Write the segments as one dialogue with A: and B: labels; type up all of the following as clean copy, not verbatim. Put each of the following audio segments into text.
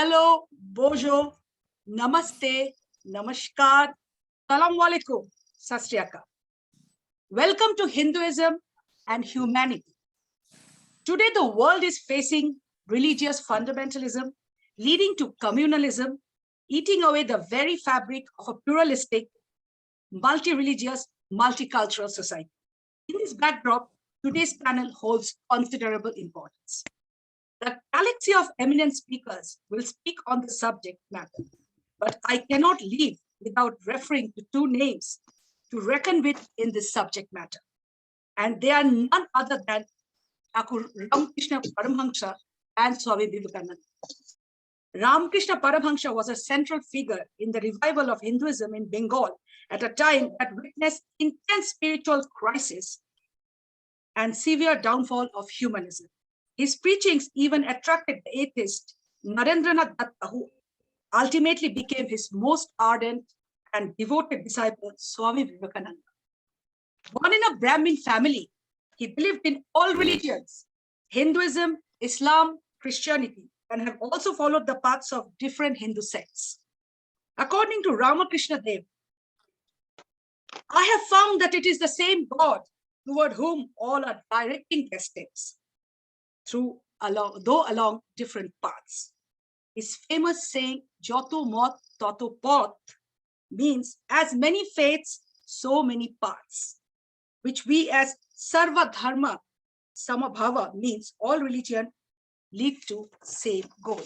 A: hello, bonjour, namaste, namaskar, salam alaikum, sat sri akal. Welcome to Hinduism and Humanity. Today, the world is facing religious fundamentalism, leading to communalism, eating away the very fabric of a pluralistic, multi-religious, multicultural society. In this backdrop, today's panel holds considerable importance. The galaxy of eminent speakers will speak on the subject matter, but I cannot leave without referring to two names to reckon with in this subject matter. And they are none other than Thakur Ramakrishna Paramhamsa and Swami Vivekananda. Ramakrishna Paramhamsa was a central figure in the revival of Hinduism in Bengal at a time that witnessed intense spiritual crisis and severe downfall of humanism. His preachings even attracted the atheist Narendranath Datta, who ultimately became his most ardent and devoted disciple, Swami Vivekananda. Born in a Brahmin family, he believed in all religions, Hinduism, Islam, Christianity, and have also followed the paths of different Hindu sects. According to Ramakrishna Dev, I have found that it is the same God toward whom all are directing their steps, though along different paths. His famous saying, Joto Mot Toto Pot, means as many faiths, so many paths, which we as Sarva Dharma Samabhava means all religion lead to same goal.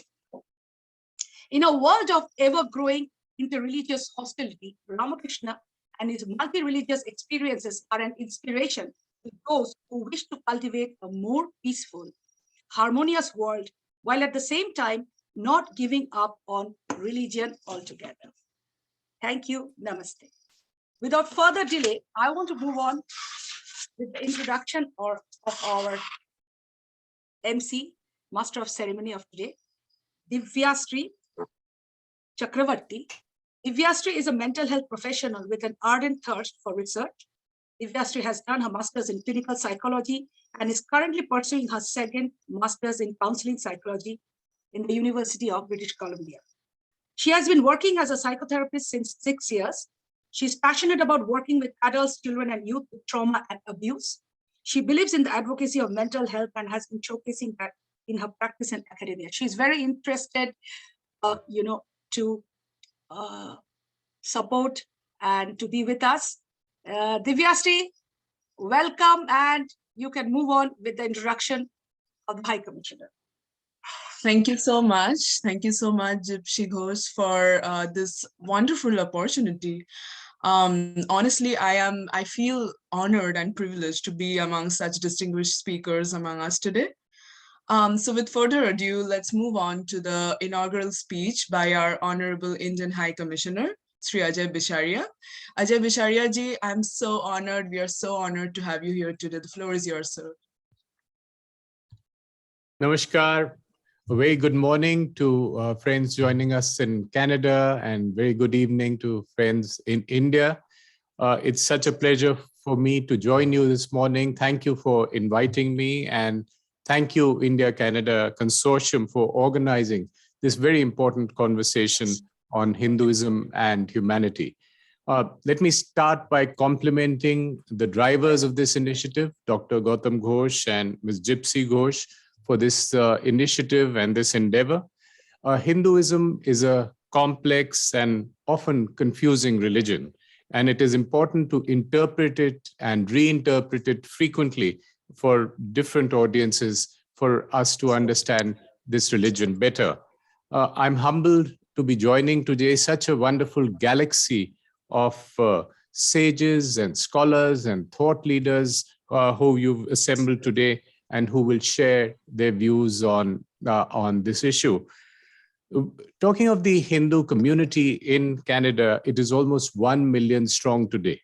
A: In a world of ever-growing interreligious hostility, Ramakrishna and his multi-religious experiences are an inspiration to those who wish to cultivate a more peaceful, harmonious world, while at the same time not giving up on religion altogether. Thank you. Namaste. Without further delay, I want to move on with the introduction of our MC, Master of Ceremony of today, Divyasri Chakravarti. Divyasri is a mental health professional with an ardent thirst for research. Divyasri has done her master's in clinical psychology and is currently pursuing her second master's in counseling psychology in the University of British Columbia. She has been working as a psychotherapist since 6 years. She's passionate about working with adults, children, and youth with trauma and abuse. She believes in the advocacy of mental health and has been showcasing that in her practice and academia. She's very interested, to support and to be with us. Divyasri, welcome, and you can move on with the introduction of the High Commissioner.
B: Thank you so much. Thank you so much, Shri Ghosh, for this wonderful opportunity. Honestly, I feel honored and privileged to be among such distinguished speakers among us today. So with further ado, let's move on to the inaugural speech by our Honorable Indian High Commissioner, Shri Ajay Bisaria. Ajay Bisaria ji, I'm so honored. We are so honored to have you here today. The floor is yours, sir.
C: Namaskar. A very good morning to friends joining us in Canada, and very good evening to friends in India. It's such a pleasure for me to join you this morning. Thank you for inviting me, and thank you, India-Canada Consortium, for organizing this very important conversation on Hinduism and humanity. Let me start by complimenting the drivers of this initiative, Dr. Gautam Ghosh and Ms. Gypsy Ghosh, for this initiative and this endeavor. Hinduism is a complex and often confusing religion, and it is important to interpret it and reinterpret it frequently for different audiences for us to understand this religion better. I'm humbled to be joining today such a wonderful galaxy of sages and scholars and thought leaders who you've assembled today and who will share their views on this issue. Talking of the Hindu community in Canada, it is almost 1 million strong today.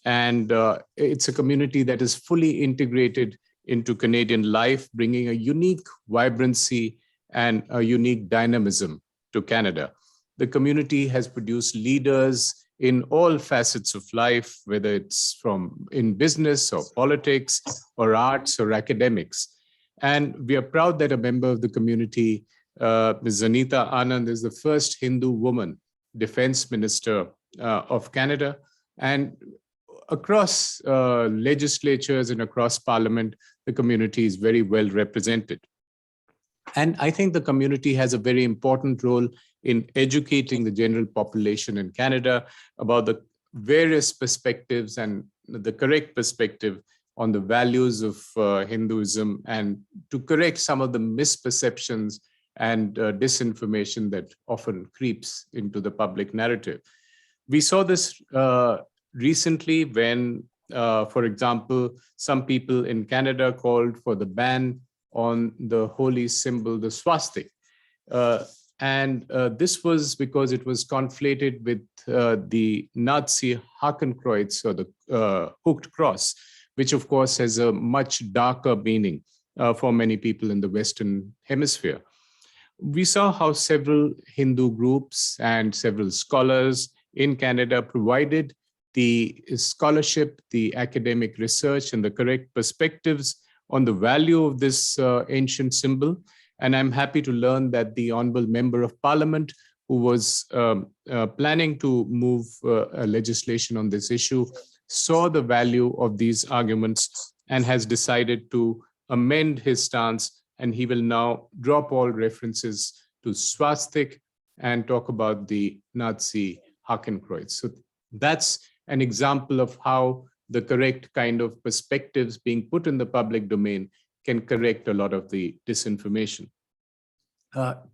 C: And it's a community that is fully integrated into Canadian life, bringing a unique vibrancy and a unique dynamism to Canada. The community has produced leaders in all facets of life, whether it's in business or politics or arts or academics. And we are proud that a member of the community Ms. Anita Anand is the first Hindu woman defense minister of Canada. And across legislatures and across parliament, the community is very well represented. And I think the community has a very important role in educating the general population in Canada about the various perspectives and the correct perspective on the values of Hinduism, and to correct some of the misperceptions and disinformation that often creeps into the public narrative. We saw this recently when, for example, some people in Canada called for the ban on the holy symbol, the swastika. And this was because it was conflated with the Nazi Hakenkreuz, or the hooked cross, which of course has a much darker meaning for many people in the Western Hemisphere. We saw how several Hindu groups and several scholars in Canada provided the scholarship, the academic research, and the correct perspectives on the value of this ancient symbol. And I'm happy to learn that the Honourable Member of Parliament, who was planning to move a legislation on this issue, saw the value of these arguments and has decided to amend his stance, and he will now drop all references to swastika and talk about the Nazi Hakenkreuz. So that's an example of how the correct kind of perspectives being put in the public domain can correct a lot of the disinformation.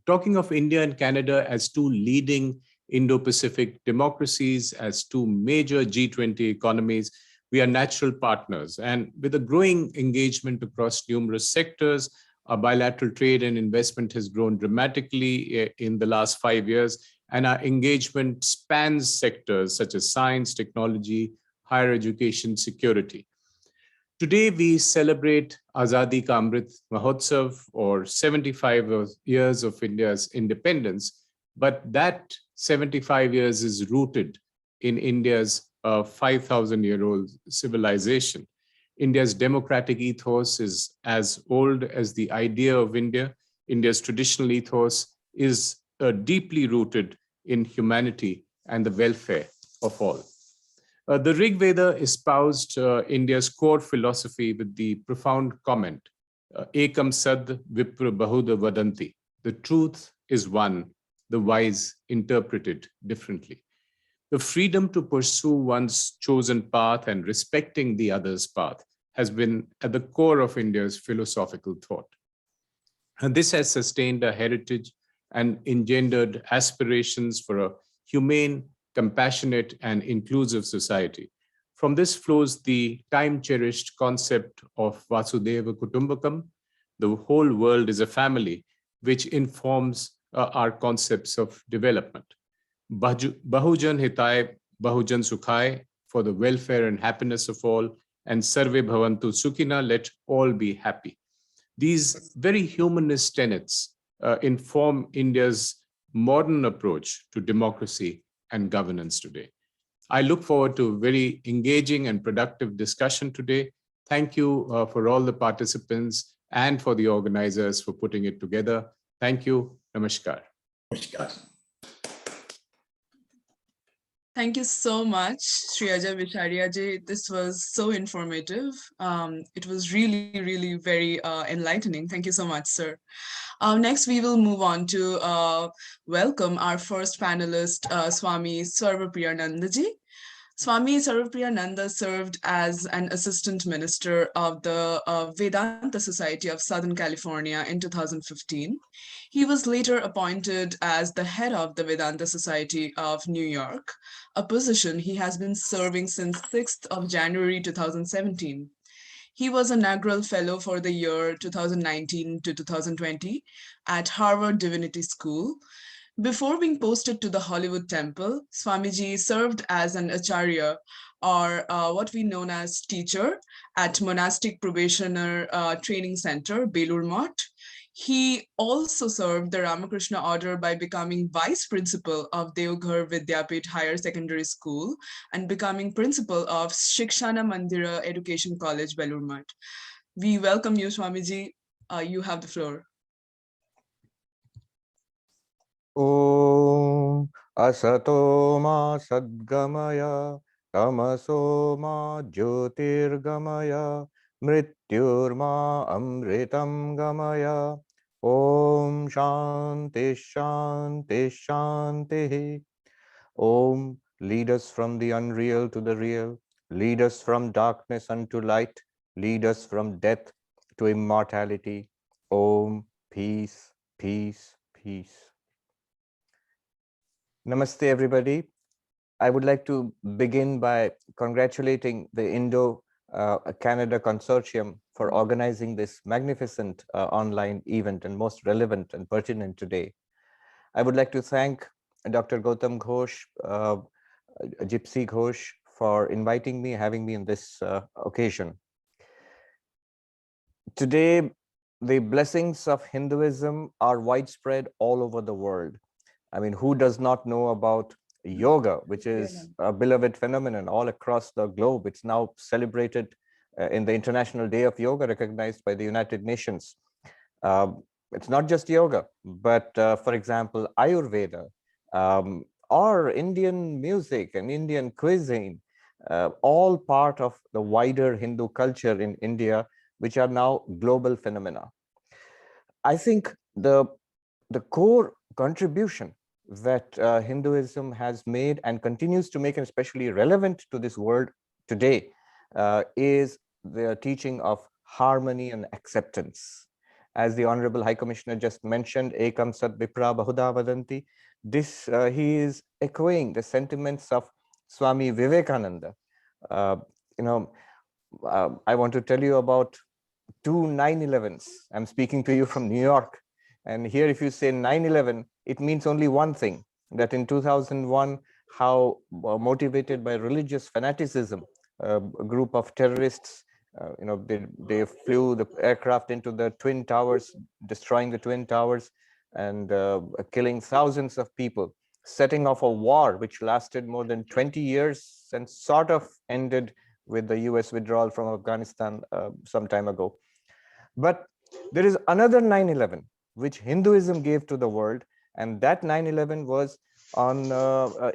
C: Talking of India and Canada as two leading Indo-Pacific democracies, as two major G20 economies, we are natural partners. And with a growing engagement across numerous sectors, our bilateral trade and investment has grown dramatically in the last 5 years, and our engagement spans sectors such as science, technology, higher education, security. Today, we celebrate Azadi Ka Amrit Mahotsav, or 75 years of India's independence, but that 75 years is rooted in India's 5,000-year-old civilization. India's democratic ethos is as old as the idea of India. India's traditional ethos is deeply rooted in humanity and the welfare of all. The Rig Veda espoused India's core philosophy with the profound comment, Ekam Sad Vipra Bahuda Vadanti. The truth is one, the wise interpret it differently. The freedom to pursue one's chosen path and respecting the other's path has been at the core of India's philosophical thought. And this has sustained a heritage and engendered aspirations for a humane, compassionate, and inclusive society. From this flows the time-cherished concept of Vasudeva Kutumbakam. The whole world is a family, which informs our concepts of development. Bahujan Hitai, Bahujan Sukhai, for the welfare and happiness of all, and Sarve Bhavantu Sukhina, let all be happy. These very humanist tenets inform India's modern approach to democracy and governance today. I look forward to a very engaging and productive discussion today. Thank you for all the participants and for the organizers for putting it together. Thank you. Namaskar.
D: Namaskar.
B: Thank you so much, Shri Ajay Bisaria ji. This was so informative. It was really, really very enlightening. Thank you so much, sir. Next, we will move on to welcome our first panelist, Swami Sarvapriyananda ji. Swami Sarvapriyananda served as an assistant minister of the Vedanta Society of Southern California in 2015. He was later appointed as the head of the Vedanta Society of New York, a position he has been serving since 6th of January 2017. He was an inaugural fellow for the year 2019 to 2020 at Harvard Divinity School. Before being posted to the Hollywood Temple, Swamiji served as an acharya, or what we know as teacher, at Monastic Probationer Training Center, Belur Math. He also served the Ramakrishna Order by becoming vice principal of Devghar Vidyapit Higher Secondary School and becoming principal of Shikshana Mandira Education College, Belur Math. We welcome you, Swamiji. You have the floor.
D: Om Asato Ma Sadgamaya Tamaso Ma Jyotirgamaya Mrityurma Amritam Gamaya. Om Shanti Shanti Shanti. Om, lead us from the unreal to the real, lead us from darkness unto light, lead us from death to immortality. Om, peace, peace, peace. Namaste, everybody. I would like to begin by congratulating the Indo-Canada Consortium for organizing this magnificent online event and most relevant and pertinent today. I would like to thank Dr. Gautam Ghosh, Gypsy Ghosh, for inviting me, having me in this occasion. Today, the blessings of Hinduism are widespread all over the world. I mean, who does not know about yoga, which is a beloved phenomenon all across the globe? It's now celebrated in the International Day of Yoga, recognized by the United Nations. It's not just yoga, but for example, Ayurveda, or Indian music and Indian cuisine, all part of the wider Hindu culture in India, which are now global phenomena. I think the core contribution that Hinduism has made and continues to make, and especially relevant to this world today, is the teaching of harmony and acceptance. As the Honorable High Commissioner just mentioned, Ekam Sat Vipra Bahuda Vadanti, this he is echoing the sentiments of Swami Vivekananda. I want to tell you about two 9/11s. I'm speaking to you from New York. And here, if you say 9/11, it means only one thing, that in 2001, how motivated by religious fanaticism, a group of terrorists, they flew the aircraft into the Twin Towers, destroying the Twin Towers and killing thousands of people, setting off a war which lasted more than 20 years and sort of ended with the US withdrawal from Afghanistan some time ago. But there is another 9/11 which Hinduism gave to the world, and that 9/11 was on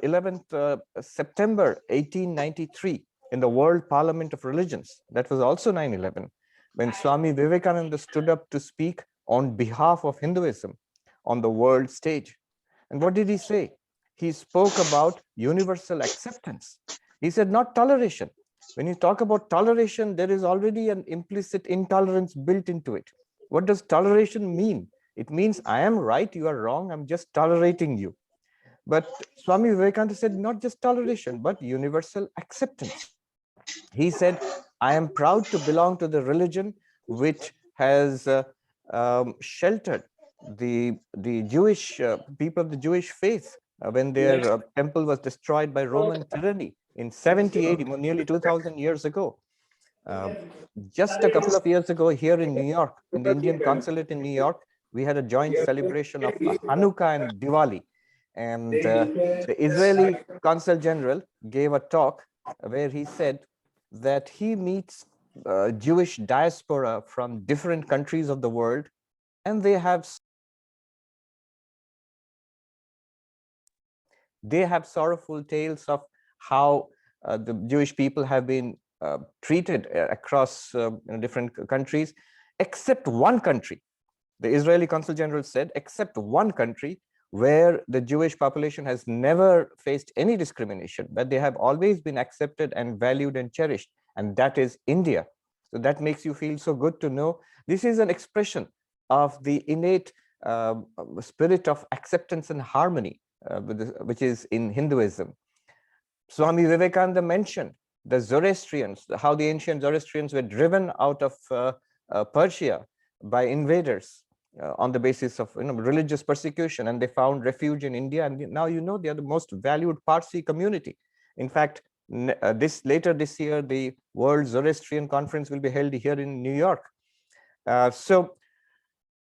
D: 11th September 1893 in the World Parliament of Religions. That was also 9/11, when Swami Vivekananda stood up to speak on behalf of Hinduism on the world stage. And what did he say? He spoke about universal acceptance. He said, not toleration. When you talk about toleration, there is already an implicit intolerance built into it. What does toleration mean? It means I am right, you are wrong, I'm just tolerating you. But Swami Vivekananda said not just toleration, but universal acceptance. He said, I am proud to belong to the religion which has sheltered the Jewish people of the Jewish faith when their temple was destroyed by Roman tyranny in 70 AD, nearly 2000 years ago. Just a couple of years ago here in New York, in the Indian consulate in New York, we had a joint celebration of Hanukkah and Diwali. And the Israeli consul general gave a talk where he said that he meets Jewish diaspora from different countries of the world, and they have sorrowful tales of how the Jewish people have been treated across different countries, except one country. The Israeli consul general said, except one country where the Jewish population has never faced any discrimination, but they have always been accepted and valued and cherished, and that is India. So that makes you feel so good to know this is an expression of the innate spirit of acceptance and harmony, which is in Hinduism. Swami Vivekananda mentioned the Zoroastrians, how the ancient Zoroastrians were driven out of Persia by invaders on the basis of religious persecution, and they found refuge in India. And now they are the most valued Parsi community. In fact, later this year, the World Zoroastrian Conference will be held here in New York. So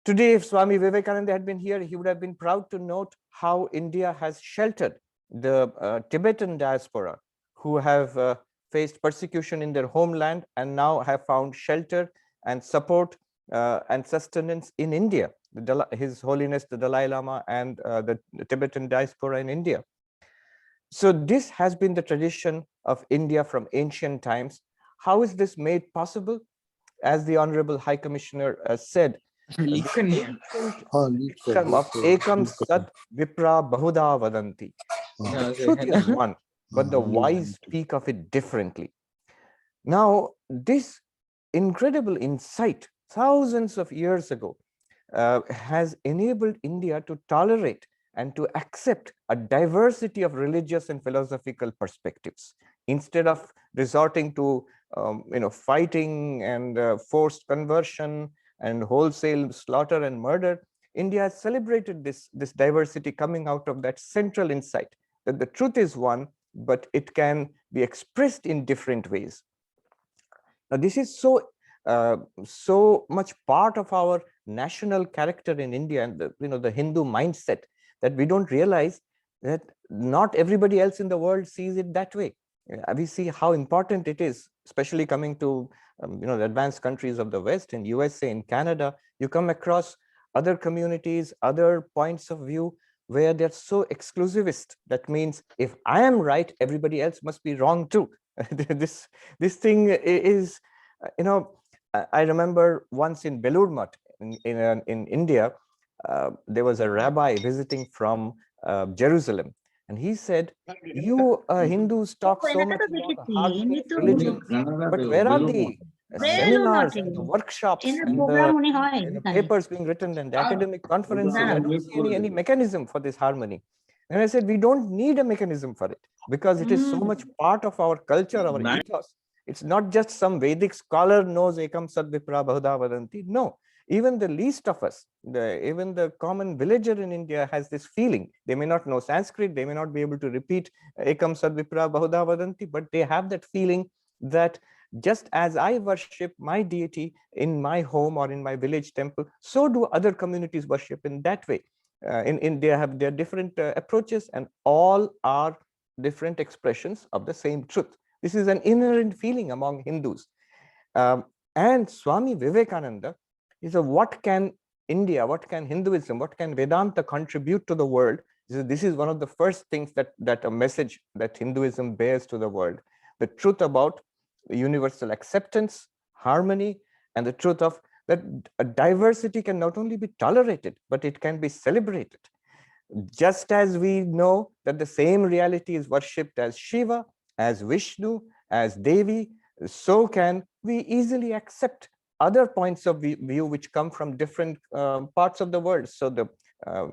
D: today, if Swami Vivekananda had been here, he would have been proud to note how India has sheltered the Tibetan diaspora who have faced persecution in their homeland and now have found shelter and support and sustenance in India, His Holiness the Dalai Lama and the Tibetan diaspora in India. So this has been the tradition of India from ancient times. How is this made possible? As the Honorable High Commissioner said, the ancient dictum of Ekam Sat Vipra Bahuda Vadanti. The truth is one, but the wise speak of it differently. Now, this incredible insight thousands of years ago has enabled India to tolerate and to accept a diversity of religious and philosophical perspectives. Instead of resorting to fighting and forced conversion and wholesale slaughter and murder, India has celebrated this diversity coming out of that central insight that the truth is one, but it can be expressed in different ways. Now, this is so much part of our national character in India and the Hindu mindset that we don't realize that not everybody else in the world sees it that way. We see how important it is, especially coming to the advanced countries of the West, in USA, in Canada. You come across other communities, other points of view where they're so exclusivist. That means if I am right, everybody else must be wrong too. this thing is, I remember once in Belur Math in India, there was a rabbi visiting from Jerusalem, and he said, "You Hindus talk so much about the heart religion, but where are the seminars and the workshops and the papers being written and the academic conferences? I don't see any mechanism for this harmony." And I said, we don't need a mechanism for it because it is so much part of our culture, our ethos. It's not just some Vedic scholar knows Ekam Sat Vipra Bahuda Vadanti. No, even the least of us, even the common villager in India has this feeling. They may not know Sanskrit, they may not be able to repeat Ekam Sat Vipra Bahuda Vadanti, but they have that feeling that just as I worship my deity in my home or in my village temple, so do other communities worship in that way. In India, have their different approaches, and all are different expressions of the same truth. This is an inherent feeling among Hindus. And Swami Vivekananda is what can India, what can Hinduism, what can Vedanta contribute to the world? This is one of the first things that a message that Hinduism bears to the world. The truth about universal acceptance, harmony, and the truth of that a diversity can not only be tolerated, but it can be celebrated. Just as we know that the same reality is worshipped as Shiva, as Vishnu, as Devi, so can we easily accept other points of view which come from different parts of the world. So the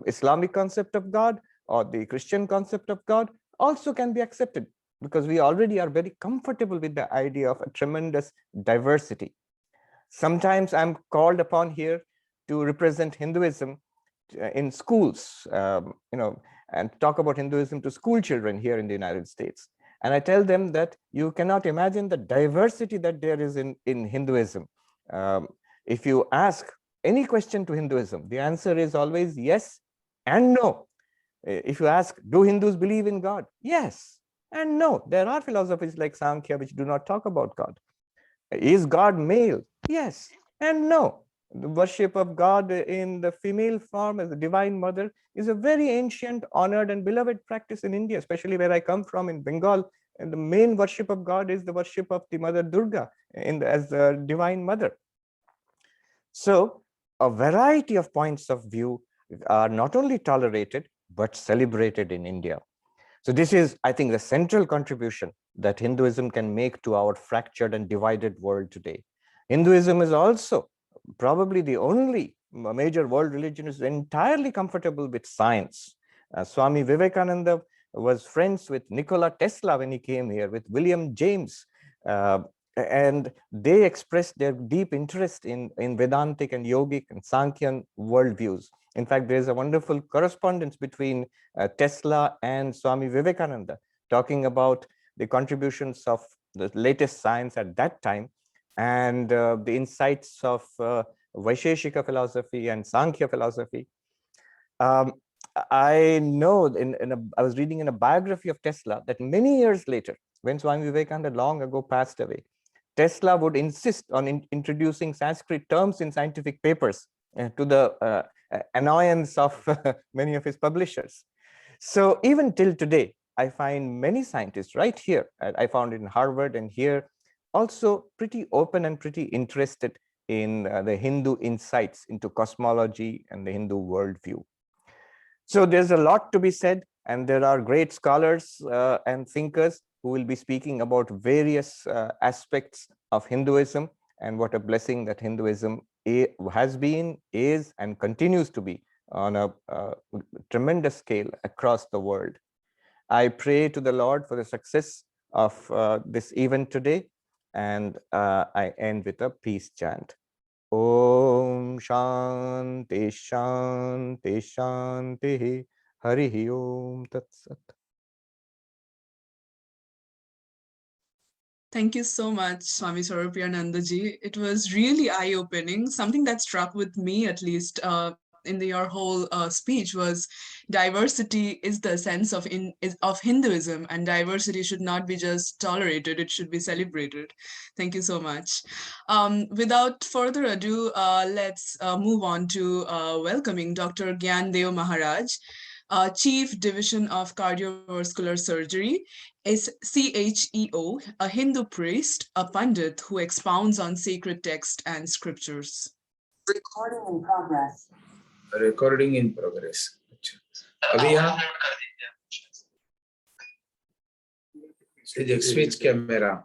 D: Islamic concept of God or the Christian concept of God also can be accepted because we already are very comfortable with the idea of a tremendous diversity. Sometimes I'm called upon here to represent Hinduism in schools, and talk about Hinduism to school children here in the United States. And I tell them that you cannot imagine the diversity that there is in Hinduism. If you ask any question to Hinduism, the answer is always yes and no. If you ask, do Hindus believe in God? Yes and no. There are philosophies like Sankhya which do not talk about God. Is God male? Yes and no. The worship of God in the female form as the Divine Mother is a very ancient, honored, and beloved practice in India, especially where I come from in Bengal. And the main worship of God is the worship of the Mother Durga as the Divine Mother. So a variety of points of view are not only tolerated, but celebrated in India. So this is, I think, the central contribution that Hinduism can make to our fractured and divided world today. Hinduism is also probably the only major world religion is entirely comfortable with science. Swami Vivekananda was friends with Nikola Tesla when he came here, with William James, and they expressed their deep interest in Vedantic and Yogic and Sankhyan worldviews. In fact, there is a wonderful correspondence between Tesla and Swami Vivekananda, talking about the contributions of the latest science at that time and the insights of Vaisheshika philosophy and Sankhya philosophy. I know I was reading in a biography of Tesla that many years later, when Swami Vivekananda long ago passed away, Tesla would insist on introducing Sanskrit terms in scientific papers to the annoyance of many of his publishers. So even till today, I find many scientists right here, I found it in Harvard and here, also pretty open and pretty interested in the Hindu insights into cosmology and the Hindu worldview. So there's a lot to be said, and there are great scholars and thinkers who will be speaking about various aspects of Hinduism, and what a blessing that Hinduism has been, is, and continues to be on a tremendous scale across the world. I pray to the Lord for the success of this event today, and I end with a peace chant. Om Shanti Shanti Shanti Harihi Om Tat Sat.
B: Thank you so much, Swami Swarupiyanandaji. It was really eye-opening. Something that struck with me, at least, in your whole speech was diversity is the essence of Hinduism, and diversity should not be just tolerated; it should be celebrated. Thank you so much. Without further ado, let's move on to welcoming Dr. Gyandev Maharaj, Chief Division of Cardiovascular Surgery, is CHEO, a Hindu priest, a Pandit who expounds on sacred text and scriptures.
E: Recording in progress.
F: Recording in progress. अभी यहाँ switch camera.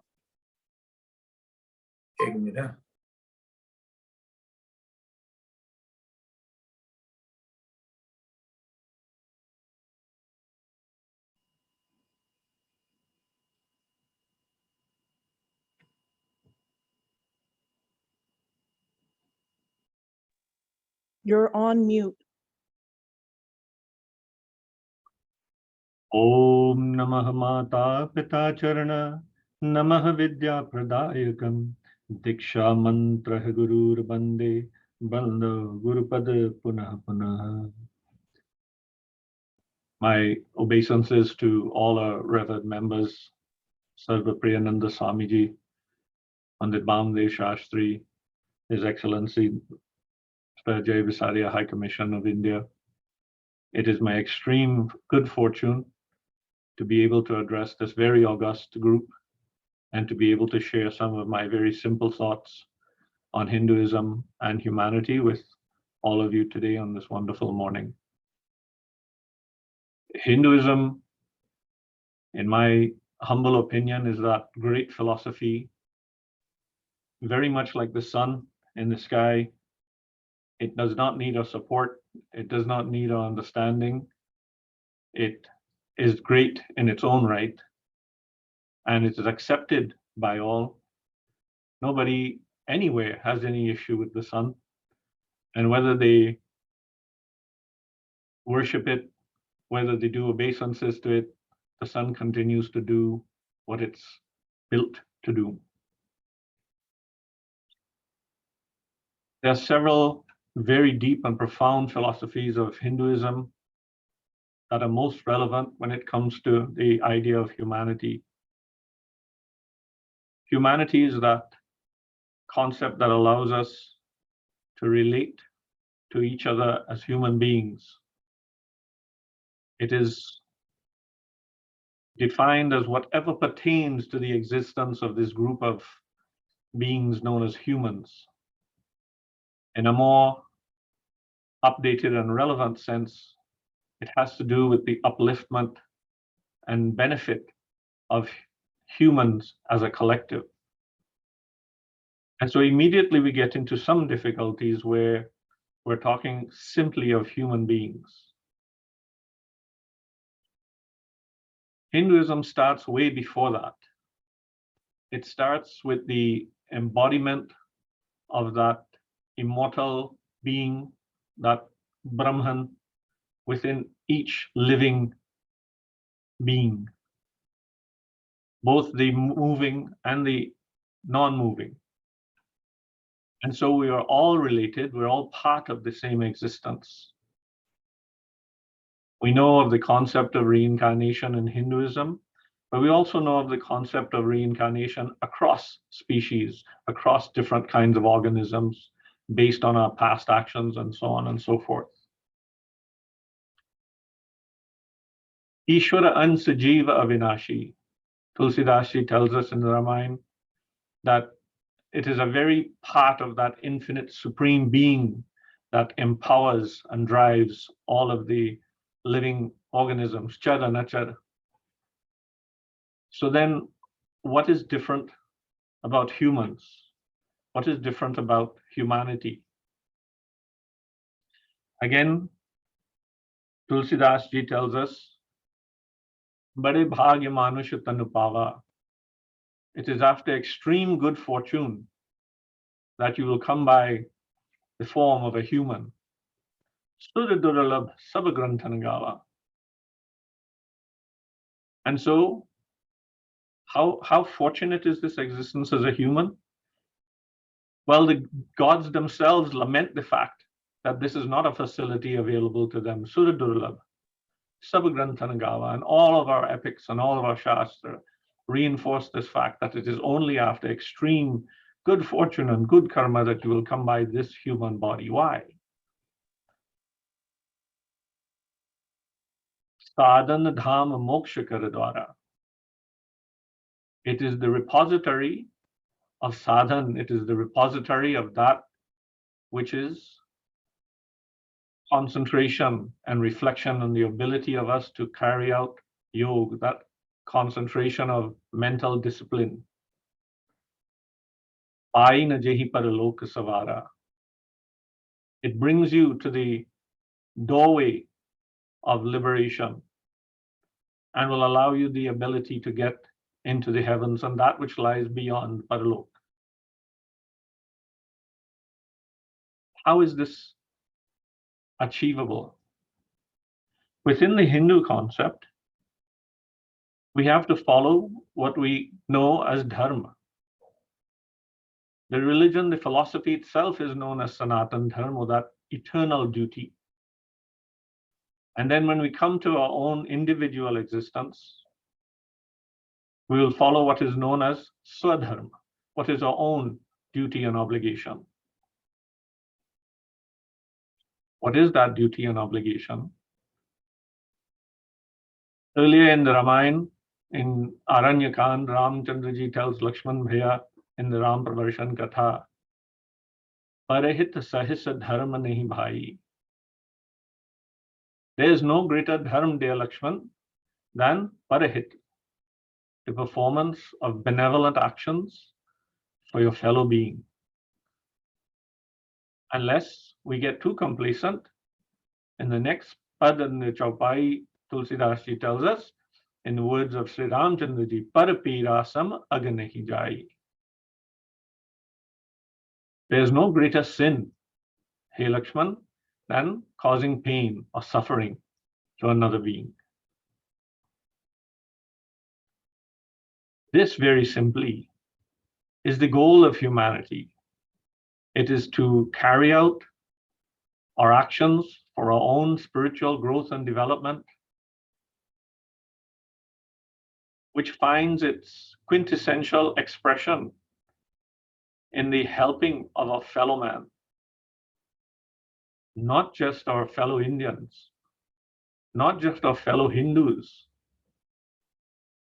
F: एक minute.
E: You're on mute.
G: Om Namah Mata Pita Charana Namah Vidya Pradayakam Diksha Mantra Gurur Bande Banda Gurupad Punah Punah. My obeisances to all our revered members, Sarva Priyananda Swamiji, Pandit Bamdev Shastri, His Excellency Shri Ajay Bisaria, High Commission of India. It is my extreme good fortune to be able to address this very august group and to be able to share some of my very simple thoughts on Hinduism and humanity with all of you today on this wonderful morning. Hinduism, in my humble opinion, is that great philosophy, very much like the sun in the sky. It does not need our support. It does not need our understanding. It is great in its own right, and it is accepted by all. Nobody anywhere has any issue with the sun, and whether they worship it, whether they do obeisances to it, the sun continues to do what it's built to do. There are several very deep and profound philosophies of Hinduism that are most relevant when it comes to the idea of humanity. Humanity is that concept that allows us to relate to each other as human beings. It is defined as whatever pertains to the existence of this group of beings known as humans. In a more updated and relevant sense, it has to do with the upliftment and benefit of humans as a collective. And so immediately we get into some difficulties where we're talking simply of human beings. Hinduism starts way before that. It starts with the embodiment of that immortal being, that Brahman, within each living being, both the moving and the non-moving. And so we are all related, we're all part of the same existence. We know of the concept of reincarnation in Hinduism, But we also know of the concept of reincarnation across species, across different kinds of organisms, based on our past actions and so on and so forth. Ishvara ansa jiva avinashi. Tulsidas Ji tells us in the Ramayana that it is a very part of that infinite supreme being that empowers and drives all of the living organisms, chara nachara. So then, what is different about humans? What is different about humanity? Again, Tulsidas Ji tells us, Bade bhagya manusha tanu pava. It is after extreme good fortune that you will come by the form of a human. Sura duralabh sab granthan gava. And so, how fortunate is this existence as a human? Well, the gods themselves lament the fact that this is not a facility available to them. Sura durlabh sab granthan gava, and all of our epics and all of our shastra reinforce this fact that it is only after extreme good fortune and good karma that you will come by this human body. Why? Sadhana dham moksha karadwara. It is the repository of sadhan. It is the repository of that which is concentration and reflection on the ability of us to carry out yoga, that concentration of mental discipline. Aina jehi paraloka savara. It brings you to the doorway of liberation and will allow you the ability to get into the heavens and that which lies beyond paralok. How is this achievable? Within the Hindu concept, we have to follow what we know as dharma. The religion, the philosophy itself is known as Sanatan Dharma, that eternal duty. And then when we come to our own individual existence, we will follow what is known as Swadharma, what is our own duty and obligation. What is that duty and obligation? Earlier in the Ramayana, in Aranyakan, Ramchandra Ji tells Lakshman Bhaiya in the Ram Pravarshan Katha, Parahit sahisa dharma nahi bhai. There is no greater dharma, dear Lakshman, than parahit, the performance of benevolent actions for your fellow being. Unless we get too complacent, in the next pad in the Chaupai, Tulsidas Ji tells us, in the words of Sri Ramchandra Ji, Parapirasam aganahi jai. There is no greater sin, hey Lakshman, than causing pain or suffering to another being. This, very simply, is the goal of humanity. It is to carry out our actions for our own spiritual growth and development, which finds its quintessential expression in the helping of our fellow man, not just our fellow Indians, not just our fellow Hindus,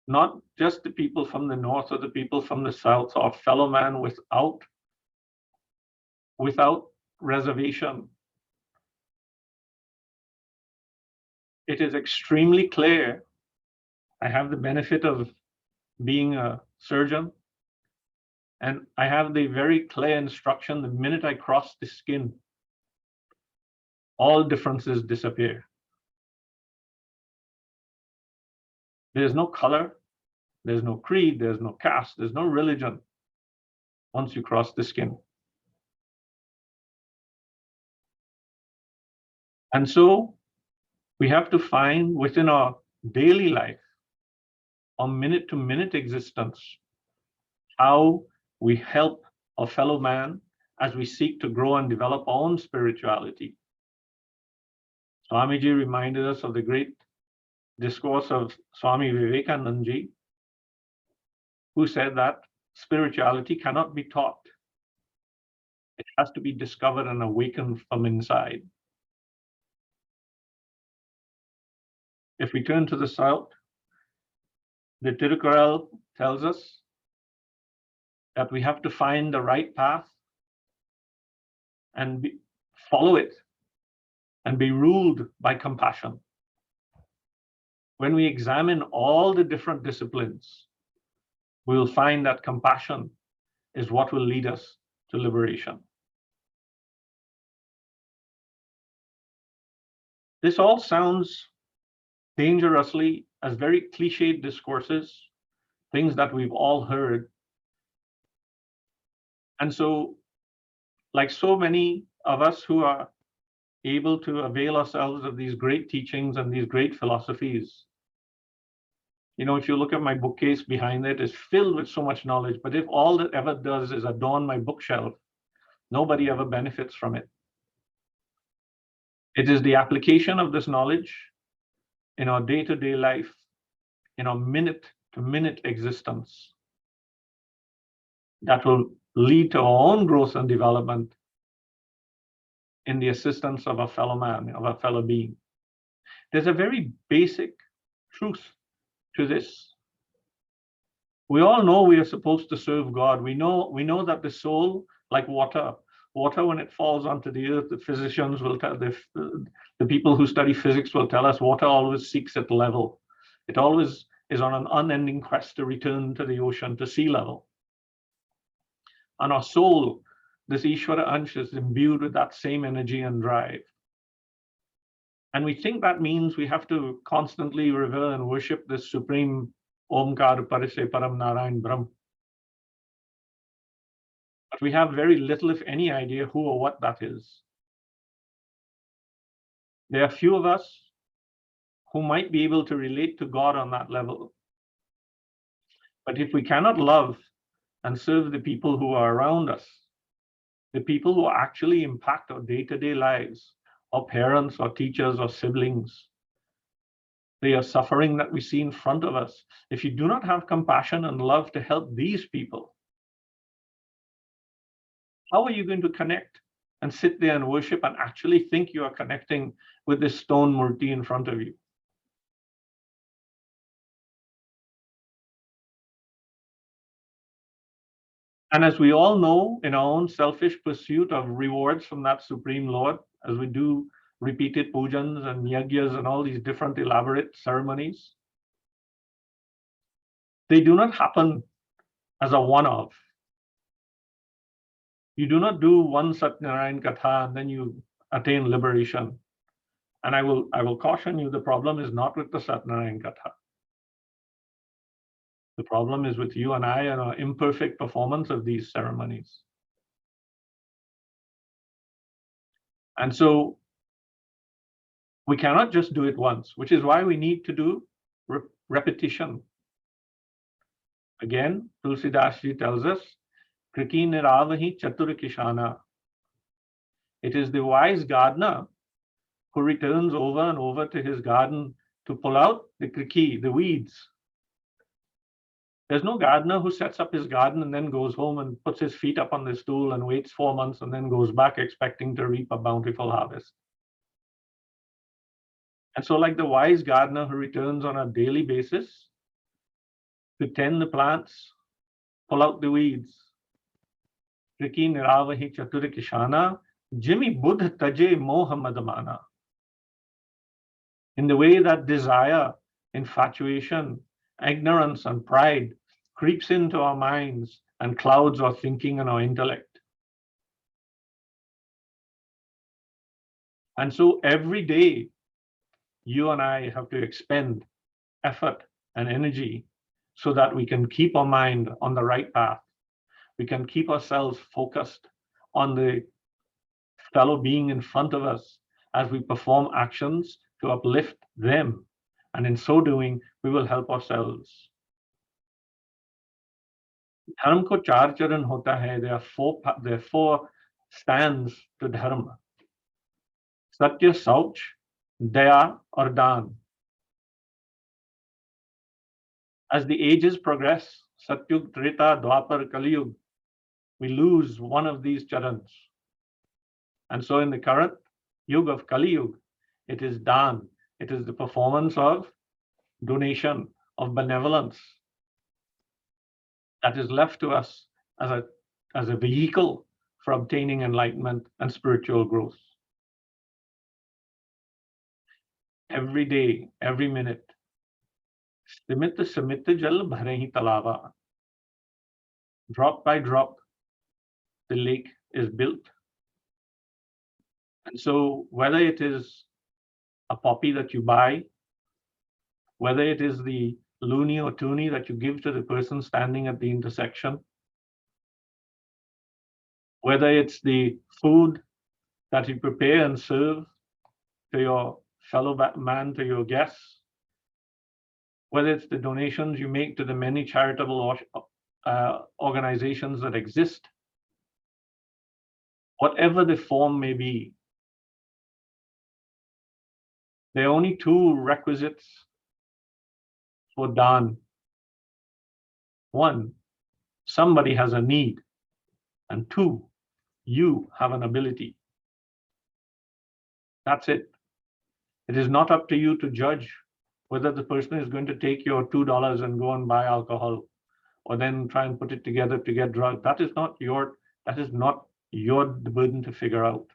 G: not just the people from the north or the people from the south, our fellow man without reservation. It is extremely clear. I have the benefit of being a surgeon, and I have the very clear instruction: the minute I cross the skin, all differences disappear. There's no color, there's no creed, there's no caste, there's no religion once you cross the skin. And so we have to find within our daily life, our minute-to-minute existence, how we help our fellow man as we seek to grow and develop our own spirituality. Swamiji reminded us of the great discourse of Swami Vivekananda Ji who said that spirituality cannot be taught. It has to be discovered and awakened from inside. If we turn to the south, the Tirukkural tells us that we have to find the right path and follow it and be ruled by compassion. When we examine all the different disciplines, we will find that compassion is what will lead us to liberation. This all sounds dangerously as very cliched discourses, things that we've all heard. And so, like so many of us who are able to avail ourselves of these great teachings and these great philosophies, you know, if you look at my bookcase behind it, it's filled with so much knowledge. But if all it ever does is adorn my bookshelf, nobody ever benefits from it. It is the application of this knowledge in our day-to-day life, in our minute-to-minute existence, that will lead to our own growth and development in the assistance of a fellow man, of a fellow being. There's a very basic truth to this. We all know we are supposed to serve God. We know that the soul, like water, when it falls onto the earth, the physicians will tell, the people who study physics will tell us water always seeks at level. It always is on an unending quest to return to the ocean, to sea level. And our soul, this Ishvara Ansh, is imbued with that same energy and drive. And we think that means we have to constantly revere and worship this supreme Omkar Parise Param Narayan Brahm. But we have very little, if any, idea who or what that is. There are few of us who might be able to relate to God on that level. But if we cannot love and serve the people who are around us, the people who actually impact our day-to-day lives, our parents, our teachers, our siblings, they are suffering that we see in front of us. If you do not have compassion and love to help these people, how are you going to connect and sit there and worship and actually think you are connecting with this stone murti in front of you? And as we all know, in our own selfish pursuit of rewards from that Supreme Lord, as we do repeated pujans and yagyas and all these different elaborate ceremonies, they do not happen as a one-off. You do not do one Satnarayan Katha and then you attain liberation. And I will caution you, the problem is not with the Satnarayan Katha. The problem is with you and I and our imperfect performance of these ceremonies. And so we cannot just do it once, which is why we need to do repetition. Again, Tulsidas ji tells us, Kriki niravahi chatur kishana. It is the wise gardener who returns over and over to his garden to pull out the kriki, the weeds. There's no gardener who sets up his garden and then goes home and puts his feet up on the stool and waits 4 months and then goes back expecting to reap a bountiful harvest. And so like the wise gardener who returns on a daily basis to tend the plants, pull out the weeds. Kriki niravahi chatur kishana, Jimmy Buddha taje moha madamana. In the way that desire, infatuation, ignorance, and pride creeps into our minds and clouds our thinking and our intellect. And so every day, you and I have to expend effort and energy so that we can keep our mind on the right path. We can keep ourselves focused on the fellow being in front of us as we perform actions to uplift them. And in so doing, we will help ourselves. Dharma ko char charan hota hai. There are four stands to dharma. Satya, Sauch, Daya, or Dan. As the ages progress, Satyug, Treta, Dwapar, Kaliyug, we lose one of these charans. And so in the current Yuga of Kali Yuga, it is Dan. It is the performance of donation, of benevolence that is left to us as a vehicle for obtaining enlightenment and spiritual growth. Every day, every minute, Simita Simita Jal Bharehi Talava. Drop by drop, the lake is built. And so whether it is a poppy that you buy, whether it is the loonie or toonie that you give to the person standing at the intersection, whether it's the food that you prepare and serve to your fellow man, to your guests, whether it's the donations you make to the many charitable organizations that exist, whatever the form may be, there are only two requisites for Dan. One, somebody has a need, and two, you have an ability. That's it. It is not up to you to judge whether the person is going to take your $2 and go and buy alcohol, or then try and put it together to get drugs. That is not your burden to figure out.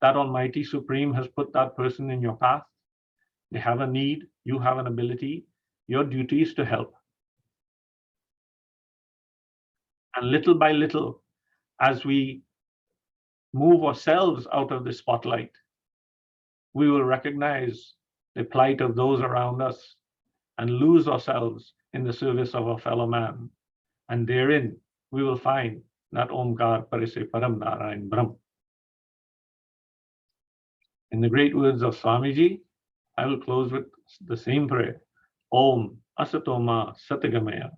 G: That Almighty Supreme has put that person in your path. They have a need, you have an ability. Your duty is to help. And little by little, as we move ourselves out of the spotlight, we will recognize the plight of those around us and lose ourselves in the service of our fellow man. And therein, we will find that Omkar Parise Param Narayan Brahm. In the great words of Swamiji, I will close with the same prayer. Om Asatoma Satagamaya,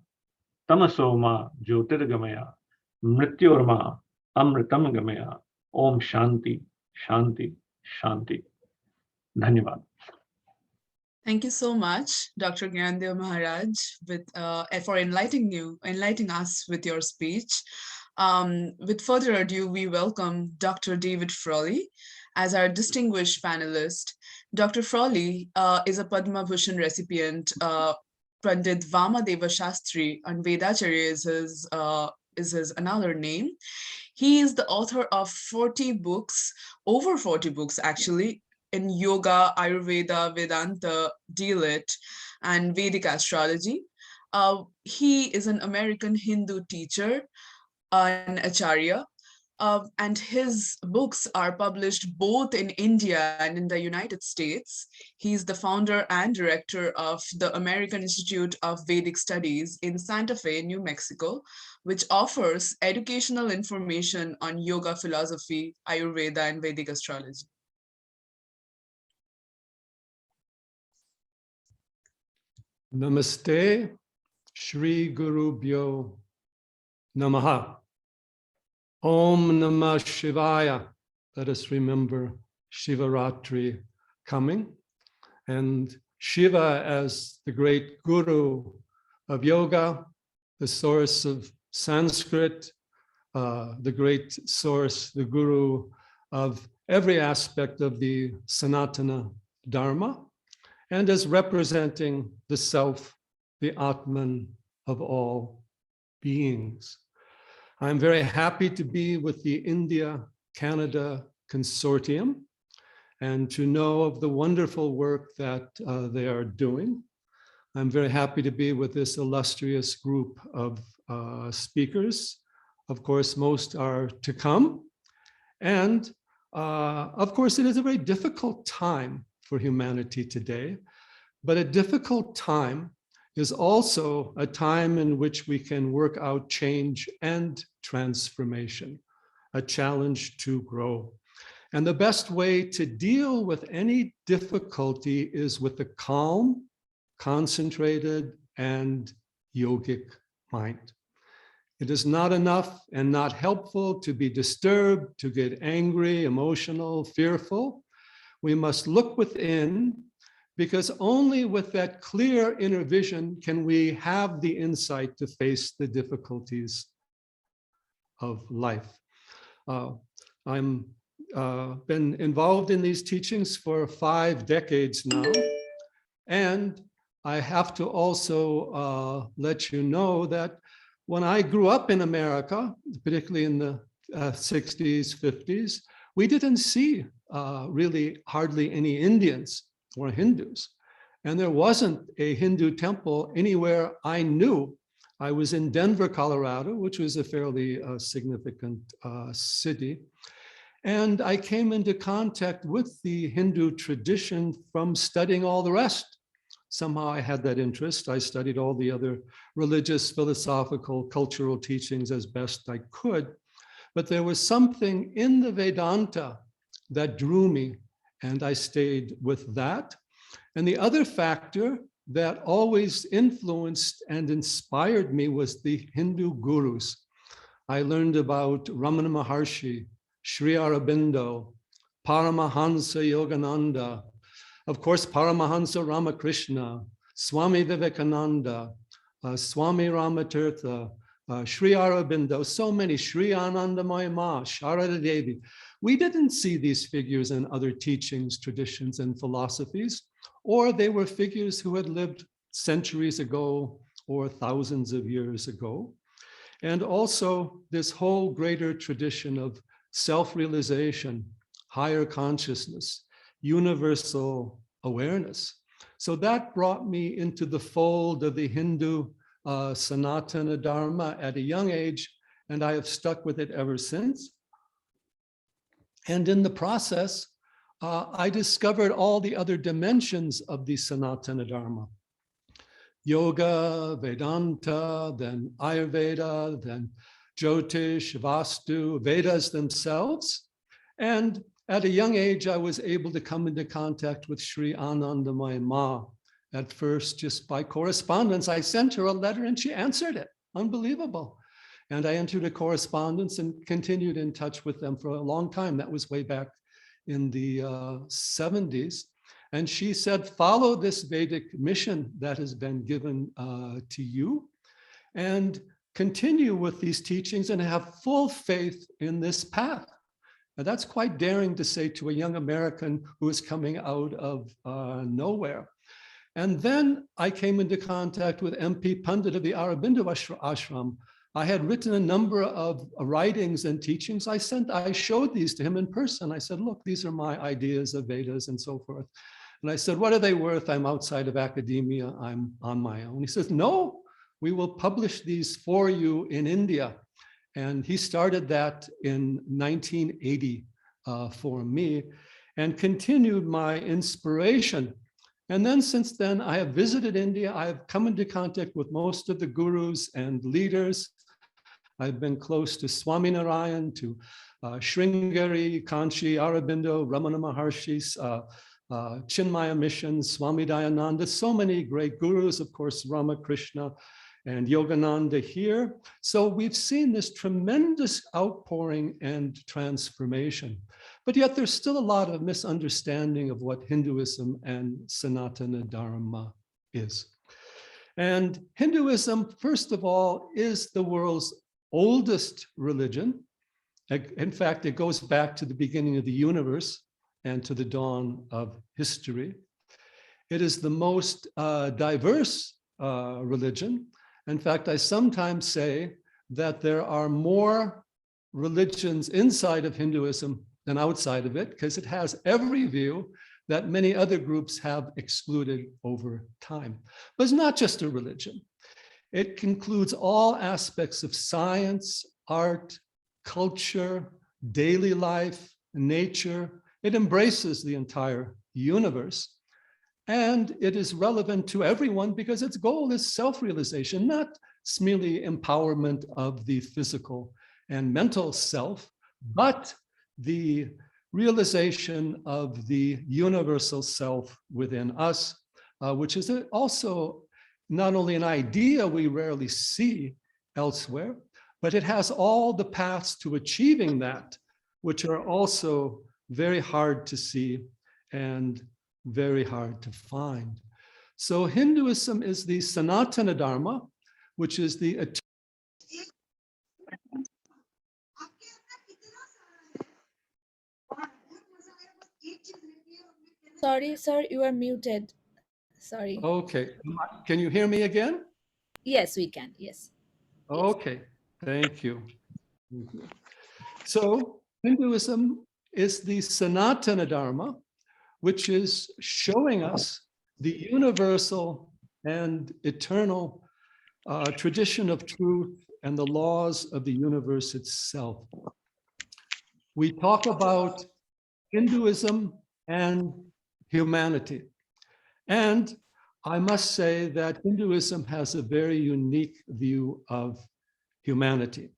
G: Tamasoma Jyotirgamaya, Mrityorma Amritam Gamaya. Om Shanti, Shanti, Shanti. Dhanyavad.
B: Thank you so much, Dr. Gyandev Maharaj, for enlightening us with your speech. With further ado, we welcome Dr. David Frawley as our distinguished panelist. Dr. Frawley is a Padma Bhushan recipient. Pandit Vamadeva Shastri and Vedacharya is his another name. He is the author of 40 books, over 40 books actually, in yoga, Ayurveda, Vedanta, Deelit, and Vedic astrology. He is an American Hindu teacher, an acharya, and his books are published both in India and in the United States. He's the founder and director of the American Institute of Vedic Studies in Santa Fe, New Mexico, which offers educational information on yoga philosophy, Ayurveda, and Vedic astrology.
H: Namaste, Shri Gurubhyo Namaha. Om Namah Shivaya. Let us remember Shivaratri coming. And Shiva as the great guru of yoga, the source of Sanskrit, the great source, the guru of every aspect of the Sanatana Dharma, and as representing the self, the Atman of all beings. I'm very happy to be with the India-Canada Consortium and to know of the wonderful work that they are doing. I'm very happy to be with this illustrious group of speakers. Of course, most are to come. And of course, it is a very difficult time for humanity today, but a difficult time is also a time in which we can work out change and transformation, a challenge to grow. And the best way to deal with any difficulty is with a calm, concentrated, and yogic mind. It is not enough and not helpful to be disturbed, to get angry, emotional, fearful. We must look within, because only with that clear inner vision can we have the insight to face the difficulties of life. I'm been involved in these teachings for 5 decades now, and I have to also let you know that when I grew up in America, particularly in the 60s, 50s, we didn't see really hardly any Indians or Hindus. And there wasn't a Hindu temple anywhere I knew. I was in Denver, Colorado, which was a fairly significant city. And I came into contact with the Hindu tradition from studying all the rest. Somehow I had that interest. I studied all the other religious, philosophical, cultural teachings as best I could. But there was something in the Vedanta that drew me, and I stayed with that. And the other factor that always influenced and inspired me was the Hindu gurus. I learned about Ramana Maharshi, Shri Aurobindo, Paramahansa Yogananda, of course, Paramahansa Ramakrishna, Swami Vivekananda, Swami Ramatirtha, Shri Aurobindo, so many, Shri Anandamaya Ma, Sharada Devi. We didn't see these figures in other teachings, traditions, and philosophies, or they were figures who had lived centuries ago or thousands of years ago. And also this whole greater tradition of self-realization, higher consciousness, universal awareness. So that brought me into the fold of the Hindu Sanatana Dharma at a young age, and I have stuck with it ever since. And in the process, I discovered all the other dimensions of the Sanatana Dharma. Yoga, Vedanta, then Ayurveda, then Jyotish, Vastu, Vedas themselves. And at a young age, I was able to come into contact with Sri Anandamaya Ma. At first, just by correspondence, I sent her a letter and she answered it. Unbelievable. And I entered a correspondence and continued in touch with them for a long time. That was way back in the 70s. And she said, follow this Vedic mission that has been given to you and continue with these teachings and have full faith in this path. Now, that's quite daring to say to a young American who is coming out of nowhere. And then I came into contact with MP Pandit of the Aurobindo Ashram. I had written a number of writings and teachings. I showed these to him in person. I said, look, these are my ideas of Vedas and so forth. And I said, what are they worth? I'm outside of academia. I'm on my own. He says, no, we will publish these for you in India. And he started that in 1980 for me and continued my inspiration. And then since then, I have visited India. I have come into contact with most of the gurus and leaders. I've been close to Swami Narayan, to Sringeri, Kanchi, Aurobindo, Ramana Maharshi's, Chinmaya Mission, Swami Dayananda, so many great gurus, of course, Ramakrishna and Yogananda here. So we've seen this tremendous outpouring and transformation. But yet there's still a lot of misunderstanding of what Hinduism and Sanatana Dharma is. And Hinduism, first of all, is the world's oldest religion. In fact, it goes back to the beginning of the universe and to the dawn of history. It is the most diverse religion. In fact, I sometimes say that there are more religions inside of Hinduism than outside of it, because it has every view that many other groups have excluded over time. But it's not just a religion. It includes all aspects of science, art, culture, daily life, nature. It embraces the entire universe. And it is relevant to everyone because its goal is self-realization, not merely empowerment of the physical and mental self, but the realization of the universal self within us, which is also not only an idea we rarely see elsewhere, but it has all the paths to achieving that, which are also very hard to see and very hard to find. So Hinduism is the Sanatana Dharma, which is the
I: Sorry, sir, you are muted. Sorry.
H: okay. Can you hear me again?
I: Yes, we can. Yes.
H: Okay, thank you. So Hinduism is the Sanatana Dharma, which is showing us the universal and eternal tradition of truth and the laws of the universe itself. We talk about Hinduism and humanity. And I must say that Hinduism has a very unique view of humanity.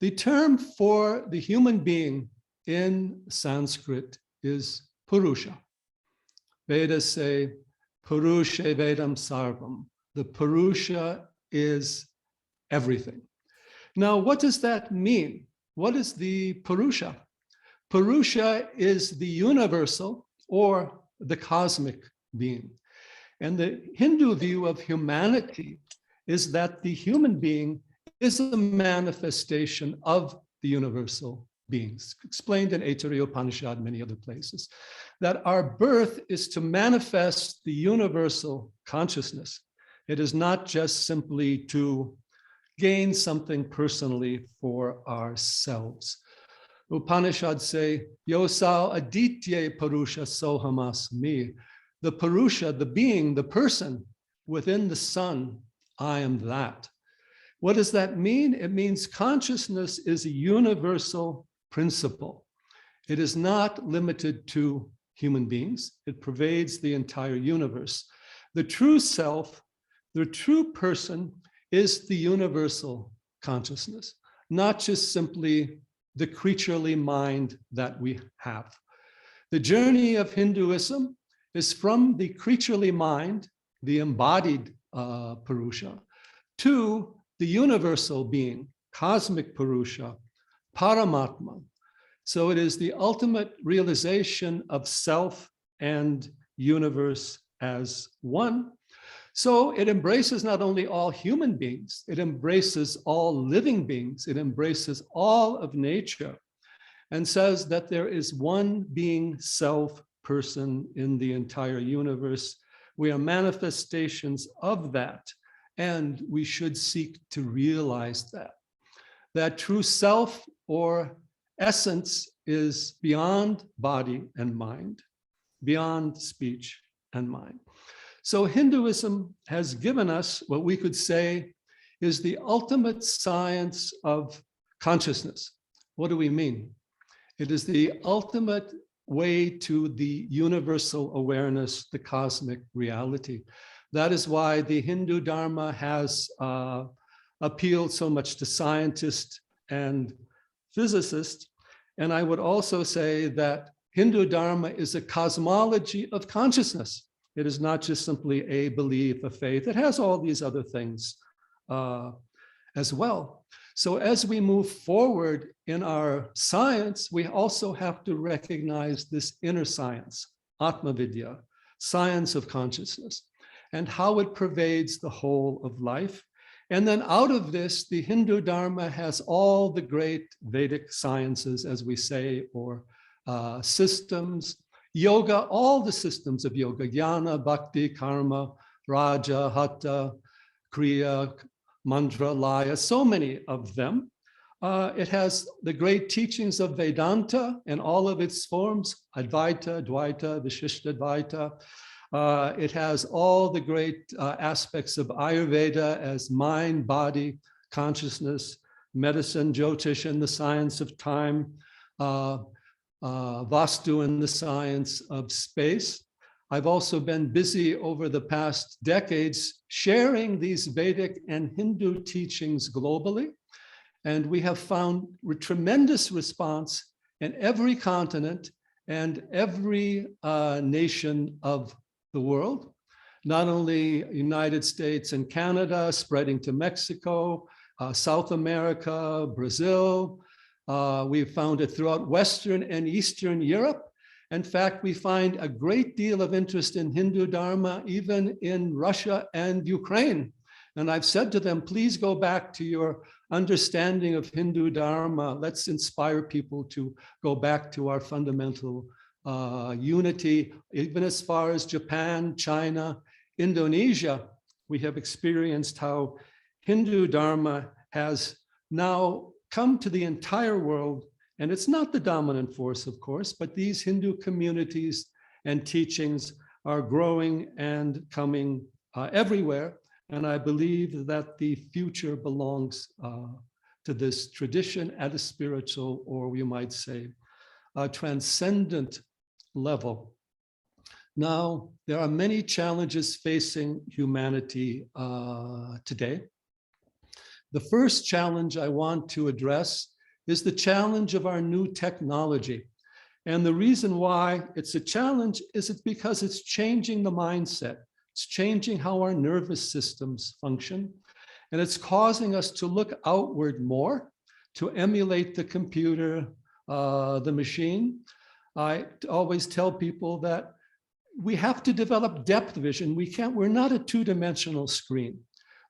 H: The term for the human being in Sanskrit is Purusha. Vedas say, Purusha Vedam Sarvam. The Purusha is everything. Now, what does that mean? What is the Purusha? Purusha is the universal or the cosmic being. And the Hindu view of humanity is that the human being is a manifestation of the universal beings, explained in Aitareya Upanishad, many other places, that our birth is to manifest the universal consciousness. It is not just simply to gain something personally for ourselves. Upanishads say, Yosau aditye Purusha sohamasmi. The Purusha, the being, the person within the sun, I am that. What does that mean? It means consciousness is a universal principle. It is not limited to human beings. It pervades the entire universe. The true self, the true person, is the universal consciousness, not just simply the creaturely mind that we have. The journey of Hinduism is from the creaturely mind, the embodied Purusha, to the universal being, cosmic Purusha, Paramatma. So it is the ultimate realization of self and universe as one. So it embraces not only all human beings, it embraces all living beings, it embraces all of nature, and says that there is one being, self, person in the entire universe. We are manifestations of that, and we should seek to realize that. That true self or essence is beyond body and mind, beyond speech and mind. So Hinduism has given us what we could say is the ultimate science of consciousness. What do we mean? It is the ultimate way to the universal awareness, the cosmic reality. That is why the Hindu Dharma has appealed so much to scientists and physicists. And I would also say that Hindu Dharma is a cosmology of consciousness. It is not just simply a belief, a faith. It has all these other things as well. So as we move forward in our science, we also have to recognize this inner science, Atma Vidya, science of consciousness, and how it pervades the whole of life. And then out of this, the Hindu Dharma has all the great Vedic sciences, as we say, or systems, yoga, all the systems of yoga, jnana, bhakti, karma, raja, hatha, kriya, mantra, laya, so many of them. It has the great teachings of Vedanta and all of its forms, Advaita, Dvaita, Vishishtadvaita. It has all the great aspects of Ayurveda as mind, body, consciousness, medicine, Jyotish, and the science of time, Vastu and the science of space. I've also been busy over the past decades sharing these Vedic and Hindu teachings globally. And we have found a tremendous response in every continent and every nation of the world, not only United States and Canada, spreading to Mexico, South America, Brazil. We found it throughout Western and Eastern Europe. In fact, we find a great deal of interest in Hindu Dharma, even in Russia and Ukraine. And I've said to them, please go back to your understanding of Hindu Dharma. Let's inspire people to go back to our fundamental unity. Even as far as Japan, China, Indonesia, we have experienced how Hindu Dharma has now come to the entire world. And it's not the dominant force, of course, but these Hindu communities and teachings are growing and coming everywhere. And I believe that the future belongs to this tradition at a spiritual, or you might say, a transcendent level. Now, there are many challenges facing humanity today. The first challenge I want to address is the challenge of our new technology. And the reason why it's a challenge is it's because it's changing the mindset. It's changing how our nervous systems function. And it's causing us to look outward more, to emulate the computer, the machine. I always tell people that we have to develop depth vision. We're not a two-dimensional screen.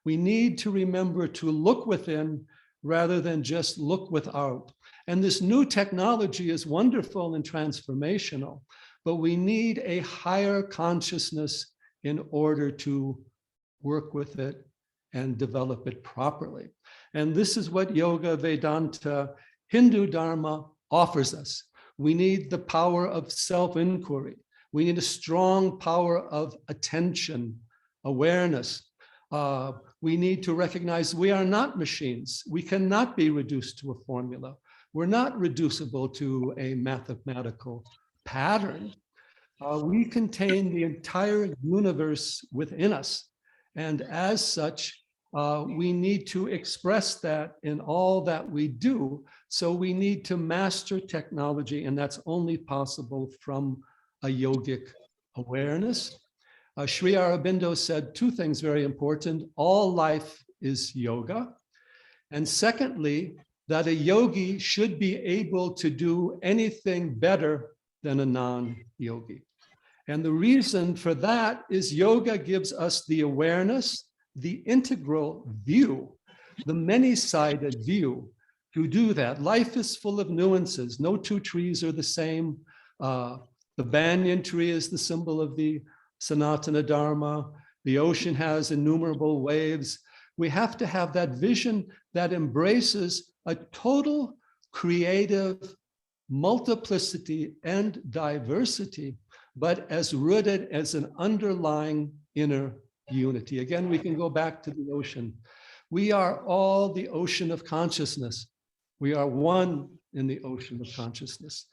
H: We need to remember to look within rather than just look without. And this new technology is wonderful and transformational, but we need a higher consciousness in order to work with it and develop it properly. And this is what Yoga, Vedanta, Hindu Dharma offers us. We need the power of self-inquiry. We need a strong power of attention, awareness. We need to recognize we are not machines. We cannot be reduced to a formula. We're not reducible to a mathematical pattern. We contain the entire universe within us. And as such, we need to express that in all that we do. So we need to master technology, and that's only possible from a yogic awareness. Shri Aurobindo said two things very important. All life is yoga. And secondly, that a yogi should be able to do anything better than a non-yogi. And the reason for that is yoga gives us the awareness, the integral view, the many-sided view to do that. Life is full of nuances. No two trees are the same. The banyan tree is the symbol of the Sanatana Dharma. The ocean has innumerable waves. We have to have that vision that embraces a total creative multiplicity and diversity, but as rooted as an underlying inner unity. Again, we can go back to the ocean. We are all the ocean of consciousness. We are one in the ocean of consciousness.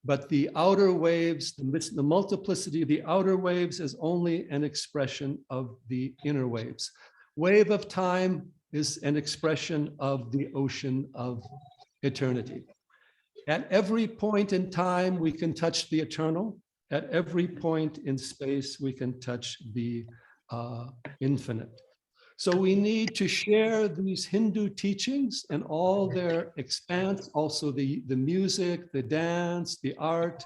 H: But the outer waves, the multiplicity of the outer waves is only an expression of the inner waves. Wave of time is an expression of the ocean of eternity. At every point in time, we can touch the eternal. At every point in space, we can touch the infinite. So we need to share these Hindu teachings and all their expanse, also the music, the dance, the art.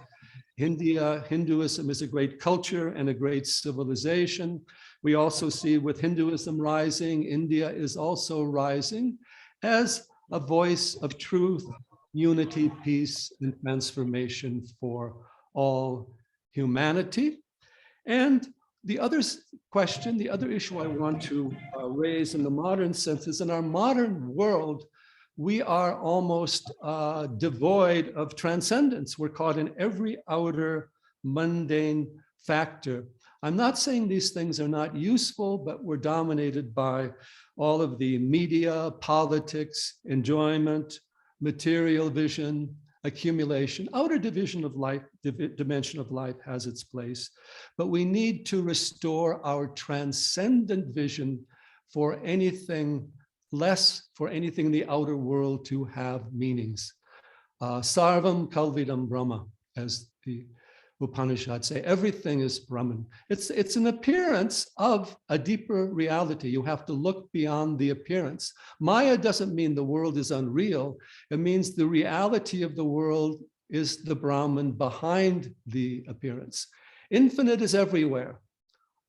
H: Hinduism is a great culture and a great civilization. We also see with Hinduism rising, India is also rising as a voice of truth, unity, peace, and transformation for all humanity. And the other question, the other issue I want to raise in the modern sense is in our modern world, we are almost devoid of transcendence. We're caught in every outer mundane factor. I'm not saying these things are not useful, but we're dominated by all of the media, politics, enjoyment, material vision, accumulation. Outer dimension of life has its place, but we need to restore our transcendent vision for anything less, for anything in the outer world to have meanings. Sarvam Kalvidam Brahma, as the Upanishads say, everything is Brahman. It's an appearance of a deeper reality. You have to look beyond the appearance. Maya doesn't mean the world is unreal. It means the reality of the world is the Brahman behind the appearance. Infinite is everywhere.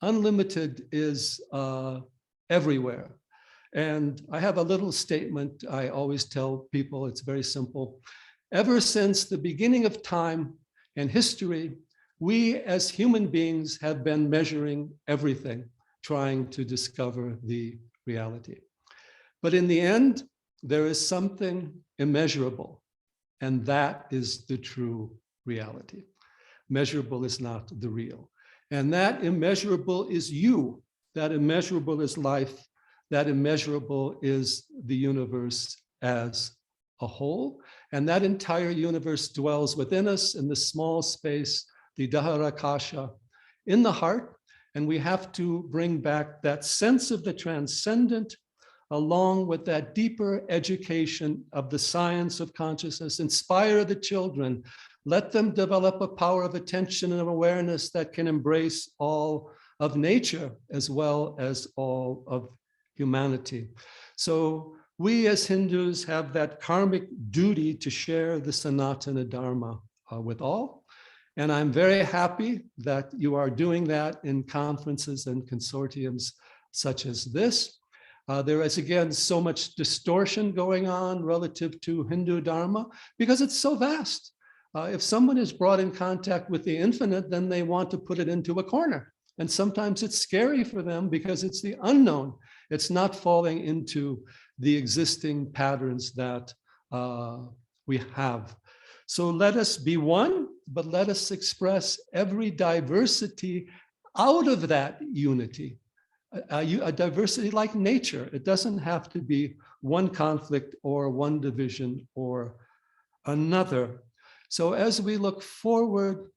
H: Unlimited is everywhere. And I have a little statement I always tell people, it's very simple. Ever since the beginning of time and history, we as human beings have been measuring everything, trying to discover the reality. But in the end, there is something immeasurable, and that is the true reality. Measurable is not the real. And that immeasurable is you. That immeasurable is life. That immeasurable is the universe as a whole. And that entire universe dwells within us in the small space, the Daharakasha, in the heart. And we have to bring back that sense of the transcendent along with that deeper education of the science of consciousness. Inspire the children. Let them develop a power of attention and awareness that can embrace all of nature as well as all of humanity. So we as Hindus have that karmic duty to share the Sanatana Dharma with all. And I'm very happy that you are doing that in conferences and consortiums such as this. There is, again, so much distortion going on relative to Hindu Dharma because it's so vast. If someone is brought in contact with the infinite, then they want to put it into a corner. And sometimes it's scary for them because it's the unknown. It's not falling into the existing patterns that we have. So let us be one, but let us express every diversity out of that unity. A diversity like nature. It doesn't have to be one conflict or one division or another. So as we look forward,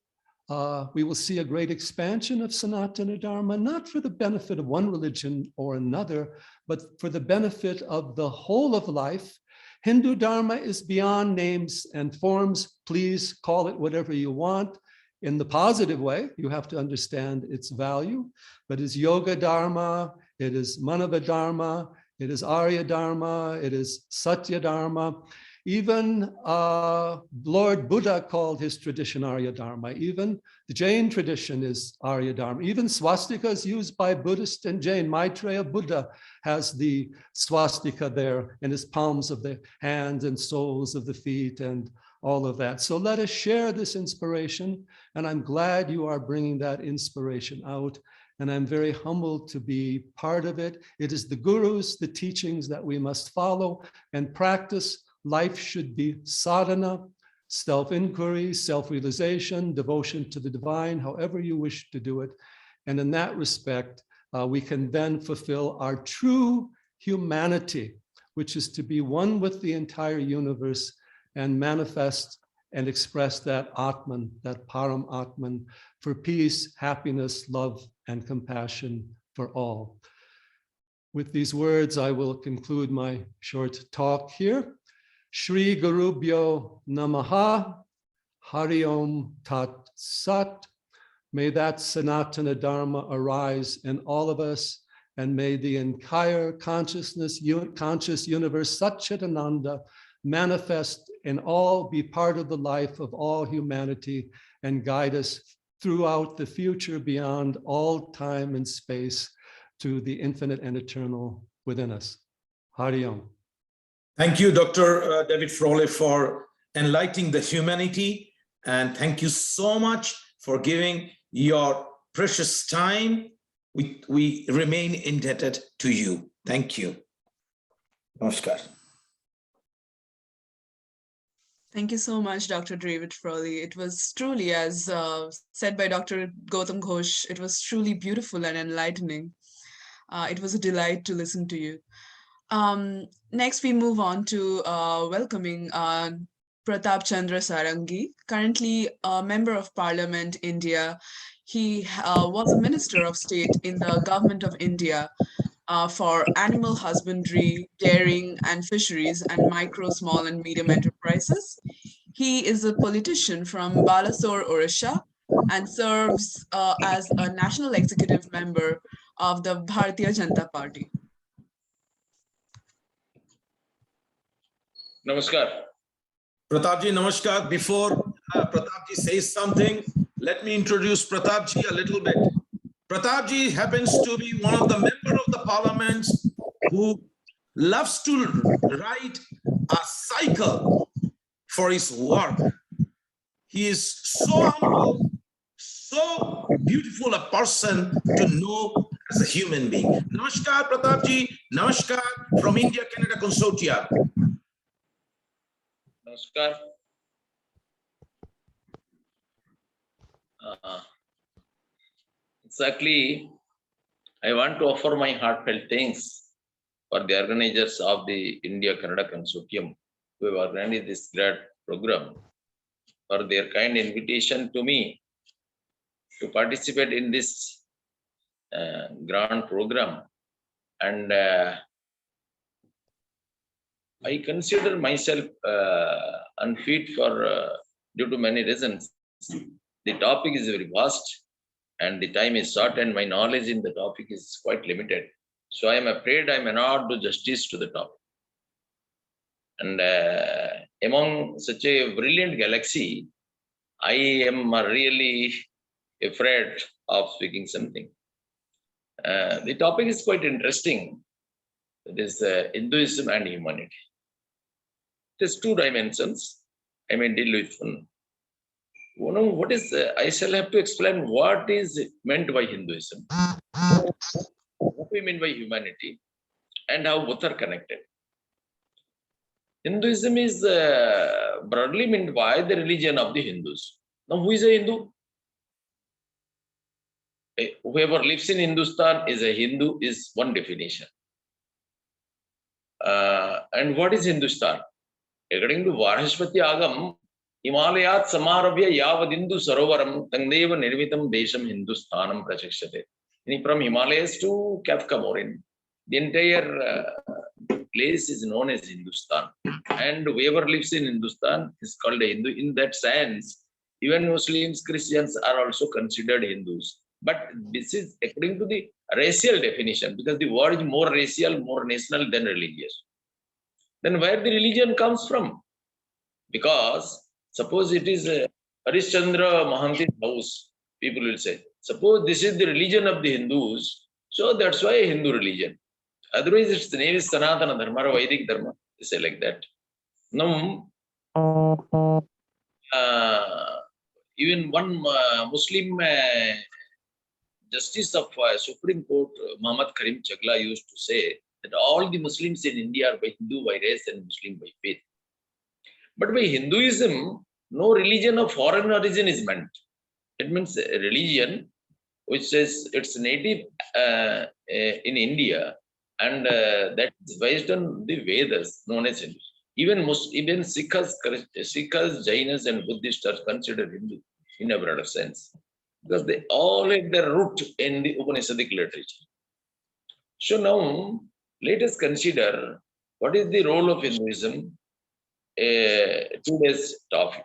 H: we will see a great expansion of Sanatana Dharma, not for the benefit of one religion or another, but for the benefit of the whole of life. Hindu Dharma is beyond names and forms. Please call it whatever you want. In the positive way, you have to understand its value, but it's Yoga Dharma, it is Manava Dharma, it is Arya Dharma, it is Satya Dharma. Even Lord Buddha called his tradition Arya Dharma. Even the Jain tradition is Arya Dharma. Even swastikas used by Buddhist and Jain. Maitreya Buddha has the swastika there in his palms of the hands and soles of the feet and all of that. So let us share this inspiration. And I'm glad you are bringing that inspiration out. And I'm very humbled to be part of it. It is the gurus, the teachings that we must follow and practice. Life should be sadhana, self-inquiry, self-realization, devotion to the divine, however you wish to do it. And in that respect, we can then fulfill our true humanity, which is to be one with the entire universe and manifest and express that Atman, that Param Atman, for peace, happiness, love, and compassion for all. With these words, I will conclude my short talk here. Shri Gurubhyo Namaha, Hari Om Tat Sat. May that Sanatana Dharma arise in all of us, and may the entire conscious universe, Satchitananda, manifest and all be part of the life of all humanity and guide us throughout the future beyond all time and space to the infinite and eternal within us. Hari Om.
F: Thank you, Dr. David Frawley, for enlightening the humanity. And thank you so much for giving your precious time. We remain indebted to you. Thank you. Namaskar.
B: Thank you so much, Dr. David Frawley. It was truly, as said by Dr. Gautam Ghosh, it was truly beautiful and enlightening. It was a delight to listen to you. Next, we move on to welcoming Pratap Chandra Sarangi, currently a Member of Parliament, India. He was a Minister of State in the Government of India for animal husbandry, dairying and fisheries, and micro, small and medium enterprises. He is a politician from Balasore, Orissa, and serves as a national executive member of the Bharatiya Janata Party.
J: Namaskar.
F: Pratapji, namaskar. Before Pratapji says something, let me introduce Pratapji a little bit. Pratapji happens to be one of the members of the parliaments who loves to write a cycle for his work. He is so humble, so beautiful a person to know as a human being. Namaskar, Pratapji. Namaskar from India-Canada Consortium.
J: Namaskar. Exactly, I want to offer my heartfelt thanks for the organizers of the India-Canada Consortium who have organized this great program, for their kind invitation to me to participate in this grand program. And I consider myself unfit for due to many reasons. The topic is very vast and the time is short and my knowledge in the topic is quite limited. So I am afraid I may not do justice to the topic. And among such a brilliant galaxy, I am really afraid of speaking something. The topic is quite interesting. It is Hinduism and humanity. It has two dimensions. I may deal with one. What is, I shall have to explain what is meant by Hinduism, what we mean by humanity, and how both are connected. Hinduism is broadly meant by the religion of the Hindus. Now, who is a Hindu? Whoever lives in Hindustan is a Hindu is one definition. And what is Hindustan? According to Varhashpati Agam, Himalayat Samaravya Yavadindu Sarovaram Tangdeva Nirmitam Desham Hindustanam Prachakshate. From Himalayas to Kafka Morin, the entire place is known as Hindustan. And whoever lives in Hindustan is called a Hindu. In that sense, even Muslims, Christians are also considered Hindus. But this is according to the racial definition, because the word is more racial, more national than religious. Then where the religion comes from? Because suppose it is Harishchandra Mahanti's house, people will say, suppose this is the religion of the Hindus, so that's why a Hindu religion. Otherwise, its name is Sanatana Dharma or Vedic Dharma. They say like that. Now, even one Muslim justice of Supreme Court, Muhammad Karim Chagla, used to say that all the Muslims in India are by Hindu by race and Muslim by faith. But by Hinduism, no religion of foreign origin is meant. It means a religion which says it's native in India, and that is based on the Vedas, known as Hindu. Even Sikhs, Jainas, and Buddhists are considered Hindu in a broader sense, because they all have their root in the Upanishadic literature. So now, let us consider what is the role of Hinduism. Today's topic.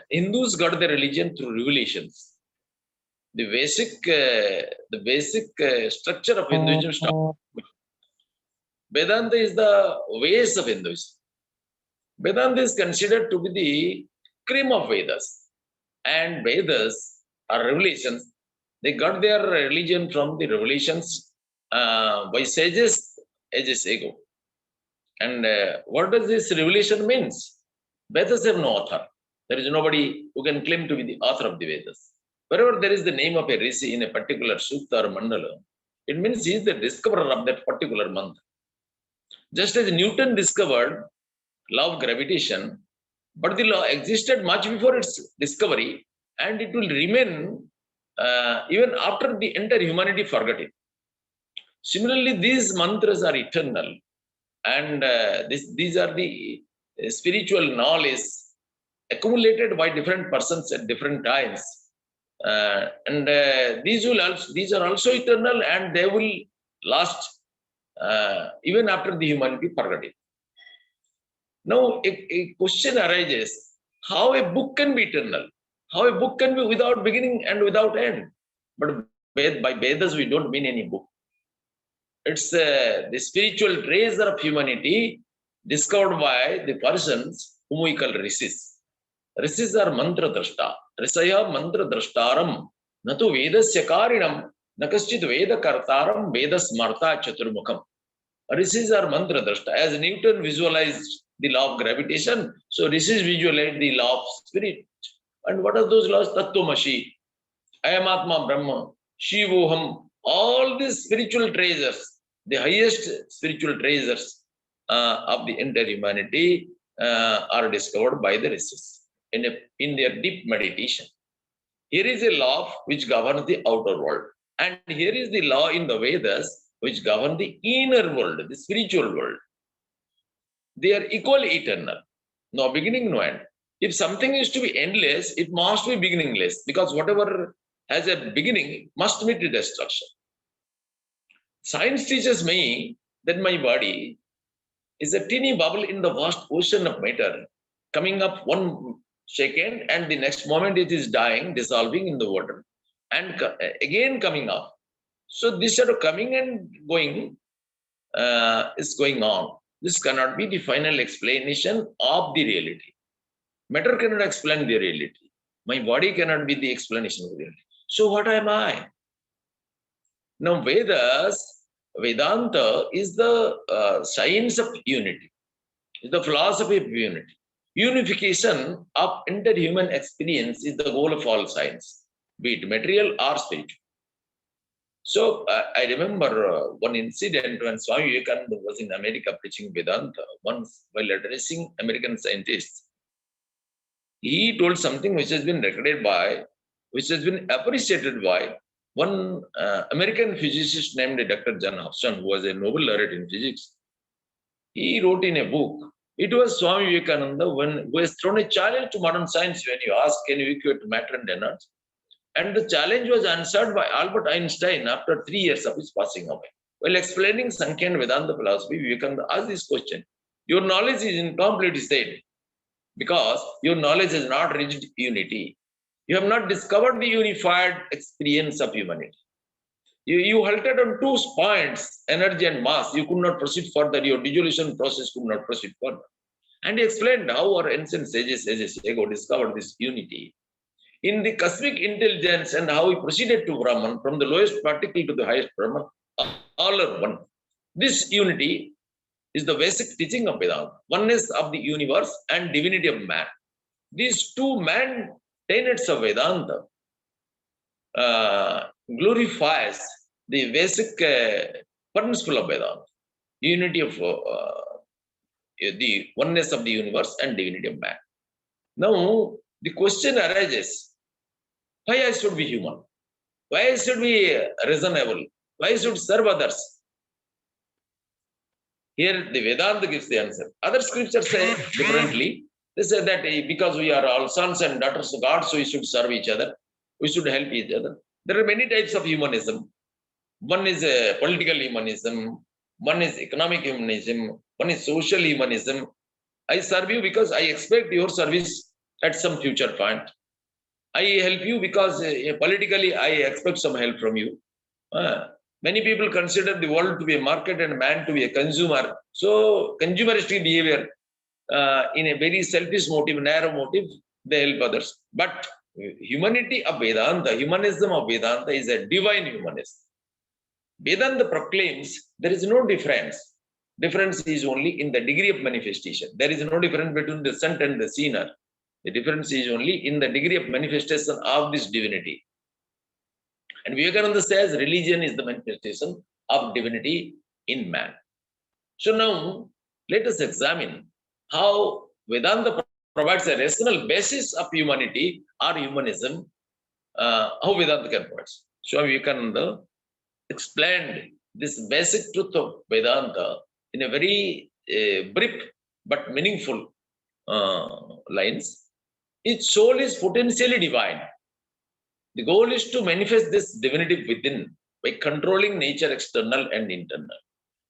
J: Hindus got their religion through revelations. The basic structure of Hinduism starts. Vedanta is the ways of Hinduism. Vedanta is considered to be the cream of Vedas, and Vedas are revelations. They got their religion from the revelations by sages ages ago. And what does this revelation means? Vedas have no author. There is nobody who can claim to be the author of the Vedas. Wherever there is the name of a rishi in a particular sutta or mandala, it means he is the discoverer of that particular mantra. Just as Newton discovered law of gravitation, but the law existed much before its discovery, and it will remain even after the entire humanity forgot it. Similarly, these mantras are eternal. And these are the spiritual knowledge accumulated by different persons at different times, these are also eternal, and they will last even after the humanity forgot it. Now, a question arises: how a book can be eternal? How a book can be without beginning and without end? But by Vedas, we don't mean any book. It's the spiritual treasure of humanity discovered by the persons whom we call rishis. Rishis are mantra drashta. Risaya mantra drashtaram. Natu vedasya karinam. Nakaschit veda kartaram vedas marta chaturmukham. Rishis are mantra drashta. As Newton visualized the law of gravitation, so rishis visualized the law of spirit. And what are those laws? Tattvamasi, Ayamatma Brahma, Shivoham, all these spiritual treasures, the highest spiritual treasures of the entire humanity are discovered by the rishis in their deep meditation. Here is a law which governs the outer world. And here is the law in the Vedas which govern the inner world, the spiritual world. They are equally eternal. No beginning, no end. If something is to be endless, it must be beginningless, because whatever has a beginning must meet the destruction. Science teaches me that my body is a teeny bubble in the vast ocean of matter, coming up one second and the next moment it is dying, dissolving in the water, and again coming up. So this sort of coming and going is going on. This cannot be the final explanation of the reality. Matter cannot explain the reality. My body cannot be the explanation of the reality. So what am I? Now Vedanta is the science of unity, is the philosophy of unity. Unification of inter-human experience is the goal of all science, be it material or spiritual. So I remember one incident when Swami Vivekananda was in America preaching Vedanta. Once, while addressing American scientists, he told something which has been recorded by, which has been appreciated by one American physicist named Dr. John Hobson, who was a Nobel laureate in physics. He wrote in a book. It was Swami Vivekananda who has thrown a challenge to modern science when you ask, can you equate matter and energy? And the challenge was answered by Albert Einstein after 3 years of his passing away. While explaining Sankhya and Vedanta philosophy, Vivekananda asked this question. Your knowledge is incomplete, he said, because your knowledge has not reached unity. You have not discovered the unified experience of humanity. You halted on 2 points, energy and mass. You could not proceed further. Your dissolution process could not proceed further. And he explained how our ancient sages ago discovered this unity in the cosmic intelligence and how he proceeded to Brahman, from the lowest particle to the highest Brahman, all are one. This unity is the basic teaching of Vedanta, oneness of the universe and divinity of man. These 2 main tenets of Vedanta glorifies the basic principle of Vedanta, unity of the oneness of the universe and divinity of man. Now, the question arises, why I should be human? Why I should be reasonable? Why I should serve others? Here, the Vedanta gives the answer. Other scriptures say differently. They say that because we are all sons and daughters of God, so we should serve each other. We should help each other. There are many types of humanism. One is political humanism. One is economic humanism. One is social humanism. I serve you because I expect your service at some future point. I help you because politically I expect some help from you. Many people consider the world to be a market and man to be a consumer. So consumeristic behavior in a very selfish motive, narrow motive, they help others. But humanity of Vedanta, humanism of Vedanta is a divine humanism. Vedanta proclaims there is no difference. Difference is only in the degree of manifestation. There is no difference between the saint and the sinner. The difference is only in the degree of manifestation of this divinity. And Vivekananda says religion is the manifestation of divinity in man. So now let us examine how Vedanta provides a rational basis of humanity or humanism, how Vedanta can provide. So Vivekananda explained this basic truth of Vedanta in a very brief but meaningful lines. Its soul is potentially divine. The goal is to manifest this divinity within by controlling nature external and internal.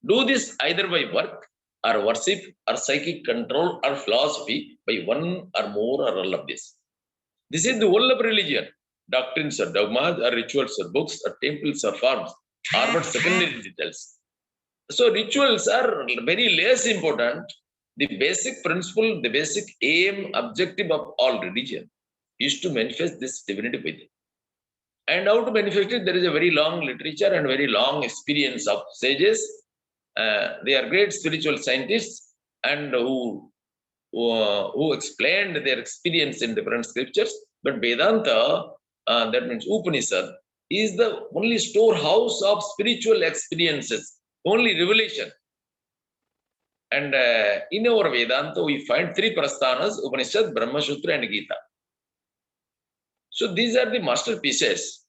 J: Do this either by work or worship or psychic control or philosophy, by one or more or all of this. This is the whole of religion. Doctrines or dogmas or rituals or books or temples or forms are but secondary details. So rituals are very less important the basic principle, the basic aim, objective of all religion is to manifest this divinity within. And how to manifest it? There is a very long literature and very long experience of sages. They are great spiritual scientists and who explained their experience in different scriptures. But Vedanta, that means Upanishad, is the only storehouse of spiritual experiences, only revelation. And in our Vedanta, we find three prasthanas: Upanishad, Brahma Sutra, and Gita. So these are the masterpieces.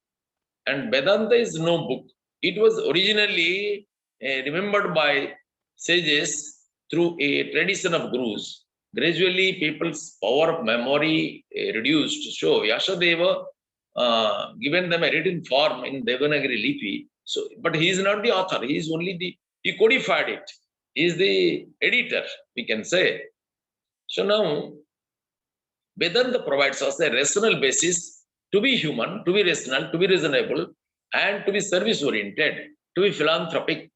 J: And Vedanta is no book. It was originally remembered by sages through a tradition of gurus. Gradually, people's power of memory reduced. So Vyasadeva given them a written form in Devanagari Lipi. So, but he is not the author. He is only he codified it. He is the editor, we can say. So now, Vedanta provides us a rational basis to be human, to be rational, to be reasonable, and to be service-oriented, to be philanthropic.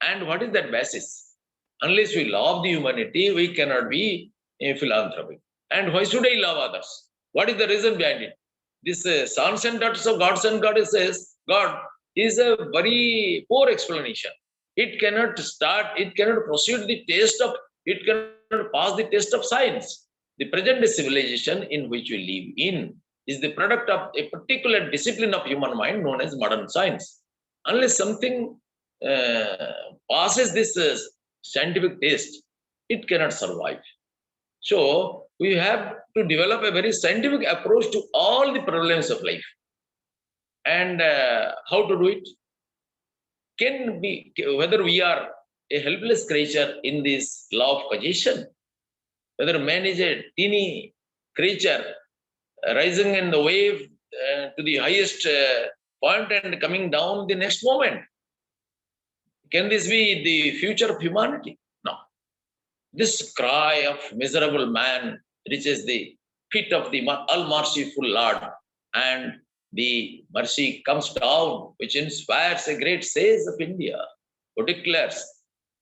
J: And what is that basis? Unless we love the humanity, we cannot be a philanthropic. And why should I love others? What is the reason behind it? This sons and daughters of gods and goddesses, God is a very poor explanation. It cannot proceed the test of, it cannot pass the test of science. The present civilization in which we live in is the product of a particular discipline of human mind known as modern science. Unless something passes this scientific test, it cannot survive. So we have to develop a very scientific approach to all the problems of life. And how to do it? Whether we are a helpless creature in this law of causation, whether man is a teeny creature rising in the wave to the highest point and coming down the next moment. Can this be the future of humanity? No. This cry of miserable man reaches the feet of the all-merciful Lord, and the mercy comes down, which inspires a great sage of India, who declares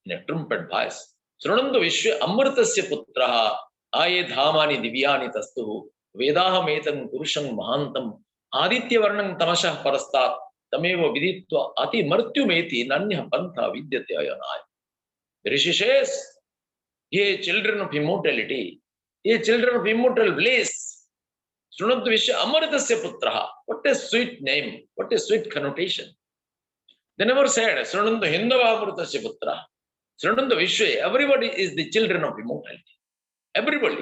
J: in a trumpet voice, Srunandu Vishwa Amritasya Putraha Aye Dhamani Divyani Tastu Vedaham Etam Purusham Mahantam Aditya Varnam Tamashah Parastat Tameva Viditva Ati Martyumeti Nanya Pantha Vidyate Ayanai. Rishi says, ye children of immortality, ye children of immortal bliss, Srunantu Vishwa Amritasya Putraha. What a sweet name, what a sweet connotation. They never said, Srunantu Hindava Amritasya Putraha. Srunantu Vishwa, everybody is the children of immortality. Everybody.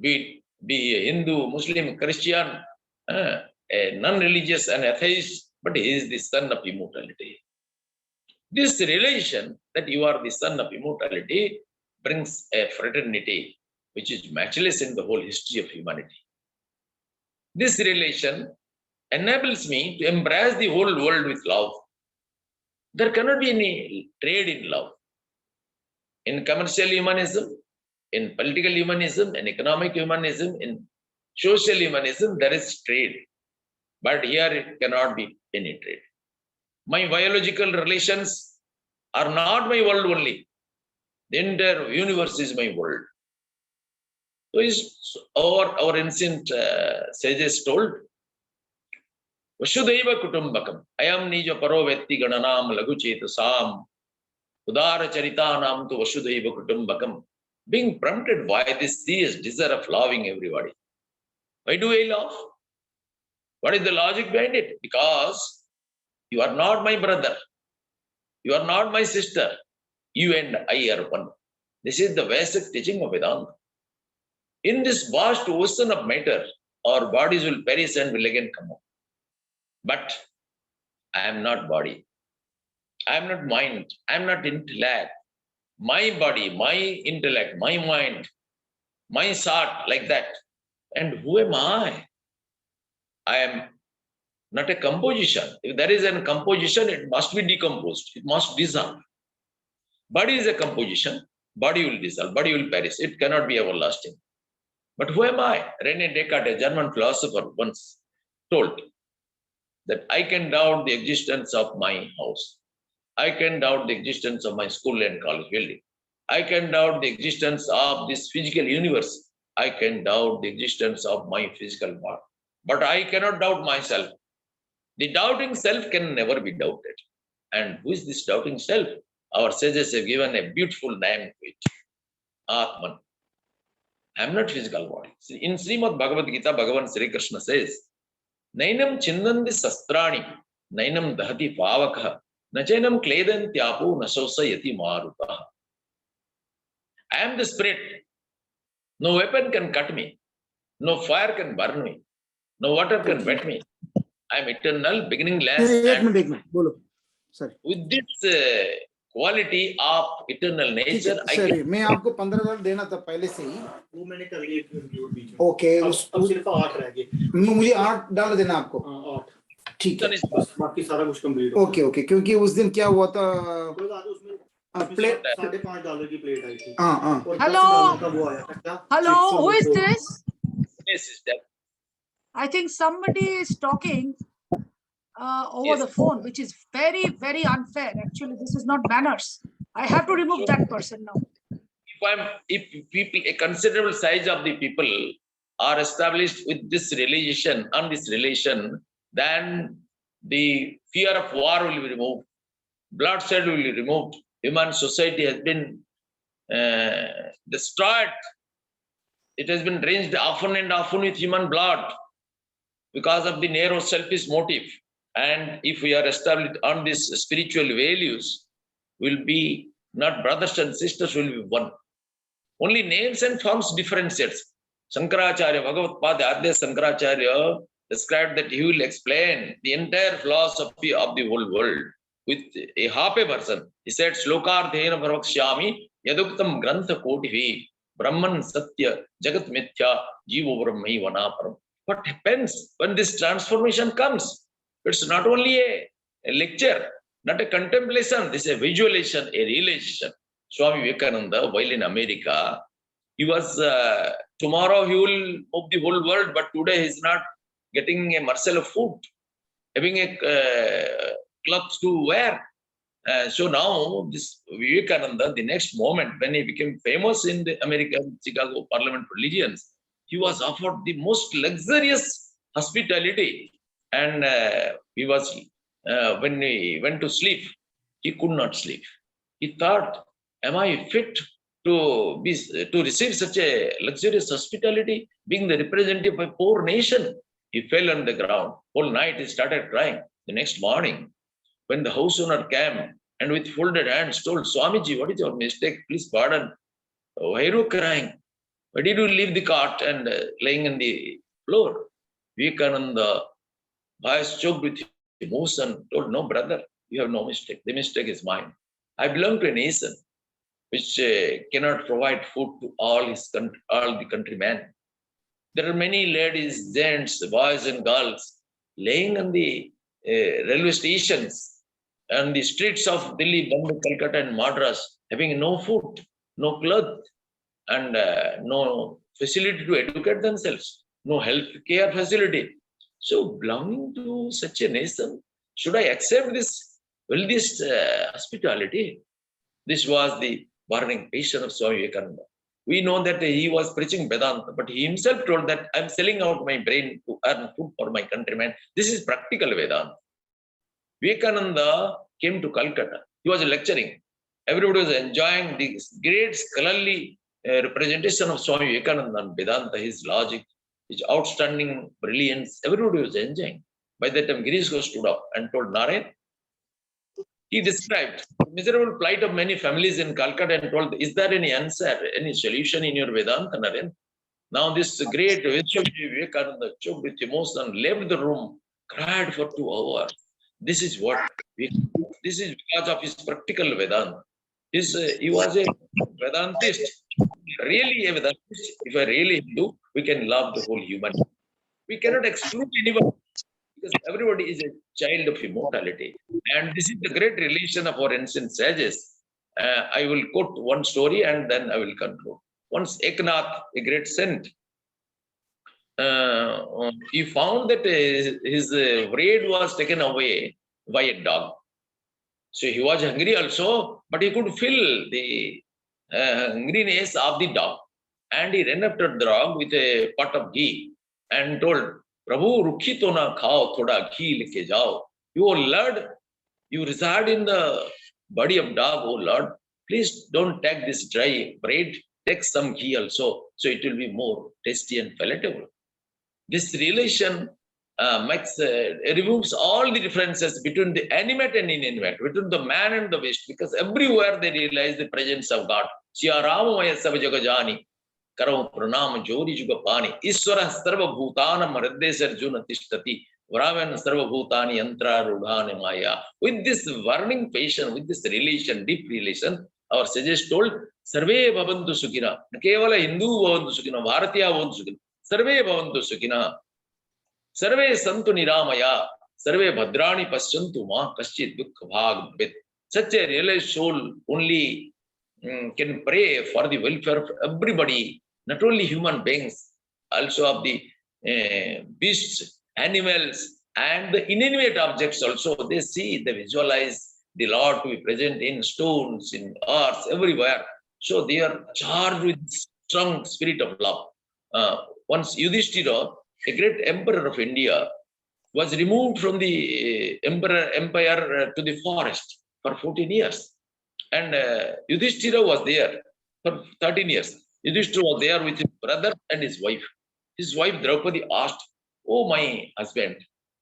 J: Be a Hindu, Muslim, Christian, a non-religious, and atheist, but he is the son of immortality. This relation that you are the son of immortality brings a fraternity which is matchless in the whole history of humanity. This relation enables me to embrace the whole world with love. There cannot be any trade in love. In commercial humanism, in political humanism, in economic humanism, in social humanism, there is trade. But here it cannot be any trade. My biological relations are not my world only. The entire universe is my world. So is our ancient sages told, Vasudhaiva Kutumbakam, Ayam Nija Parovetti Gananam Laguchetasam, Udara Charitanam to Vasudhaiva Kutumbakam. Being prompted by this serious desire of loving everybody. Why do I love? What is the logic behind it? Because you are not my brother. You are not my sister. You and I are one. This is the basic teaching of Vedanta. In this vast ocean of matter, our bodies will perish and will again come up. But I am not body. I am not mind. I am not intellect. My body, my intellect, my mind, my thought, like that. And who am I? I am not a composition. If there is a composition, it must be decomposed. It must dissolve. Body is a composition. Body will dissolve. Body will perish. It cannot be everlasting. But who am I? René Descartes, a German philosopher, once told that I can doubt the existence of my house. I can doubt the existence of my school and college building. I can doubt the existence of this physical universe. I can doubt the existence of my physical body. But I cannot doubt myself. The doubting self can never be doubted. And who is this doubting self? Our sages have given a beautiful name to it. Atman. I am not physical body. In Srimad Bhagavad Gita, Bhagavan Sri Krishna says, Nainam chindandi sastrani, nainam dahati pavakha, nachainam kledantyapu nasosayati maruta. I am the spirit. No weapon can cut me. No fire can burn me. No water can wet me. I am eternal, beginningless. And with this quality of eternal nature, I
K: sir
J: can...
K: मैं आपको 15,000 देना था पहले से ही,
L: वो मैंने कर लिए इंक्लूड।
K: ओके,
L: अब सिर्फ 8 रह गए,
K: मुझे 8 डाल देना आपको।
L: 8
K: ठीक है,
L: बाकी सारा कुछ कंप्लीट।
K: ओके ओके, क्योंकि उस दिन क्या हुआ था,
L: उसमें
K: प्लेट
L: $5.5 की प्लेट आई थी।
K: हाँ
L: और
A: Hello?
L: $10 का वो आया था क्या?
A: Hello, who is this?
J: Yes, sister.
A: I think somebody is talking over the phone, which is very, very unfair. Actually, this is not manners. I have to remove that person now.
J: If people, a considerable size of the people are established with this relation, on this relation, then the fear of war will be removed, bloodshed will be removed. Human society has been destroyed. It has been drenched often and often with human blood because of the narrow selfish motive. And if we are established on these spiritual values, will be not brothers and sisters, will be one. Only names and forms differentiates. Shankaracharya, Bhagavad Pada Adya Shankaracharya described that he will explain the entire philosophy of the whole world with a half a version. He said, Shlokarthena Pravakshyami Yaduktam Grantha Kotivi Brahman Satya Jagat Mithya Jivo Brahmai Vanaparam. What happens when this transformation comes? It's not only a lecture, not a contemplation, this is a visualization, a realization. Swami Vivekananda, while in America, he was, tomorrow he will move the whole world, but today he's not getting a morsel of food, having a cloth to wear. So now this Vivekananda, the next moment when he became famous in the American Chicago Parliament religions, he was offered the most luxurious hospitality. And he was, when he went to sleep, he could not sleep. He thought, am I fit to receive such a luxurious hospitality, being the representative of a poor nation? He fell on the ground. Whole night he started crying. The next morning, when the house owner came and with folded hands told, Swamiji, what is your mistake? Please pardon. Why are you crying? Why did you leave the cart and laying on the floor? Vivekananda, voice choked with emotion, told, no, brother, you have no mistake. The mistake is mine. I belong to a nation which cannot provide food to all the countrymen. There are many ladies, gents, boys and girls laying on the railway stations and the streets of Delhi, Bombay, Calcutta and Madras, having no food, no clothes, and no facility to educate themselves, no health care facility. So belonging to such a nation, should I accept this wealthiest hospitality? This was the burning passion of Swami Vivekananda. We know that he was preaching Vedanta, but he himself told that I'm selling out my brain to earn food for my countrymen. This is practical Vedanta. Vivekananda came to Calcutta. He was lecturing. Everybody was enjoying the great scholarly representation of Swami Vivekananda and Vedanta, his logic, his outstanding brilliance. Everybody was enjoying. By that time, Girish Ghosh stood up and told Narayan. He described the miserable plight of many families in Calcutta and told, is there any answer, any solution in your Vedanta, Narayan? Now this great Vivekananda choked with emotion, left the room, cried for 2 hours. This is what, this is because of his practical Vedanta. He was a Vedantist, really a Vedantist. If a really Hindu, we can love the whole humanity. We cannot exclude anyone because everybody is a child of immortality. And this is the great relation of our ancient sages. I will quote one story and then I will conclude. Once Eknath, a great saint, he found that his bread was taken away by a dog. So he was hungry also, but he could feel the hungriness of the dog. And he ran after the dog with a pot of ghee and told, Prabhu, rukhi to na khao, thoda ghee leke jao. You, O Lord, you reside in the body of dog, O Lord. Please don't take this dry bread. Take some ghee also, so it will be more tasty and palatable. This relation removes all the differences between the animate and inanimate, between the man and the beast, because everywhere they realize the presence of God. Siya Ramamaya Sabajagajani, Karam Pranam Jori Jugapani, Iswara Sarva Bhutana Maradesar Juna Tishtati, Vravan Sarva Bhutani Yantra Rudhane Maya. With this burning passion, with this relation, deep relation, our sages told, Sarve Bhavantu Sukhina, Kevala Hindu Bhavantu Sukhina, Bharatiya Bhavantu Sukhina, Sarve Bhavantu Sukhina. Sarve santu niramaya, sarve bhadrani paschantu ma kaschit dukha bhag bhed. Such a realized soul only can pray for the welfare of everybody, not only human beings, also of the beasts, animals, and the inanimate objects also. They see, they visualize the Lord to be present in stones, in earth, everywhere. So they are charged with strong spirit of love. Once Yudhishthira, a great emperor of India, was removed from the empire to the forest for 14 years. And Yudhishthira was there for 13 years. Yudhishthira was there with his brother and his wife. His wife Draupadi asked, "Oh, my husband,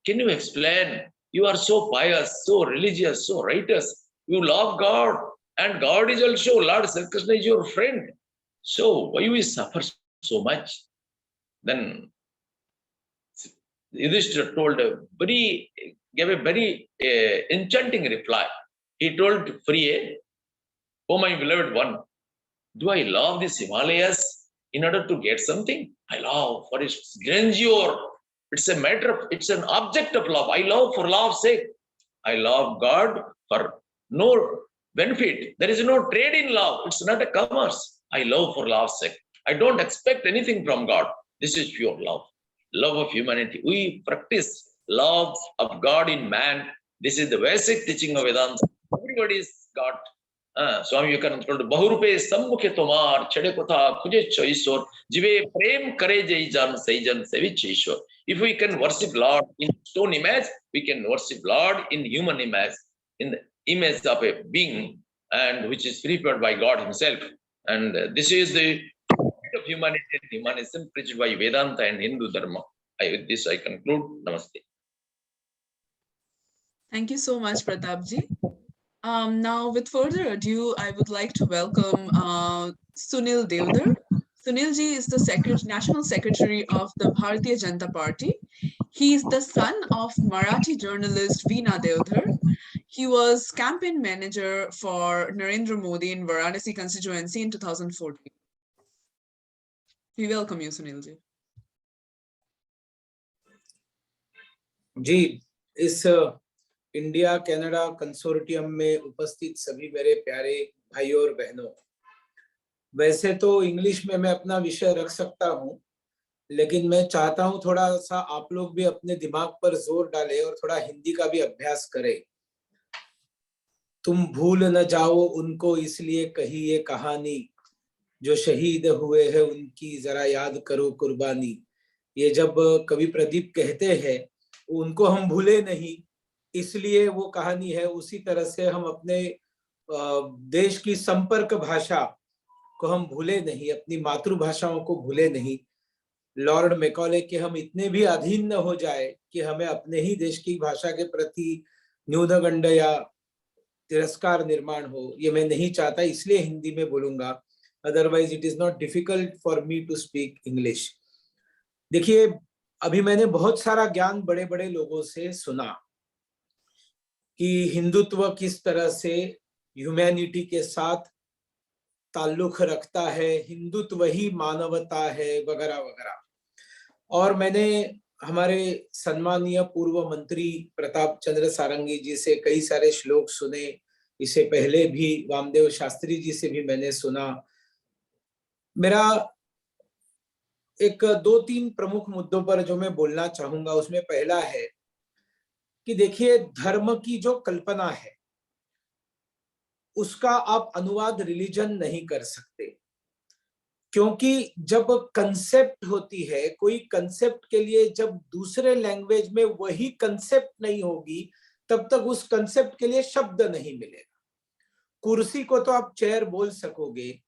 J: can you explain? You are so pious, so religious, so righteous. You love God, and God is also, Lord Sri Krishna is your friend. So why you suffer so much?" Then Yudhishthira gave a very enchanting reply. He told Priya, "Oh, my beloved one, do I love these Himalayas in order to get something? I love for its grandeur. It's a matter of, it's an object of love. I love for love's sake. I love God for no benefit. There is no trade in love. It's not a commerce. I love for love's sake. I don't expect anything from God. This is pure love. Love of humanity. We practice love of God in man. This is the basic teaching of Vedanta. Everybody's got Swami Vivekananda told, Bahurupe sammukhe tomar, chede kotha kujecho Ishwar, jive prem kare jai jan sevich Ishwar. If we can worship Lord in stone image, we can worship Lord in human image, in the image of a being, and which is prepared by God Himself. And this is the of humanism preached by Vedanta and Hindu Dharma. With this, I conclude. Namaste.
B: Thank you so much, Pratapji. Now, with further ado, I would like to welcome Sunil Devdar. Sunilji is the National Secretary of the Bharatiya Janata Party. He is the son of Marathi journalist Veena Devdar. He was campaign manager for Narendra Modi in Varanasi constituency in 2014. We welcome you, Sunilji.
K: जी, इस India Canada consortium में उपस्थित सभी मेरे प्यारे भाइयों और बहनों, वैसे तो इंग्लिश में मैं अपना विषय रख सकता हूं, लेकिन मैं चाहता हूं थोड़ा सा आप लोग भी अपने दिमाग पर जोर डालें और थोड़ा हिंदी का भी अभ्यास करें। तुम भूल न जाओ उनको इसलिए कही ये कहानी, जो शहीद हुए हैं उनकी जरा याद करो कुर्बानी। ये जब कवि प्रदीप कहते हैं उनको हम भूले नहीं, इसलिए वो कहानी है। उसी तरह से हम अपने देश की संपर्क भाषा को हम भूले नहीं, अपनी मातृभाषाओं को भूले नहीं। लॉर्ड मैकॉले के हम इतने भी अधीन न हो जाए कि हमें अपने ही देश की भाषा के प्रति न्यूनगंड या तिरस्कार निर्माण हो, ये मैं नहीं चाहता, इसलिए हिंदी में बोलूंगा। Otherwise it is not difficult for me to speak English. देखिए, अभी मैंने बहुत सारा ज्ञान बड़े बड़े लोगों से सुना कि हिंदुत्व किस तरह से ह्यूमैनिटी के साथ ताल्लुक रखता है, हिंदुत्व ही मानवता है, वगैरह वगैरह। और मैंने हमारे सम्मानीय पूर्व मंत्री प्रताप चंद्र सारंगी जी से कई सारे श्लोक सुने। इससे पहले भी वामदेव शास्त्री जी से भी मैंने सुना। मेरा एक 2-3 प्रमुख मुद्दों पर जो मैं बोलना चाहूंगा, उसमें पहला है कि देखिए, धर्म की जो कल्पना है उसका आप अनुवाद रिलीजन नहीं कर सकते, क्योंकि जब कंसेप्ट होती है, कोई कंसेप्ट के लिए जब दूसरे लैंग्वेज में वही कंसेप्ट नहीं होगी तब तक उस कंसेप्ट के लिए शब्द नहीं मिलेगा। कुर्सी को तो आप चेयर बोल सकोगे,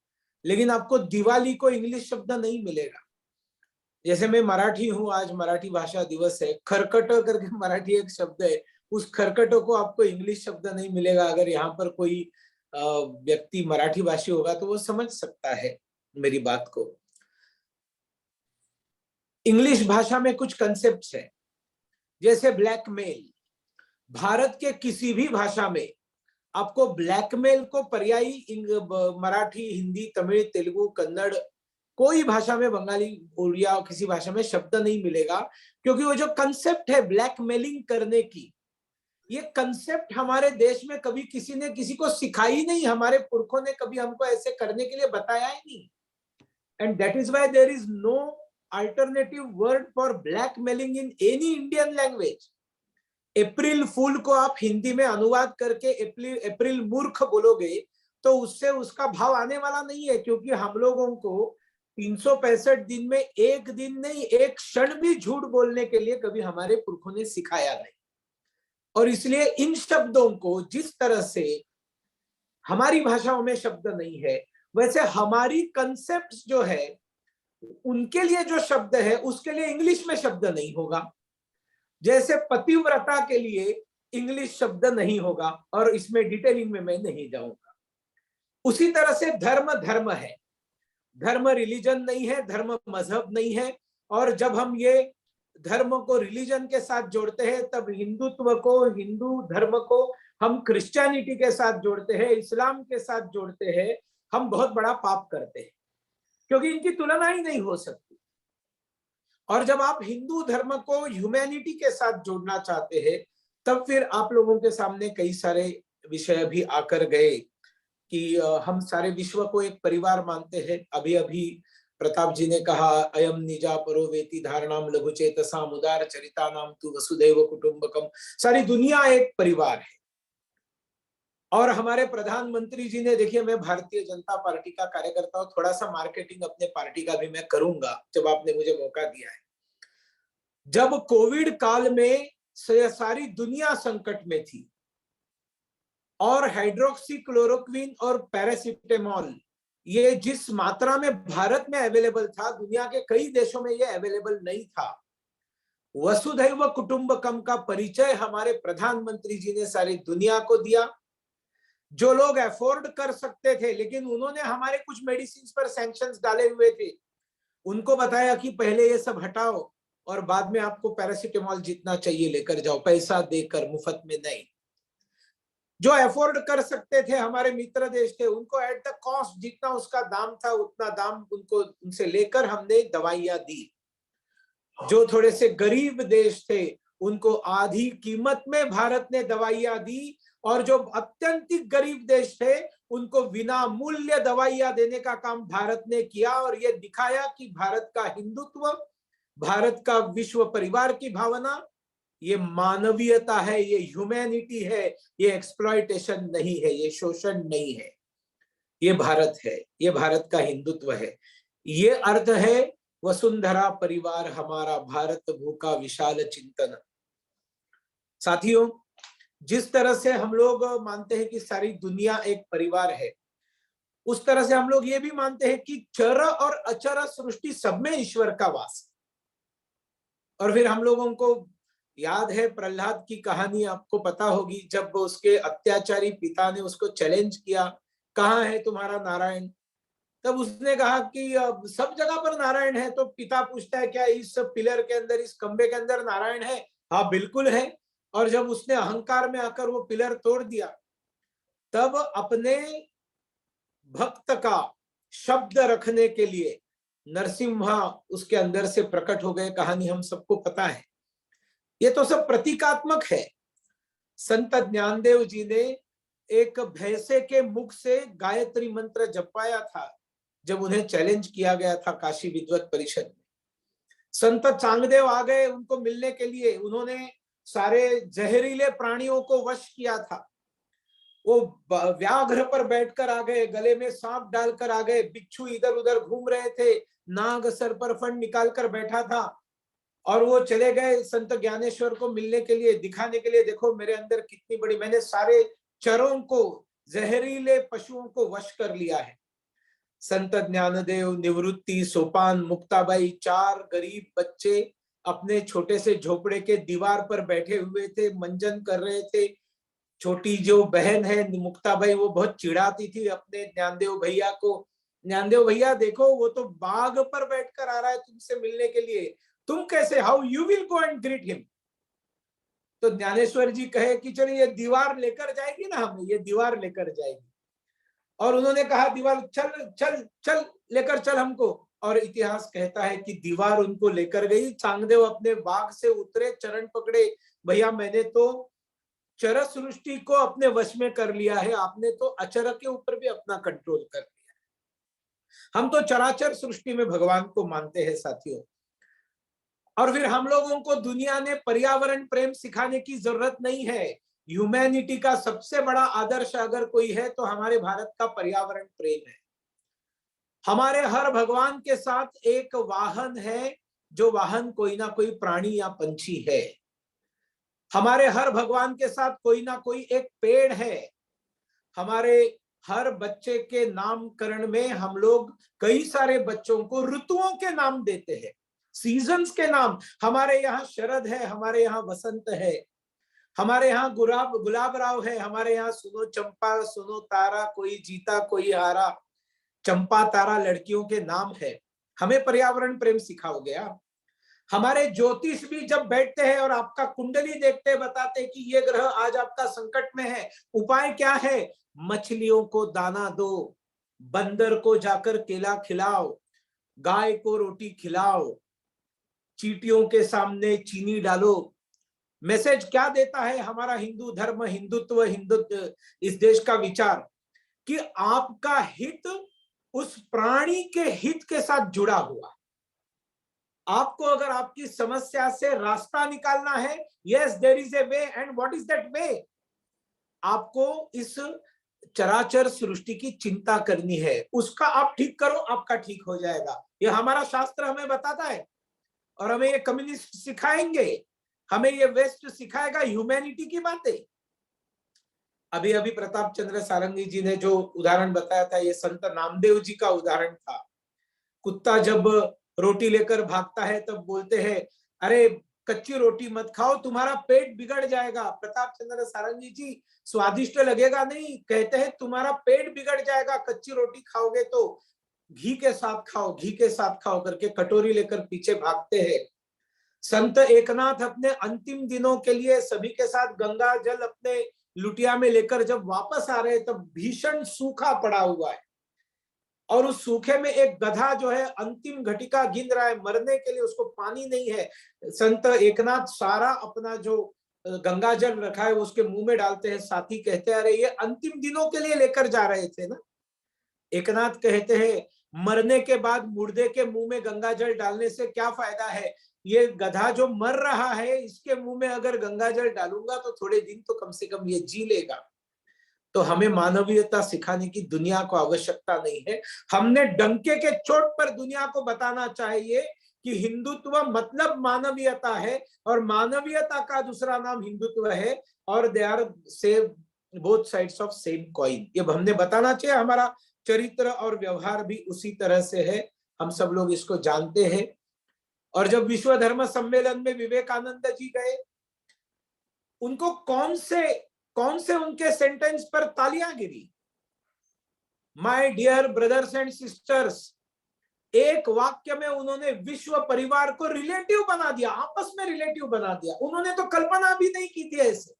K: लेकिन आपको दिवाली को इंग्लिश शब्द नहीं मिलेगा। जैसे मैं मराठी हूं, आज मराठी भाषा दिवस है, खरकट करके मराठी एक शब्द है, उस खरकटो को आपको इंग्लिश शब्द नहीं मिलेगा। अगर यहाँ पर कोई व्यक्ति मराठी भाषी होगा तो वो समझ सकता है मेरी बात को। इंग्लिश भाषा में कुछ कंसेप्ट्स है, जैसे ब्लैकमेल। भारत के किसी भी भाषा में आपको ब्लैकमेल को पर्यायी मराठी, हिंदी, तमिल, तेलुगु, कन्नड़, कोई भाषा में, बंगाली, उड़िया, किसी भाषा में शब्द नहीं मिलेगा, क्योंकि वो जो कंसेप्ट है ब्लैकमेलिंग करने की, ये कंसेप्ट हमारे देश में कभी किसी ने किसी को सिखाई नहीं, हमारे पुरखों ने कभी हमको ऐसे करने के लिए बताया ही नहीं। And that is why there is no alternative word for blackmailing in any Indian language. April fool को आप हिंदी में अनुवाद करके अप्रैल मूर्ख बोलोगे तो उससे उसका भाव आने वाला नहीं है, क्योंकि हम लोगों को 365 दिन में एक दिन नहीं, एक क्षण भी झूठ बोलने के लिए कभी हमारे पुरखों ने सिखाया नहीं। और इसलिए इन शब्दों को, जिस तरह से हमारी भाषाओं में शब्द नहीं है, वैसे हमारी कंसेप्ट्स जो है उनके लिए जो शब्द है उसके लिए इंग्लिश में शब्द नहीं होगा। जैसे पतिव्रता के लिए इंग्लिश शब्द नहीं होगा, और इसमें डिटेलिंग में मैं नहीं जाऊंगा। उसी तरह से धर्म धर्म है, धर्म रिलीजन नहीं है, धर्म मजहब नहीं है। और जब हम ये धर्म को रिलीजन के साथ जोड़ते हैं तब हिंदुत्व को, हिंदू धर्म को हम क्रिश्चियनिटी के साथ जोड़ते हैं, इस्लाम के साथ जोड़ते हैं, हम बहुत बड़ा पाप करते हैं, क्योंकि इनकी तुलना ही नहीं हो सकती। और जब आप हिंदू धर्म को ह्यूमैनिटी के साथ जोड़ना चाहते हैं तब फिर आप लोगों के सामने कई सारे विषय भी आकर गए कि हम सारे विश्व को एक परिवार मानते हैं। अभी अभी प्रताप जी ने कहा, अयम निजा परो वेति धारणाम लघुचेतसाम उदार चरितानाम तु वसुधैव कुटुंबकम। सारी दुनिया एक परिवार है। और हमारे प्रधानमंत्री जी ने, देखिए मैं भारतीय जनता पार्टी का कार्यकर्ता हूं, थोड़ा सा मार्केटिंग अपने पार्टी का भी मैं करूंगा जब आपने मुझे मौका दिया है। जब कोविड काल में सारी दुनिया संकट में थी और हाइड्रोक्सी क्लोरोक्विन और पैरासिटामोल ये जिस मात्रा में भारत में अवेलेबल था, दुनिया के कई देशों में ये अवेलेबल नहीं था। वसुधैव कुटुंबकम का परिचय हमारे प्रधानमंत्री जी ने सारी दुनिया को दिया। जो लोग अफोर्ड कर सकते थे, लेकिन उन्होंने हमारे कुछ मेडिसिन पर सैंक्शंस डाले हुए थे, उनको बताया कि पहले ये सब हटाओ और बाद में आपको पैरासिटामोल जितना चाहिए लेकर जाओ, पैसा देकर, मुफ्त में नहीं। जो अफोर्ड कर सकते थे, हमारे मित्र देश थे, उनको एट द कॉस्ट जितना उसका दाम था उतना दाम उनको उनसे लेकर हमने दवाइयां दी। जो थोड़े से गरीब देश थे उनको आधी कीमत में भारत ने दवाइयां दी, और जो अत्यंतिक गरीब देश थे उनको बिना मूल्य दवाइयां देने का काम भारत ने किया। और ये दिखाया कि भारत का हिंदुत्व, भारत का विश्व परिवार की भावना, ये मानवीयता है, ये ह्यूमैनिटी है, ये एक्सप्लॉयटेशन नहीं है, ये शोषण नहीं है, ये भारत है, ये भारत का हिंदुत्व है। ये अर्थ है वसुंधरा परिवार हमारा, भारत भूखा विशाल चिंतन। साथियों, जिस तरह से हम लोग मानते हैं कि सारी दुनिया एक परिवार है, उस तरह से हम लोग ये भी मानते हैं कि चर और अचर सृष्टि सब में ईश्वर का वास। और फिर हम लोगों को याद है प्रहलाद की कहानी, आपको पता होगी, जब उसके अत्याचारी पिता ने उसको चैलेंज किया, कहाँ है तुम्हारा नारायण? तब उसने कहा कि सब जगह पर नारायण है। तो पिता पूछता है, क्या इस पिलर के अंदर, इस खंबे के अंदर नारायण है? हाँ बिल्कुल है। और जब उसने अहंकार में आकर वो पिलर तोड़ दिया, तब अपने भक्त का शब्द रखने के लिए नरसिम्हा उसके अंदर से प्रकट हो गए। कहानी हम सबको पता है। ये तो सब प्रतीकात्मक है। संत ज्ञानदेव जी ने एक भैंसे के मुख से गायत्री मंत्र जपाया था जब उन्हें चैलेंज किया गया था काशी विद्वत परिषद में। संत चांगदेव आ गए उनको मिलने के लिए, उन्होंने सारे जहरीले प्राणियों को वश किया था। वो व्याघ्र पर बैठकर आ गए, गले में सांप डालकर आ गए, बिच्छू इधर उधर घूम रहे थे, नाग सर पर फंड निकाल कर बैठा था, और वो चले गए संत ज्ञानेश्वर को मिलने के लिए, दिखाने के लिए, देखो मेरे अंदर कितनी बड़ी, मैंने सारे चरों को, जहरीले पशुओं को वश कर लिया है। संत ज्ञानदेव, निवृत्ति, सोपान, मुक्ताबाई, 4 गरीब बच्चे अपने छोटे से झोपड़े के दीवार पर बैठे हुए थे, मंजन कर रहे थे। छोटी जो बहन है मुक्ताबाई, वो बहुत चिढ़ाती थी अपने ज्ञानदेव भैया को, ज्ञानदेव भैया देखो वो तो बाघ पर बैठकर आ रहा है तुमसे मिलने के लिए, तुम कैसे, how you will go and greet him. तो ज्ञानेश्वर जी कहे कि चलिए ये दीवार लेकर जाएगी ना, हमें ये दीवार लेकर जाएगी। और उन्होंने कहा दीवार चल चल चल लेकर चल हमको, और इतिहास कहता है कि दीवार उनको लेकर गई। चांगदेव अपने बाग से उतरे, चरण पकड़े, भैया मैंने तो चर सृष्टि को अपने वश में कर लिया है, आपने तो अचर के ऊपर भी अपना कंट्रोल कर लिया। हम तो चराचर सृष्टि में भगवान को मानते हैं साथियों। और फिर हम लोगों को दुनिया ने पर्यावरण प्रेम सिखाने की जरूरत नहीं है। ह्यूमैनिटी का सबसे बड़ा आदर्श अगर कोई है तो हमारे भारत का पर्यावरण प्रेम है। हमारे हर भगवान के साथ एक वाहन है, जो वाहन कोई ना कोई प्राणी या पंछी है। हमारे हर भगवान के साथ कोई ना कोई एक पेड़ है। हमारे हर बच्चे के नामकरण में हम लोग कई सारे बच्चों को ऋतुओं के नाम देते हैं, सीजन्स के नाम। हमारे यहाँ शरद है, हमारे यहाँ वसंत है, हमारे यहाँ गुलाब राव है, हमारे यहाँ सुनो चंपा सुनो तारा, कोई जीता कोई हारा, चंपा तारा लड़कियों के नाम है। हमें पर्यावरण प्रेम सिखाओगे आप। हमारे ज्योतिष भी जब बैठते हैं और आपका कुंडली देखते हैं, बताते हैं कि ये ग्रह आज आपका संकट में है, उपाय क्या है, मछलियों को दाना दो, बंदर को जाकर केला खिलाओ, गाय को रोटी खिलाओ, चींटियों के सामने चीनी डालो। मैसेज क्या देता है हमारा हिंदू धर्म, हिंदुत्व, इस देश का विचार, कि आपका हित उस प्राणी के हित के साथ जुड़ा हुआ। आपको अगर आपकी समस्या से रास्ता निकालना है, yes there is a way, and what is that way, आपको इस चराचर सृष्टि की चिंता करनी है, उसका आप ठीक करो, आपका ठीक हो जाएगा। ये हमारा शास्त्र हमें बताता है, और हमें ये कम्युनिस्ट सिखाएंगे, हमें ये वेस्ट सिखाएगा ह्यूमैनिटी की बातें। अभी अभी प्रताप चंद्र सारंगी जी ने जो उदाहरण बताया था, ये संत नामदेव जी का उदाहरण था। कुत्ता जब रोटी लेकर भागता है तब बोलते हैं, अरे कच्ची रोटी मत खाओ, तुम्हारा पेट बिगड़ जाएगा। प्रताप चंद्र सारंगी जी, स्वादिष्ट लगेगा नहीं, कहते हैं तुम्हारा पेट बिगड़ जाएगा, कच्ची रोटी खाओगे तो घी के साथ खाओ, घी के साथ खाओ करके कटोरी लेकर पीछे भागते हैं। संत एकनाथ अपने अंतिम दिनों के लिए सभी के साथ गंगा जल अपने लुटिया में लेकर जब वापस आ रहे तब भीषण सूखा पड़ा हुआ है, और उस सूखे में एक गधा जो है अंतिम घटिका गिन रहा है मरने के लिए, उसको पानी नहीं है। संत एकनाथ सारा अपना जो गंगा जल रखा है वो उसके मुंह में डालते हैं। साथी कहते हैं, अरे ये अंतिम दिनों के लिए लेकर जा रहे थे ना। एकनाथ कहते हैं, मरने के बाद मुर्दे के मुंह में गंगा जल डालने से क्या फायदा है, ये गधा जो मर रहा है इसके मुंह में अगर गंगा जल डालूंगा तो थोड़े दिन तो कम से कम ये जी लेगा। तो हमें मानवीयता सिखाने की दुनिया को आवश्यकता नहीं है। हमने डंके के चोट पर दुनिया को बताना चाहिए कि हिंदुत्व मतलब मानवीयता है, और मानवीयता का दूसरा नाम हिंदुत्व है, और they are same both sides of same coin. ये हमने बताना चाहिए। हमारा चरित्र और व्यवहार भी उसी तरह से है, हम सब लोग इसको जानते हैं। और जब विश्व धर्म सम्मेलन में विवेकानंद जी गए, उनको कौन से उनके सेंटेंस पर तालियां गिरी, my dear brothers and sisters. एक वाक्य में उन्होंने विश्व परिवार को रिलेटिव बना दिया, आपस में रिलेटिव बना दिया। उन्होंने तो कल्पना भी नहीं की थी ऐसे।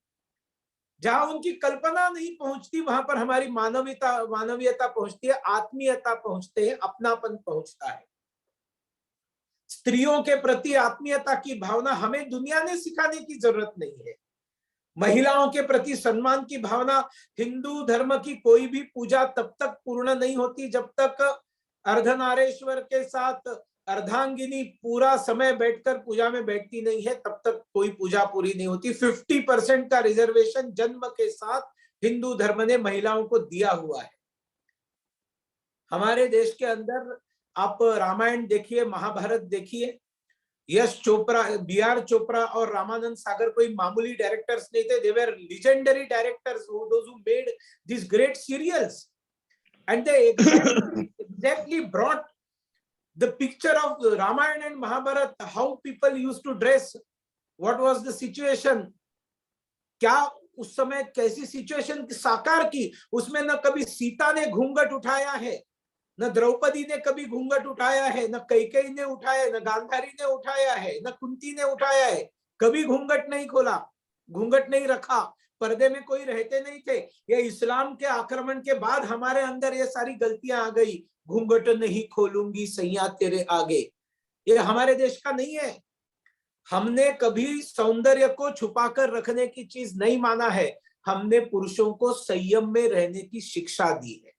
K: जहां उनकी कल्पना नहीं पहुंचती वहां पर हमारी मानवीयता पहुंचती है, आत्मीयता पहुंचते हैं, अपनापन पहुंचता है। स्त्रियों के प्रति आत्मीयता की भावना हमें दुनिया ने सिखाने की जरूरत नहीं है। महिलाओं के प्रति सम्मान की भावना, हिंदू धर्म की कोई भी पूजा तब तक पूर्ण नहीं होती जब तक अर्धनारेश्वर के साथ अर्धांगिनी पूरा समय बैठकर पूजा में बैठती नहीं है, तब तक कोई पूजा पूरी नहीं होती। 50% का रिजर्वेशन जन्म के साथ हिंदू धर्म ने महिलाओं को दिया हुआ है। हमारे देश के अंदर आप रामायण देखिए, महाभारत देखिए, यश चोपड़ा, बी.आर. चोपड़ा और रामानंद सागर कोई मामूली डायरेक्टर्स नहीं थे. They were legendary directors, those who made these great serials, and they exactly brought the picture of Ramayana and Mahabharata, how people used to dress, what was the situation, क्या उस समय कैसी situation साकार की. उसमें न कभी सीता ने घूंघट उठाया है, न द्रौपदी ने कभी घूंघट उठाया है, न कैकेयी ने उठाया है, न गांधारी ने उठाया है, न कुंती ने उठाया है. कभी घूंघट नहीं खोला, घूंघट नहीं रखा, पर्दे में कोई रहते नहीं थे. ये इस्लाम के आक्रमण के बाद हमारे अंदर ये सारी गलतियां आ गई. घूंघट नहीं खोलूंगी सैया तेरे आगे, ये हमारे देश का नहीं है. हमने कभी सौंदर्य को छुपाकर रखने की चीज नहीं माना है. हमने पुरुषों को संयम में रहने की शिक्षा दी है.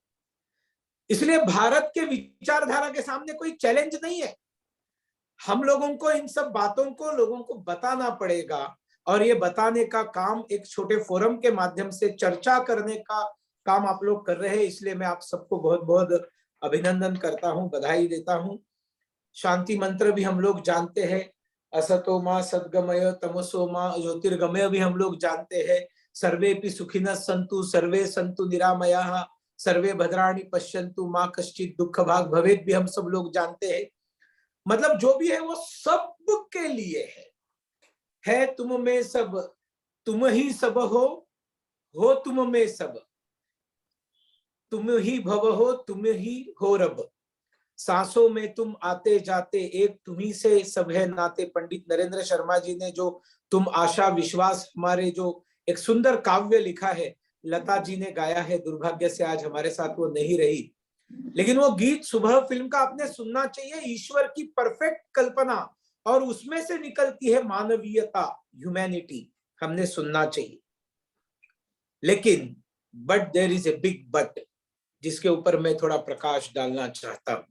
K: इसलिए भारत के विचारधारा के सामने कोई चैलेंज नहीं है. हम लोगों को इन सब बातों को लोगों को बताना पड़ेगा, और ये बताने का काम एक छोटे फोरम के माध्यम से चर्चा करने का काम आप लोग कर रहे हैं. इसलिए मैं आप सबको बहुत बहुत अभिनंदन करता हूं, बधाई देता हूं. शांति मंत्र भी हम लोग जानते हैं, असतो मा सद्गमय तमसो मा ज्योतिर्गमय भी हम लोग जानते हैं. सर्वेपि सुखिनः सन्तु सर्वे सन्तु निरामयाः सर्वे भद्राणि पश्यन्तु मां कश्चित् दुख भाग भवेत् भी हम सब लोग जानते हैं. मतलब जो भी है वो सब के लिए है तुम में सब, तुम ही सब हो तुम में सब, तुम ही भव हो तुम ही हो रब, सांसों में तुम आते जाते एक तुम्ही से सब है नाते. पंडित नरेंद्र शर्मा जी ने जो तुम आशा विश्वास हमारे जो एक सुंदर काव्य लिखा है, लता जी ने गाया है. दुर्भाग्य से आज हमारे साथ वो नहीं रही, लेकिन वो गीत सुबह फिल्म का आपने सुनना चाहिए. ईश्वर की परफेक्ट कल्पना और उसमें से निकलती है मानवीयता, ह्यूमैनिटी, हमने सुनना चाहिए. लेकिन but there is a big but, जिसके ऊपर मैं थोड़ा प्रकाश डालना चाहता हूं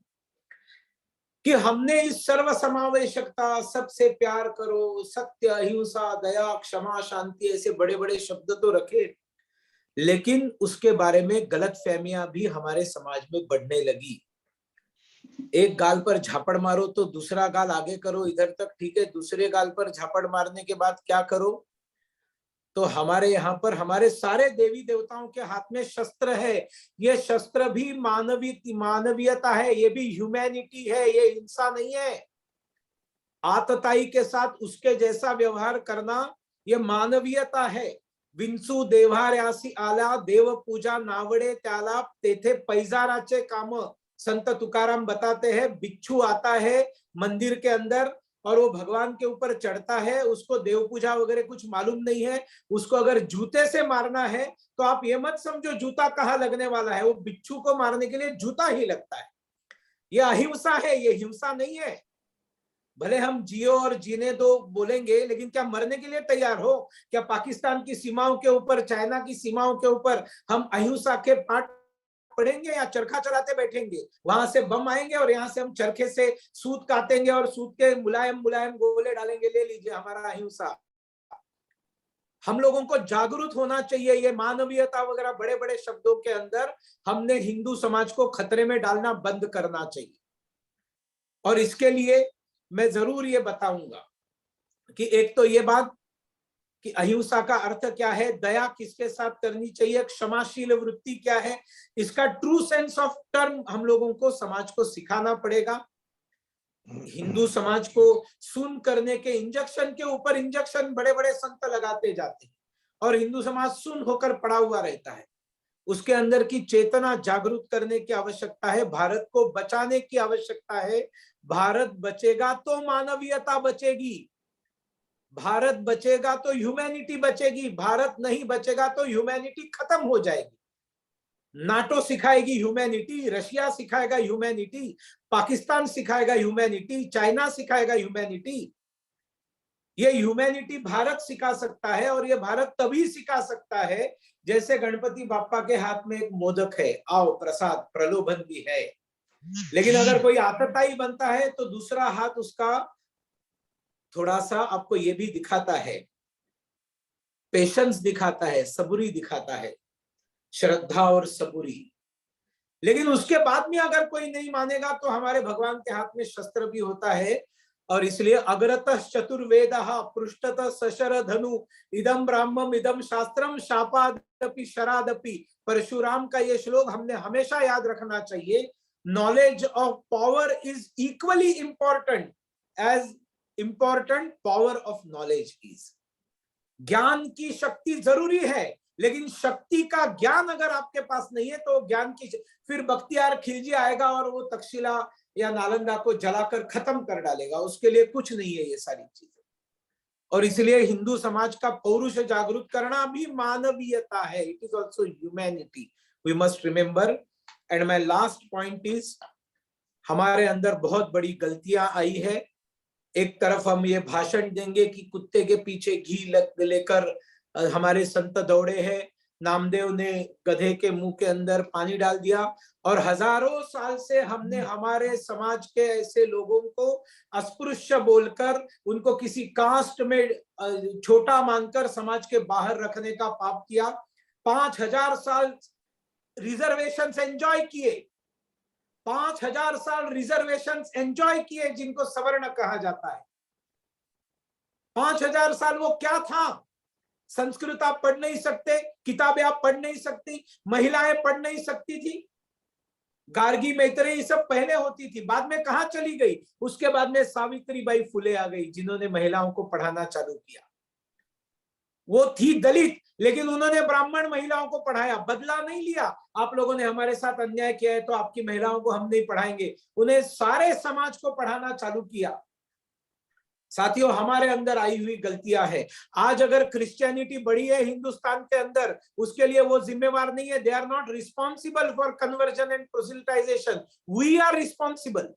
K: कि हमने इस सर्व समावेशकता, सबसे प्यार करो, सत्य, अहिंसा, दया, क्षमा, शांति, ऐसे बड़े बड़े शब्द तो रखे, लेकिन उसके बारे में गलतफहमियां भी हमारे समाज में बढ़ने लगी. एक गाल पर झापड़ मारो तो दूसरा गाल आगे करो, इधर तक ठीक है. दूसरे गाल पर झापड़ मारने के बाद क्या करो, तो हमारे यहाँ पर हमारे सारे देवी देवताओं के हाथ में शस्त्र है. ये शस्त्र भी मानवीयता है, ये भी ह्यूमैनिटी है, ये हिंसा नहीं है. आतताई के साथ उसके जैसा व्यवहार करना ये मानवीयता है. विंचू देव्हाऱ्यासी आला देव पूजा नावडे त्याला तेथे पैजाराचे काम. संत तुकाराम बताते हैं, बिच्छू आता है मंदिर के अंदर और वो भगवान के ऊपर चढ़ता है, उसको देव पूजा वगैरह कुछ मालूम नहीं है. उसको अगर जूते से मारना है तो आप ये मत समझो जूता कहाँ लगने वाला है, वो बिच्छू को मारने के लिए जूता ही लगता है. ये अहिंसा है, ये हिंसा नहीं है. भले हम जियो और जीने दो बोलेंगे, लेकिन क्या मरने के लिए तैयार हो? क्या पाकिस्तान की सीमाओं के ऊपर, चाइना की सीमाओं के ऊपर हम अहिंसा के पाठ पढ़ेंगे या चरखा चलाते बैठेंगे? वहां से बम आएंगे और यहाँ से हम चरखे से सूत काटेंगे और सूत के मुलायम मुलायम गोले डालेंगे, ले लीजिए हमारा अहिंसा. हम लोगों को जागरूक होना चाहिए. ये मानवीयता वगैरह बड़े बड़े शब्दों के अंदर हमने हिंदू समाज को खतरे में डालना बंद करना चाहिए. और इसके लिए मैं जरूर ये बताऊंगा कि एक तो ये बात कि अहिंसा का अर्थ क्या है, दया किसके साथ करनी चाहिए, क्षमाशील वृत्ति क्या है, इसका ट्रू सेंस ऑफ टर्म हम लोगों को समाज को सिखाना पड़ेगा. हिंदू समाज को सुन करने के इंजेक्शन के ऊपर इंजेक्शन बड़े बड़े संत लगाते जाते हैं और हिंदू समाज सुन होकर पड़ा हुआ रहता है. उसके अंदर की चेतना जागरूक करने की आवश्यकता है. भारत को बचाने की आवश्यकता है. भारत बचेगा तो मानवीयता बचेगी, भारत बचेगा तो ह्यूमैनिटी बचेगी. भारत नहीं बचेगा तो ह्यूमैनिटी खत्म हो जाएगी. नाटो सिखाएगी ह्यूमैनिटी, रशिया सिखाएगा ह्यूमैनिटी, पाकिस्तान सिखाएगा ह्यूमैनिटी, चाइना सिखाएगा ह्यूमैनिटी. ये ह्यूमैनिटी भारत सिखा सकता है, और ये भारत तभी सिखा सकता है जैसे गणपति बाप्पा के हाथ में एक मोदक है, आओ प्रसाद, प्रलोभन भी है. लेकिन अगर कोई आतताई बनता है तो दूसरा हाथ उसका थोड़ा सा आपको ये भी दिखाता है, पेशेंस दिखाता है, सबूरी दिखाता है. श्रद्धा और सबूरी। लेकिन उसके बाद में अगर कोई नहीं मानेगा तो हमारे भगवान के हाथ में शस्त्र भी होता है। और इसलिए अग्रतः चतुर्वेदः पृष्ठतः सशर धनु इदम ब्राह्मम इदम शास्त्रम शापादपि शरादपि। परशुराम का ये श्लोक हमने हमेशा याद रखना चाहिए। Knowledge of power is equally important as important power of knowledge is. ज्ञान की शक्ति जरूरी है, लेकिन शक्ति का ज्ञान अगर आपके पास नहीं है तो ज्ञान की फिर बख्तियार खिलजी आएगा और वो तक्षशिला या नालंदा को जलाकर खत्म कर डालेगा। उसके लिए कुछ नहीं है ये सारी चीजें। और इसलिए हिंदू समाज का पौरुष जागरूक करना भी मानवीयता है। It is also humanity, we must remember. And my last point is, हमारे अंदर बहुत बड़ी गलतियां आई है। एक तरफ हम ये भाषण देंगे कि कुत्ते के पीछे घी लेकर हमारे संत दौड़े हैं, नामदेव ने गधे के मुंह के अंदर पानी डाल दिया, और हजारों साल से हमने हमारे समाज के ऐसे लोगों को अस्पृश्य बोलकर उनको किसी कास्ट में छोटा मानकर समाज के बाहर रखने का पाप किया। 5000 साल रिजर्वेशंस एंजॉय किए, 5000 साल रिजर्वेशंस एंजॉय किए जिनको सवर्ण कहा जाता है। 5000 साल वो क्या था? संस्कृत आप पढ़ नहीं सकते, किताबें आप पढ़ नहीं सकती, महिलाएं पढ़ नहीं सकती थी, गार्गी मैत्रेयी सब पहले होती थी, बाद में कहां चली गई? उसके बाद में सावित्रीबाई फुले आ गई जिन्होंने महिलाओं को पढ़ाना चालू किया। वो थी दलित, लेकिन उन्होंने ब्राह्मण महिलाओं को पढ़ाया, बदला नहीं लिया। आप लोगों ने हमारे साथ अन्याय किया है तो आपकी महिलाओं को हम नहीं पढ़ाएंगे, उन्हें सारे समाज को पढ़ाना चालू किया। साथियों, हमारे अंदर आई हुई गलतियां है। आज अगर क्रिश्चियनिटी बढ़ी है हिंदुस्तान के अंदर, उसके लिए वो जिम्मेवार नहीं है। They are not responsible for conversion and proselytization, we are responsible.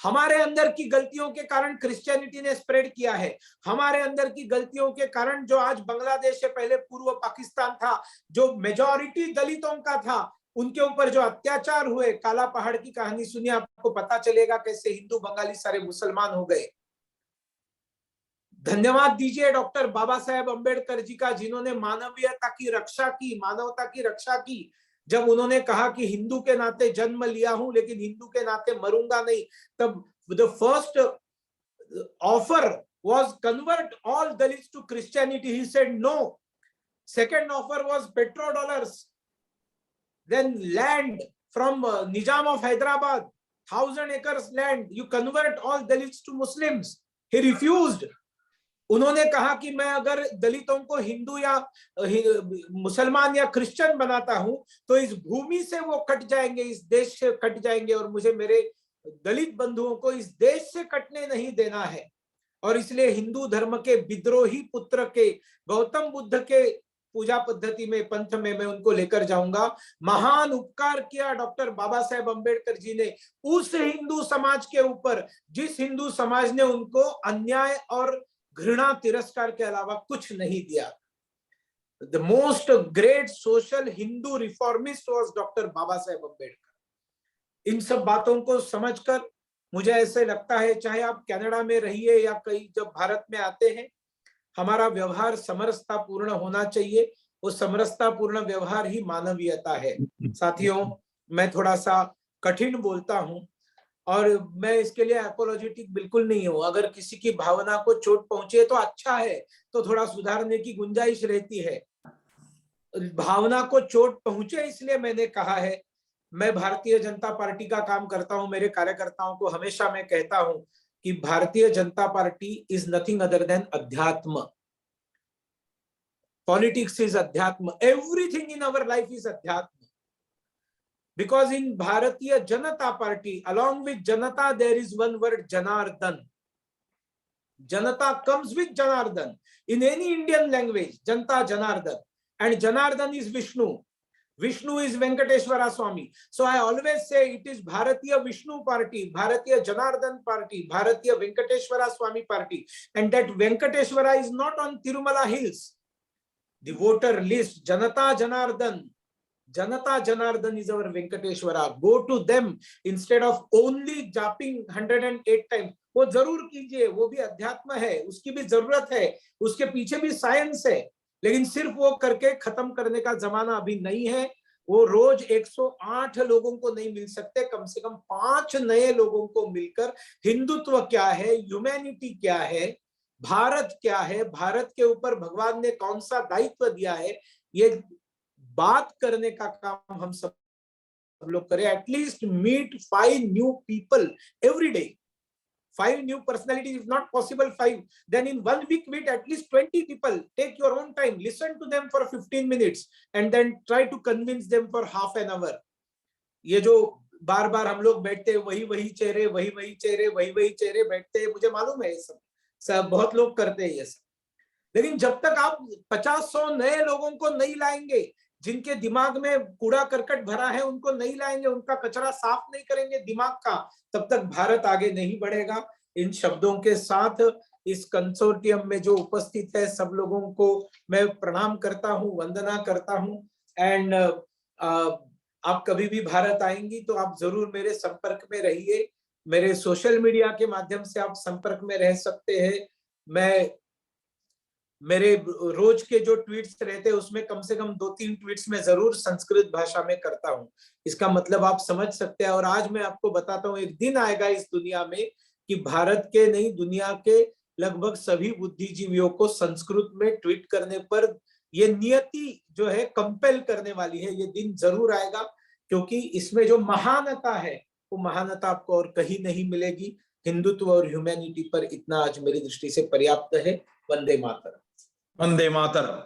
K: हमारे अंदर की गलतियों के कारण क्रिश्चियनिटी ने स्प्रेड किया है। हमारे अंदर की गलतियों के कारण जो आज बांग्लादेश से पहले पूर्व पाकिस्तान था, जो मेजॉरिटी दलितों का था, उनके ऊपर जो अत्याचार हुए, काला पहाड़ की कहानी सुनिए, आपको पता चलेगा कैसे हिंदू बंगाली सारे मुसलमान हो गए। धन्यवाद दीजिए डॉक्टर बाबा साहेब अम्बेडकर जी का, जिन्होंने मानवीयता की रक्षा की, मानवता की रक्षा की। जब उन्होंने कहा कि हिंदू के नाते जन्म लिया हूं लेकिन हिंदू के नाते मरूंगा नहीं, तब the first offer was convert all Dalits to Christianity. He said no. Second offer was petrodollars, then land from Nizam of Hyderabad, 1000 acres land, you convert all Dalits to Muslims. He refused. उन्होंने कहा कि मैं अगर दलितों को हिंदू या मुसलमान या क्रिश्चियन बनाता हूं तो इस भूमि से वो कट जाएंगे, इस देश से कट जाएंगे, और मुझे मेरे दलित बंधुओं को इस देश से कटने नहीं देना है। और इसलिए हिंदू धर्म के विद्रोही पुत्र के गौतम बुद्ध के पूजा पद्धति में, पंथ में मैं उनको लेकर जाऊंगा। महान उपकार किया डॉक्टर बाबा साहेब अम्बेडकर जी ने उस हिंदू समाज के ऊपर, जिस हिंदू समाज ने उनको अन्याय और घृणा तिरस्कार के अलावा कुछ नहीं दिया। The most great social Hindu reformist was doctor Baba Saheb Ambedkar. इन सब बातों को समझकर मुझे ऐसे लगता है, चाहे आप कनाडा में रहिए या कहीं जब भारत में आते हैं, हमारा व्यवहार समरसता पूर्ण होना चाहिए। वो समरसता पूर्ण व्यवहार ही मानवीयता है। साथियों, मैं थोड़ा सा कठिन बोलता हूं और मैं इसके लिए एपोलॉजेटिक बिल्कुल नहीं हूं। अगर किसी की भावना को चोट पहुंचे तो अच्छा है, तो थोड़ा सुधारने की गुंजाइश रहती है। भावना को चोट पहुंचे इसलिए मैंने कहा है। मैं भारतीय जनता पार्टी का काम करता हूं, मेरे कार्यकर्ताओं को हमेशा मैं कहता हूं कि Bharatiya Janata party is nothing other than अध्यात्म। पॉलिटिक्स इज अध्यात्म, everything in our life is अध्यात्म। Because in Bharatiya Janata Party, along with Janata, there is one word, Janardan. Janata comes with Janardan. In any Indian language, Janta Janardan. And Janardan is Vishnu. Vishnu is Venkateshwara Swami. So I always say it is Bharatiya Vishnu Party, Bharatiya Janardan Party, Bharatiya Venkateshwara Swami Party. And that Venkateshwara is not on Tirumala Hills. The voter list, Janata Janardan. Janata Janardan is our Venkateshwara. Go to them instead of only japping 108 times. वो जरूर कीजिए, वो भी अध्यात्म है, उसकी भी जरूरत है, उसके पीछे भी साइंस है। लेकिन सिर्फ वो करके खत्म करने का जमाना अभी नहीं है। वो रोज 108 लोगों को नहीं मिल सकते, कम से कम 5 नए लोगों को मिलकर हिंदुत्व क्या है, ह्यूमैनिटी क्या है, भारत क्या है, भारत के ऊपर भगवान ने कौन सा दायित्व दिया है, ये बात करने का काम हम सब लोग करें। At least meet 5 new people every day. 5 new personalities, if not possible 5, then in 1 week meet at least 20 people. Take your own time, listen to them for 15 minutes and then try to convince them for half an hour. ये जो बार बार हम लोग बैठते हैं, वही चेहरे बैठते हैं, मुझे मालूम है ये सब बहुत लोग करते हैं ये सब। लेकिन जब तक आप 50-100 नए लोगों को नहीं लाएंगे, जिनके दिमाग में कूड़ा करकट भरा है उनको नहीं लाएंगे, उनका कचरा साफ नहीं करेंगे दिमाग का, तब तक भारत आगे नहीं बढ़ेगा। इन शब्दों के साथ इस कंसोर्टियम में जो उपस्थित है सब लोगों को मैं प्रणाम करता हूँ, वंदना करता हूँ। एंड आप कभी भी भारत आएंगी तो आप जरूर मेरे संपर्क में रहिए। मेरे सोशल मीडिया के माध्यम से आप संपर्क में रह सकते हैं। मेरे रोज के जो ट्वीट्स रहते हैं उसमें कम से कम 2-3 ट्वीट्स में जरूर संस्कृत भाषा में करता हूं। इसका मतलब आप समझ सकते हैं। और आज मैं आपको बताता हूं, एक दिन आएगा इस दुनिया में कि भारत के नहीं, दुनिया के लगभग सभी बुद्धिजीवियों को संस्कृत में ट्वीट करने पर ये नियति जो है कंपेल करने वाली है। ये दिन जरूर आएगा, क्योंकि इसमें जो महानता है वो महानता आपको और कहीं नहीं मिलेगी। हिंदुत्व और ह्यूमैनिटी पर इतना आज मेरी दृष्टि से पर्याप्त है। वंदे मातरम।
F: वंदे मातरम।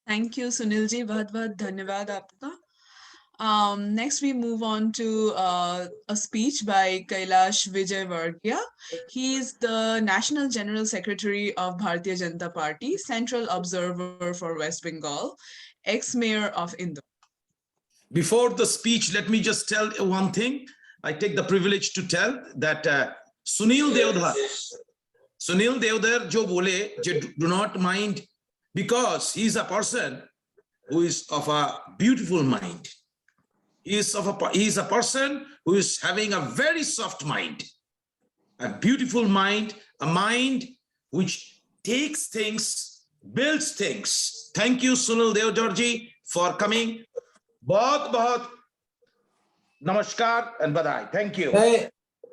B: थैंक यू सुनील जी, बहुत बहुत धन्यवाद आपका। Next we move on to a speech by Kailash Vijaywargiya. He is the National General Secretary of Bharatiya Janata Party, Central Observer for West Bengal, ex-mayor of Indore.
F: Before the speech, let me just tell one thing. I take the privilege to tell that Sunil Devdar jo bole, do not mind, because he is a person who is of a beautiful mind. He is a person who is having a very soft mind, a beautiful mind, a mind which takes things, builds things. Thank you, Sunil Devdar ji, for coming. बहुत बहुत नमस्कार and बधाई। Thank you.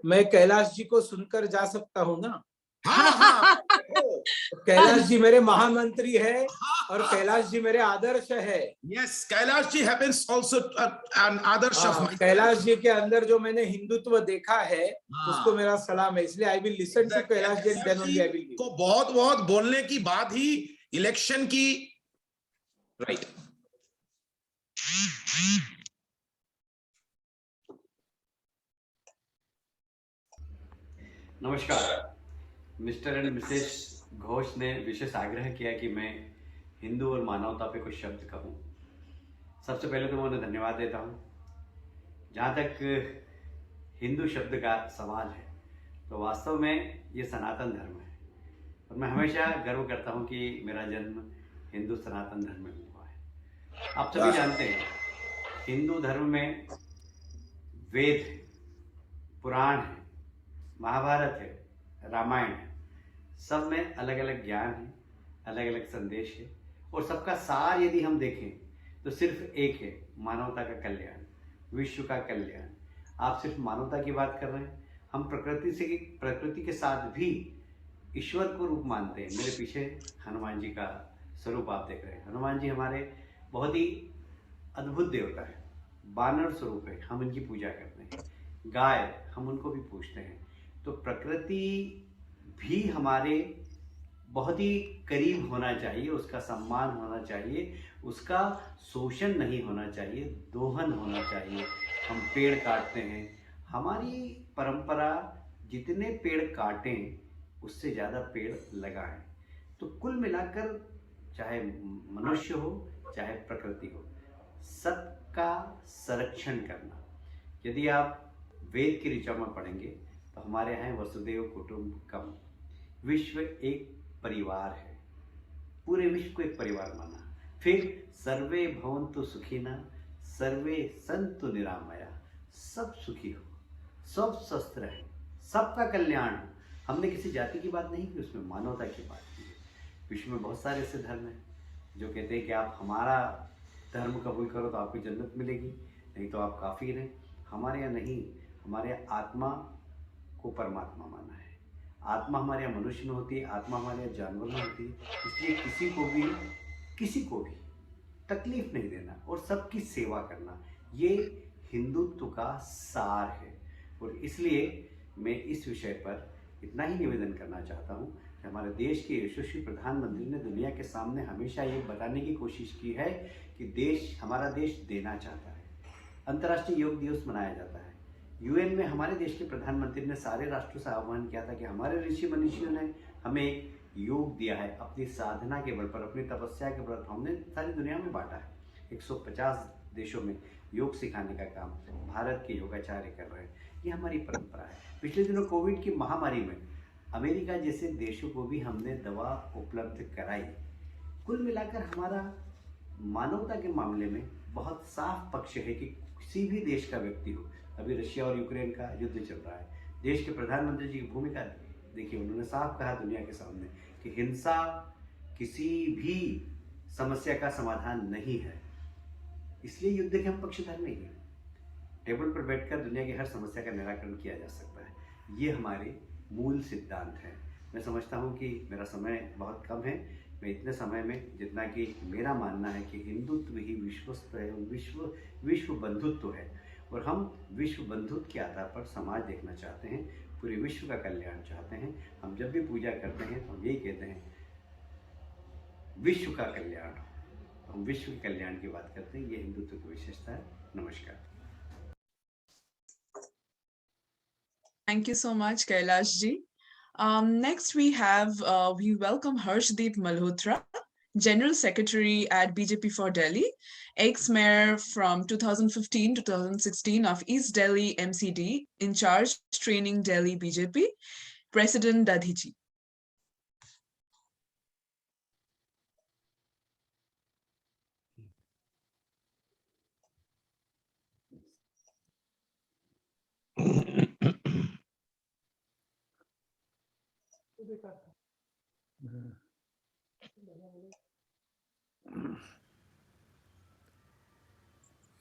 K: मैं कैलाश जी को सुनकर जा सकता हूँ ना?
F: हाँ।
K: कैलाश जी मेरे महामंत्री है और कैलाश जी मेरे आदर्श है।
F: Yes, Kailash ji happens also an Adarsh of mine.
K: Kailash ji के अंदर जो मैंने हिंदुत्व देखा है उसको मेरा सलाम है। इसलिए I will listen to Kailash ji and then only I will give.
F: को बहुत बहुत बोलने की बाद ही इलेक्शन की राइट।
M: नमस्कार। मिस्टर एंड मिसेस घोष ने विशेष आग्रह किया कि मैं हिंदू और मानवता पे कुछ शब्द कहूँ। सबसे पहले तो मैं उन्हें धन्यवाद देता हूँ। जहाँ तक हिंदू शब्द का सवाल है तो वास्तव में ये सनातन धर्म है और मैं हमेशा गर्व करता हूँ कि मेरा जन्म हिंदू सनातन धर्म में हुआ है। आप सभी जानते हैं हिंदू धर्म में वेद है, पुराण है, महाभारत है, रामायण है, सब में अलग अलग ज्ञान है, अलग अलग संदेश है और सबका सार यदि हम देखें तो सिर्फ एक है, मानवता का कल्याण, विश्व का कल्याण। आप सिर्फ मानवता की बात कर रहे हैं, हम प्रकृति के साथ भी ईश्वर को रूप मानते हैं। मेरे पीछे हनुमान जी का स्वरूप आप देख रहे हैं। हनुमान जी हमारे बहुत ही अद्भुत देवता है, बानर स्वरूप है, हम इनकी पूजा करते हैं। गाय, हम उनको भी पूजते हैं। तो प्रकृति भी हमारे बहुत ही करीब होना चाहिए, उसका सम्मान होना चाहिए, उसका शोषण नहीं होना चाहिए, दोहन होना चाहिए। हम पेड़ काटते हैं, हमारी परंपरा जितने पेड़ काटें उससे ज़्यादा पेड़ लगाएं। तो कुल मिलाकर चाहे मनुष्य हो चाहे प्रकृति हो, सबका संरक्षण करना। यदि आप वेद की ऋचा में पढ़ेंगे तो हमारे यहाँ वसुदेव कुटुंबकम, विश्व एक परिवार है, पूरे विश्व को एक परिवार माना। फिर सर्वे भवन्तु सुखिनः, सर्वे सन्तु निरामया, सब सुखी हो, सब स्वस्थ रहे, सबका कल्याण हो। हमने किसी जाति की बात नहीं की, उसमें मानवता की बात की है। विश्व में बहुत सारे ऐसे धर्म हैं जो कहते हैं कि आप हमारा धर्म कबूल करो तो आपको जन्नत मिलेगी, नहीं तो आप काफिर हैं। हमारे यहाँ नहीं, हमारे यहाँ आत्मा को परमात्मा माना है। आत्मा हमारे यहाँ मनुष्य में होती है, आत्मा हमारे यहाँ जानवर में होती है। इसलिए किसी को भी तकलीफ नहीं देना और सबकी सेवा करना, ये हिंदुत्व का सार है। और इसलिए मैं इस विषय पर इतना ही निवेदन करना चाहता हूँ कि हमारे देश के यशस्वी प्रधानमंत्री ने दुनिया के सामने हमेशा ये बताने की कोशिश की है कि हमारा देश देना चाहता है। अंतर्राष्ट्रीय योग दिवस मनाया जाता है। यूएन में हमारे देश के प्रधानमंत्री ने सारे राष्ट्रों से आह्वान किया था कि हमारे ऋषि मनीषियों ने हमें योग दिया है, अपनी साधना के बल पर, अपनी तपस्या के बल पर हमने सारी दुनिया में बांटा है। 150 देशों में योग सिखाने का काम भारत के योगाचार्य कर रहे हैं। ये हमारी परंपरा है। पिछले दिनों कोविड की महामारी में अमेरिका जैसे देशों को भी हमने दवा उपलब्ध कराई। कुल मिलाकर हमारा मानवता के मामले में बहुत साफ पक्ष है कि किसी भी देश का व्यक्ति हो, अभी रशिया और यूक्रेन का युद्ध चल रहा है, देश के प्रधानमंत्री जी की भूमिका देखिए, उन्होंने साफ कहा दुनिया के सामने कि हिंसा किसी भी समस्या का समाधान नहीं है। इसलिए युद्ध के हम पक्षधर नहीं हैं। टेबल पर बैठकर दुनिया की हर समस्या का निराकरण किया जा सकता है। ये हमारे मूल सिद्धांत हैं। मैं समझता हूँ कि मेरा समय बहुत कम है। मैं इतने समय में जितना कि मेरा मानना है कि हिंदुत्व ही विश्वस्त है, विश्व बंधुत्व है, और हम विश्व बंधुत्व के आधार पर समाज देखना चाहते हैं, पूरे विश्व का कल्याण चाहते हैं। हम जब भी पूजा करते हैं तो हम यही कहते हैं विश्व का कल्याण, हम विश्व के कल्याण की बात करते हैं। ये हिंदुत्व की विशेषता है। नमस्कार।
B: Thank you so much, Kailash ji. Next, we welcome Harshdeep Malhotra, General Secretary at BJP for Delhi, ex-mayor from 2015 to 2016 of East Delhi MCD, in charge training Delhi BJP, President Dadhi ji.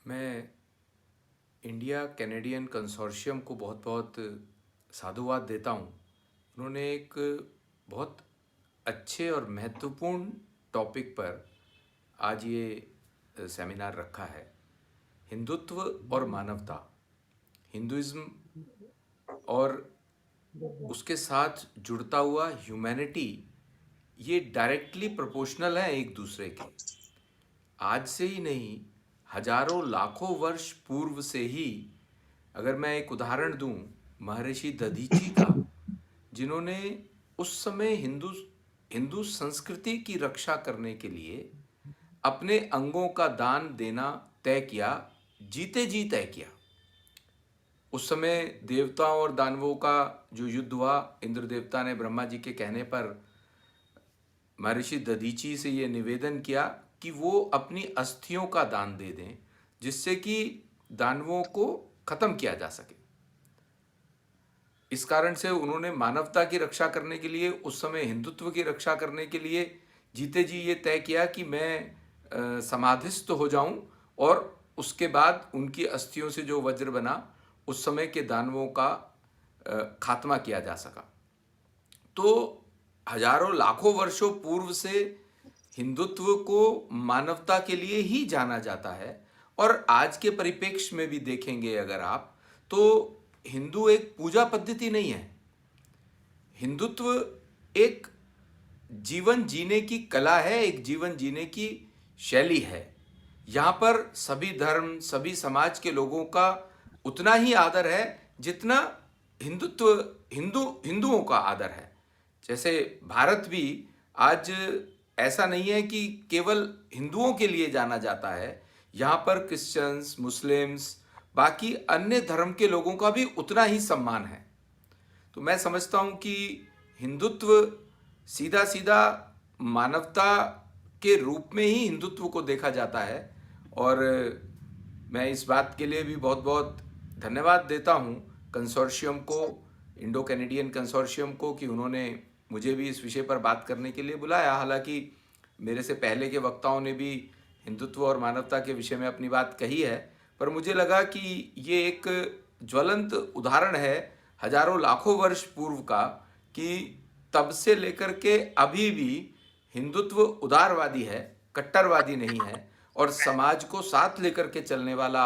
N: मैं India Canadian consortium को बहुत बहुत साधुवाद देता हूँ। उन्होंने एक बहुत अच्छे और महत्वपूर्ण टॉपिक पर आज ये सेमिनार रखा है, हिंदुत्व और मानवता। हिंदुइज्म और उसके साथ जुड़ता हुआ ह्यूमैनिटी, ये डायरेक्टली प्रोपोर्शनल है एक दूसरे के। आज से ही नहीं, हजारों लाखों वर्ष पूर्व से ही, अगर मैं एक उदाहरण दूं महर्षि दधीची का, जिन्होंने उस समय हिंदू संस्कृति की रक्षा करने के लिए अपने अंगों का दान देना तय किया, जीते जी तय किया। उस समय देवताओं और दानवों का जो युद्ध हुआ, इंद्र देवता ने ब्रह्मा जी के कहने पर महर्षि दधीची से ये निवेदन किया कि वो अपनी अस्थियों का दान दे दें, जिससे कि दानवों को खत्म किया जा सके। इस कारण से उन्होंने मानवता की रक्षा करने के लिए, उस समय हिंदुत्व की रक्षा करने के लिए जीते जी ये तय किया कि मैं समाधिस्थ हो जाऊं, और उसके बाद उनकी अस्थियों से जो वज्र बना, उस समय के दानवों का खात्मा किया जा सका। तो हजारों लाखों वर्षों पूर्व से हिंदुत्व को मानवता के लिए ही जाना जाता है। और आज के परिप्रेक्ष्य में भी देखेंगे अगर आप, तो हिंदू एक पूजा पद्धति नहीं है। हिंदुत्व एक जीवन जीने की कला है, एक जीवन जीने की शैली है। यहाँ पर सभी धर्म, सभी समाज के लोगों का उतना ही आदर है जितना हिंदुओं का आदर है। जैसे भारत भी आज ऐसा नहीं है कि केवल हिंदुओं के लिए जाना जाता है, यहाँ पर क्रिश्चियंस, मुस्लिम्स, बाकी अन्य धर्म के लोगों का भी उतना ही सम्मान है। तो मैं समझता हूँ कि हिंदुत्व सीधा सीधा मानवता के रूप में ही हिंदुत्व को देखा जाता है। और मैं इस बात के लिए भी बहुत बहुत धन्यवाद देता हूँ कंसोर्शियम को, इंडो कैनेडियन कंसोर्शियम को, कि उन्होंने मुझे भी इस विषय पर बात करने के लिए बुलाया। हालांकि मेरे से पहले के वक्ताओं ने भी हिंदुत्व और मानवता के विषय में अपनी बात कही है, पर मुझे लगा कि ये एक ज्वलंत उदाहरण है हजारों लाखों वर्ष पूर्व का, कि तब से लेकर के अभी भी हिंदुत्व उदारवादी है, कट्टरवादी नहीं है, और समाज को साथ लेकर के चलने वाला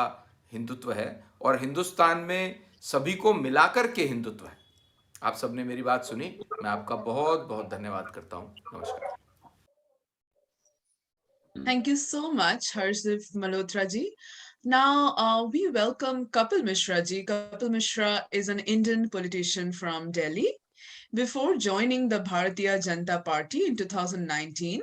N: हिंदुत्व है, और हिंदुस्तान में सभी को मिलाकर के हिंदुत्व है। आप सबने मेरी बात सुनी, मैं आपका बहुत बहुत धन्यवाद करता हूँ। नमस्कार।
B: Thank you so much, Harshdev Malhotra ji. Now we welcome Kapil Mishra ji. Kapil Mishra is an Indian politician from Delhi. Before joining the Bharatiya Janata Party in 2019,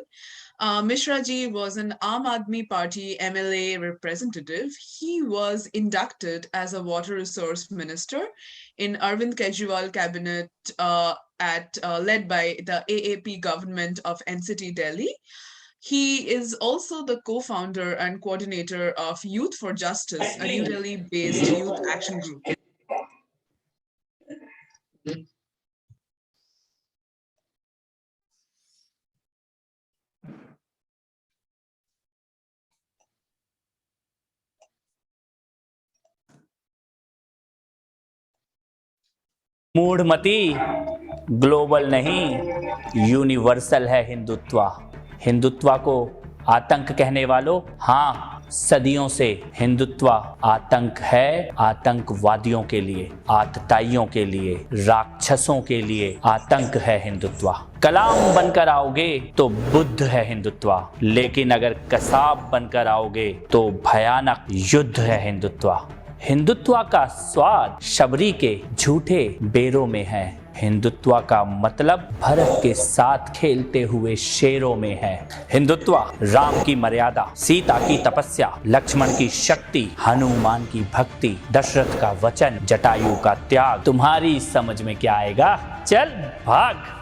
B: Mishra ji was an Aam Aadmi Party MLA representative. He was inducted as a water resource minister in Arvind Kejriwal cabinet led by the AAP government of NCT Delhi. He is also the co-founder and coordinator of Youth for Justice, a New Delhi-based youth action group.
O: मूढ़मती, global नहीं, universal है हिंदुत्व। हिंदुत्व को आतंक कहने वालों, हाँ, सदियों से हिंदुत्व आतंक है। आतंकवादियों के लिए, आतताइयों के लिए, राक्षसों के लिए आतंक है हिंदुत्व। कलाम बनकर आओगे तो बुद्ध है हिंदुत्व, लेकिन अगर कसाब बनकर आओगे तो भयानक युद्ध है हिंदुत्व। हिंदुत्व का स्वाद शबरी के झूठे बेरों में है। हिंदुत्व का मतलब भरत के साथ खेलते हुए शेरों में है। हिंदुत्व राम की मर्यादा, सीता की तपस्या, लक्ष्मण की शक्ति, हनुमान की भक्ति, दशरथ का वचन, जटायु का त्याग। तुम्हारी समझ में क्या आएगा? चल भाग।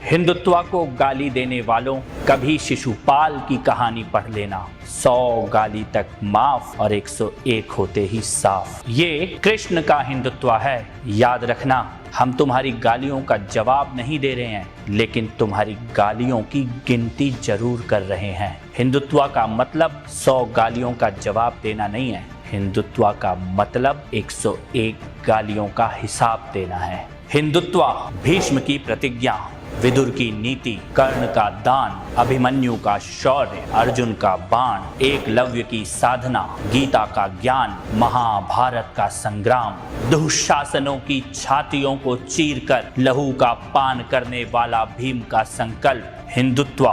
O: हिंदुत्व को गाली देने वालों, कभी शिशुपाल की कहानी पढ़ लेना। 100 गाली तक माफ और 101 होते ही साफ। ये कृष्ण का हिंदुत्व है। याद रखना, हम तुम्हारी गालियों का जवाब नहीं दे रहे हैं, लेकिन तुम्हारी गालियों की गिनती जरूर कर रहे हैं। हिंदुत्व का मतलब 100 गालियों का जवाब देना नहीं है। हिंदुत्व का मतलब 101 गालियों का हिसाब देना है। हिंदुत्व भीष्म की प्रतिज्ञा, विदुर की नीति, कर्ण का दान, अभिमन्यु का शौर्य, अर्जुन का बाण, एकलव्य की साधना, गीता का ज्ञान, महाभारत का संग्राम, दुशासनों की छातियों को चीरकर लहू का पान करने वाला भीम का संकल्प। हिंदुत्व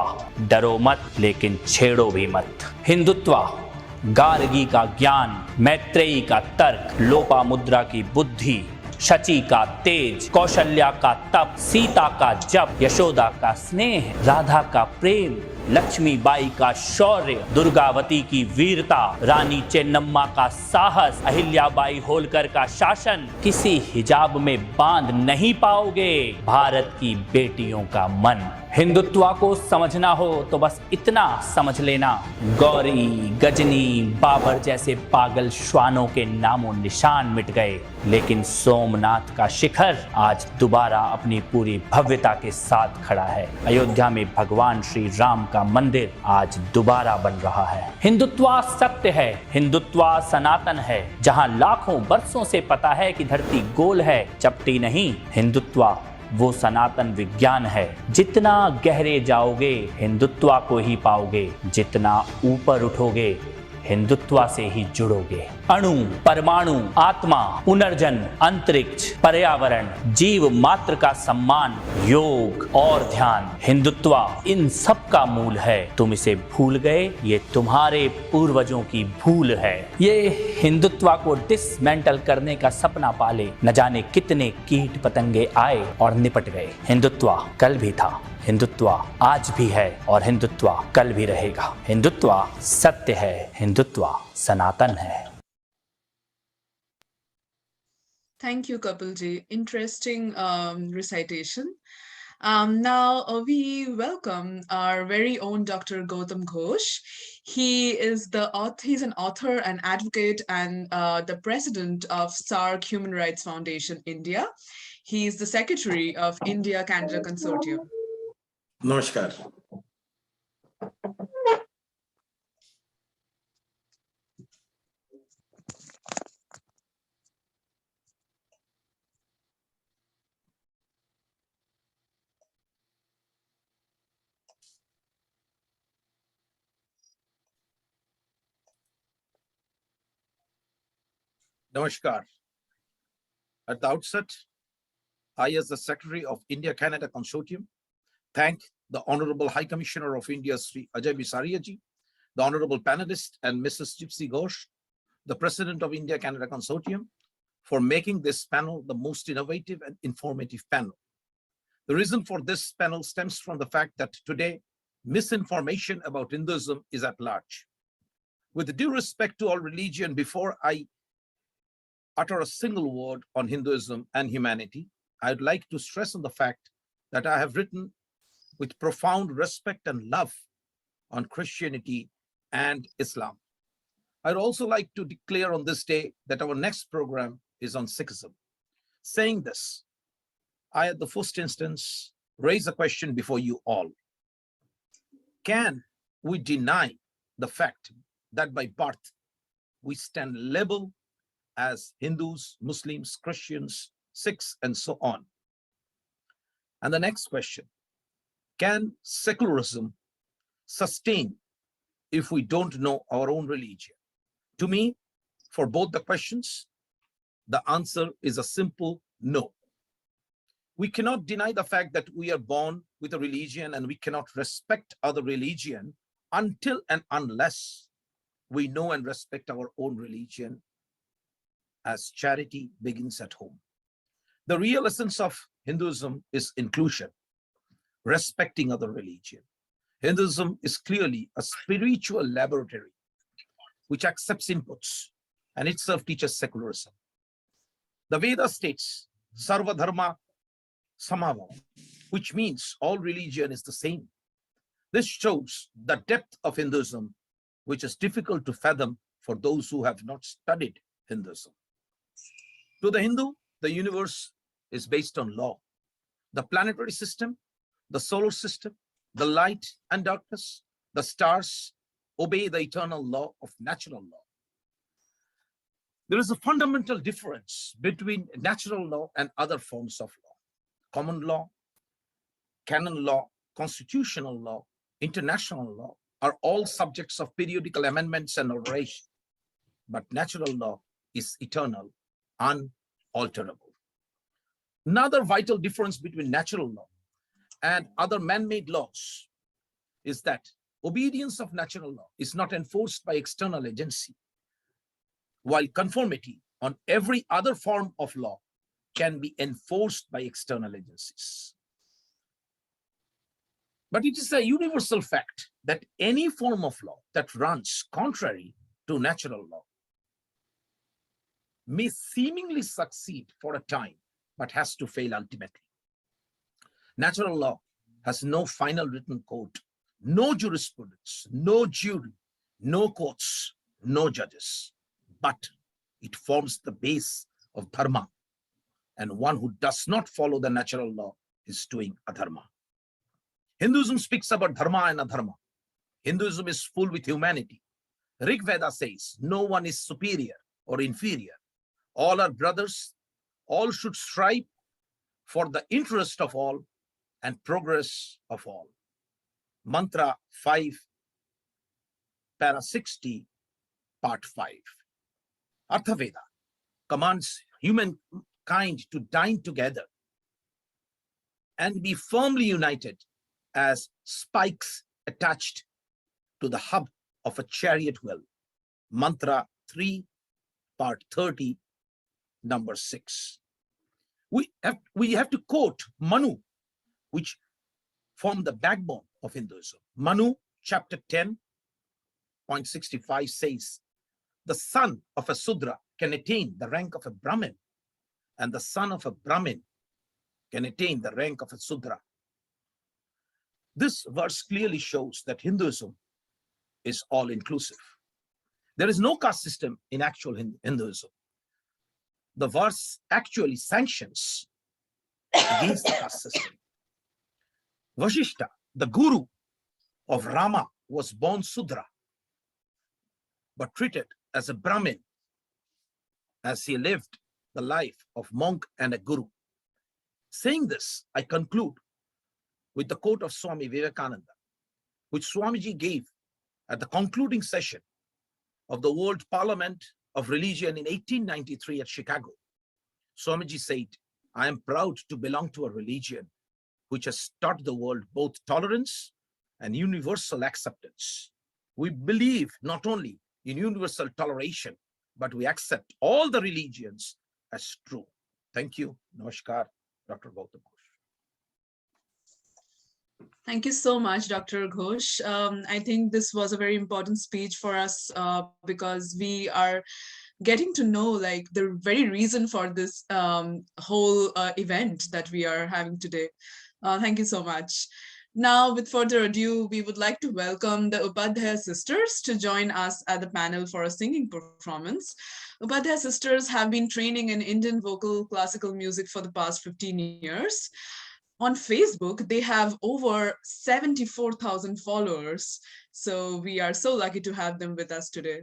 O: डरो मत, लेकिन छेड़ो भी मत। हिंदुत्व गार्गी का ज्ञान, मैत्रेयी का तर्क, लोपामुद्रा की बुद्धि, शची का तेज, कौशल्या का तप, सीता का जप, यशोदा का स्नेह, राधा का प्रेम, लक्ष्मीबाई का शौर्य, दुर्गावती की वीरता, रानी चेन्नम्मा का साहस, अहिल्याबाई होलकर का शासन। किसी हिजाब में बांध नहीं पाओगे भारत की बेटियों का मन। हिंदुत्व को समझना हो तो बस इतना समझ लेना, गौरी, गजनी, बाबर जैसे पागल श्वानों के नामों निशान मिट गए, लेकिन सोमनाथ का शिखर आज दोबारा अपनी पूरी भव्यता के साथ खड़ा है। अयोध्या में भगवान श्री राम का मंदिर आज दोबारा बन रहा है। हिंदुत्व सत्य है, हिंदुत्व सनातन है। जहां लाखों वर्षों से पता है कि धरती गोल है, चपटी नहीं। हिंदुत्व वो सनातन विज्ञान है। जितना गहरे जाओगे हिंदुत्व को ही पाओगे, जितना ऊपर उठोगे हिंदुत्व से ही जुड़ोगे। अणु, परमाणु, आत्मा, पुनर्जन, अंतरिक्ष, पर्यावरण, जीव मात्र का सम्मान, योग और ध्यान, हिंदुत्व इन सब का मूल है। तुम इसे भूल गए, ये तुम्हारे पूर्वजों की भूल है। ये हिंदुत्व को डिसमेंटल करने का सपना पाले न जाने कितने कीट पतंगे आए और निपट गए। हिंदुत्व कल भी था, हिंदुत्व आज भी है और हिंदुत्व कल भी रहेगा। हिंदुत्व सत्य है, हिंदुत्व सनातन है।
B: Thank you, Kapilji. Interesting recitation. Now we welcome our very own Dr. Gautam Ghosh. He's an author and advocate and the president of SARC Human Rights Foundation India. He is the secretary of India-Canada Consortium.
F: Namaskar. Namaskar. At the outset, I, as the Secretary of India-Canada Consortium, thank the Honorable High Commissioner of India, Shri Ajay Bisaria ji, the Honorable Panelist and Mrs. Gypsy Ghosh, the President of India-Canada Consortium, for making this panel the most innovative and informative panel. The reason for this panel stems from the fact that today, misinformation about Hinduism is at large. With due respect to all religion, before I utter a single word on Hinduism and humanity, I'd like to stress on the fact that I have written with profound respect and love on Christianity and Islam. I'd also like to declare on this day that our next program is on Sikhism. Saying this, I, at the first instance, raise a question before you all. Can we deny the fact that by birth we stand labeled as Hindus, Muslims, Christians, Sikhs, and so on? And the next question, can secularism sustain if we don't know our own religion? To me, for both the questions, the answer is a simple no. We cannot deny the fact that we are born with a religion and we cannot respect other religion until and unless we know and respect our own religion, as charity begins at home. The real essence of Hinduism is inclusion, respecting other religion. Hinduism is clearly a spiritual laboratory which accepts inputs and itself teaches secularism. The Veda states, Sarva Dharma Samava, which means all religion is the same. This shows the depth of Hinduism, which is difficult to fathom for those who have not studied Hinduism. To the Hindu, the universe is based on law. The planetary system, the solar system, the light and darkness, the stars obey the eternal law of natural law. There is a fundamental difference between natural law and other forms of law. Common law, canon law, constitutional law, international law are all subjects of periodical amendments and alteration. But natural law is eternal, unalterable. Another vital difference between natural law and other man-made laws is that obedience of natural law is not enforced by external agency, while conformity on every other form of law can be enforced by external agencies. But it is a universal fact that any form of law that runs contrary to natural law may seemingly succeed for a time, but has to fail ultimately. Natural law has no final written code, no jurisprudence, no jury, no courts, no judges, but it forms the base of dharma, and one who does not follow the natural law is doing adharma. Hinduism speaks about dharma and adharma. Hinduism is full with humanity. Rig Veda says, no one is superior or inferior. All are brothers. All should strive for the interest of all and progress of all. Mantra 5, para 60, part 5. Arthaveda commands humankind to dine together and be firmly united as spikes attached to the hub of a chariot wheel. Mantra 3, part 30, number 6. We have to quote Manu, which form the backbone of Hinduism. Manu chapter 10.65 says, the son of a Sudra can attain the rank of a Brahmin, and the son of a Brahmin can attain the rank of a Sudra. This verse clearly shows that Hinduism is all-inclusive. There is no caste system in actual Hinduism. The verse actually sanctions against the caste system. Vashishta, the guru of Rama, was born Sudra, but treated as a Brahmin as he lived the life of monk and a guru. Saying this, I conclude with the quote of Swami Vivekananda, which Swamiji gave at the concluding session of the World Parliament of Religion in 1893 at Chicago. Swamiji said, "I am proud to belong to a religion which has taught the world both tolerance and universal acceptance. We believe not only in universal toleration, but we accept all the religions as true." Thank you. Namaskar, Dr. Gautam Ghosh.
B: Thank you so much, Dr. Ghosh. I think this was a very important speech for us because we are getting to know like the very reason for this whole event that we are having today. Thank you so much. Now, with further ado, we would like to welcome the Upadhyaya sisters to join us at the panel for a singing performance. Upadhyaya sisters have been training in Indian vocal classical music for the past 15 years. On Facebook, they have over 74,000 followers. So we are so lucky to have them with us today.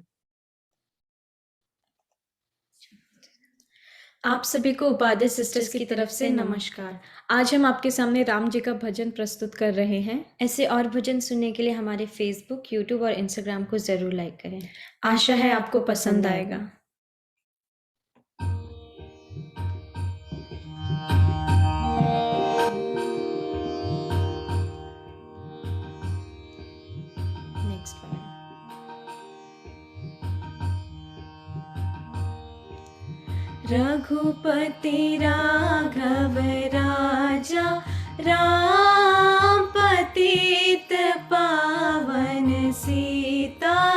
P: आप सभी को Upadhyay sisters की तरफ से नमस्कार। आज हम आपके सामने राम जी का भजन प्रस्तुत कर रहे हैं। ऐसे और भजन सुनने के लिए हमारे फेसबुक, यूट्यूब और इंस्टाग्राम को जरूर लाइक करें। आशा है आपको पसंद आएगा। रघुपति राघव राजा राम पतित पावन सीताराम।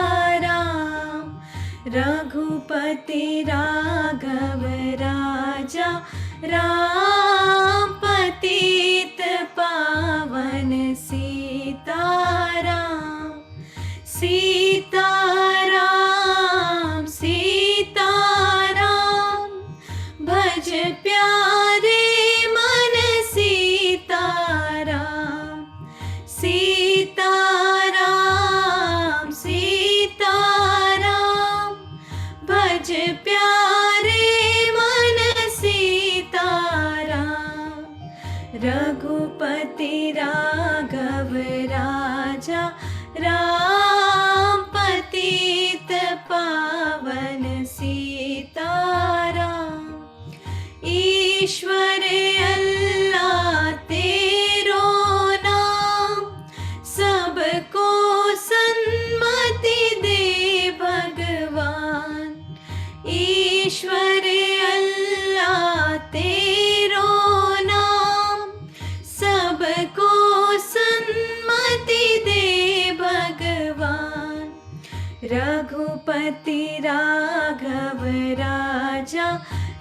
P: रघुपति राघव राजा राम पतित पावन सीताराम। सीताराम सीताराम भज प्यारे मन सीताराम। सीताराम सीताराम भज प्यारे मन सीताराम। रघुपति राघव राजा राम पतित पावन सीताराम। ईश्वर अल्लाह तेरो नाम सबको सन्मति दे भगवान। ईश्वर अल्लाह तेरो नाम सबको सन्मति दे भगवान। रघुपति राघव राजा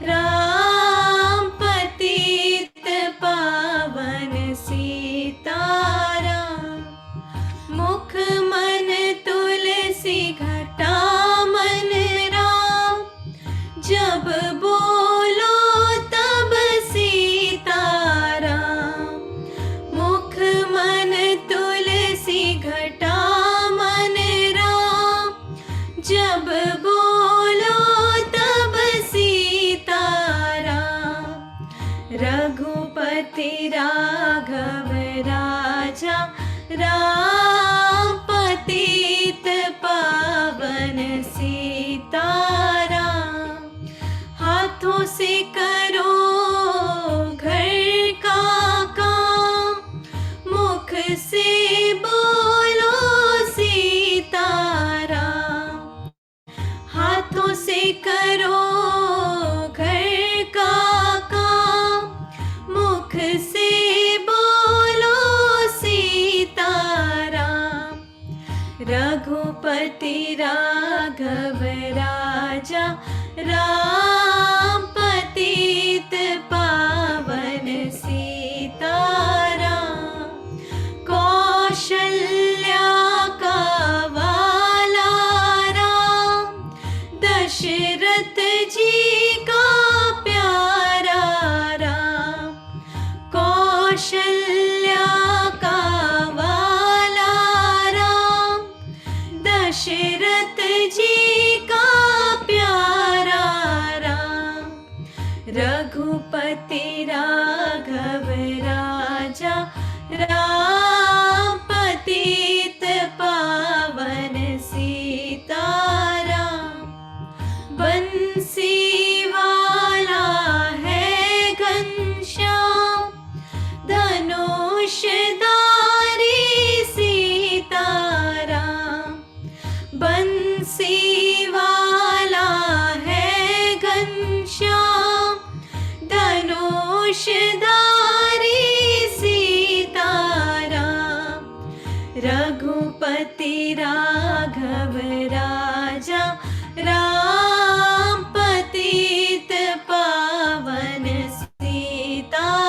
P: राम पतित पावन सीताराम। मुख मन तुलसी घटा मन राम जब बोलो तब सीताराम। मुख मन तुलसी घटा मन राम जब बोलो तब सीताराम। रघुपति राघव राजा राम पतित पावन सीताराम। हाथों से करो घर का काम मुख से बोलो सीताराम। हाथों से करो घर का काम मुख से बोलो सीताराम। रघुपति राघव राजा राम पतित पावन सीताराम। कौशल्या का वाला राम दशरथ जी का प्यारा राम। रघुपति राघव राजा राम पतित पावन सीताराम बंसी वाला है घनश्याम धनुषधारी सीताराम बंसी वाला है घनश्याम धनुषधारी सीताराम रघुपति राघव राजा राम पतित पावन सीताराम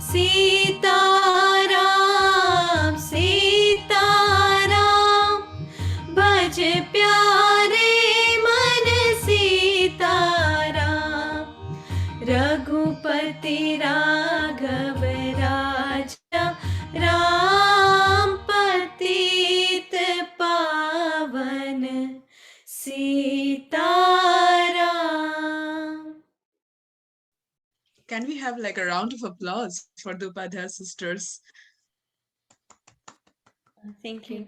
P: सीताराम सीताराम भज प्यारे मन सीताराम रघुपति राघव राजा राम पतित पावन Sitaram.
B: Can we have like a round of applause for the Upadhyay sisters?
P: Thank you.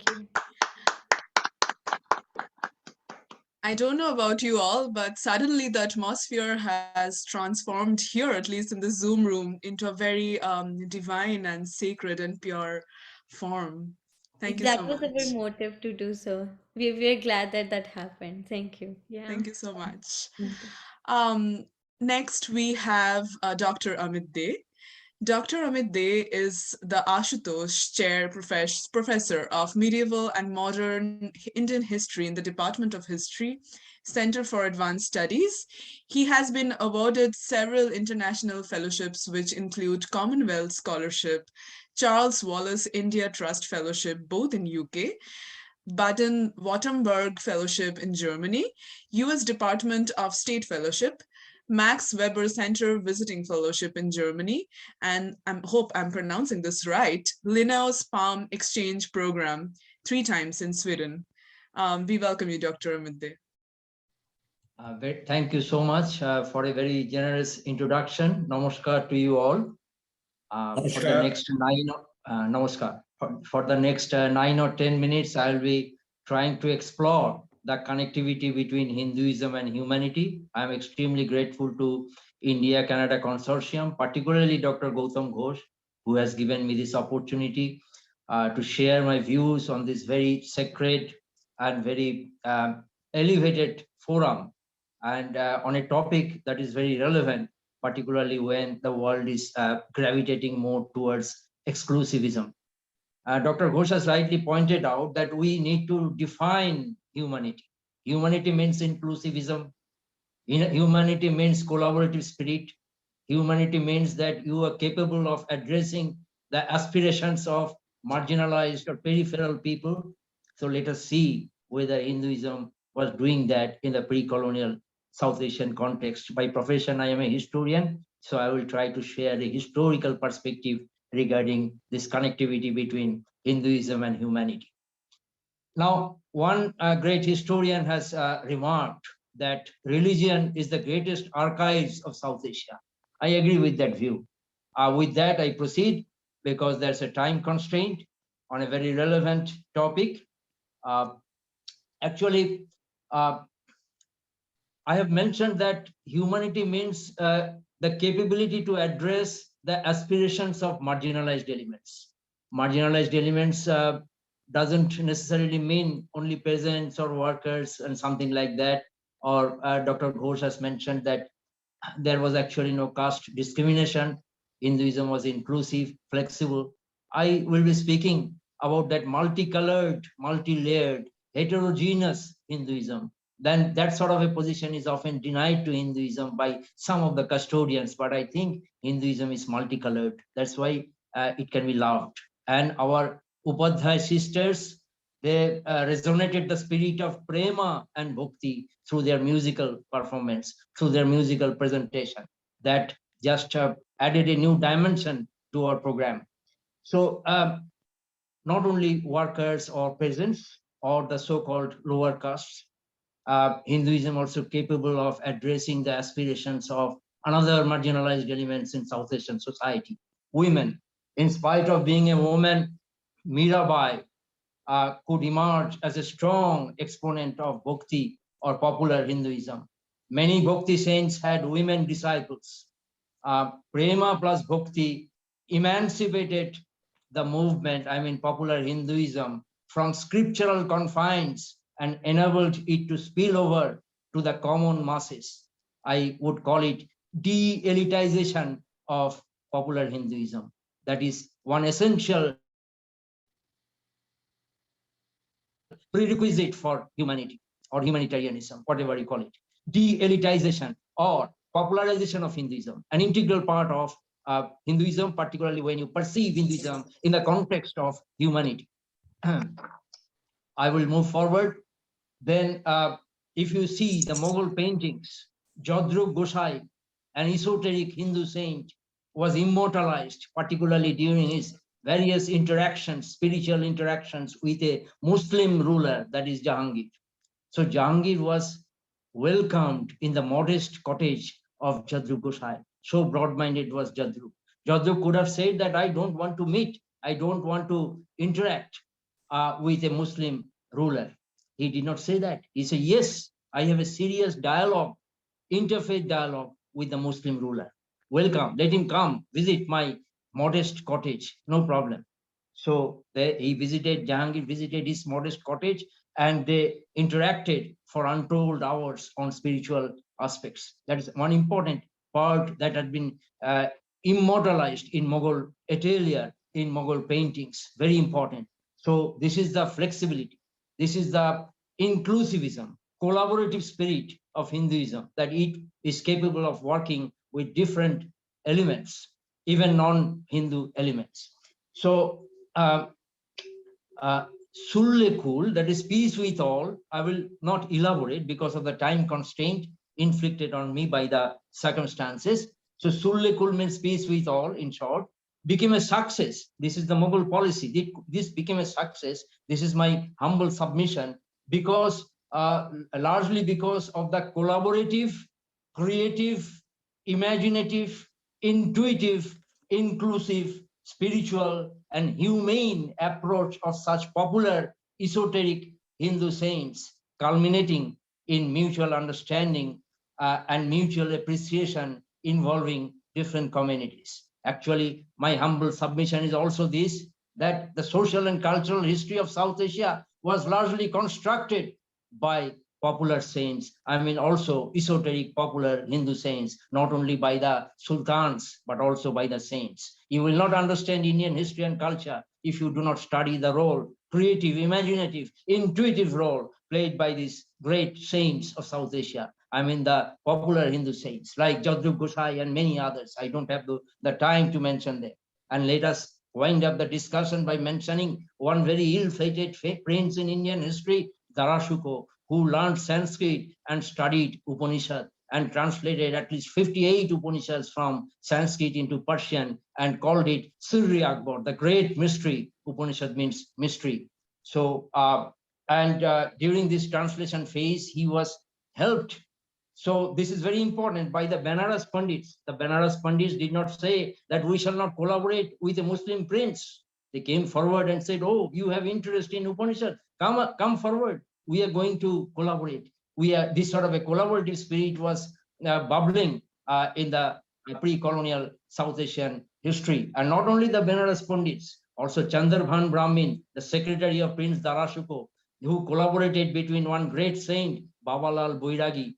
B: I don't know about you all, but suddenly the atmosphere has transformed here, at least in the Zoom room, into a very divine and sacred and pure form. Thank you so
P: That was
B: much.
P: our motive to do so. We're glad that that happened. Thank you. Yeah.
B: Thank you so much.
P: Mhm.
B: Next, we have Dr. Amit De. Dr. Amit De is the Ashutosh Chair Professor of Medieval and Modern Indian History in the Department of History, Center for Advanced Studies. He has been awarded several international fellowships, which include Commonwealth Scholarship, Charles Wallace India Trust Fellowship, both in UK, Baden-Württemberg Fellowship in Germany, US Department of State Fellowship, Max Weber Center Visiting Fellowship in Germany, and I hope I'm pronouncing this right, Linnaeus Palm Exchange Program 3 times in Sweden. We welcome you, Dr. Amit De.
Q: Thank you so much for a very generous introduction. Namaskar to you all. For the next 9 or 10 minutes, I'll be trying to explore the connectivity between Hinduism and humanity. I'm extremely grateful to India-Canada Consortium, particularly Dr. Gautam Ghosh, who has given me this opportunity to share my views on this very sacred and very elevated forum, and on a topic that is very relevant, particularly when the world is gravitating more towards exclusivism. Dr. Ghosh has rightly pointed out that we need to define humanity. Humanity means inclusivism. Humanity means collaborative spirit. Humanity means that you are capable of addressing the aspirations of marginalized or peripheral people. So let us see whether Hinduism was doing that in the pre-colonial South Asian context. By profession, I am a historian, so I will try to share the historical perspective regarding this connectivity between Hinduism and humanity. Now, one great historian has remarked that religion is the greatest archives of South Asia. I agree with that view. With that, I proceed because there's a time constraint on a very relevant topic. Actually, I have mentioned that humanity means the capability to address the aspirations of marginalized elements. Marginalized elements doesn't necessarily mean only peasants or workers and something like that. Or Dr. Ghosh has mentioned that there was actually no caste discrimination. Hinduism was inclusive, flexible. I will be speaking about that multicolored, multi-layered, heterogeneous Hinduism. Then that sort of a position is often denied to Hinduism by some of the custodians, but I think Hinduism is multicolored. That's why it can be loved. And our Upadhyay sisters, they resonated the spirit of prema and bhakti through their musical performance, through their musical presentation. That just added a new dimension to our program. So not only workers or peasants or the so-called lower castes, Hinduism also capable of addressing the aspirations of another marginalized elements in South Asian society. Women, in spite of being a woman, Mirabai could emerge as a strong exponent of Bhakti or popular Hinduism. Many Bhakti saints had women disciples. Prema plus Bhakti emancipated the movement, I mean popular Hinduism, from scriptural confines and enabled it to spill over to the common masses. I would call it de-elitization of popular Hinduism. That is one essential prerequisite for humanity or humanitarianism, whatever you call it. De-elitization or popularization of Hinduism, an integral part of Hinduism, particularly when you perceive Hinduism in the context of humanity. I will move forward. Then if you see the Mughal paintings, Jodhruk Gosai, an esoteric Hindu saint, was immortalized, particularly during his various interactions, spiritual interactions with a Muslim ruler, that is Jahangir. So Jahangir was welcomed in the modest cottage of Jodhruk Gosai. So broad-minded was Jodhruk. Jodhruk could have said that I don't want to meet, I don't want to interact with a Muslim ruler. He did not say that. He said, yes, I have a serious dialogue, interfaith dialogue with the Muslim ruler. Welcome, let him come, visit my modest cottage, no problem. So he visited, Jahangir visited his modest cottage, and they interacted for untold hours on spiritual aspects. That is one important part that had been immortalized in Mughal atelier, in Mughal paintings, very important. So this is the flexibility. This is the inclusivism, collaborative spirit of Hinduism, that it is capable of working with different elements, even non-Hindu elements. So Sullekul, that is peace with all, I will not elaborate because of the time constraint inflicted on me by the circumstances. So Sullekul means peace with all, in short, became a success. This is the Mughal policy. This became a success. This is my humble submission, because largely because of the collaborative, creative, imaginative, intuitive, inclusive, spiritual, and humane approach of such popular esoteric Hindu saints, culminating in mutual understanding and mutual appreciation involving different communities. Actually, my humble submission is also this, that the social and cultural history of South Asia was largely constructed by popular saints. I mean, also esoteric popular Hindu saints, not only by the sultans, but also by the saints. You will not understand Indian history and culture if you do not study the role, creative, imaginative, intuitive role played by these great saints of South Asia. I mean, the popular Hindu saints like Jodhruk Gosai and many others. I don't have the time to mention them. And let us wind up the discussion by mentioning one very ill-fated prince in Indian history, Darashuko, who learned Sanskrit and studied Upanishad and translated at least 58 Upanishads from Sanskrit into Persian and called it Sirri Akbar, the great mystery. Upanishad means mystery. So, during this translation phase, he was helped. So this is very important by the Banaras Pandits. The Banaras Pandits did not say that we shall not collaborate with a Muslim prince. They came forward and said, oh, you have interest in Upanishad, come forward. We are going to collaborate. This sort of a collaborative spirit was bubbling in the pre-colonial South Asian history. And not only the Benares Pandits, also Chandarbhan Brahmin, the secretary of Prince Darashuko, who collaborated between one great saint, Babalal Boiragi.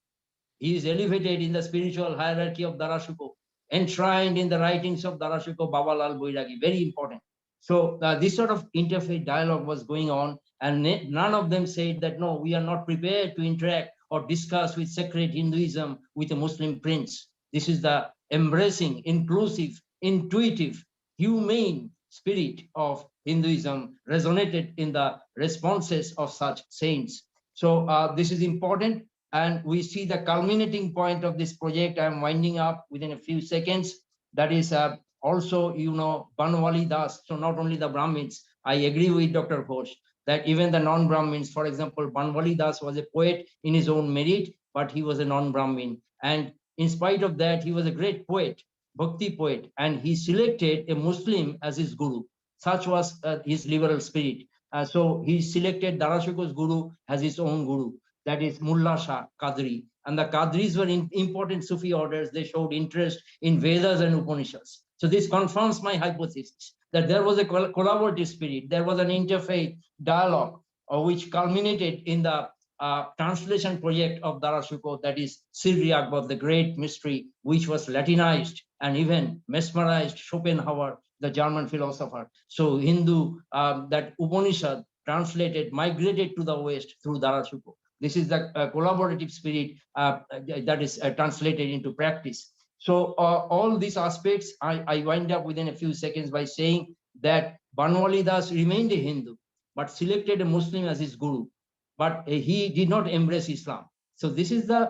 Q: He is elevated in the spiritual hierarchy of Darashuko, enshrined in the writings of Darashuko, Babalal Boiragi, very important. So this sort of interfaith dialogue was going on, and none of them said that, no, we are not prepared to interact or discuss with sacred Hinduism with a Muslim prince. This is the embracing, inclusive, intuitive, humane spirit of Hinduism resonated in the responses of such saints. So this is important, and we see the culminating point of this project. I'm winding up within a few seconds. That is also, Banwali Das. So not only the Brahmins, I agree with Dr. Ghosh that even the non-Brahmins, for example, Banwali Das was a poet in his own merit, but he was a non-Brahmin. And In spite of that, he was a great poet, bhakti poet, and he selected a Muslim as his guru. Such was his liberal spirit. So he selected Darashuko's guru as his own guru, that is Mullah Shah Qadri. And the Qadris were important Sufi orders. They showed interest in Vedas and Upanishads. So this confirms my hypothesis that there was a collaborative spirit. There was an interfaith dialogue, which culminated in the translation project of Darashuko, that is Sirri Akbar, the great mystery, which was Latinized and even mesmerized Schopenhauer, the German philosopher. So Hindu, that Upanishad translated, migrated to the West through Darashuko. This is the collaborative spirit that is translated into practice. So all these aspects, I wind up within a few seconds by saying that Banwali Das remained a Hindu, but selected a Muslim as his guru. But he did not embrace Islam. So this is the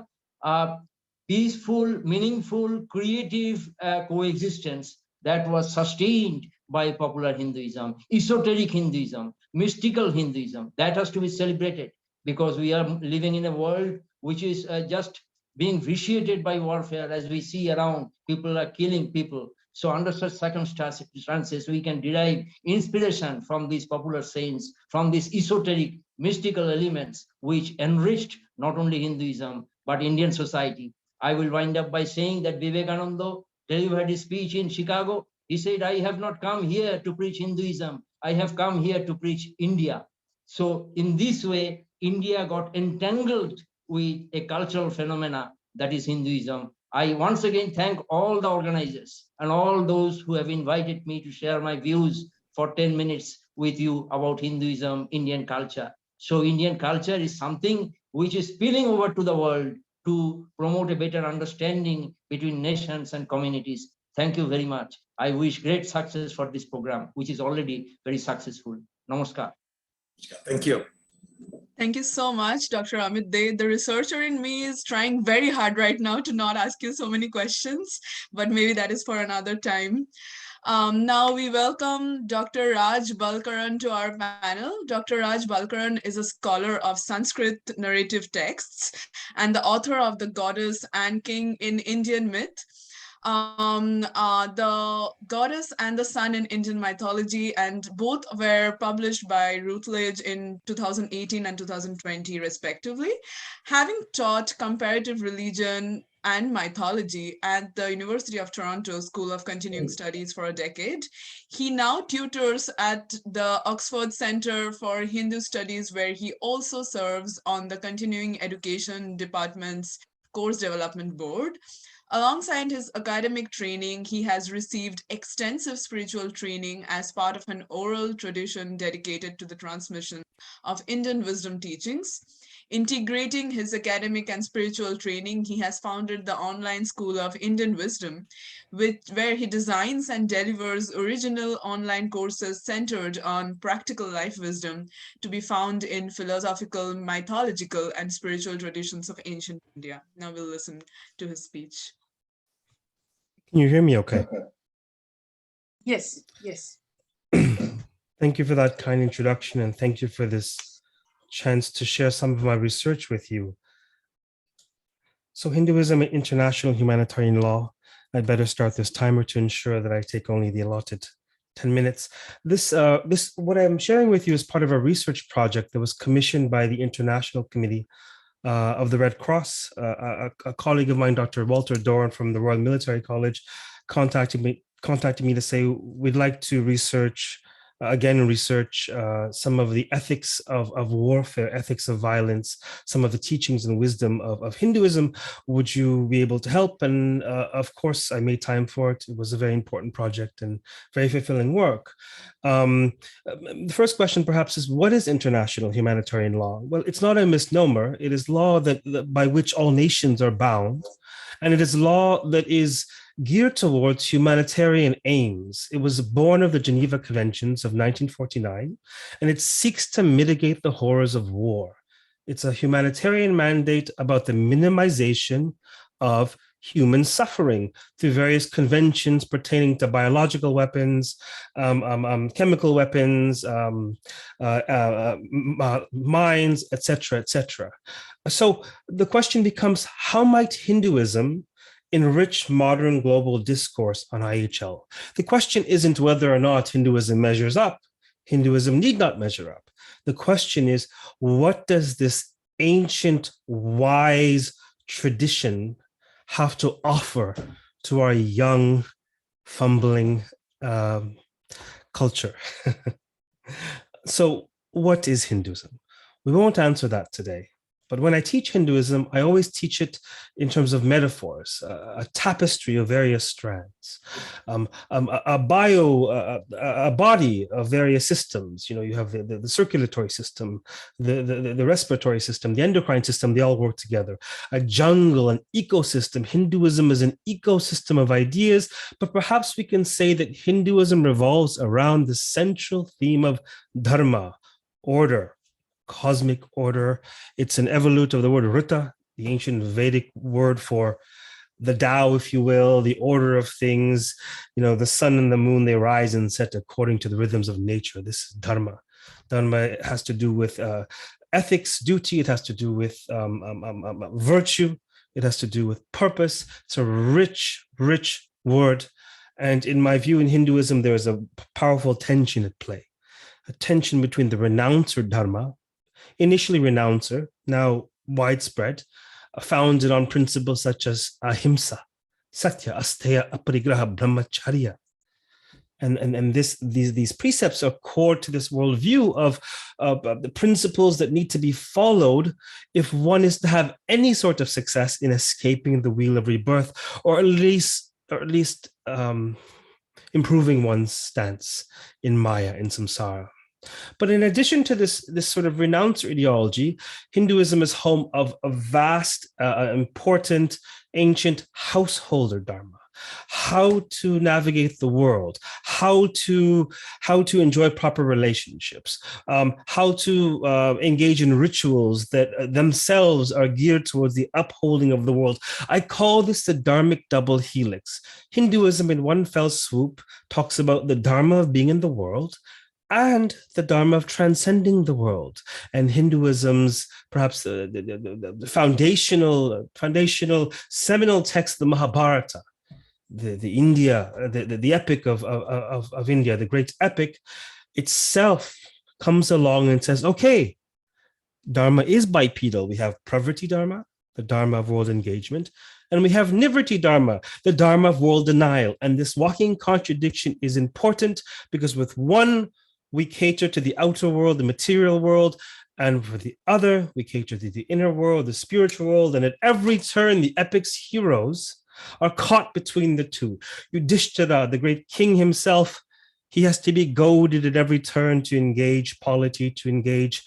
Q: peaceful, meaningful, creative coexistence that was sustained by popular Hinduism, esoteric Hinduism, mystical Hinduism. That has to be celebrated, because we are living in a world which is just being vitiated by warfare. As we see around, people are killing people. So under such circumstances, we can derive inspiration from these popular saints, from these esoteric, mystical elements, which enriched not only Hinduism, but Indian society. I will wind up by saying that Vivekananda delivered his speech in Chicago. He said, I have not come here to preach Hinduism. I have come here to preach India. So in this way, India got entangled with a cultural phenomena that is Hinduism. I once again thank all the organizers and all those who have invited me to share my views for 10 minutes with you about Hinduism, Indian culture. So Indian culture is something which is spilling over to the world to promote a better understanding between nations and communities. Thank you very much. I wish great success for this program, which is already very successful. Namaskar.
F: Thank you.
B: Thank you so much, Dr. Amit Dey. The researcher in me is trying very hard right now to not ask you so many questions, but maybe that is for another time. Now we welcome Dr. Raj Balkaran to our panel. Dr. Raj Balkaran is a scholar of Sanskrit narrative texts and the author of The Goddess and King in Indian Myth. The Goddess and the Sun in Indian Mythology, and both were published by Routledge in 2018 and 2020 respectively. Having taught comparative religion and mythology at the University of Toronto School of Continuing Studies for a decade, he now tutors at the Oxford Centre for Hindu Studies, where he also serves on the Continuing Education Department's Course Development Board. Alongside his academic training, he has received extensive spiritual training as part of an oral tradition dedicated to the transmission of Indian wisdom teachings. Integrating his academic and spiritual training, he has founded the online School of Indian Wisdom, where he designs and delivers original online courses centered on practical life wisdom to be found in philosophical, mythological, and spiritual traditions of ancient India. Now we'll listen to his speech.
R: Can you hear me okay?
A: Yes, yes.
R: Thank you for that kind introduction, and thank you for this chance to share some of my research with you. So Hinduism and international humanitarian law. I'd better start this timer to ensure that I take only the allotted 10 minutes. This what I'm sharing with you is part of a research project that was commissioned by the International Committee of the Red Cross. A colleague of mine, Dr. Walter Doran from the Royal Military College, contacted me to say, we'd like to research some of the ethics of warfare, ethics of violence, some of the teachings and wisdom of Hinduism. Would you be able to help? And of course, I made time for it. It was a very important project and very fulfilling work. The first question perhaps is, what is international humanitarian law? Well, it's not a misnomer. It is law that by which all nations are bound. And it is law that is geared towards humanitarian aims. It was born of the Geneva Conventions of 1949, and it seeks to mitigate the horrors of war. It's a humanitarian mandate about the minimization of human suffering through various conventions pertaining to biological weapons, chemical weapons, mines, etc., etc. So the question becomes, how might Hinduism enrich modern global discourse on IHL. The question isn't whether or not Hinduism measures up. Hinduism need not measure up. The question is, what does this ancient, wise tradition have to offer to our young, fumbling culture? So, what is Hinduism? We won't answer that today. But when I teach Hinduism, I always teach it in terms of metaphors, a tapestry of various strands, a body of various systems. You know, you have the circulatory system, the respiratory system, the endocrine system, they all work together. A jungle, an ecosystem. Hinduism is an ecosystem of ideas, but perhaps we can say that Hinduism revolves around the central theme of dharma, order, cosmic order. It's an evolute of the word Rita, the ancient Vedic word for the Tao, if you will, the order of things. You know, the sun and the moon, they rise and set according to the rhythms of nature. This is dharma. Dharma has to do with ethics, duty. It has to do with virtue. It has to do with purpose. It's a rich, rich word. And in my view, in Hinduism, there is a powerful tension at play, a tension between the renouncer dharma, initially renouncer, now widespread, founded on principles such as ahimsa, satya, asteya, aparigraha, brahmacharya. And these precepts are core to this worldview of the principles that need to be followed if one is to have any sort of success in escaping the wheel of rebirth, or at least improving one's stance in Maya, in samsara. But in addition to this sort of renouncer ideology, Hinduism is home of a vast, important, ancient householder dharma. How to navigate the world, how to enjoy proper relationships, how to engage in rituals that themselves are geared towards the upholding of the world. I call this the dharmic double helix. Hinduism, in one fell swoop, talks about the dharma of being in the world and the dharma of transcending the world. And Hinduism's perhaps the foundational seminal text, the Mahabharata, the India, the epic of India, the great epic itself comes along and says, okay, dharma is bipedal. We have pravriti dharma, the dharma of world engagement, and we have nivriti dharma, the dharma of world denial. And this walking contradiction is important because with one, we cater to the outer world, the material world, and for the other, we cater to the inner world, the spiritual world. And at every turn, the epic's heroes are caught between the two. Yudhishthira, the great king himself, he has to be goaded at every turn to engage polity, to engage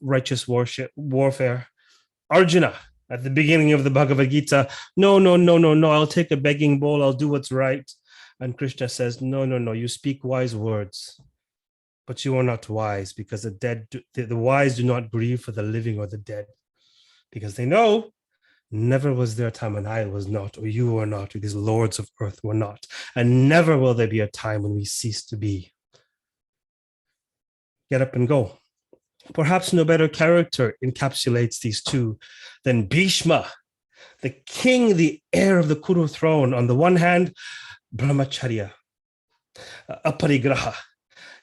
R: righteous warfare. Arjuna, at the beginning of the Bhagavad Gita, no, I'll take a begging bowl, I'll do what's right. And Krishna says, no, you speak wise words, but you are not wise, because the wise do not grieve for the living or the dead, because they know never was there a time when I was not, or you were not, or these lords of earth were not, and never will there be a time when we cease to be. Get up and go. Perhaps no better character encapsulates these two than Bhishma, the king, the heir of the Kuru throne. On the one hand, brahmacharya, aparigraha.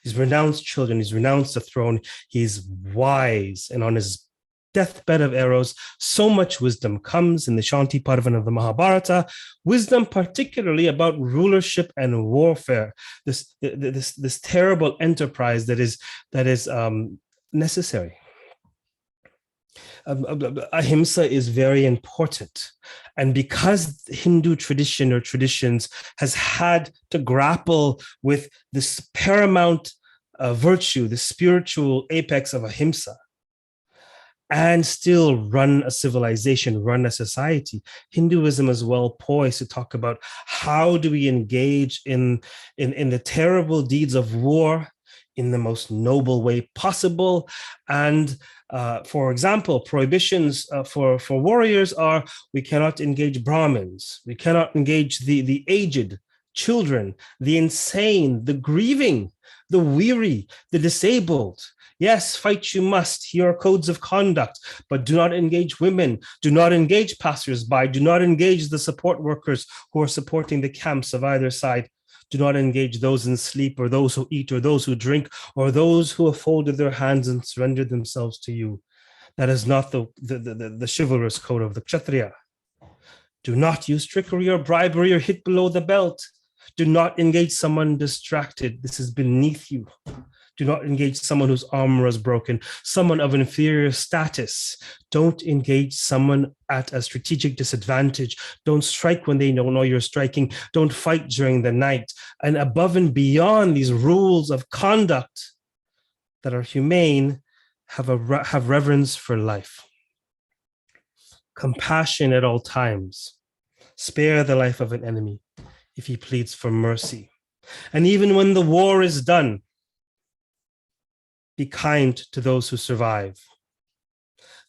R: He's renounced children, he's renounced the throne, he's wise, and on his deathbed of arrows, so much wisdom comes in the Shanti Parvan of the Mahabharata, wisdom particularly about rulership and warfare, this terrible enterprise that is necessary. Ahimsa is very important. And because Hindu tradition or traditions has had to grapple with this paramount virtue, the spiritual apex of ahimsa, and still run a civilization, run a society, Hinduism is well poised to talk about how do we engage in the terrible deeds of war in the most noble way possible. And for example, prohibitions for warriors are, we cannot engage Brahmins, we cannot engage the aged, children, the insane, the grieving, the weary, the disabled. Yes, fight you must. Here are codes of conduct, but do not engage women. Do not engage passersby. Do not engage the support workers who are supporting the camps of either side. Do not engage those in sleep or those who eat or those who drink or those who have folded their hands and surrendered themselves to you. That is not the chivalrous code of the Kshatriya. Do not use trickery or bribery or hit below the belt. Do not engage someone distracted. This is beneath you. Do not engage someone whose armor is broken, someone of inferior status. Don't engage someone at a strategic disadvantage. Don't strike when they don't know you're striking. Don't fight during the night. And above and beyond these rules of conduct that are humane, have reverence for life. Compassion at all times. Spare the life of an enemy if he pleads for mercy. And even when the war is done, be kind to those who survive.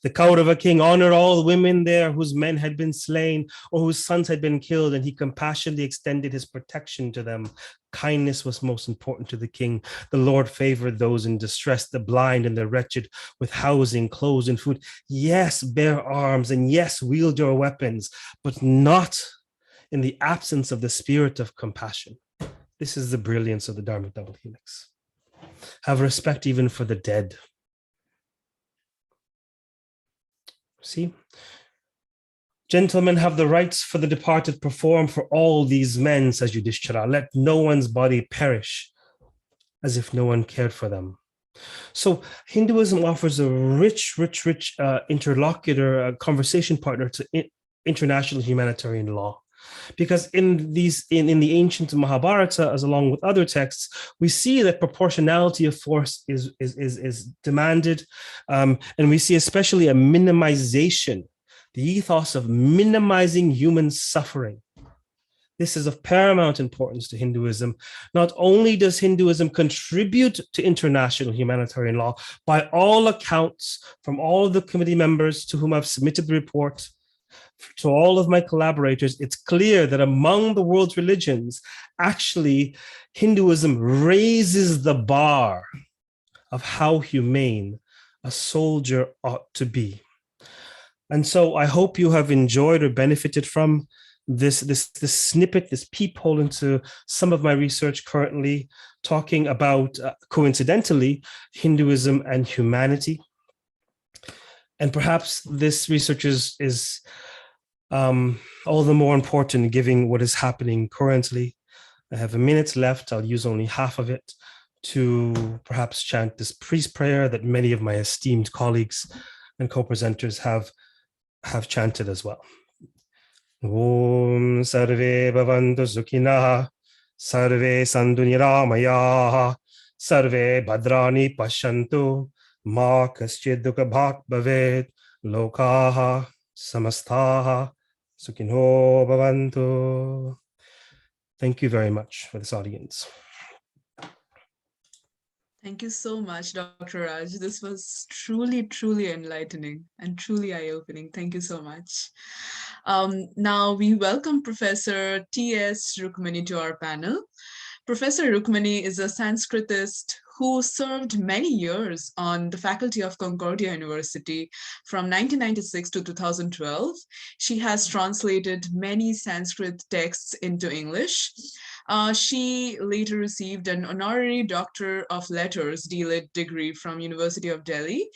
R: The code of a king honored all women there whose men had been slain or whose sons had been killed, and he compassionately extended his protection to them. Kindness was most important to the king. The Lord favored those in distress, the blind and the wretched, with housing, clothes, and food. Yes, bear arms, and yes, wield your weapons, but not in the absence of the spirit of compassion. This is the brilliance of the Dharma double helix. Have respect even for the dead. See? Gentlemen, have the rights for the departed perform for all these men, says Yudhishthira. Let no one's body perish as if no one cared for them. So Hinduism offers a rich interlocutor, conversation partner to international humanitarian law. Because in the ancient Mahabharata, as along with other texts, we see that proportionality of force is demanded, and we see especially a minimization, the ethos of minimizing human suffering. This is of paramount importance to Hinduism. Not only does Hinduism contribute to international humanitarian law, by all accounts, from all of the committee members to whom I've submitted the report, to all of my collaborators, it's clear that among the world's religions, actually, Hinduism raises the bar of how humane a soldier ought to be. And so I hope you have enjoyed or benefited from this snippet, this peephole into some of my research currently, talking about, coincidentally, Hinduism and humanity. And perhaps this research is all the more important given what is happening currently. I have a minute left. I'll use only half of it to perhaps chant this priest prayer that many of my esteemed colleagues and co-presenters have chanted as well. Om sarve bhavantu sukhinah, sarve santu niramayah, sarve bhadrani pashyantu, ma kaschid dukha bhag bhavet, lokaha samastaha Sukino bhavantu. Thank you very much for this audience.
B: Thank you so much, Dr. Raj. This was truly, truly enlightening and truly eye-opening. Thank you so much. Now we welcome Professor T.S. Rukmani to our panel. Professor Rukmani is a Sanskritist who served many years on the faculty of Concordia University from 1996 to 2012. She has translated many Sanskrit texts into English. She later received an honorary Doctor of Letters D.Litt degree from University of Delhi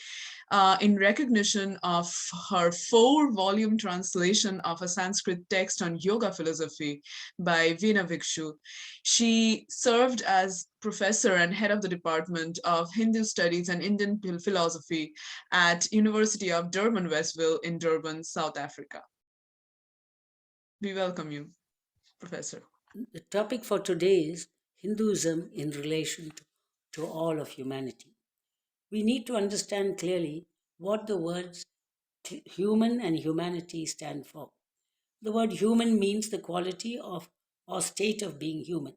B: in recognition of her 4-volume translation of a Sanskrit text on yoga philosophy by Veena Vikshu. She served as professor and head of the Department of Hindu Studies and Indian Philosophy at University of Durban Westville in Durban, South Africa. We welcome you, Professor.
S: The topic for today is Hinduism in relation to all of humanity. We need to understand clearly what the words human and humanity stand for. The word human means the quality of or state of being human.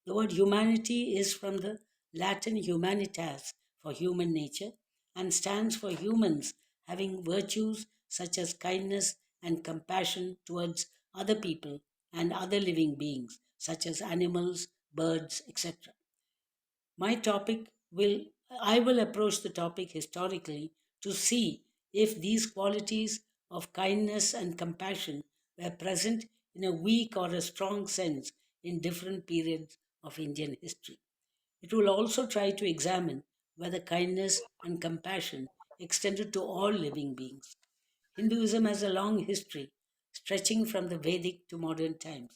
S: The word humanity is from the Latin humanitas for human nature and stands for humans having virtues such as kindness and compassion towards other people and other living beings such as animals, birds, etc. My topic will I will approach the topic historically to see if these qualities of kindness and compassion were present in a weak or a strong sense in different periods of Indian history. It will also try to examine whether kindness and compassion extended to all living beings. Hinduism has a long history, stretching from the Vedic to modern times.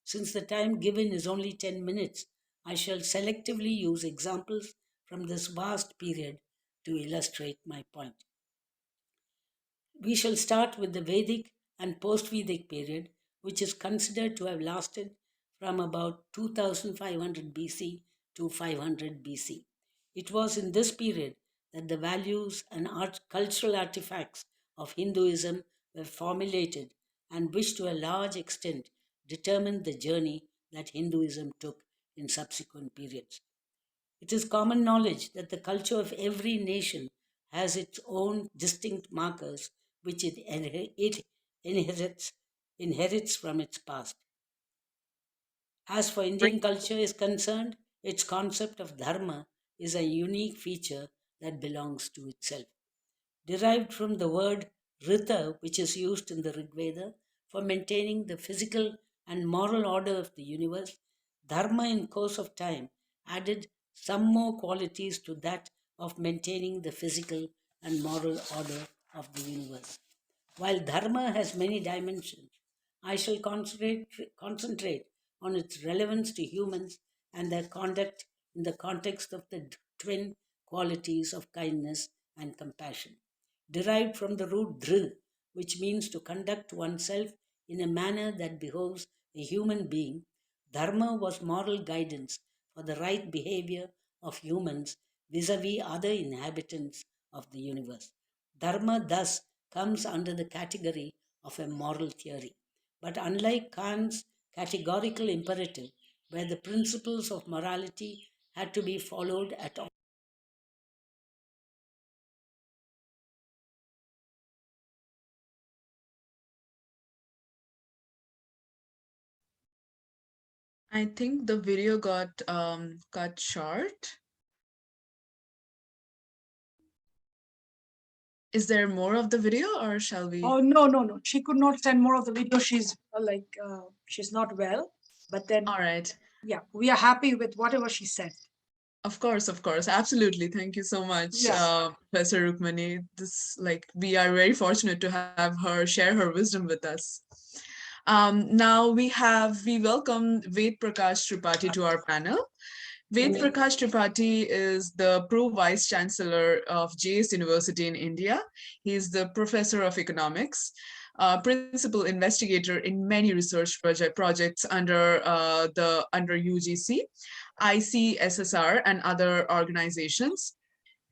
S: Since the time given is only 10 minutes, I shall selectively use examples from this vast period to illustrate my point. We shall start with the Vedic and post Vedic period, which is considered to have lasted from about 2500 BC to 500 BC. It was in this period that the values and cultural artifacts of Hinduism were formulated and which to a large extent determined the journey that Hinduism took in subsequent periods. It is common knowledge that the culture of every nation has its own distinct markers which it inherits from its past. As for Indian culture is concerned, its concept of dharma is a unique feature that belongs to itself. Derived from the word rita, which is used in the Rig Veda for maintaining the physical and moral order of the universe, dharma in course of time added some more qualities to that of maintaining the physical and moral order of the universe. While dharma has many dimensions, I shall concentrate on its relevance to humans and their conduct in the context of the twin qualities of kindness and compassion. Derived from the root dhr, which means to conduct oneself in a manner that behoves a human being, dharma was moral guidance for the right behavior of humans vis-a-vis other inhabitants of the universe. Dharma thus comes under the category of a moral theory. But unlike Kant's categorical imperative, where the principles of morality had to be followed at all,
B: I think the video got cut short. Is there more of the video or shall we?
A: Oh, no. She could not send more of the video. She's she's not well. But then,
B: all right.
A: Yeah, we are happy with whatever she said.
B: Of course, absolutely. Thank you so much,
A: Yes.
B: Professor Rukmani. We are very fortunate to have her share her wisdom with us. Now we welcome Ved Prakash Tripathi to our panel. Ved Prakash Tripathi is the Pro Vice Chancellor of JS University in India. He is the Professor of Economics, principal investigator in many research projects under UGC, ICSSR, and other organizations.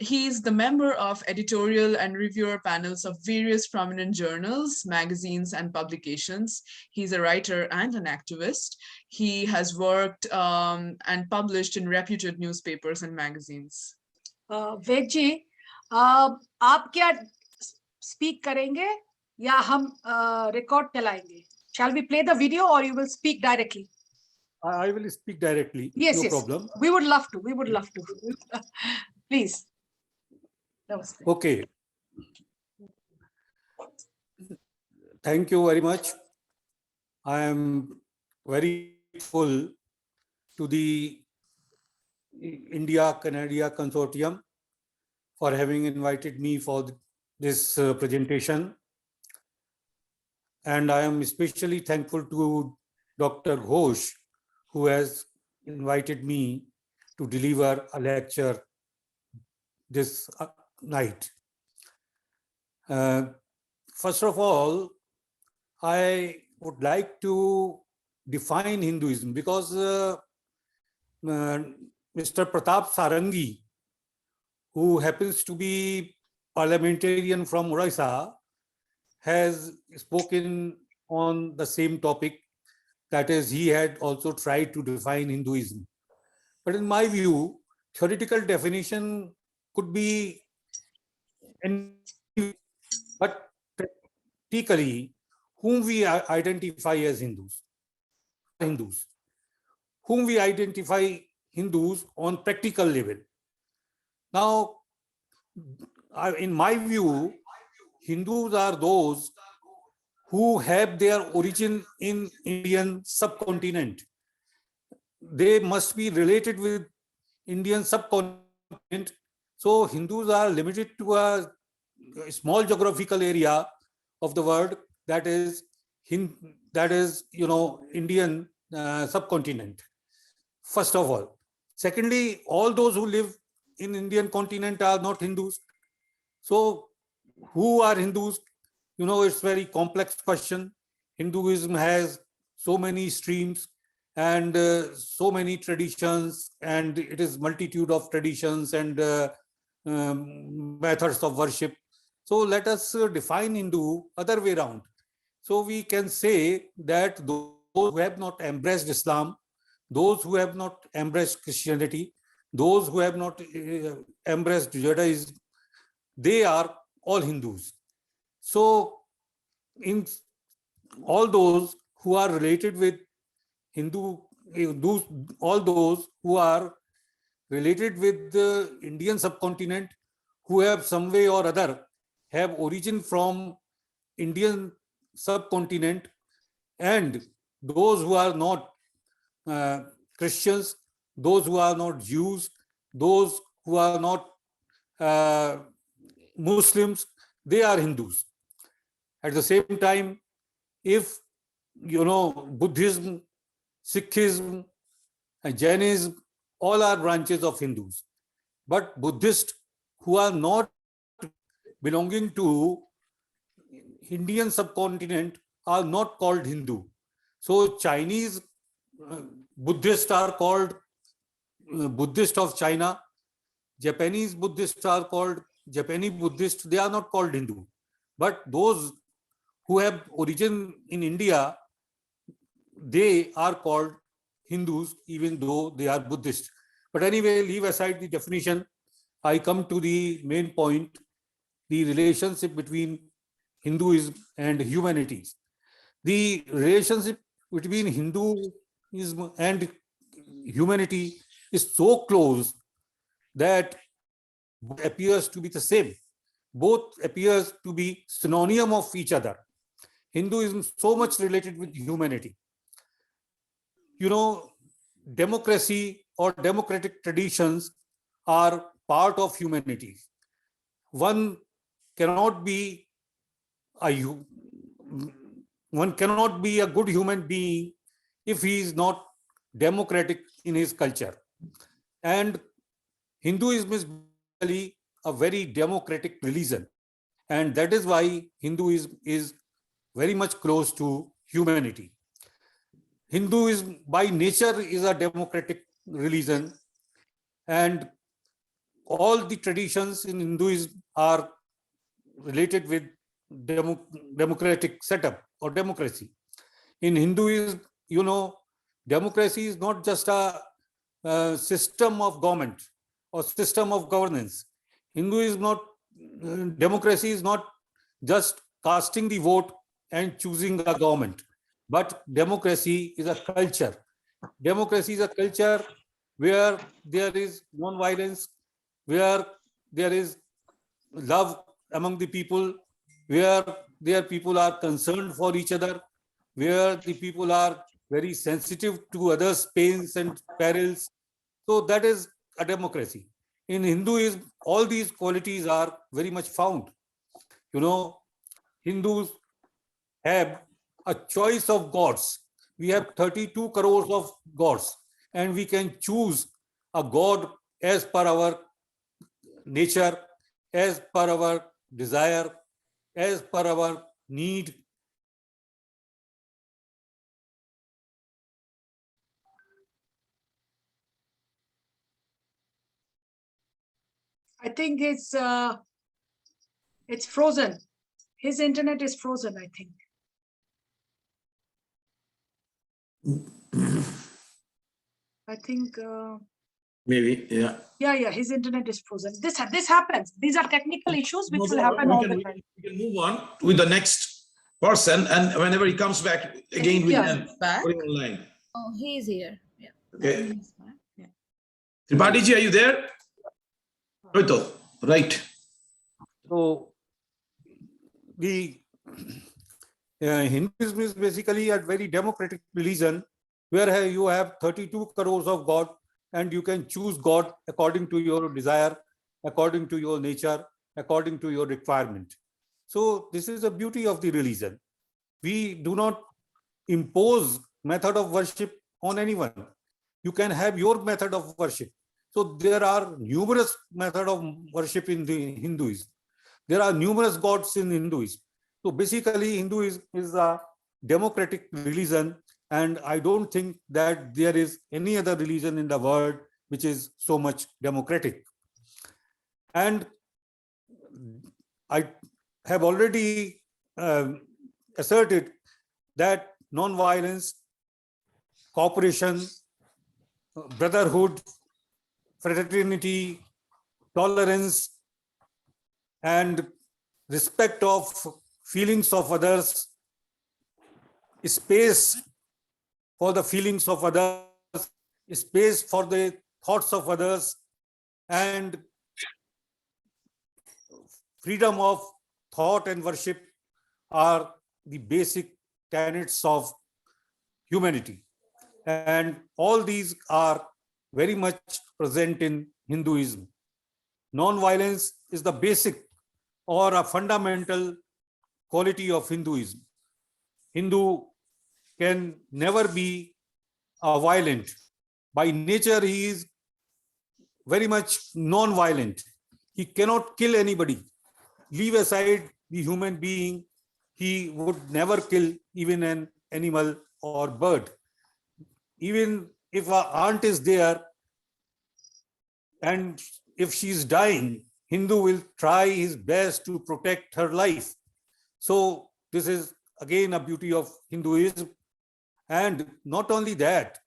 B: He is the member of editorial and reviewer panels of various prominent journals, magazines, and publications. He's a writer and an activist. He has worked and published in reputed newspapers and magazines.
A: वेद जी, आप क्या speak करेंगे या हम record चलाएंगे? Shall we play the video or you will speak directly?
T: I will speak directly.
A: Yes,
T: no problem.
A: We would love to. Please. Namaste.
T: Okay. Thank you very much. I am very grateful to the India-Canada Consortium for having invited me for this presentation. And I am especially thankful to Dr. Ghosh, who has invited me to deliver a lecture this night. First of all, I would like to define Hinduism because Mr. Pratap Sarangi, who happens to be parliamentarian from Orissa, has spoken on the same topic. That is, he had also tried to define Hinduism. But in my view, theoretical definition could be, but practically, whom we identify as Hindus, whom we identify Hindus on practical level. Now, in my view, Hindus are those who have their origin in Indian subcontinent. They must be related with Indian subcontinent. So Hindus are limited to a small geographical area of the world, that is Indian subcontinent. First of all. Secondly, all those who live in Indian continent are not Hindus. So who are Hindus? It's very complex question. Hinduism has so many streams and so many traditions, and it is multitude of traditions and methods of worship. So let us define Hindu other way around. So we can say that those who have not embraced Islam, those who have not embraced Christianity, those who have not embraced Judaism, they are all Hindus. So in all those who are related with all those who are related with the Indian subcontinent, who have some way or other have origin from Indian subcontinent, and those who are not Christians, those who are not Jews, those who are not Muslims, they are Hindus. At the same time, if Buddhism, Sikhism, and Jainism, all are branches of Hindus. But Buddhists who are not belonging to Indian subcontinent are not called Hindu. So Chinese Buddhists are called Buddhist of China. Japanese Buddhists are called Japanese Buddhists. They are not called Hindu. But those who have origin in India, they are called Hindus, even though they are Buddhist. But anyway, leave aside the definition. I come to the main point, the relationship between Hinduism and humanities. The relationship between Hinduism and humanity is so close that both appears to be the same. Both appears to be synonym of each other. Hinduism is so much related with humanity. Democracy or democratic traditions are part of humanity. One cannot be a good human being if he is not democratic in his culture. And Hinduism is basically a very democratic religion. And that is why Hinduism is very much close to humanity. Hinduism by nature is a democratic religion, and all the traditions in Hinduism are related with democratic setup or democracy. In Hinduism, democracy is not just a system of government or system of governance. Democracy is not just casting the vote and choosing a government, but democracy is a culture. Democracy is a culture where there is non-violence, where there is love among the people, where their people are concerned for each other, where the people are very sensitive to others' pains and perils. So that is a democracy. In Hinduism, all these qualities are very much found. Hindus have a choice of gods. We have 32 crores of gods, and we can choose a god as per our nature, as per our desire, as per our need.
A: I think it's frozen. His internet is frozen, I think. I think
F: maybe, yeah.
A: Yeah, his internet is frozen. This happens. These are technical issues which will happen all the time.
F: We can move on with the next person, and whenever he comes back again, we can put him online.
I: Oh, he is here. Yeah.
F: Okay. Tripathi ji, are you there? Right.
T: So the Hinduism is basically a very democratic religion where you have 32 crores of God and you can choose God according to your desire, according to your nature, according to your requirement. So this is the beauty of the religion. We do not impose method of worship on anyone. You can have your method of worship. So there are numerous methods of worship in the Hinduism. There are numerous gods in Hinduism. So basically, Hinduism is a democratic religion, and I don't think that there is any other religion in the world which is so much democratic. And I have already asserted that non-violence, cooperation, brotherhood, fraternity, tolerance, and respect of feelings of others, space for the feelings of others, space for the thoughts of others, and freedom of thought and worship are the basic tenets of humanity. And all these are very much present in Hinduism. Non-violence is the basic or a fundamental quality of Hinduism. Hindu can never be violent. By nature, he is very much non-violent. He cannot kill anybody. Leave aside the human being, he would never kill even an animal or bird. Even if an aunt is there and if she is dying, Hindu will try his best to protect her life. So this is again a beauty of Hinduism. And not only that,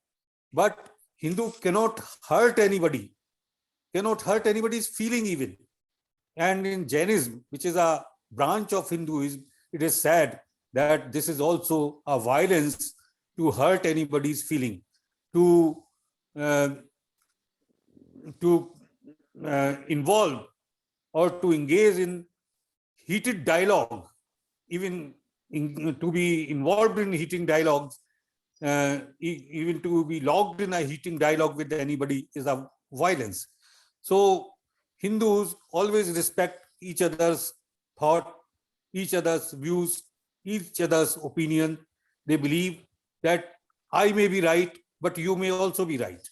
T: but Hindu cannot hurt anybody, cannot hurt anybody's feeling even. And in Jainism, which is a branch of Hinduism, it is said that this is also a violence to hurt anybody's feeling, to involve or to engage in heated dialogue, even to be involved in heating dialogues, even to be logged in a heating dialogue with anybody is a violence. So Hindus always respect each other's thought, each other's views, each other's opinion. They believe that I may be right, but you may also be right.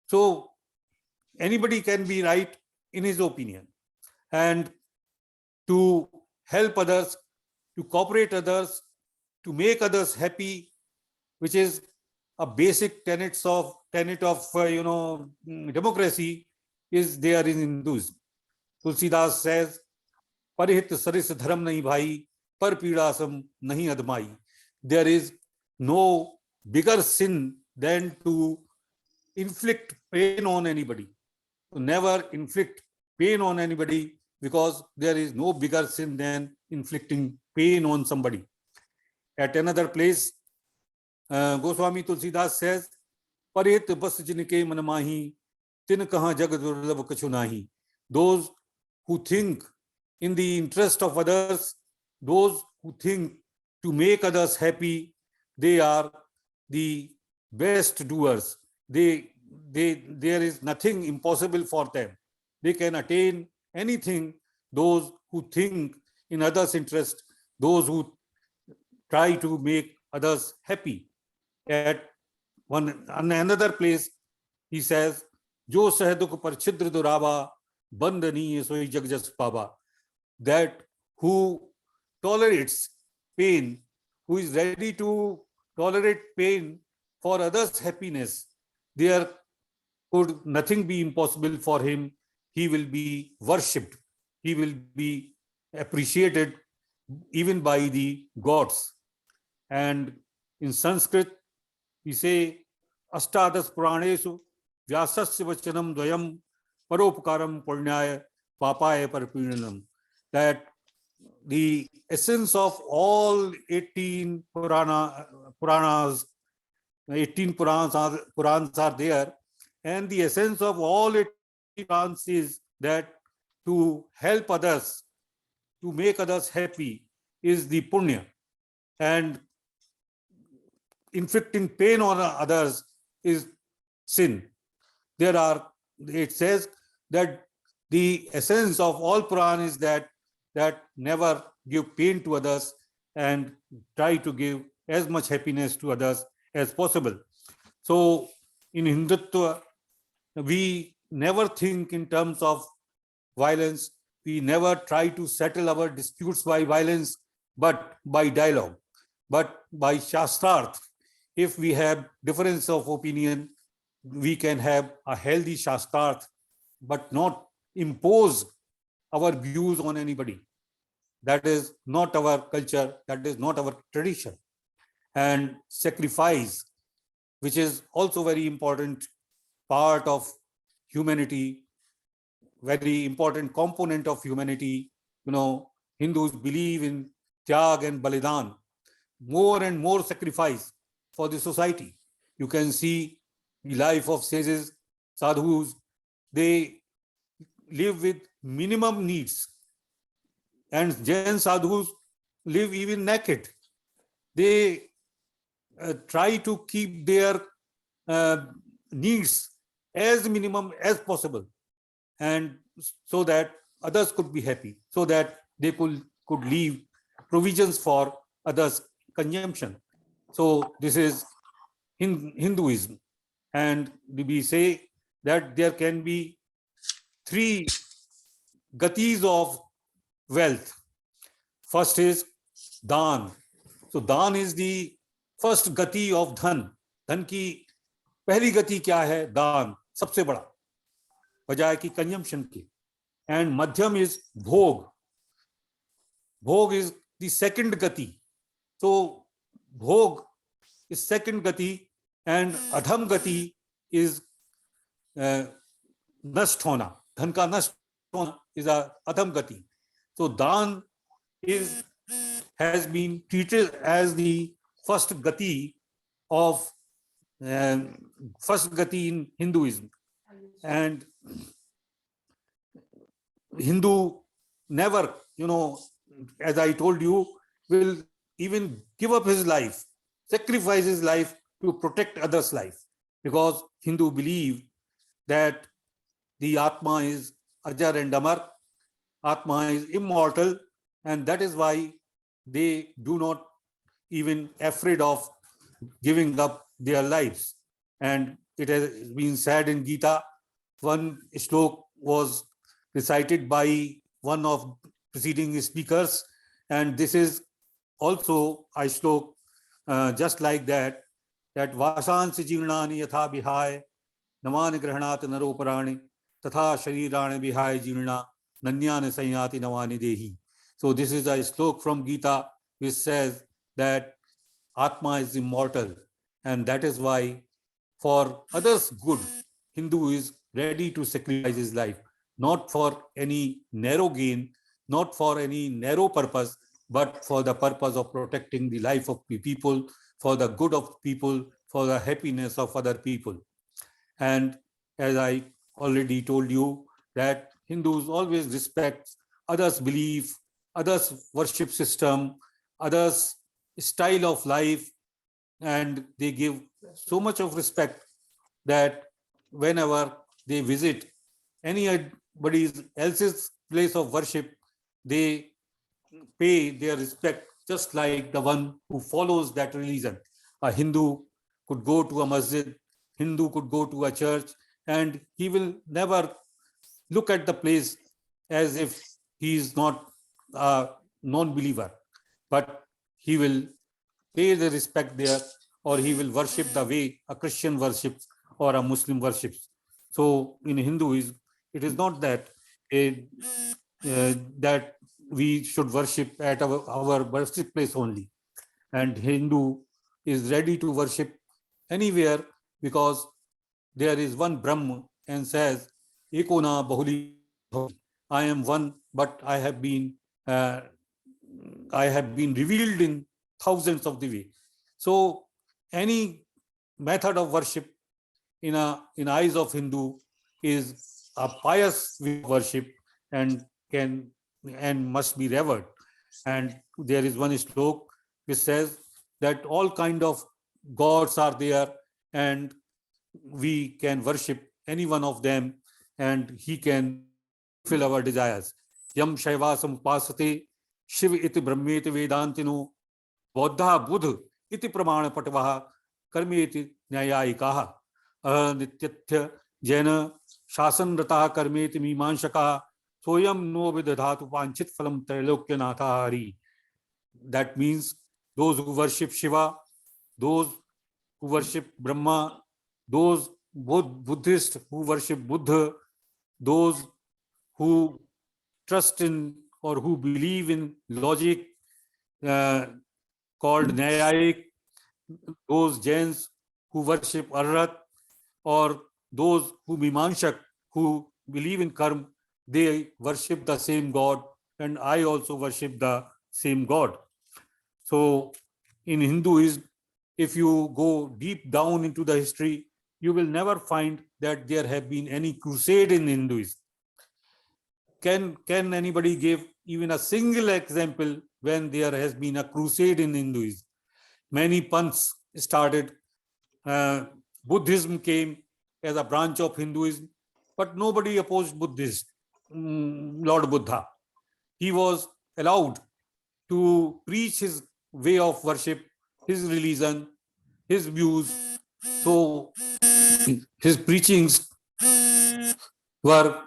T: So anybody can be right in his opinion. And to help others, to cooperate others, to make others happy, which is a basic tenet of democracy, is there in Hinduism. Tulsidas says, "Parihit saris dharam nahi bhai, par pidasam nahi admai." There is no bigger sin than to inflict pain on anybody. Never inflict pain on anybody, because there is no bigger sin than inflicting pain on somebody. At another place, Goswami Tulsidas says, "Parit bas jinke man mahi, tin kaha jag durlabh kachu nahi." Those who think in the interest of others, those who think to make others happy, they are the best doers. There is nothing impossible for them. They can attain anything. Those who think in others' interest, those who try to make others happy. At another place, he says, "Jo sah dukh par chhidr durava, bandaniye soi jag jas pava." That who tolerates pain, who is ready to tolerate pain for others' happiness, there could nothing be impossible for him. He will be worshipped. He will be appreciated even by the gods. And in Sanskrit, we say, "Ashtadas Puraneshu Vyasasya Vachanam Dvayam Paropakaram Purnyaya Papaya Parapinanam." That the essence of all 18 Puranas, 18 Purans are there, and the essence of all 18 Purans is that to help others, to make others happy is the punya, and inflicting pain on others is sin. It says that the essence of all Quran is that never give pain to others and try to give as much happiness to others as possible. So in Hindutva, we never think in terms of violence. We never try to settle our disputes by violence, but by dialogue, but by Shastrarth. If we have difference of opinion, we can have a healthy Shastrarth, but not impose our views on anybody. That is not our culture, that is not our tradition. And sacrifice, which is also very important part of humanity, very important component of humanity. You know, Hindus believe in Tyag and Balidan, more and more sacrifice for the society. You can see the life of sages, sadhus, they live with minimum needs. And Jain sadhus live even naked. They try to keep their needs as minimum as possible, and so that others could be happy, so that they could leave provisions for others' consumption. So this is Hinduism. And we say that there can be three gatis of wealth. First is dhan. So dhan is the first gati of dhan. धन की पहली गति क्या है? दान, सबसे बड़ा, बजाय की कंजम्पशन की. And madhyam is bhog. Bhog is the second gati. So bhog is second gati, and adham gati is नष्ट होना, धन का नष्ट होना is a adham gati. So dhan has been treated as the first gati in Hinduism. And Hindu never, as I told you, will even give up his life, sacrifice his life to protect others' life, because Hindu believe that the Atma is Ajar and Amar, Atma is immortal, and that is why they do not even afraid of giving up their lives. And it has been said in Gita, one shlok was recited by one of preceding speakers, and this is also a shlok just like that Vasansi Jirnani Yatha Bihai Naman Grahanat Naroparani Tatha Sharirani Bihai Jirna Nanyani Sanyati Navani Dehi. So this is a shlok from Gita which says that Atma is immortal, and that is why for others' good, Hindu is ready to sacrifice his life, not for any narrow gain, not for any narrow purpose, but for the purpose of protecting the life of people, for the good of people, for the happiness of other people. And as I already told you, that Hindus always respect others' belief, others' worship system, others' style of life, and they give so much of respect that whenever they visit anybody else's place of worship, they pay their respect just like the one who follows that religion. A Hindu could go to a masjid, Hindu could go to a church, and he will never look at the place as if he is not a non-believer, but he will pay the respect there, or he will worship the way a Christian worships or a Muslim worships. So in Hinduism, it is not that that we should worship at our worship place only. And Hindu is ready to worship anywhere, because there is one Brahma, and says, Ekona Bahuli, I am one, but I have been revealed in thousands of the way. So any method of worship in eyes of Hindu is a pious worship and must be revered. And there is one slok which says that all kind of gods are there and we can worship any one of them and he can fulfill our desires. Yam Shaivasam Pasate Shiv iti Brahmeti Vedantino Bodha Buddha iti Pramana Patvaha Karmeti Nyayayikaha Nityatya Jena Shasanrata Karmeti Mimanshaka Soyam no vidhatu panchit phalam trailokyanatha hari. That means those who worship Shiva, those who worship Brahma, those Buddhists who worship Buddha, those who trust in or who believe in logic called Nyayik, those Jains who worship Arhat, or those who Mimanshak who believe in Karma, they worship the same God, and I also worship the same God. So in Hinduism, if you go deep down into the history, you will never find that there have been any crusade in Hinduism. Can anybody give even a single example when there has been a crusade in Hinduism? Many panths started. Buddhism came as a branch of Hinduism, but nobody opposed Buddhism. Lord Buddha, he was allowed to preach his way of worship, his religion, his views. So his preachings were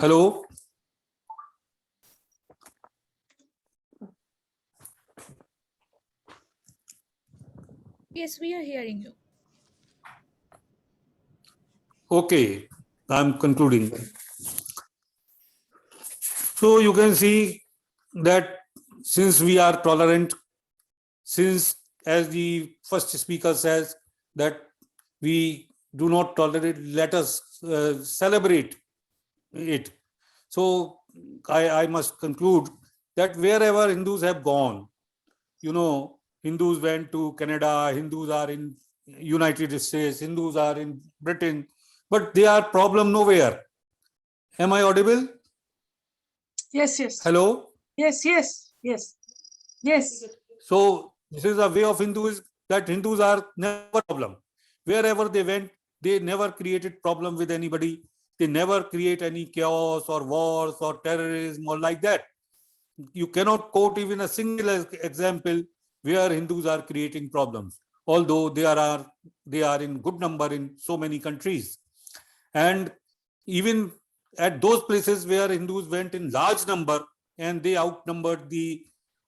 T: hello.
I: Yes, we are hearing you.
T: Okay, I'm concluding. So you can see that since we are tolerant, since as the first speaker says that we do not tolerate, let us celebrate it. So I must conclude that wherever Hindus have gone, you know, Hindus went to Canada, Hindus are in United States, Hindus are in Britain, but they are problem nowhere. Am I audible?
A: Yes, yes.
T: Hello?
A: Yes, yes, yes. Yes.
T: So this is a way of Hinduism that Hindus are never a problem. Wherever they went, they never created problem with anybody. They never create any chaos or wars or terrorism or like that. You cannot quote even a single example where Hindus are creating problems, although they are in good number in so many countries. And even at those places where Hindus went in large number and they outnumbered the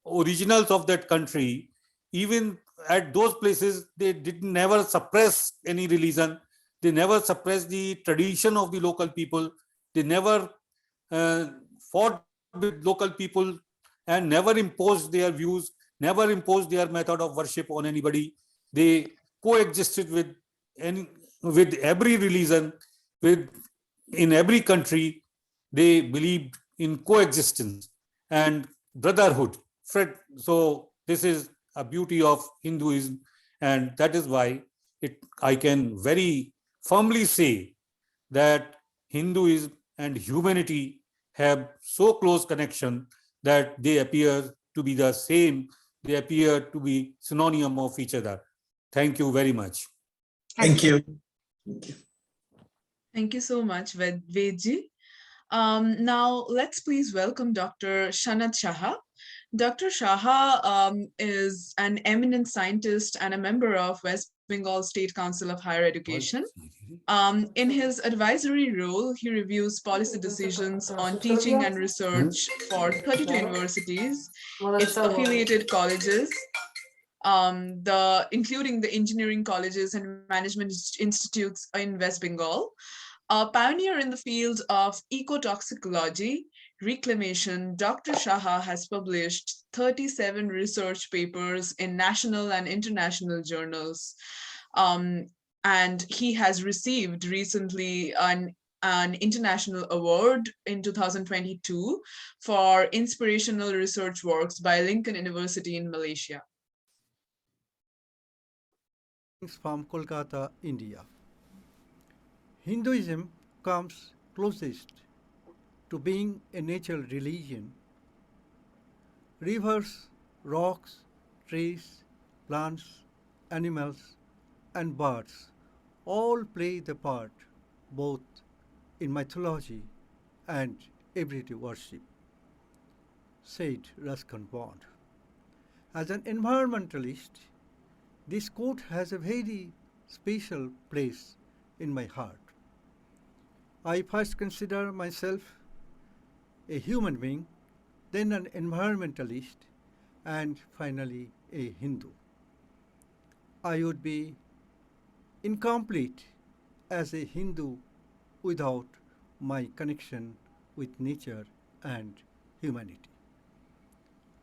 T: originals of that country, even at those places, they did never suppress any religion. They never suppressed the tradition of the local people. They never fought with local people and never imposed their views, never imposed their method of worship on anybody. They coexisted with every religion, in every country. They believed in coexistence and brotherhood. So this is a beauty of Hinduism, and that is why I can very firmly say that Hinduism and humanity have so close connection that they appear to be the same. They appear to be synonym of each other. Thank you very much.
F: Thank you.
B: Thank you so much, Vedji. Now, let's please welcome Dr. Shanat Shaha. Dr. Shaha is an eminent scientist and a member of West Bengal State Council of Higher Education. In his advisory role, he reviews policy decisions on teaching and research for 32 universities, its affiliated colleges, including the engineering colleges and management institutes in West Bengal. A pioneer in the field of ecotoxicology, reclamation, Dr. Shaha has published 37 research papers in national and international journals. And he has received recently an international award in 2022 for inspirational research works by Lincoln University in Malaysia.
U: from Kolkata, India. Hinduism comes closest to being a natural religion. Rivers, rocks, trees, plants, animals, and birds all play the part both in mythology and everyday worship, said Ruskin Bond. As an environmentalist, this quote has a very special place in my heart. I first consider myself a human being, then an environmentalist, and finally a Hindu. I would be incomplete as a Hindu without my connection with nature and humanity.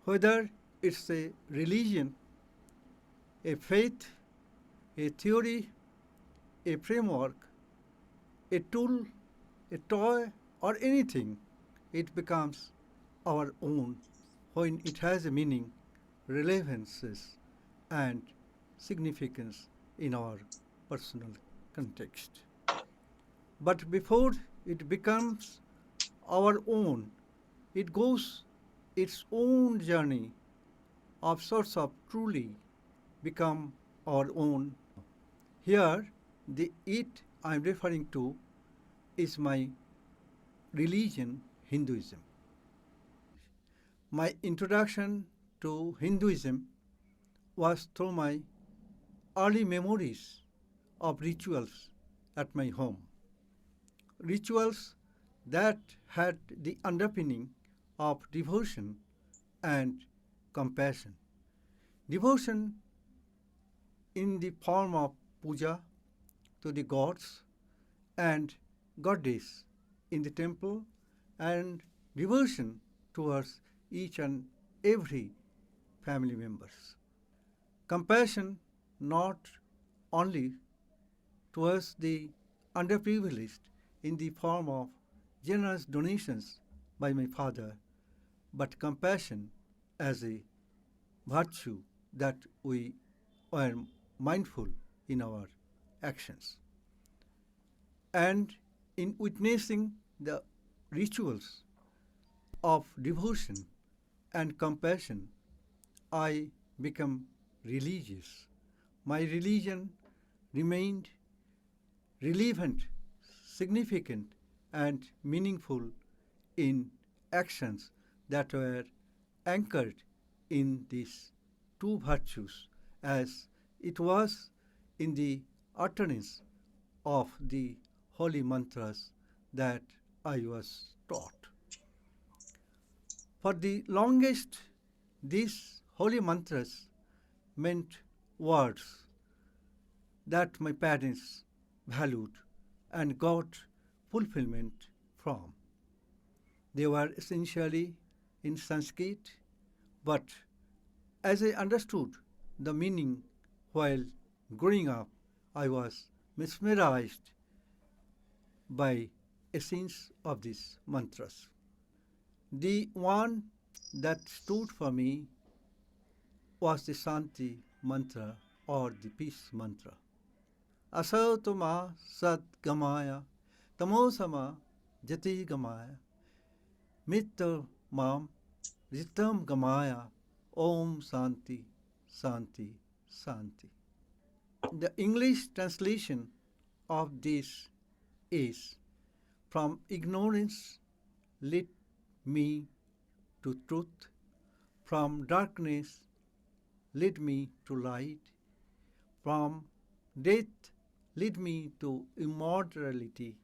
U: Whether it's a religion, a faith, a theory, a framework, a tool, a toy, or anything, it becomes our own when it has a meaning, relevances, and significance in our personal context. But before it becomes our own, it goes its own journey of sorts of truly become our own. Here, the it I'm referring to is my religion, Hinduism. My introduction to Hinduism was through my early memories of rituals at my home. Rituals that had the underpinning of devotion and compassion. Devotion in the form of puja to the gods and goddess in the temple, and devotion towards each and every family members. Compassion not only towards the underprivileged in the form of generous donations by my father, but compassion as a virtue that we are mindful in our actions. And in witnessing the rituals of devotion and compassion, I become religious. My religion remained relevant, significant, and meaningful in actions that were anchored in these two virtues, as it was in the utterance of the holy mantras that I was taught. For the longest, these holy mantras meant words that my parents valued and got fulfillment from. They were essentially in Sanskrit, but as I understood the meaning while growing up, I was mesmerized by essence of these mantras. The one that stood for me was the Shanti mantra or the peace mantra. Asatoma sat gamaya, tamosama jati gamaya, mitta mam ritam gamaya, om Santi, Santi, Santi. The English translation of this is from ignorance lead me to truth, from darkness lead me to light, from death lead me to immortality.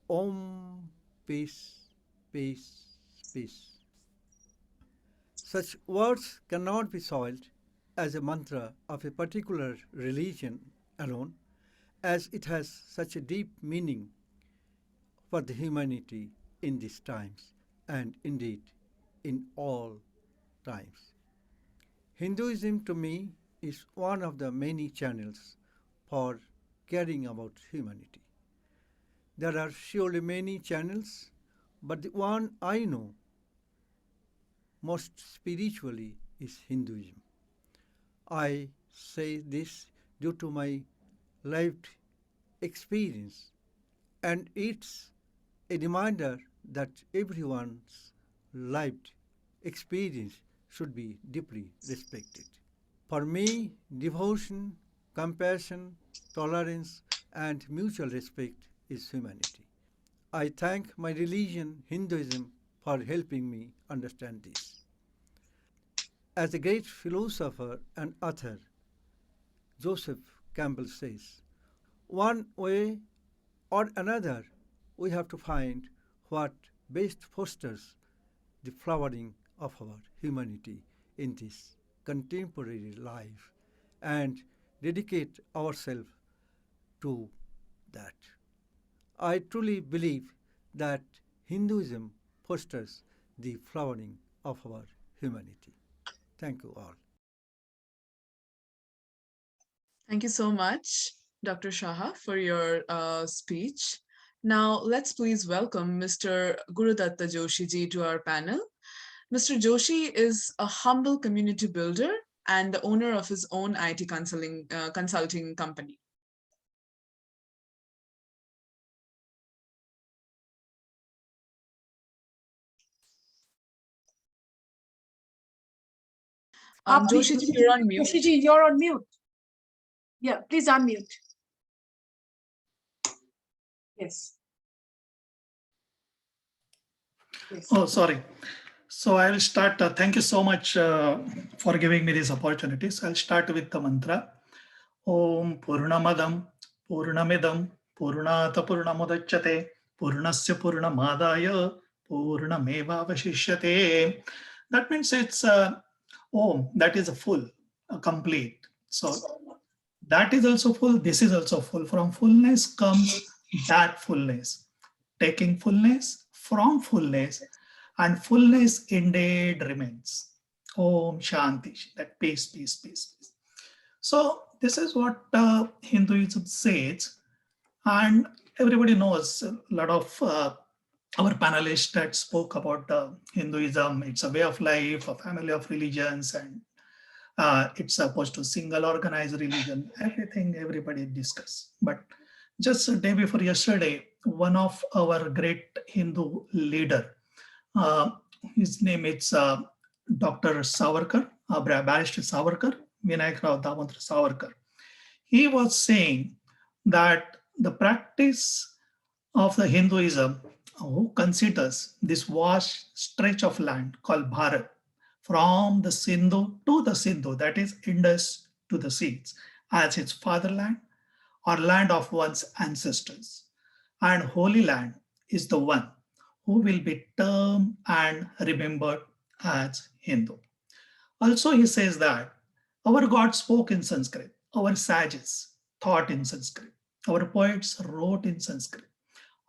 U: Om, peace, peace, peace. Such words cannot be soiled as a mantra of a particular religion alone, as it has such a deep meaning for the humanity in these times and indeed in all times. Hinduism to me is one of the many channels for caring about humanity. There are surely many channels, but the one I know most spiritually is Hinduism. I say this due to my lived experience, and it's a reminder that everyone's lived experience should be deeply respected. For me, devotion, compassion, tolerance, and mutual respect is humanity. I thank my religion, Hinduism, for helping me understand this. As a great philosopher and author, Joseph Campbell says, one way or another, we have to find what best fosters the flowering of our humanity in this contemporary life and dedicate ourselves to that. I truly believe that Hinduism fosters the flowering of our humanity. Thank you all.
B: Thank you so much, Dr. Shaha, for your speech. Now, let's please welcome Mr. Gurudatta Joshi ji to our panel. Mr. Joshi is a humble community builder and the owner of his own IT consulting company. Joshi ji, you're on mute.
A: Joshi ji, you're on mute. Yeah, please unmute. Yes. Yes.
C: Oh, sorry. So I'll start. Thank you so much for giving me this opportunity. So I'll start with the mantra. Om Purnamadam Purnamidam Purnata Purnamudachyate Purnasya Purnamadaya Purnameva Vashishyate. That means it's Om, that is a full, a complete. So that is also full, this is also full. From fullness comes that fullness. Taking fullness from fullness, and fullness indeed remains. Om Shanti, that peace, peace, peace, peace. So this is what Hinduism says, and everybody knows a lot of our panelists that spoke about Hinduism. It's a way of life, a family of religions, and it's supposed to single organized religion. Everything everybody discuss. But just a day before yesterday, one of our great Hindu leader, his name is Dr. Savarkar, Barrister Savarkar, Vinayak Rao Damodaran Savarkar. He was saying that the practice of the Hinduism, who considers this vast stretch of land called Bharat, from the Sindhu to the Sindhu, that is Indus to the seas, as its fatherland or land of one's ancestors. And Holy Land is the one who will be termed and remembered as Hindu. Also, he says that our God spoke in Sanskrit, our sages thought in Sanskrit, our poets wrote in Sanskrit.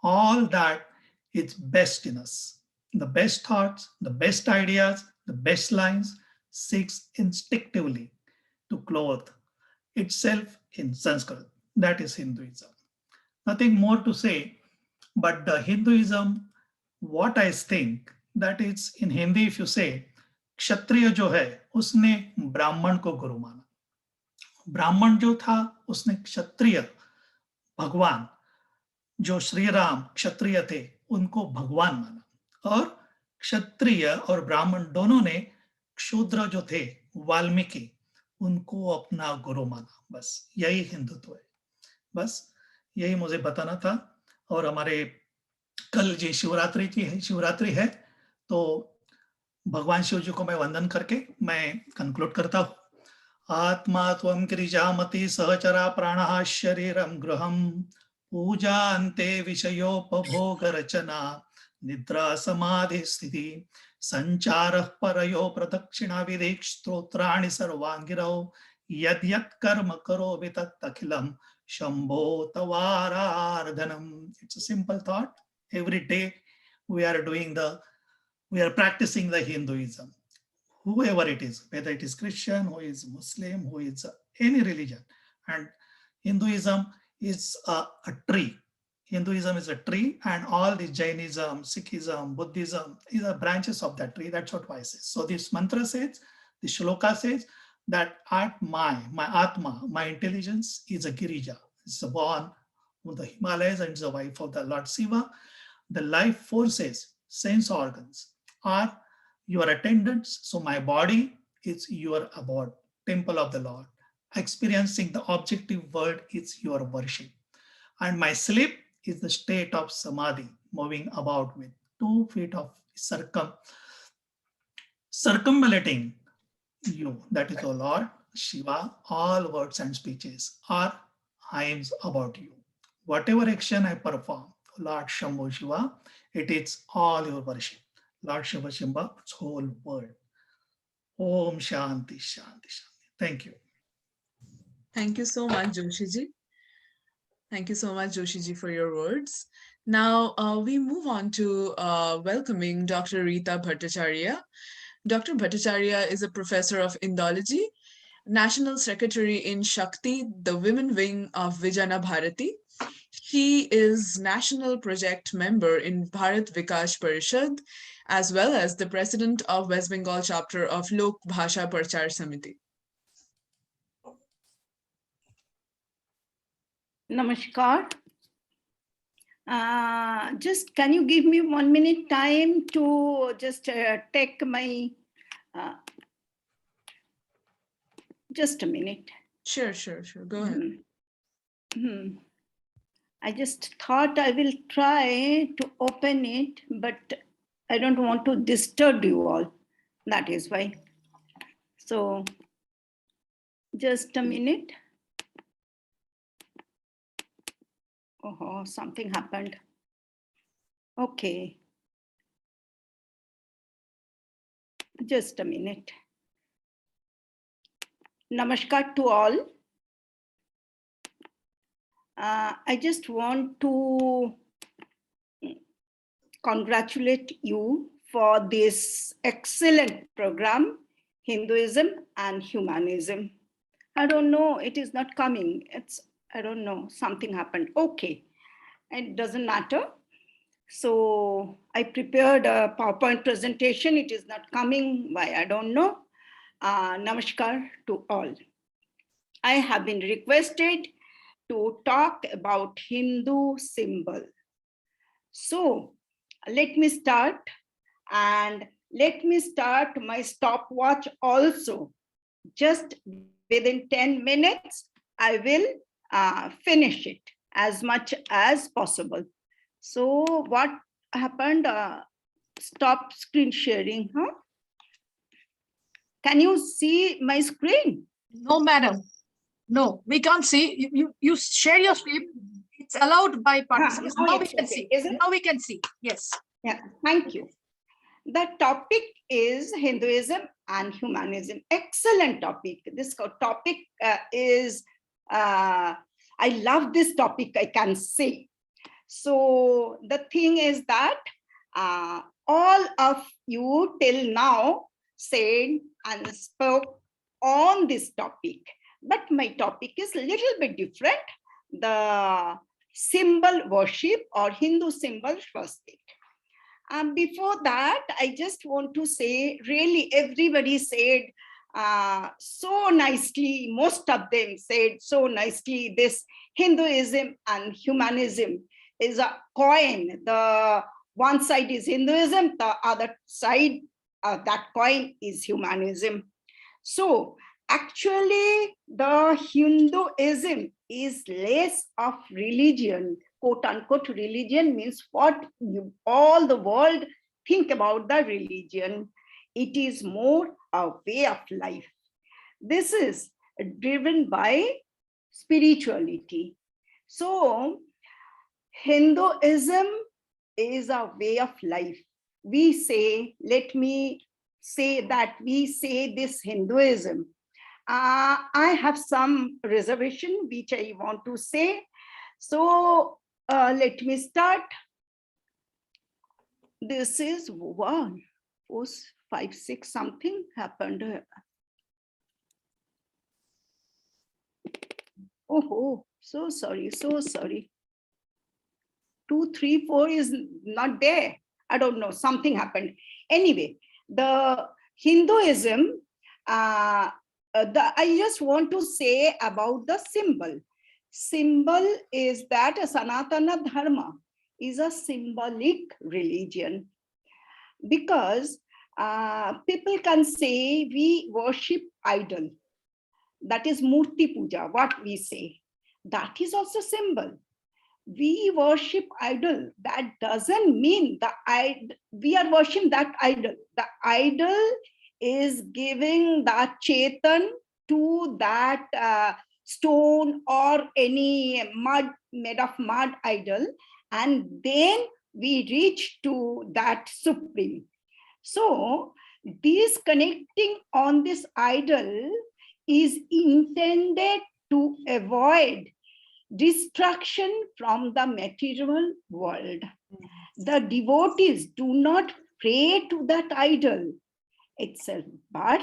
C: All that is best in us. The best thoughts, the best ideas, the best lines seeks instinctively to clothe itself in Sanskrit. That is Hinduism. Nothing more to say, but the Hinduism, what I think, that is in Hindi, if you say, क्षत्रिय जो है उसने ब्राह्मण को गुरु माना, ब्राह्मण जो था उसने क्षत्रिय भगवान जो श्री राम क्षत्रिय थे उनको भगवान माना, और क्षत्रिय और ब्राह्मण दोनों ने क्षूद्र जो थे वाल्मीकि उनको अपना गुरु माना. बस यही हिंदुत्व है. बस यही मुझे बताना था. और हमारे कल जी शिवरात्रि है, तो भगवान शिव जी को मैं वंदन करके मैं कंक्लूड करता हूँ. आत्मा त्वं गिरिजामति सहचरा प्राणः शरीरं गृहं पूजा अन्ते विषयोपभोग रचना निद्रा समाधि स्थिति संचारः परयो प्रदक्षिणा विधि स्तोत्राणि सर्वांगिरौ यद् यत् कर्म करोमि तत् अखिलं Shambho तवाराधनम. It's a simple thought. Every day we are practicing the Hinduism, whoever it is, whether it is Christian, who is Muslim, who is any religion. And Hinduism is a tree. Hinduism is a tree, and all the Jainism, Sikhism, Buddhism is a branches of that tree. That's what I say. So this mantra says, the shloka says, that my Atma, my intelligence is a Girija. It's born from the Himalayas and is the wife of the Lord Shiva. The life forces, sense organs are your attendants. So my body is your abode, temple of the Lord. Experiencing the objective world is your worship. And my sleep is the state of samadhi, moving about with 2 feet of circumambulating you. That is, O Lord Shiva, all words and speeches are hymns about you. Whatever action I perform, Lord Shambhu Shiva, it is all your worship. Lord Shiva Shambha, its whole world. Om Shanti, Shanti, Shanti. Thank you.
B: Thank you so much, Joshiji. Thank you so much, Joshiji, for your words. Now we move on to welcoming Dr. Rita Bhattacharya. Dr. Bhattacharya is a professor of Indology, National Secretary in Shakti, the women wing of Vijana Bharati. She is National Project Member in Bharat Vikas Parishad, as well as the President of West Bengal chapter of Lok Bhasha Prachar Samiti.
D: Namaskar. Just can you give me 1 minute time to just take my, just a minute.
B: Sure. Go ahead.
D: I just thought I will try to open it, but I don't want to disturb you all. That is why. So just a minute. Oh, something happened. Okay. Just a minute. Namaskar to all. I just want to congratulate you for this excellent program, Hinduism and Humanism. I don't know, it is not coming. I don't know, something happened. Okay, it doesn't matter. So I prepared a PowerPoint presentation. It is not coming. Why? I don't know. Namaskar to all. I have been requested to talk about Hindu symbol. So let me start, and let me start my stopwatch also. Just within 10 minutes, I will finish it as much as possible. So what happened? Stop screen sharing, huh? Can you see my screen?
A: No, madam. No, we can't see. You share your screen. It's allowed by participants. Now we can see. Now we can see. Yes.
D: Yeah, thank you. The topic is Hinduism and Humanism. Excellent topic. This topic is, I love this topic, I can say. So the thing is that all of you till now said and spoke on this topic, but my topic is a little bit different. The symbol worship or Hindu symbol swastik. Before that, I just want to say, really, everybody said so nicely, most of them said so nicely, this Hinduism and Humanism is a coin. The one side is Hinduism, the other side, that coin is humanism. So actually, the Hinduism is less of religion, quote unquote religion, means what all the world think about the religion. It is more a way of life. This is driven by spirituality. So Hinduism is a way of life. We say, let me say that we say this Hinduism. I have some reservation which I want to say. So let me start. This is 1, 4, 5, 6, something happened. Oh, so sorry, so sorry. 2, 3, 4 is not there. I don't know, something happened. Anyway, the Hinduism I just want to say about the symbol. Symbol is that Sanatana Dharma is a symbolic religion, because people can say we worship idol. That is Murti Puja, what we say. That is also symbol. We worship idol. That doesn't mean we are worshiping that idol. The idol is giving that chetan to that stone or any mud, made of mud idol, and then we reach to that supreme. So this connecting on this idol is intended to avoid destruction from the material world. The devotees do not pray to that idol itself, but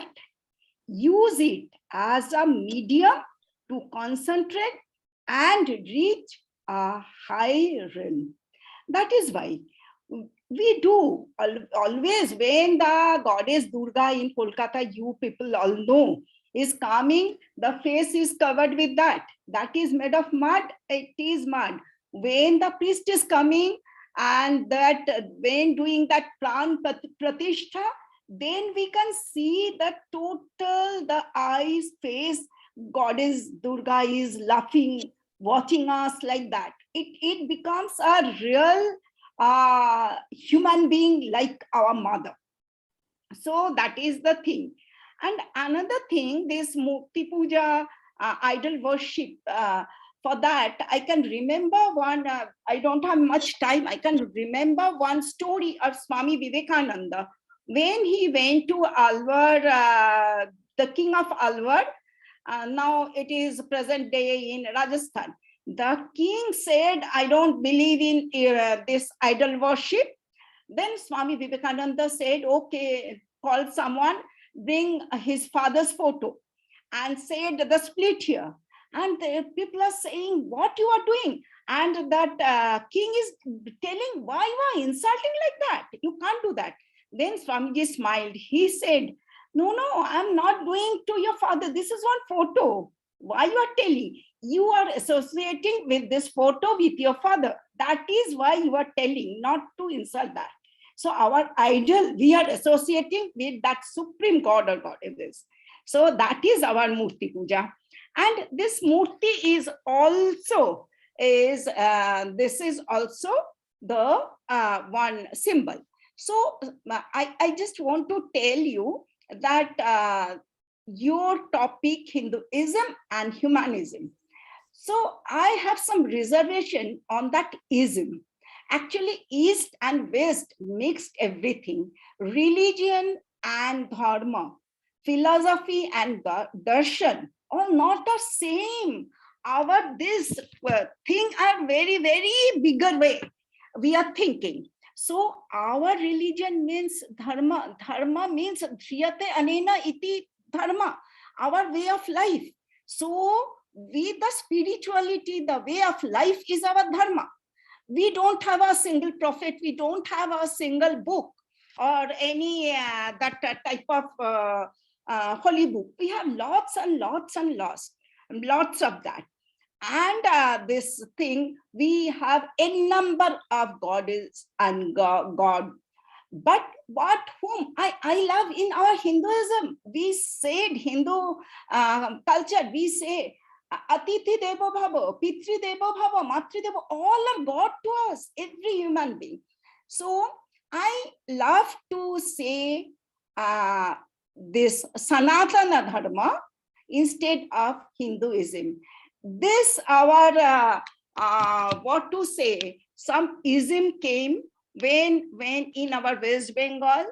D: use it as a medium to concentrate and reach a high realm. That is why we do always, when the goddess Durga in Kolkata, you people all know, is coming, the face is covered with that. That is made of mud. It is mud. When the priest is coming and that when doing that pran pratishtha, then we can see the total, the eyes, face, goddess Durga is laughing, watching us like that. It becomes a real human being like our mother. So that is the thing. And another thing, this Mukti Puja, idol worship, for that, I can remember one, I don't have much time, I can remember one story of Swami Vivekananda. When he went to Alwar, the king of Alwar, now it is present day in Rajasthan. The king said, I don't believe in this idol worship. Then Swami Vivekananda said, okay, call someone, bring his father's photo, and said the split here. And the people are saying, what you are doing? And that king is telling, why you are insulting like that? You can't do that. Then Swamiji smiled. He said, no, I'm not doing to your father. This is one photo. Why you are telling? You are associating with this photo with your father. That is why you are telling, not to insult that. So our idol, we are associating with that supreme god or goddess. So that is our Murti Puja. And this Murti is also, this is also the one symbol. So I just want to tell you that your topic, Hinduism and Humanism. So I have some reservation on that ism. Actually, East and West mixed everything, religion and dharma, philosophy and darshan, all not the same. Our this thing are very, very bigger way we are thinking. So our religion means dharma. Dharma means dhriyate anena iti dharma, our way of life. So with the spirituality, the way of life is our dharma. We don't have a single prophet, we don't have a single book or any that type of holy book. We have lots and lots and lots of that. And this thing, we have a number of goddess and god. But what whom I love in our Hinduism, we said Hindu culture, we say Atithi Devo Bhava, Pitri Devo Bhava, Matri Devo, all are God to us, every human being. So I love to say this Sanatana Dharma instead of Hinduism. This our, what to say, some ism came when in our West Bengal,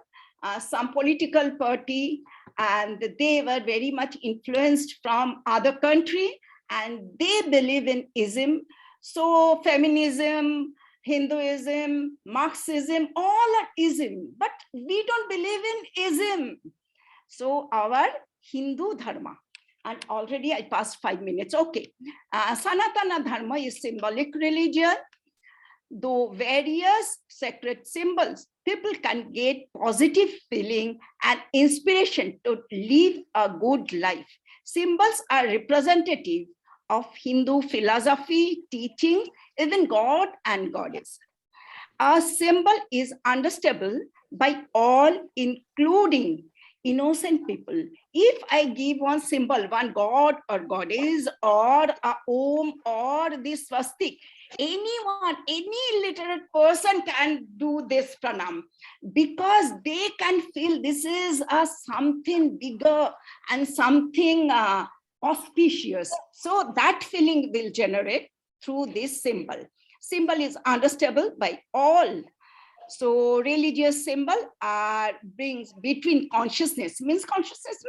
D: some political party, and they were very much influenced from other country, and they believe in ism. So feminism, Hinduism, Marxism, all are ism, but we don't believe in ism. So our Hindu Dharma, and already I passed 5 minutes, okay. Sanatana Dharma is symbolic religion. though various sacred symbols, people can get positive feeling and inspiration to live a good life. Symbols are representative of Hindu philosophy, teaching, even God and goddess. A symbol is understandable by all, including innocent people. If I give one symbol, one god or goddess, or a om or this swastik, anyone, any literate person can do this pranam, because they can feel this is a something bigger and something auspicious. So that feeling will generate through this symbol. Symbol is understandable by all. So religious symbol brings between consciousness, means consciousness,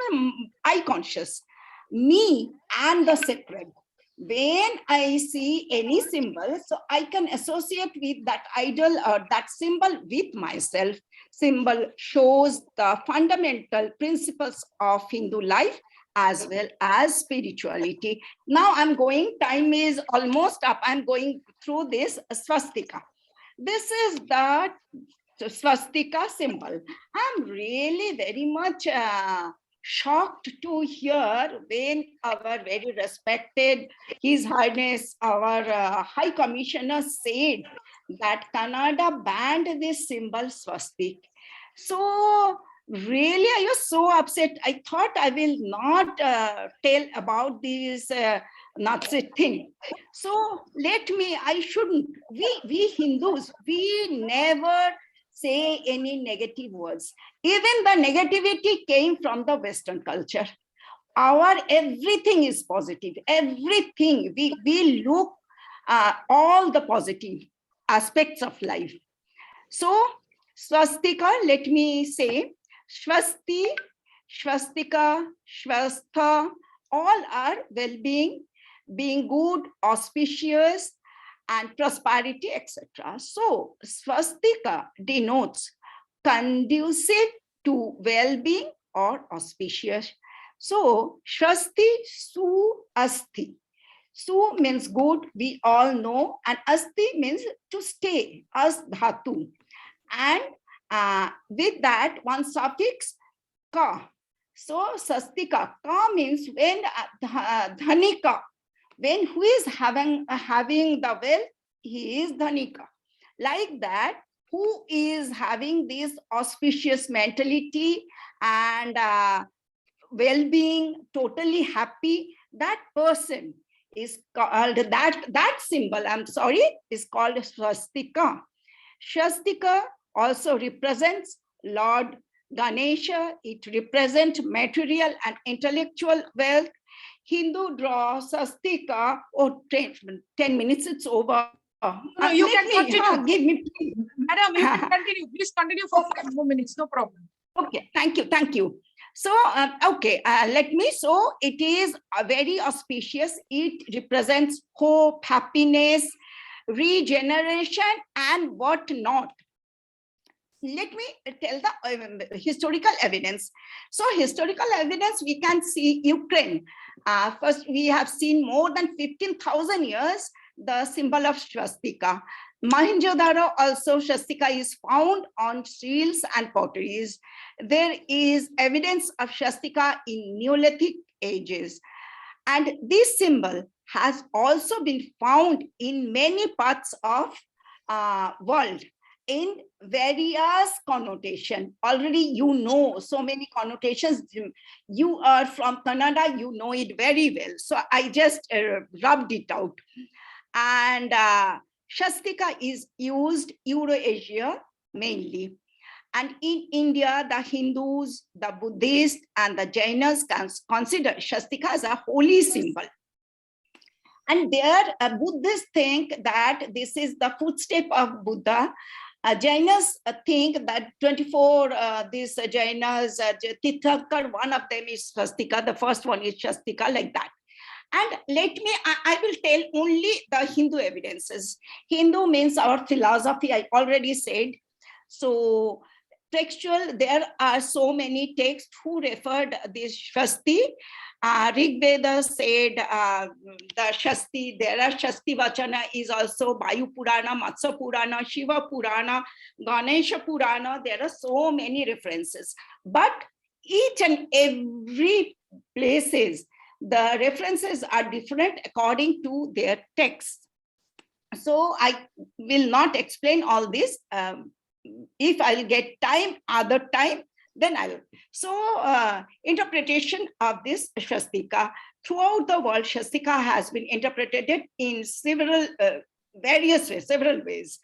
D: I conscious, me and the sacred. When I see any symbol, so I can associate with that idol or that symbol with myself. Symbol shows the fundamental principles of Hindu life as well as spirituality. Now I'm going, time is almost up. I'm going through this swastika. This is the swastika symbol. I'm really very much shocked to hear when our very respected His Highness, our High Commissioner said that Canada banned this symbol swastik. So really, I was so upset. I thought I will not tell about this Nazi thing. So let me, I shouldn't. We Hindus, we never say any negative words. Even the negativity came from the Western culture. Our everything is positive. Everything. We look all the positive aspects of life. So swastika, let me say, swasti, swastika, swastha, all are well-being, being good, auspicious, and prosperity, etc. So swastika denotes conducive to well-being or auspicious. So swasti su asti. Su means good, we all know, and asti means to stay, as dhatu. And with that, one suffix ka. So sastika, ka means when dhanika, when who is having the wealth, he is dhanika. Like that, who is having this auspicious mentality and well-being, totally happy, that person is called, that symbol, I'm sorry, is called swastika. Swastika also represents Lord Ganesha. It represents material and intellectual wealth. Hindu draw swastika. Oh, 10 minutes, it's over.
A: No, you can continue.
D: Give me,
A: Madam, you can continue. Please continue for 5 more minutes. No problem.
D: Okay, thank you, thank you. So, okay, let me, so it is very auspicious. It represents hope, happiness, regeneration, and what not. Let me tell the historical evidence. So historical evidence, we can see Ukraine. First, we have seen more than 15,000 years the symbol of swastika. Mohenjo-daro also swastika is found on seals and potteries. There is evidence of swastika in Neolithic ages. And this symbol has also been found in many parts of world in various connotation. Already you know so many connotations. You are from Canada, you know it very well. So I just rubbed it out. And swastika is used Eurasia mainly. And in India, the Hindus, the Buddhists, and the Jainas can consider swastika as a holy symbol. And there, Buddhists think that this is the footstep of Buddha. Jainas think that 24, these Jainas, Tirthankar, one of them is swastika, the first one is swastika, like that. And let me, I will tell only the Hindu evidences. Hindu means our philosophy, I already said. So textual, there are so many texts who referred this Shasti. Rig Veda said the Shasti, there are Shasti Vachana is also Vayu Purana, Matsya Purana, Shiva Purana, Ganesha Purana. There are so many references. But each and every places, the references are different according to their text. So I will not explain all this. If I'll get time, other time, then I'll. So interpretation of this Shastika. Throughout the world, Shastika has been interpreted in several various ways, several ways.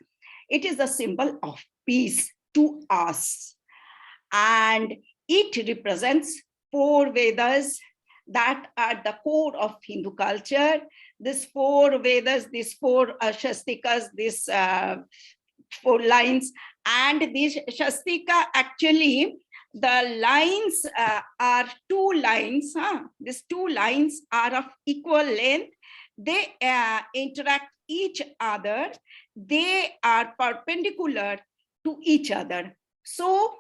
D: It is a symbol of peace to us. And it represents 4 Vedas that are the core of Hindu culture. These 4 Vedas, these 4 Shastikas, these 4 lines, and this Shastika actually, the lines are 2 lines. These 2 lines are of equal length. They interact each other. They are perpendicular to each other. So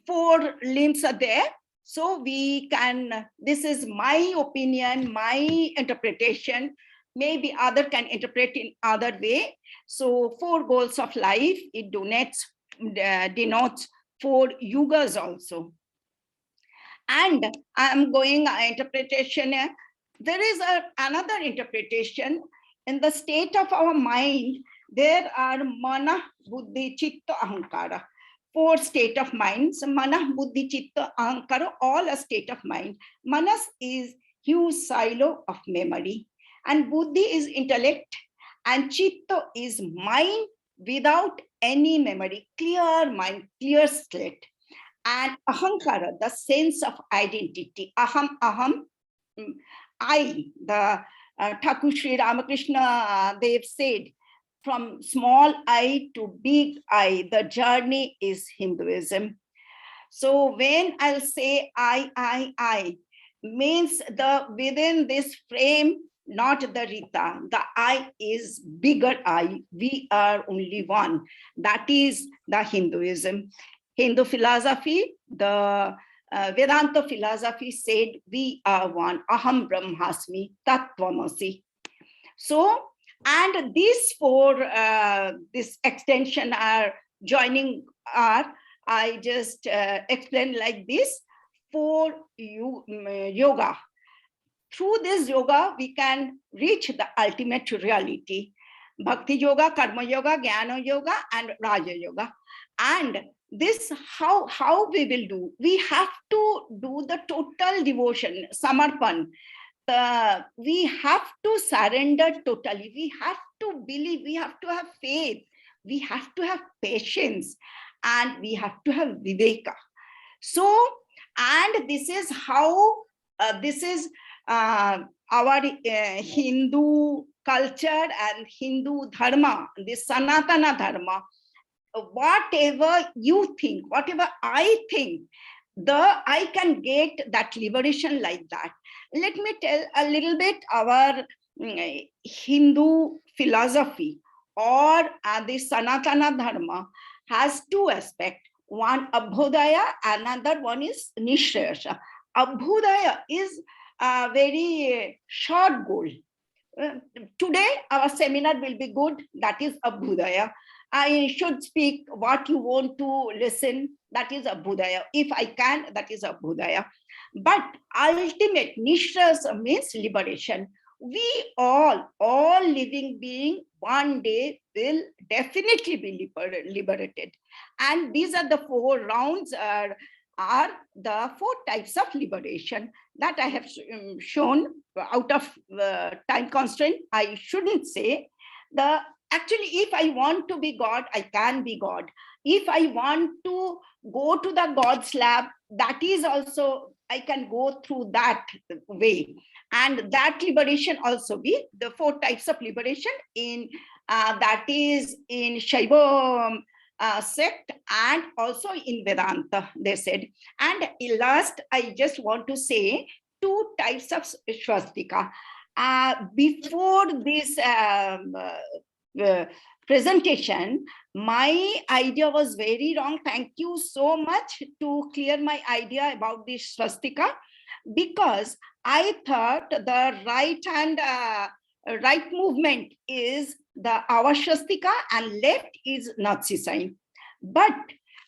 D: 4 limbs are there. So we can, this is my opinion, my interpretation. Maybe other can interpret in other way. So 4 goals of life, it denotes 4 yugas also. And I'm going interpretation. There is another interpretation. In the state of our mind, there are mana, buddhi, chitta, ahankara. 4 state of minds, mana, buddhi, chitta, ahankara, all a state of mind. Manas is huge silo of memory, and buddhi is intellect, and chitta is mind without any memory, clear mind, clear slate. And ahankara, the sense of identity, aham, I, the Thakur Sri Ramakrishna, they've said, from small I to big I, the journey is Hinduism. So when I'll say I, means the within this frame, not the Rita, the I is bigger I, we are only one. That is the Hinduism. Hindu philosophy, the Vedanta philosophy said, we are one, aham brahmasmi, tattvamasi. So, and these 4, this extension are joining are, I just explain like this, 4 yoga. Through this yoga, we can reach the ultimate reality. Bhakti yoga, karma yoga, jnana yoga, and raja yoga. And this, how we will do? We have to do the total devotion, samarpan. We have to surrender totally. We have to believe, we have to have faith, we have to have patience, and we have to have viveka. So, and this is how, this is our Hindu culture and Hindu dharma, this Sanatana dharma. Whatever you think, whatever I think, I can get that liberation like that. Let me tell a little bit our Hindu philosophy, or the Sanatana dharma has 2 aspects. One Abhodaya, another one is Nishrayasha. Abhodaya is a very short goal. Today our seminar will be good, that is Abhodaya. I should speak what you want to listen, that is Abhodaya. If I can, that is Abhodaya. But ultimate Nishrayasha means liberation. We all living being one day will definitely be liberated. And these are the 4 rounds, are the 4 types of liberation that I have shown. Out of time constraint, I shouldn't say. Actually, if I want to be God, I can be God. If I want to go to the God's lab, that is also, I can go through that way. And that liberation also be the 4 types of liberation in, that is in Shaiva sect, and also in Vedanta, they said. And last, I just want to say 2 types of swastika. Before this presentation, my idea was very wrong. Thank you so much to clear my idea about this swastika, because I thought the right movement is our swastika and left is Nazi sign. But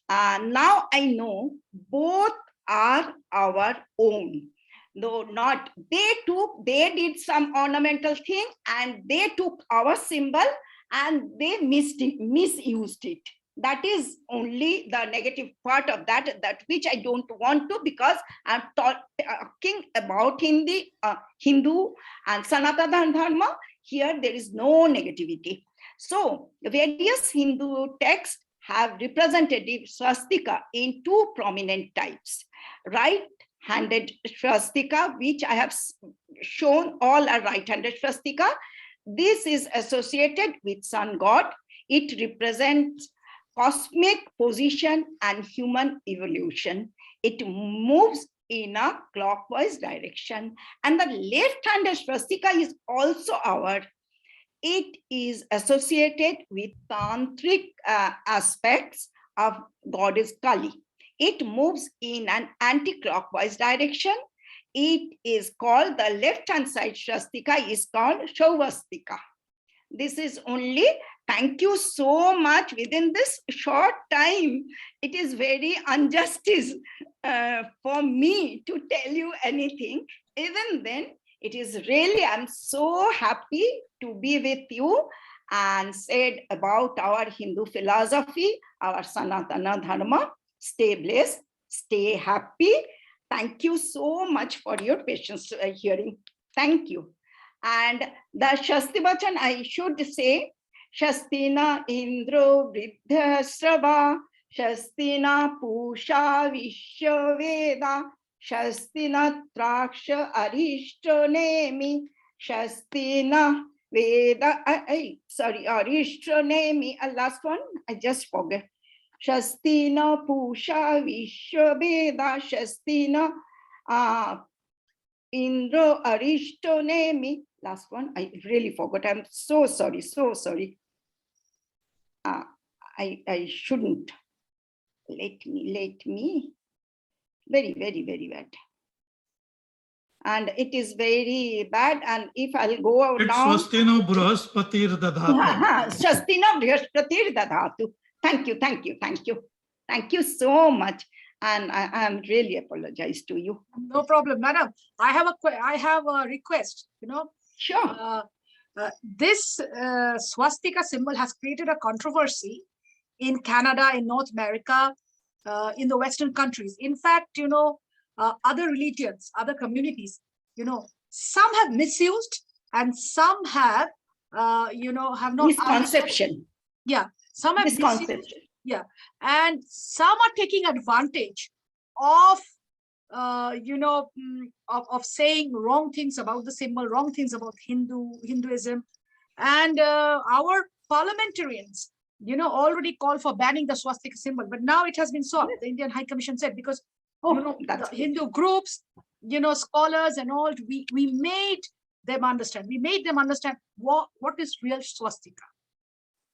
D: now I know both are our own. Though not, they did some ornamental thing and they took our symbol and they misused it. That is only the negative part of that which I don't want to, because I'm talking about Hindu and Sanatana Dharma. Here there is no negativity. So various Hindu texts have representative swastika in two prominent types. Right-handed swastika, which I have shown, all are right-handed swastika. This is associated with sun god. It represents cosmic position and human evolution. It moves in a clockwise direction. And the left-handed swastika is also our. It is associated with tantric aspects of goddess Kali. It moves in an anti-clockwise direction. It is called, the left-hand side swastika is called Shauvastika. This is only, thank you so much. Within this short time, it is very injustice for me to tell you anything. Even then, it is really, I'm so happy to be with you and said about our Hindu philosophy, our Sanatana Dharma. Stay blessed, stay happy. Thank you so much for your patience hearing. Thank you. And the Shasti Bachan, I should say, Shastina Indro Vriddha Srava, Shastina Pusha Vishwaveda, Shastina Traksha Arishto Nemi, Shastina Veda, Arishto Nemi, last one, I just forget. Shastina Pusha Vishwaveda, Shastina Indro Arishto Nemi. Last one, I really forgot. I'm so sorry, so sorry. I shouldn't. Let me. Very, very, very bad. And it is very bad. And if I'll go out now.
C: Swastina Brahaspatir Dadhatu.
D: Swastina Brahaspatir Dadhatu. Thank you, thank you, thank you. Thank you so much. And I am really apologize to you.
A: No problem, madam. I have a request,
D: Sure.
A: This swastika symbol has created a controversy in Canada, in North America, in the Western countries. In fact, other religions, other communities, some have misused and some have, have not.
D: Misconception.
A: Yeah, some have misused. Yeah, and some are taking advantage of, of saying wrong things about the symbol, wrong things about Hinduism, and our parliamentarians, already called for banning the swastika symbol. But now it has been solved. The Indian High Commission said, because the Hindu groups, scholars and all, we made them understand. We made them understand what is real swastika,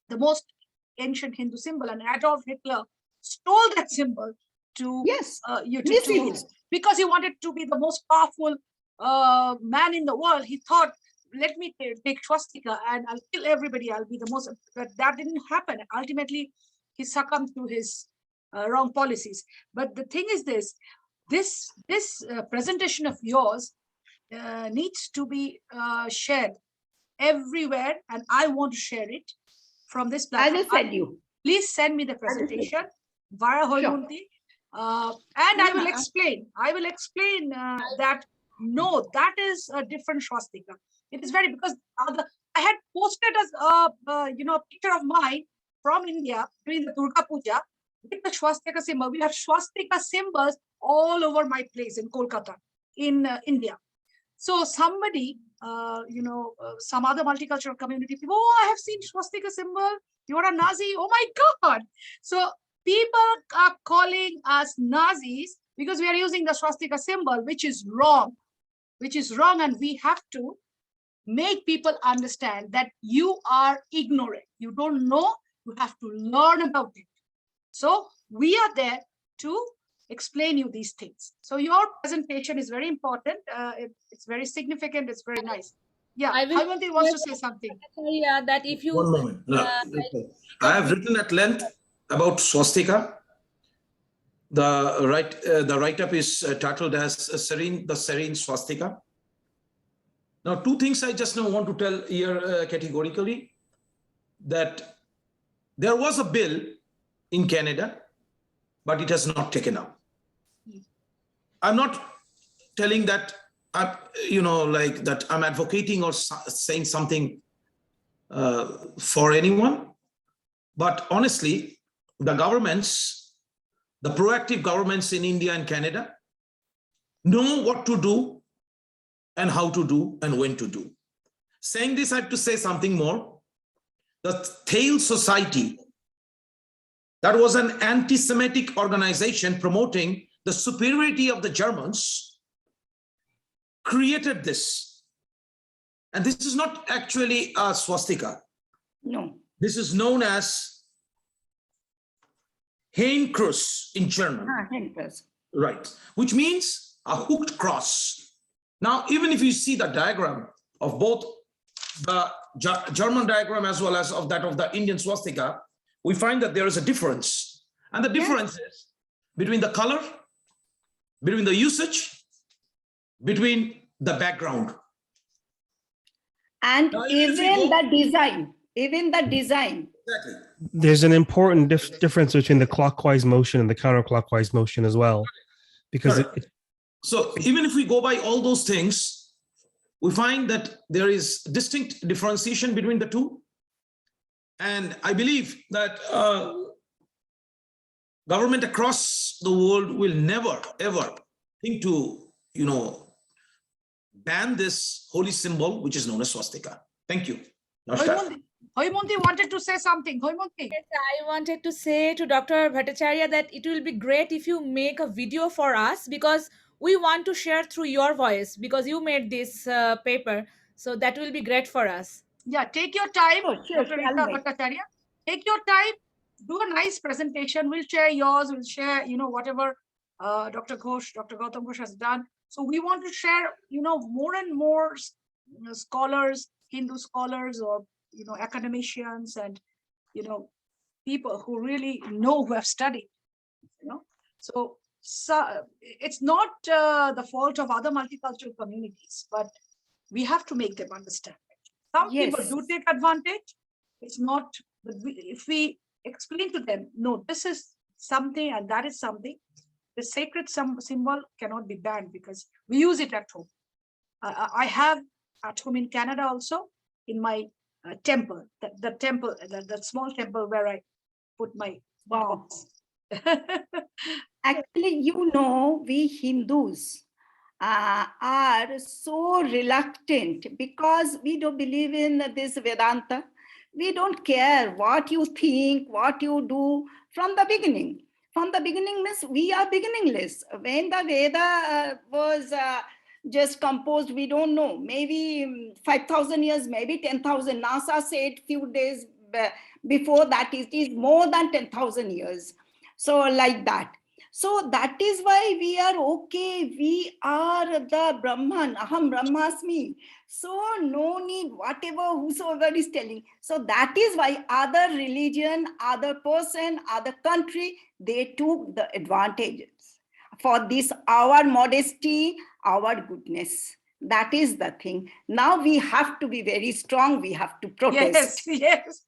A: the most ancient Hindu symbol, and Adolf Hitler stole that symbol to because he wanted to be the most powerful man in the world. He thought, let me take swastika and I'll kill everybody. I'll be the most. But that didn't happen. Ultimately, he succumbed to his wrong policies. But the thing is this presentation of yours needs to be shared everywhere, and I want to share it from this platform.
D: I will send you.
A: Please send me the presentation via Honouable, and I will explain. I will explain that no, that is a different swastika. It is very, because I had posted a picture of mine from India during the Durga Puja with the swastika symbol. We have swastika symbols all over my place in Kolkata, in India. So somebody, some other multicultural community people, oh, I have seen swastika symbol. You are a Nazi. Oh my God. So people are calling us Nazis because we are using the swastika symbol, which is wrong, and we have to make people understand that you are ignorant. You don't know, you have to learn about it. So we are there to explain you these things. So your presentation is very important. It's very significant. It's very nice. Yeah, Haimanti wants to say something.
I: Yeah, that if you
F: One moment. I have written at length about swastika. The write-up is titled as the serene swastika. Now, two things I just now want to tell here categorically, that there was a bill in Canada, but it has not taken up. I'm not telling that like that I'm advocating or saying something for anyone, but honestly, the governments, the proactive governments in India and Canada know what to do and how to do and when to do. Saying this, I have to say something more. The Thale Society, that was an anti-Semitic organization promoting the superiority of the Germans, created this. And this is not actually a swastika.
D: No.
F: This is known as Hainkreuz in German.
D: Hainkreuz.
F: Right, which means a hooked cross. Now, even if you see the diagram of both the German diagram as well as of that of the Indian swastika, we find that there is a difference. And the difference is between the color, between the usage, between the background.
D: And even the design. Exactly.
R: There's an important difference between the clockwise motion and the counterclockwise motion as well. Because
F: so even if we go by all those things, we find that there is distinct differentiation between the two. And I believe that government across the world will never, ever think to, ban this holy symbol, which is known as swastika. Thank you.
A: Haimanti wanted to say something. Haimanti.
I: Yes, I wanted to say to Dr. Bhattacharya that it will be great if you make a video for us, because we want to share through your voice, because you made this paper. So that will be great for us.
A: Yeah, take your time,
D: sure,
A: Dr. Rita Bhattacharya. Take your time, do a nice presentation. We'll share yours, we'll share, whatever Dr. Ghosh, Dr. Gautam Ghosh has done. So we want to share, more and more scholars, Hindu scholars or, academicians and, people who really know, who have studied, So it's not the fault of other multicultural communities, but we have to make them understand. Some people do take advantage. It's not, but if we explain to them, no, this is something and that is something, the sacred symbol cannot be banned because we use it at home. I have at home in Canada also, in my temple, the temple, the small temple where I put my box.
D: Actually, we Hindus are so reluctant because we don't believe in this Vedanta. We don't care what you think, what you do from the beginning. From the beginning means we are beginningless. When the Veda was just composed, we don't know. Maybe 5,000 years, maybe 10,000. NASA said few days before that it is more than 10,000 years. So like that. So that is why we are okay. We are the Brahman, Aham Brahmasmi. So no need, whatever whosoever is telling. So that is why other religion, other person, other country, they took the advantages for this, our modesty, our goodness. That is the thing. Now we have to be very strong. We have to protest.
A: Yes.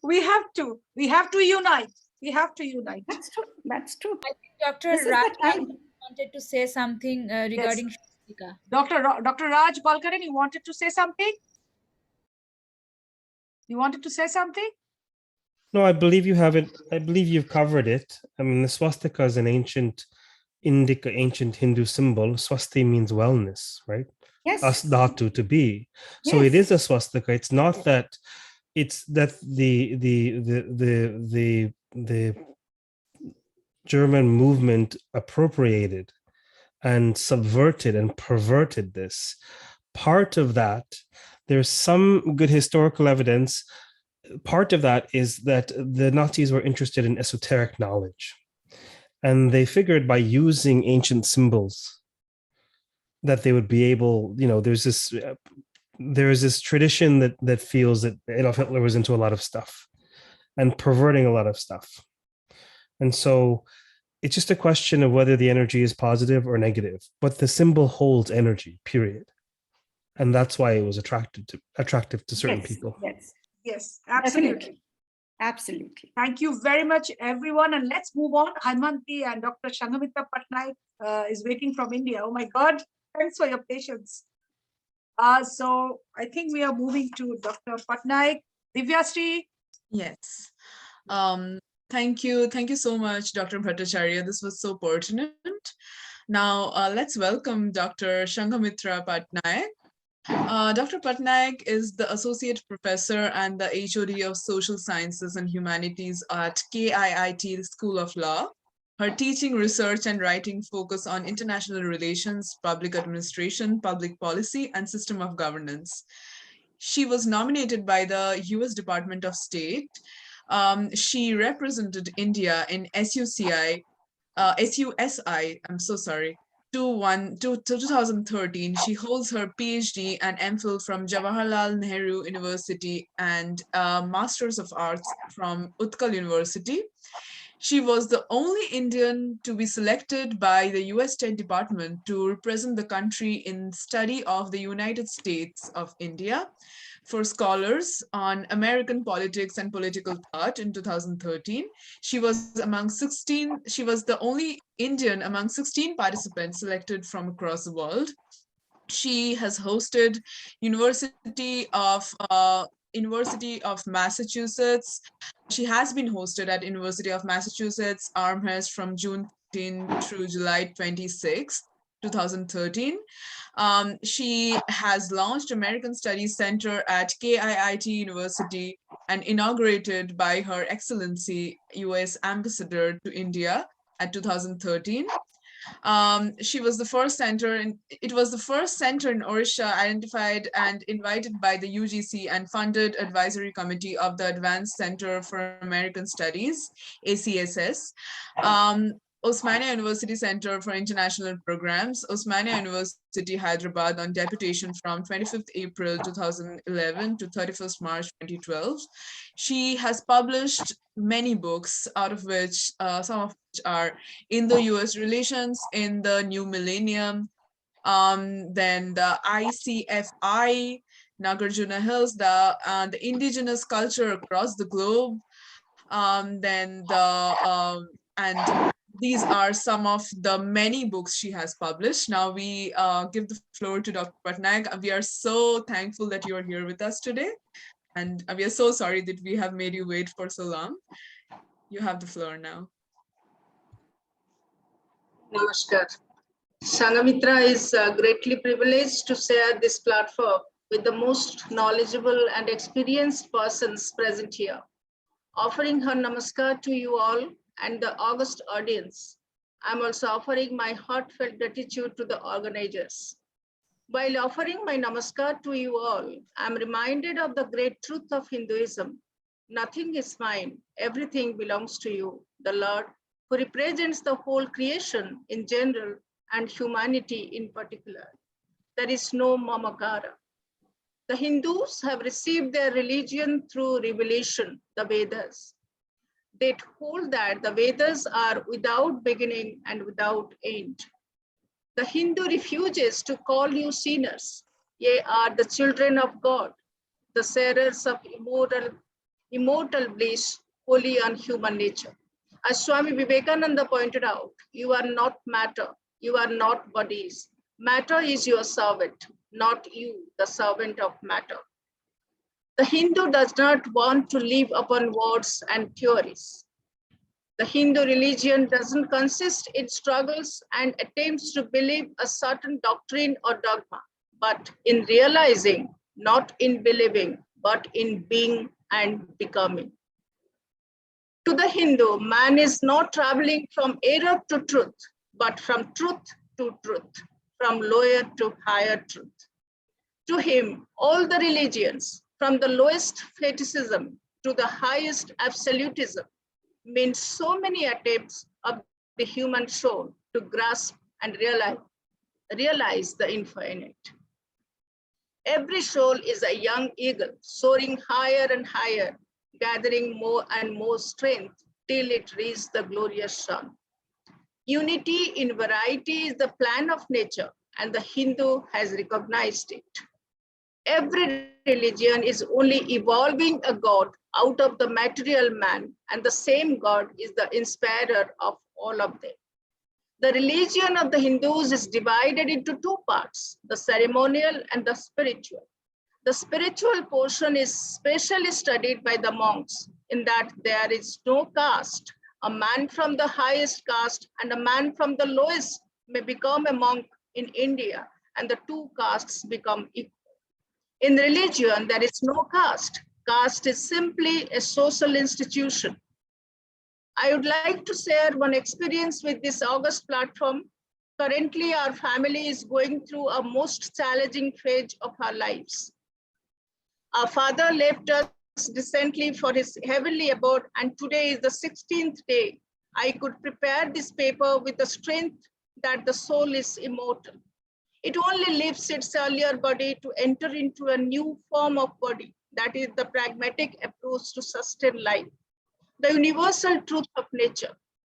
A: We have to unite. We have to unite.
D: That's true. That's true.
I: I think Dr. Raj wanted to say something regarding swastika.
A: Dr. Raj Balkaran, you wanted to say something? You wanted to say something?
R: No, I believe you have it. I believe you've covered it. I mean, the swastika is an ancient ancient Hindu symbol. Swasti means wellness, right?
D: Yes.
R: Asdhatu, to be. So it is a swastika. It's not that it's that the German movement appropriated and subverted and perverted this. Part of that, There's some good historical evidence. Part of that is that the Nazis were interested in esoteric knowledge. And they figured by using ancient symbols that they would be able, there's this tradition that feels that Adolf Hitler was into a lot of stuff and perverting a lot of stuff. And so it's just a question of whether the energy is positive or negative, but the symbol holds energy, period. And that's why it was attractive to certain people.
A: Yes, absolutely.
D: Absolutely.
A: Thank you very much, everyone. And let's move on. Hanumanti and Dr. Shangamitra Patnaik is waiting from India. Oh my God, thanks for your patience. So I think we are moving to Dr. Patnaik. Divyasri.
B: Yes. Thank you so much, Dr. Bhattacharya. This was so pertinent. Now, let's welcome Dr. Shangamitra Patnaik. Dr. Patnaik is the Associate Professor and the HOD of Social Sciences and Humanities at KIIT School of Law. Her teaching, research, and writing focus on international relations, public administration, public policy, and system of governance. She was nominated by the US Department of State. She represented India in SUSI, I'm so sorry, to 2013. She holds her PhD and MPhil from Jawaharlal Nehru University and Masters of Arts from Utkal University. She was the only Indian to be selected by the US State Department to represent the country in study of the United States of India for scholars on American politics and political thought in 2013. She was the only Indian among 16 participants selected from across the world. She has hosted University of Massachusetts. She has been hosted at University of Massachusetts Amherst from June 10 through July 26, 2013. She has launched American Studies Center at KIIT University and inaugurated by Her Excellency US Ambassador to India at 2013. It was the first center in Odisha identified and invited by the UGC and funded advisory committee of the Advanced Center for American Studies, ACSS. Osmania University Center for International Programs, Osmania University, Hyderabad, on deputation from 25th April 2011 to 31st March 2012. She has published many books, out of which some of which are Indo-US Relations in the New Millennium, then the ICFI, Nagarjuna Hills, the indigenous culture across the globe, and these are some of the many books she has published. Now we give the floor to Dr. Patnaik. We are so thankful that you are here with us today. And we are so sorry that we have made you wait for so long. You have the floor now.
E: Namaskar. Sanghamitra is greatly privileged to share this platform with the most knowledgeable and experienced persons present here. Offering her namaskar to you all and the august audience, I'm also offering my heartfelt gratitude to the organizers. While offering my namaskar to you all, I'm reminded of the great truth of Hinduism. Nothing is mine, everything belongs to you, the Lord, who represents the whole creation in general and humanity in particular. There is no mamakara. The Hindus have received their religion through revelation, the Vedas. They hold that the Vedas are without beginning and without end. The Hindu refuses to call you sinners. Ye are the children of God, the sharers of immortal bliss, holy and human nature. As Swami Vivekananda pointed out, you are not matter, you are not bodies. Matter is your servant, not you, the servant of matter. The Hindu does not want to live upon words and theories. The Hindu religion doesn't consist in struggles and attempts to believe a certain doctrine or dogma, but in realizing, not in believing, but in being and becoming. To the Hindu, man is not traveling from error to truth, but from truth to truth, from lower to higher truth. To him, all the religions, from the lowest fetishism to the highest absolutism, mean so many attempts of the human soul to grasp and realize the infinite. Every soul is a young eagle soaring higher and higher, gathering more and more strength till it reaches the glorious sun. Unity in variety is the plan of nature, and the Hindu has recognized it. Every religion is only evolving a God out of the material man, and the same God is the inspirer of all of them. The religion of the Hindus is divided into two parts, the ceremonial and the spiritual. The spiritual portion is specially studied by the monks in that there is no caste. A man from the highest caste and a man from the lowest may become a monk in India, and the two castes become equal. In religion, there is no caste. Caste is simply a social institution. I would like to share one experience with this august platform. Currently, our family is going through a most challenging phase of our lives. Our father left us recently for his heavenly abode, and today is the 16th day. I could prepare this paper with the strength that the soul is immortal. It only leaves its earlier body to enter into a new form of body. That is the pragmatic approach to sustain life. The universal truth of nature.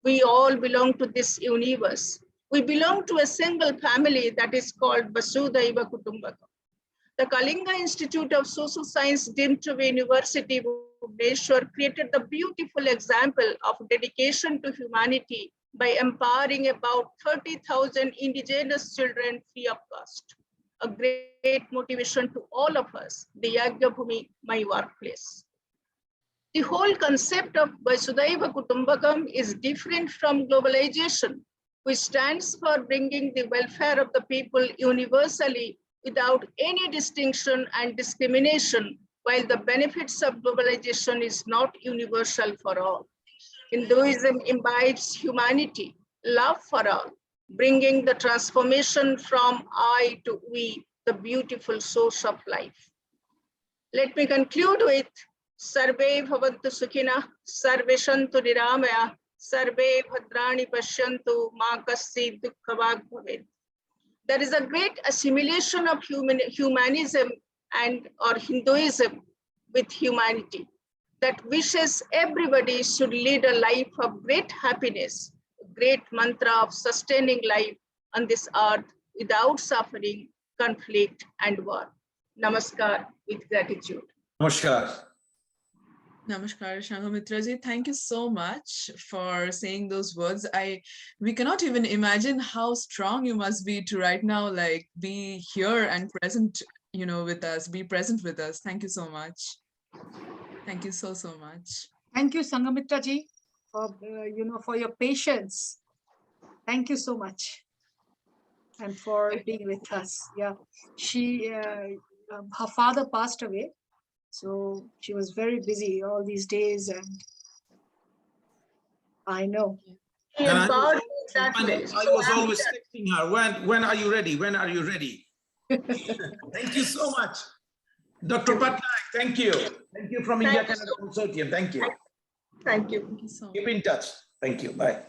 E: We all belong to this universe. We belong to a single family that is called Vasudhaiva Kutumbakam. The Kalinga Institute of Social Science, deemed to be University, Bhubaneswar, created the beautiful example of dedication to humanity by empowering about 30,000 indigenous children free of cost. A great motivation to all of us, the Yagya Bhumi, my workplace. The whole concept of Vasudhaiva Kutumbakam is different from globalization, which stands for bringing the welfare of the people universally without any distinction and discrimination, while the benefits of globalization is not universal for all. Hinduism imbibes humanity, love for all, bringing the transformation from I to we, the beautiful source of life. Let me conclude with Sarve Bhavantu Sukhina, Sarve Shantu Niramaya, Sarve Bhadrani Pashyantu, Ma Kassi Dukkhavag Bhavet. There is a great assimilation of humanism and or Hinduism with humanity that wishes everybody should lead a life of great happiness, a great mantra of sustaining life on this earth without suffering, conflict, and war. Namaskar with gratitude.
F: Namaskar.
B: Namaskar, Shanghamitra ji. Thank you so much for saying those words. We cannot even imagine how strong you must be to right now, like, be here and present, with us, be present with us. Thank you so much. Thank you so, so much.
A: Thank you, Sanghamitra ji, for for your patience. Thank you so much, and for being with us. Yeah, her father passed away, so she was very busy all these days, and I know.
F: And I was always texting her, when are you ready? When are you ready? Thank you so much. Dr. Patnaik, thank you. Thank you from India Canada Consortium. Thank you.
E: Thank you.
B: Thank you so much.
F: Keep in touch. Thank you. Bye.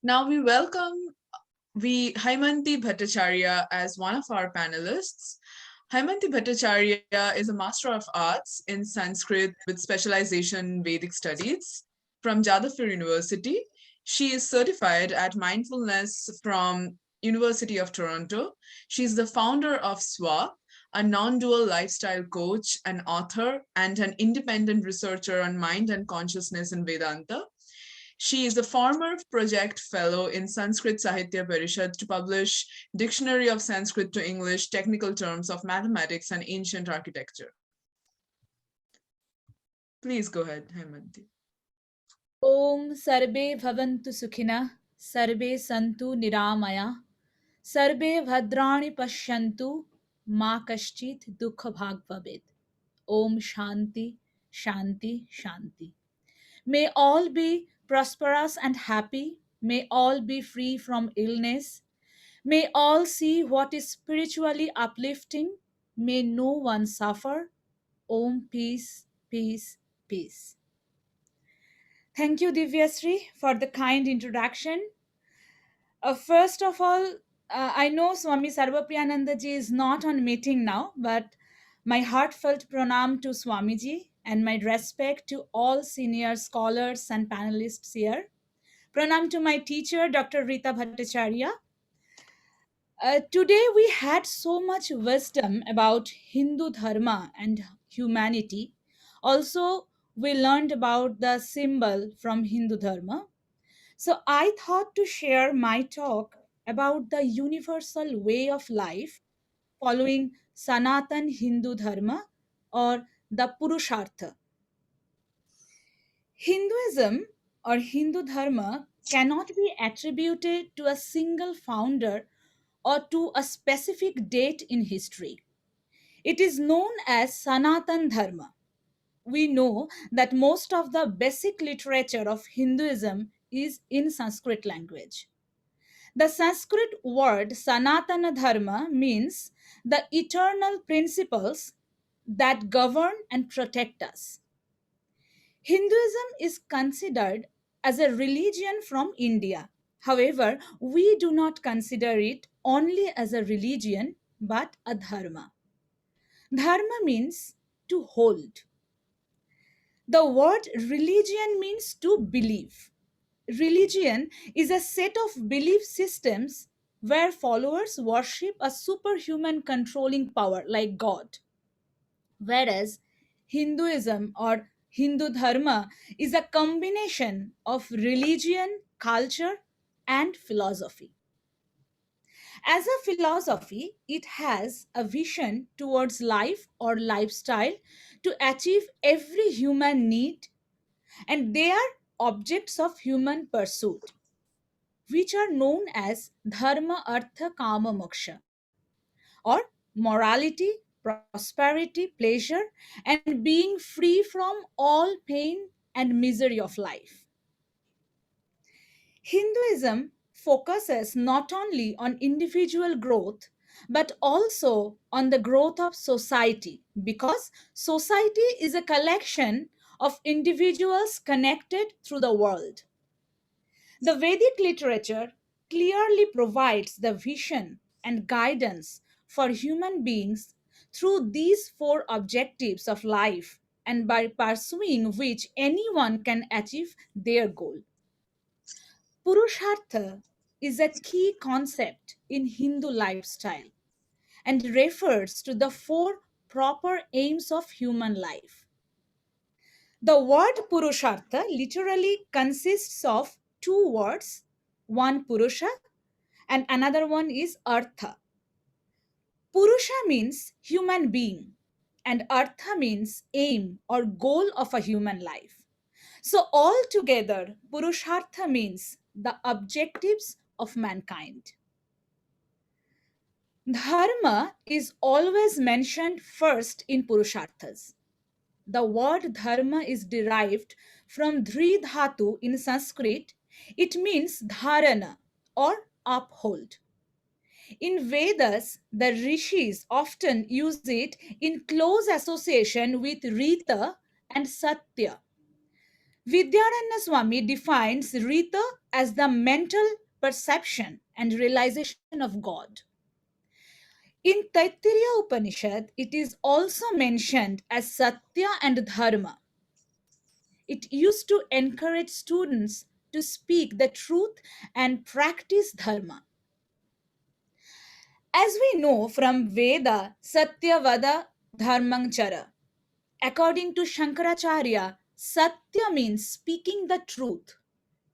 B: Now we welcome Haimanti Bhattacharya as one of our panelists. Haimanti Bhattacharya is a Master of Arts in Sanskrit with specialization in Vedic studies from Jadavpur University. She is certified at Mindfulness from University of Toronto. She is the founder of SWA, a non-dual lifestyle coach, an author, and an independent researcher on mind and consciousness in Vedanta. She is the former project fellow in Sanskrit Sahitya Parishad to publish Dictionary of Sanskrit to English, Technical Terms of Mathematics and Ancient Architecture. Please go ahead, Haimanti.
I: Om Sarbe Bhavantu Sukhina, Sarbe Santu Niramaya, Sarbe Bhadrani Pashyantu, Ma Kaschit Dukha Bhag Bhavet. Om Shanti, Shanti, Shanti. May all be prosperous and happy. May all be free from illness. May all see what is spiritually uplifting. May no one suffer. Om peace, peace, peace. Thank you, Divyasri, for the kind introduction. First of all, I know Swami Sarvapriyananda ji is not on meeting now, but my heartfelt pranam to Swamiji and my respect to all senior scholars and panelists here. Pranam to my teacher, Dr. Rita Bhattacharya. Today we had so much wisdom about Hindu Dharma and humanity. Also, we learned about the symbol from Hindu Dharma. So I thought to share my talk about the universal way of life following Sanatan Hindu Dharma or the Purushartha. Hinduism or Hindu Dharma cannot be attributed to a single founder or to a specific date in history. It is known as Sanatan Dharma. We know that most of the basic literature of Hinduism is in Sanskrit language. The Sanskrit word Sanatana Dharma means the eternal principles that govern and protect us. Hinduism is considered as a religion from India. However, we do not consider it only as a religion but a dharma. Dharma means to hold. The word religion means to believe. Religion is a set of belief systems where followers worship a superhuman controlling power like God. Whereas Hinduism or Hindu Dharma is a combination of religion, culture, and philosophy. As a philosophy, it has a vision towards life or lifestyle to achieve every human need, and they are objects of human pursuit, which are known as dharma, artha, kama, moksha, or morality, prosperity, pleasure, and being free from all pain and misery of life. Hinduism focuses not only on individual growth but also on the growth of society, because society is a collection of individuals connected through the world. The Vedic literature clearly provides the vision and guidance for human beings through these four objectives of life, and by pursuing which anyone can achieve their goal. Purushartha is a key concept in Hindu lifestyle and refers to the four proper aims of human life. The word Purushartha literally consists of two words, one Purusha and another one is Artha. Purusha means human being and Artha means aim or goal of a human life. So altogether, Purushartha means the objectives of mankind. Dharma is always mentioned first in Purusharthas. The word dharma is derived from dhri dhatu in Sanskrit. It means dharana or uphold. In Vedas, the rishis often use it in close association with Rita and Satya. Vidyaranya Swami defines Rita as the mental perception and realization of God. In Taittiriya Upanishad, it is also mentioned as Satya and Dharma. It used to encourage students to speak the truth and practice Dharma. As we know from Veda, Satya Vada Dharmang Chara. According to Shankaracharya, Satya means speaking the truth,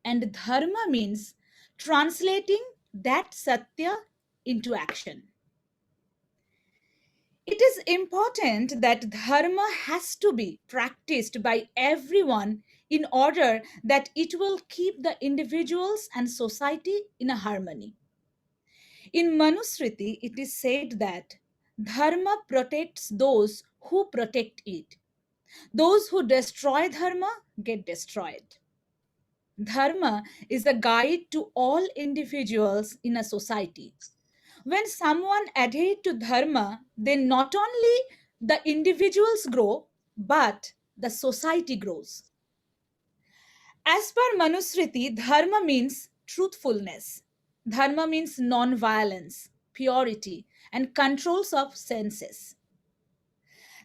I: and Dharma means translating that Satya into action. It is important that Dharma has to be practiced by everyone in order that it will keep the individuals and society in a harmony. In Manusmriti, it is said that Dharma protects those who protect it. Those who destroy Dharma get destroyed. Dharma is a guide to all individuals in a society. When someone adheres to dharma, then not only the individuals grow, but the society grows. As per Manusmriti, dharma means truthfulness. Dharma means non-violence, purity, and controls of senses.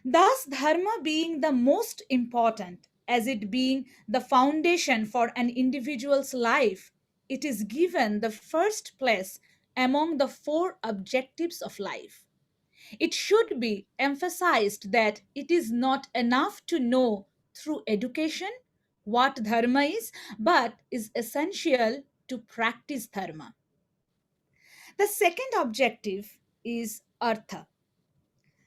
I: Thus, dharma being the most important, as it being the foundation for an individual's life, it is given the first place among the four objectives of life. It should be emphasized that it is not enough to know through education what dharma is, but is essential to practice dharma. The second objective is artha.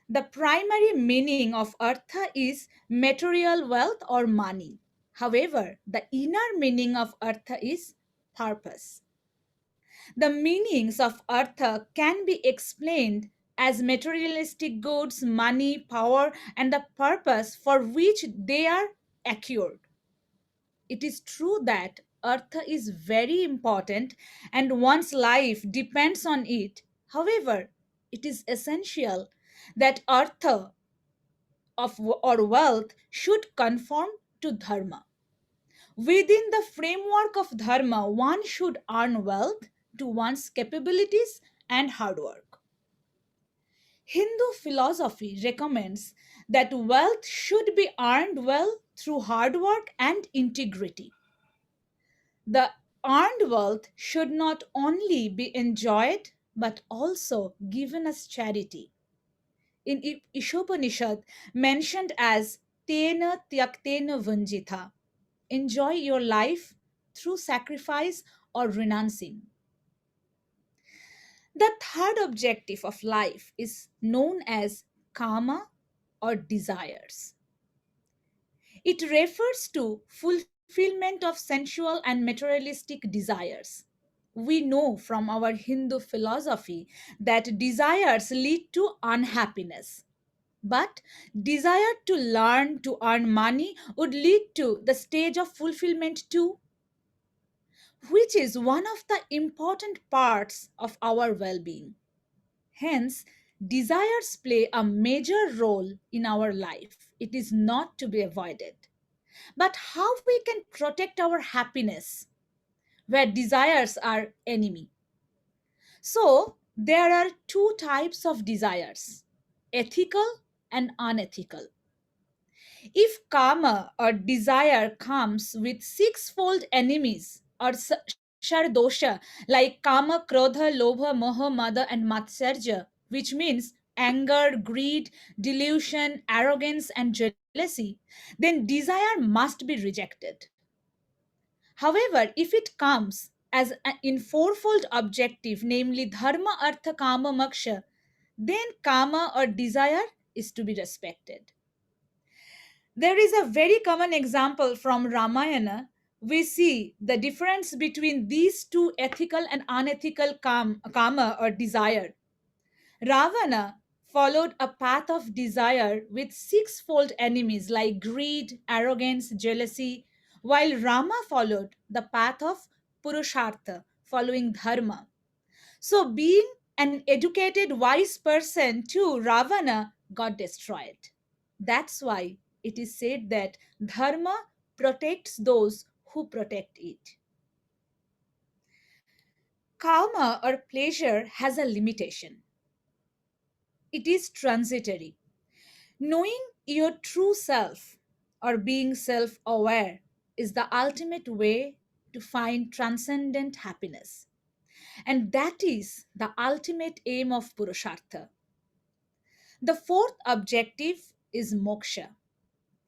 I: The primary meaning of artha is material wealth or money. However, the inner meaning of artha is purpose. The meanings of artha can be explained as materialistic goods, money, power, and the purpose for which they are acquired. It is true that artha is very important and one's life depends on it. However, it is essential that artha of or wealth should conform to dharma. Within the framework of dharma, one should earn wealth to one's capabilities and hard work. Hindu philosophy recommends that wealth should be earned well through hard work and integrity. The earned wealth should not only be enjoyed but also given as charity. In Ishopanishad, mentioned as Tena Tyaktena Vanjitha, enjoy your life through sacrifice or renouncing. The third objective of life is known as kama or desires. It refers to fulfillment of sensual and materialistic desires. We know from our Hindu philosophy that desires lead to unhappiness. But desire to learn to earn money would lead to the stage of fulfillment too, which is one of the important parts of our well being. Hence, desires play a major role in our life. It is not to be avoided. But how we can protect our happiness where desires are enemy? So, there are two types of desires, ethical and unethical. If karma or desire comes with sixfold enemies or shardosha like kama, krodha, lobha, moha, mada, and matsarja, which means anger, greed, delusion, arrogance, and jealousy, then desire must be rejected. However, if it comes as in fourfold objective, namely dharma, artha, kama, moksha, then karma or desire is to be respected. There is a very common example from Ramayana. We see the difference between these two ethical and unethical karma or desire. Ravana followed a path of desire with sixfold enemies like greed, arrogance, jealousy, while Rama followed the path of Purushartha, following dharma. So, being an educated, wise person too, Ravana got destroyed. That's why it is said that dharma protects those who protect it. Karma or pleasure has a limitation, it is transitory. Knowing your true self or being self aware is the ultimate way to find transcendent happiness. And that is the ultimate aim of Purushartha. The fourth objective is moksha.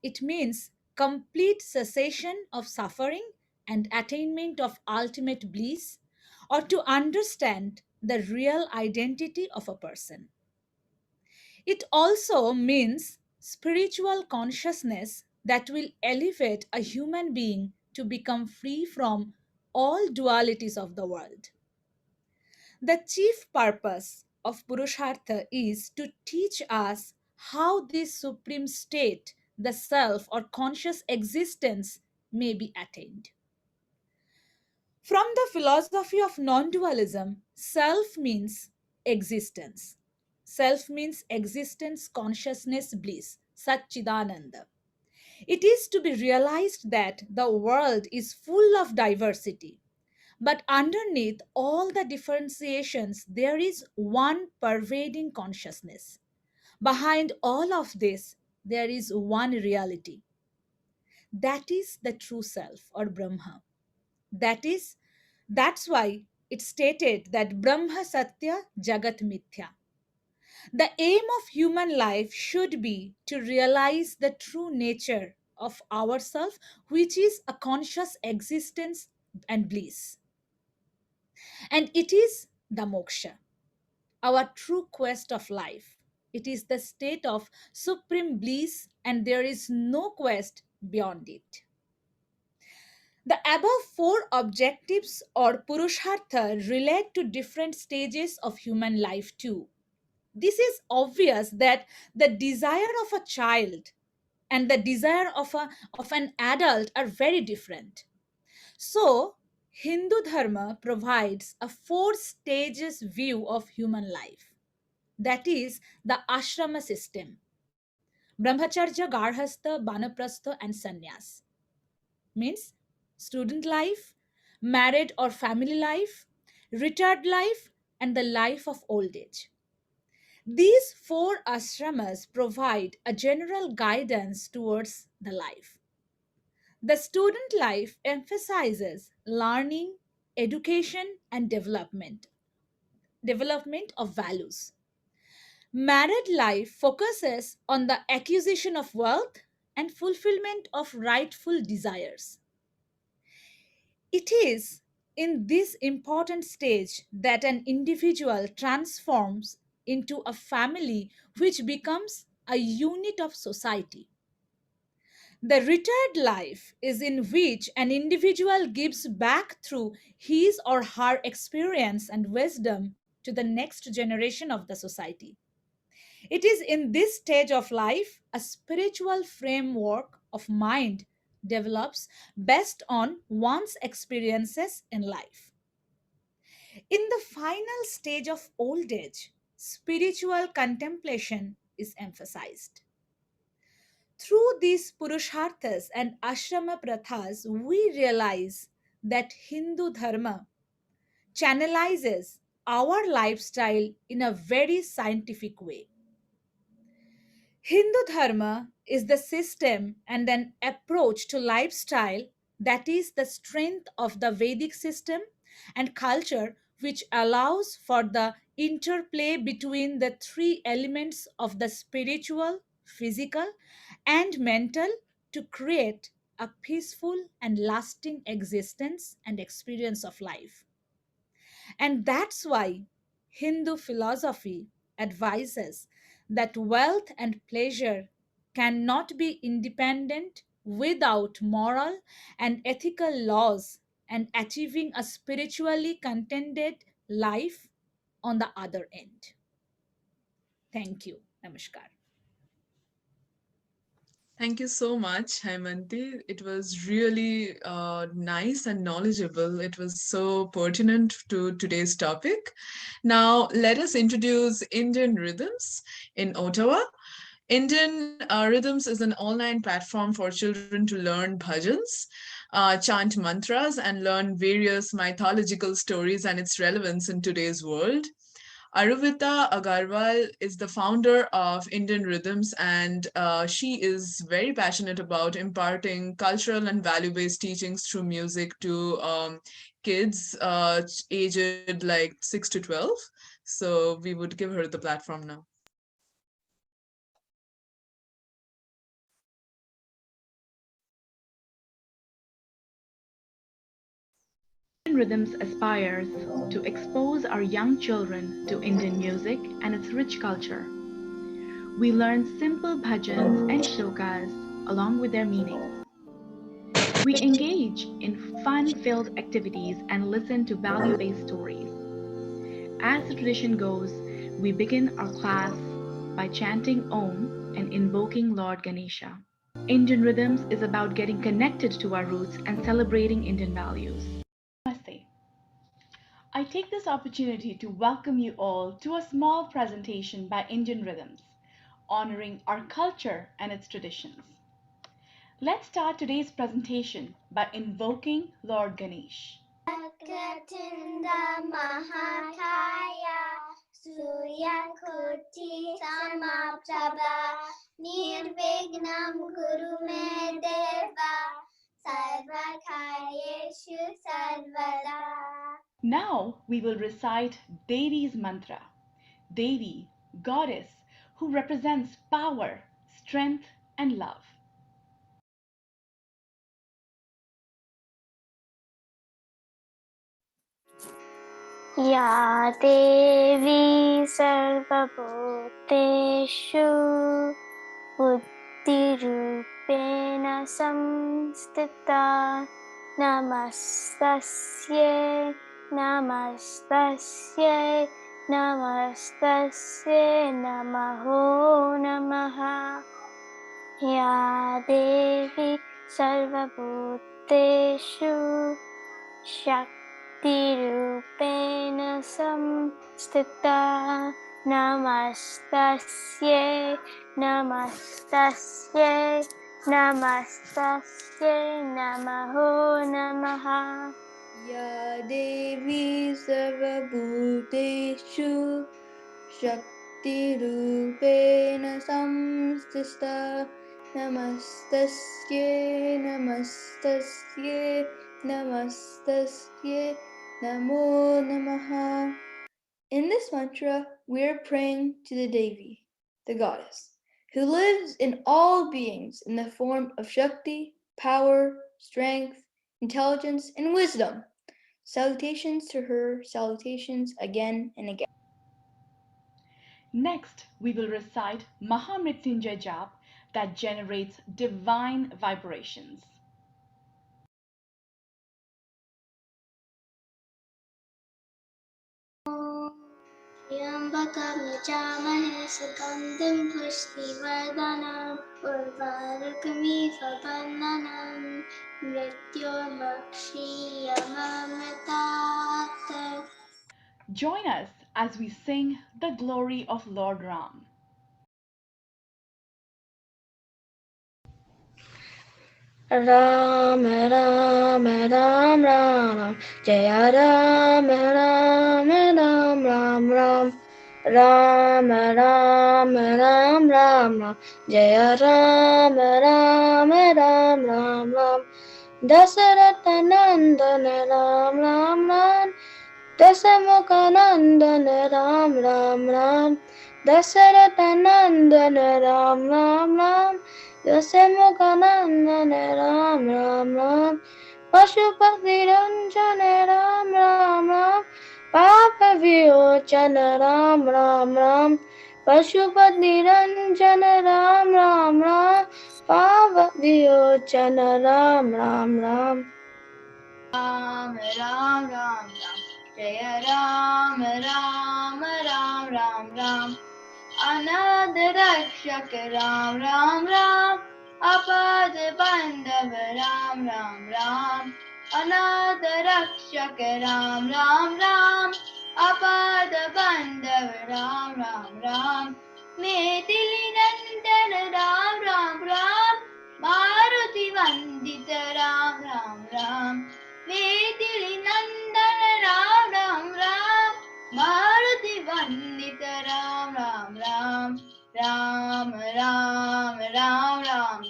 I: It means complete cessation of suffering and attainment of ultimate bliss, or to understand the real identity of a person. It also means spiritual consciousness that will elevate a human being to become free from all dualities of the world. The chief purpose of Purushartha is to teach us how this supreme state, the self or conscious existence, may be attained. From the philosophy of non dualism, self means existence. Self means existence, consciousness, bliss, Satchidananda. It is to be realized that the world is full of diversity, but underneath all the differentiations, there is one pervading consciousness. Behind all of this, there is one reality. That is the true self or Brahma. That's why it stated that Brahma Satya Jagat Mithya. The aim of human life should be to realize the true nature of ourself, which is a conscious existence and bliss. And it is the moksha, our true quest of life. It is the state of supreme bliss, and there is no quest beyond it. The above four objectives or purushartha relate to different stages of human life too. This is obvious that the desire of a child and the desire of an adult are very different. So, Hindu Dharma provides a four stages view of human life. That is the ashrama system: Brahmacharya, Garhastha, Banaprastha, and Sannyas. Means student life, married or family life, retired life, and the life of old age. These four ashramas provide a general guidance towards the life. The student life emphasizes learning, education, and development of values. Married life focuses on the acquisition of wealth and fulfillment of rightful desires. It is in this important stage that an individual transforms into a family which becomes a unit of society. The retired life is in which an individual gives back through his or her experience and wisdom to the next generation of the society. It is in this stage of life a spiritual framework of mind develops based on one's experiences in life. In the final stage of old age, spiritual contemplation is emphasized. Through these purusharthas and ashrama prathas, we realize that Hindu Dharma channelizes our lifestyle in a very scientific way. Hindu Dharma is the system and an approach to lifestyle that is the strength of the Vedic system and culture, which allows for the interplay between the three elements of the spiritual, physical, and mental to create a peaceful and lasting existence and experience of life. And that's why Hindu philosophy advises that wealth and pleasure cannot be independent without moral and ethical laws and achieving a spiritually contented life on the other end. Thank you. Namaskar.
B: Thank you so much, Haimanti. It was really nice and knowledgeable. It was so pertinent to today's topic. Now, let us introduce Indian Rhythms in Ottawa. Indian Rhythms is an online platform for children to learn bhajans, chant mantras, and learn various mythological stories and its relevance in today's world. Aruvita Agarwal is the founder of Indian Rhythms, and she is very passionate about imparting cultural and value-based teachings through music to kids aged like 6 to 12. So we would give her the platform now.
G: Rhythms aspires to expose our young children to Indian music and its rich culture. We learn simple bhajans and shlokas along with their meanings. We engage in fun-filled activities and listen to value-based stories. As the tradition goes, we begin our class by chanting Om and invoking Lord Ganesha. Indian Rhythms is about getting connected to our roots and celebrating Indian values. Namaste. I take this opportunity to welcome you all to a small presentation by Indian Rhythms, honoring our culture and its traditions. Let's start today's presentation by invoking Lord Ganesh.
H: Wakatinda Mahakaya Suryakuti Samaprabha Nirvignam Guru Me Deva Sarvakaryeshu Sarvada.
G: Now we will recite Devi's mantra. Devi, goddess, who represents power, strength, and love.
H: या देवी सर्वभूतेषु बुद्धिरूपेण संस्थिता नमस्तस्यै नमस्तस्यै नमस्तस्यै नमो नमः या देवी सर्वभूतेषु शक्तिरूपेण संस्थिता नमस्तस्यै नमस्तस्यै नमस्तस्यै नमो नमः
V: या देवी सर्वभूतेषु शक्तिरूपेण संस्थिता नमस्तस्यै नमस्तस्यै नमस्तस्यै namo namaha. In this mantra, we are praying to the Devi, the goddess, who lives in all beings in the form of Shakti, power, strength, intelligence, and wisdom. Salutations to her, salutations again and again.
G: Next, we will recite Mahamrityunjay Jap that generates divine vibrations.
H: त्र्यम्बकं यजामहे सुगन्धिं पुष्टिवर्धनम् उर्वारुकमिव बन्धनं मृत्योर्मुक्षीयमामृतात्.
G: Join us as we sing the glory of Lord Ram.
H: Ram Ram Ram Ram Jaya Ram Ram Ram Ram Ram Ram Ram Ram Ram Jaya Ram Ram Ram Ram Ram Dasarata Nandan Ram Ram Ram Dasamukha Nandan Ram Ram Ram Dasarata Nandan Ram Ram Ram Dasamukha Nandan Ram Ram Ram Pashupati Ranjana Ram Ram Ram Papa Vimochana Ram Ram Ram Pashupati Ranjana Ram Ram Ram Papa Vimochana Ram Ram Ram Ram Ram Ram Ram Jaya Ram Ram Ram Ram Ram Anand Rakshak Ram Ram Ram Apad Bandhav Ram Ram Ram Anand Rakshak Ram Ram Ram Apad Bandhav Ram Ram Ram Methili Nandan Ram Ram Ram Maruti Vandita Ram Ram Ram Methili Nandan Ram Ram Ram Maruti Vandita Ram Ram Ram Ram Ram Ram Ram Ram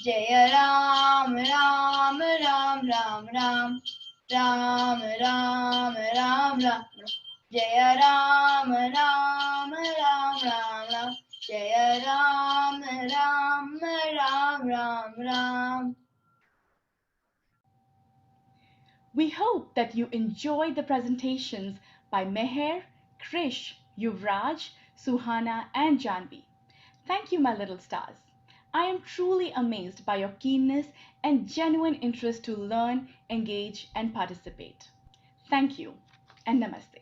H: Jaya Ram Ram Ram Ram Ram Ram Ram Ram Ram Jaya Ram Ram Ram Ram Ram Jaya Ram Ram Ram Ram Ram.
G: We hope that you enjoyed the presentations by Meher, Krish, Yuvraj, Suhana, and Janvi. Thank you, my little stars. I am truly amazed by your keenness and genuine interest to learn, engage, and participate. Thank you, and namaste.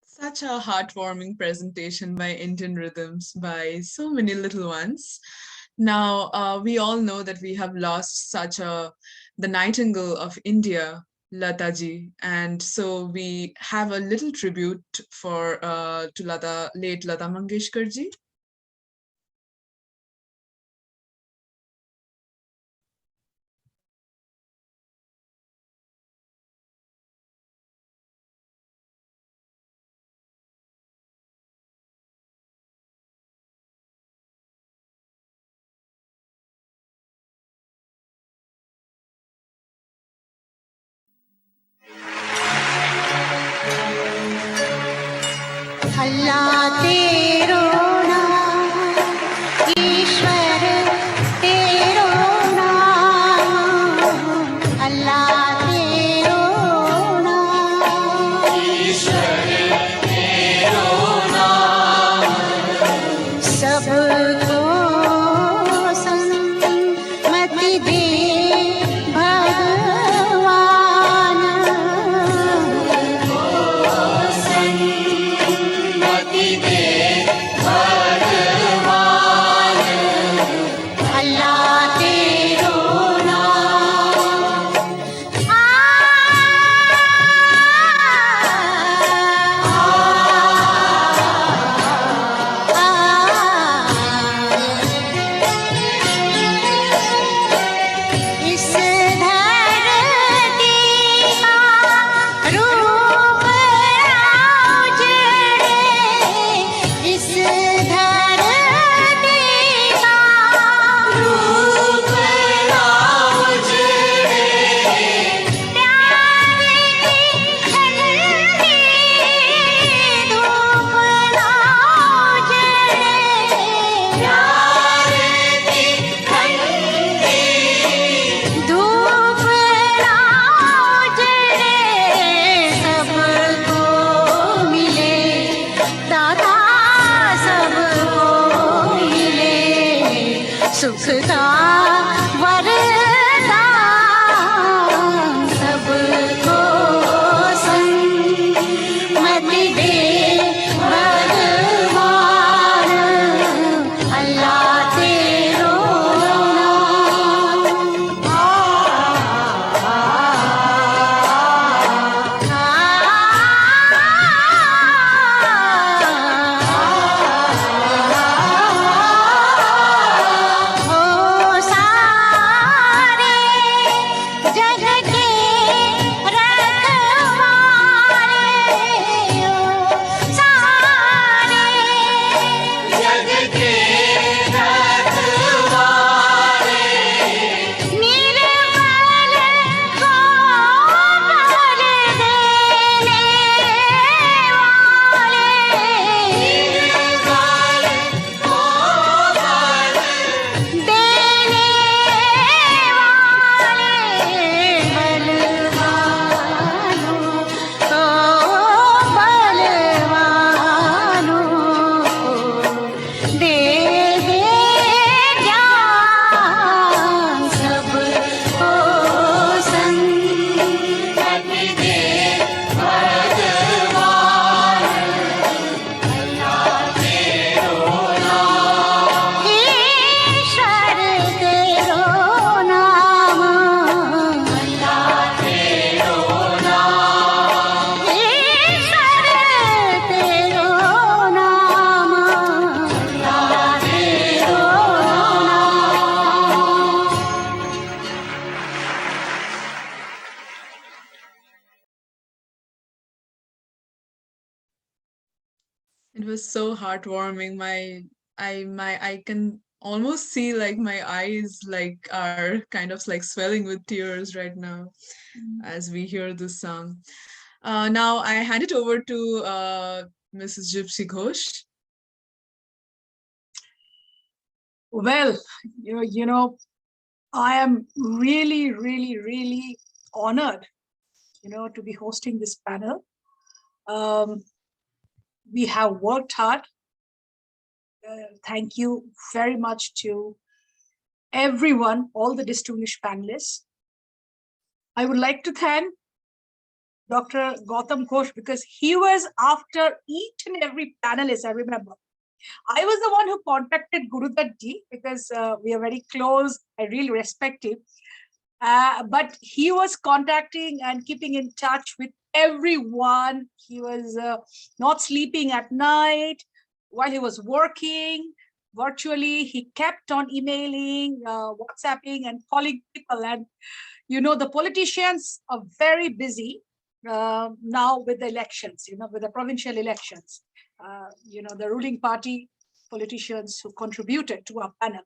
B: Such a heartwarming presentation by Indian Rhythms by so many little ones. Now, we all know that we have lost the Nightingale of India, Lata ji, and so we have a little tribute to late Lata Mangeshkar ji.
J: अल्लाह तेरो नाम, ईश्वर तेरो नाम, अल्लाह तेरो नाम, ईश्वर तेरो नाम, सबको सन्मति दे भगवान, सन्मति दे भगवान, अल्लाह तेरो नाम। इस धरती का रूप उजड़े, इस धरती का रूप उजड़े, प्यार की ठंडी धूप ना उजड़े, प्यार की ठंडी धूप ना उजड़े, सबको मिले दाता, सबको मिले सुख का वरदान, सबको सन्मति दे भगवान, अल्लाह तेरो हो सारे जग के रखवारे, हो सारे जग के रखवारे, निर्मल को बल देने वाले, निर्मल को बल देने वाले, बलवानों को बलवानों को दे दे जान, सबको सन्मति दे भगवान, अल्लाह तेरो नाम, ईश्वर तेरो नाम, अल्लाह तेरो नाम, ईश्वर तेरो नाम, अल्लाह तेरो नाम।
B: It was so heartwarming. I can almost see like my eyes are kind of like swelling with tears right now as we hear this song. Now I hand it over to Mrs. Gypsy Ghosh.
A: Well, I am really, really, really honored, to be hosting this panel. We have worked hard. Thank you very much to everyone, all the distinguished panelists. I would like to thank Dr. Gautam Ghosh because he was after each and every panelist, I remember. I was the one who contacted Gurudat ji because we are very close. I really respect him. But he was contacting and keeping in touch with everyone. He was not sleeping at night while he was working virtually. He kept on emailing, WhatsApping and calling people. And, you know, the politicians are very busy now with the elections, you know, with the provincial elections. You know, the ruling party politicians who contributed to our panel.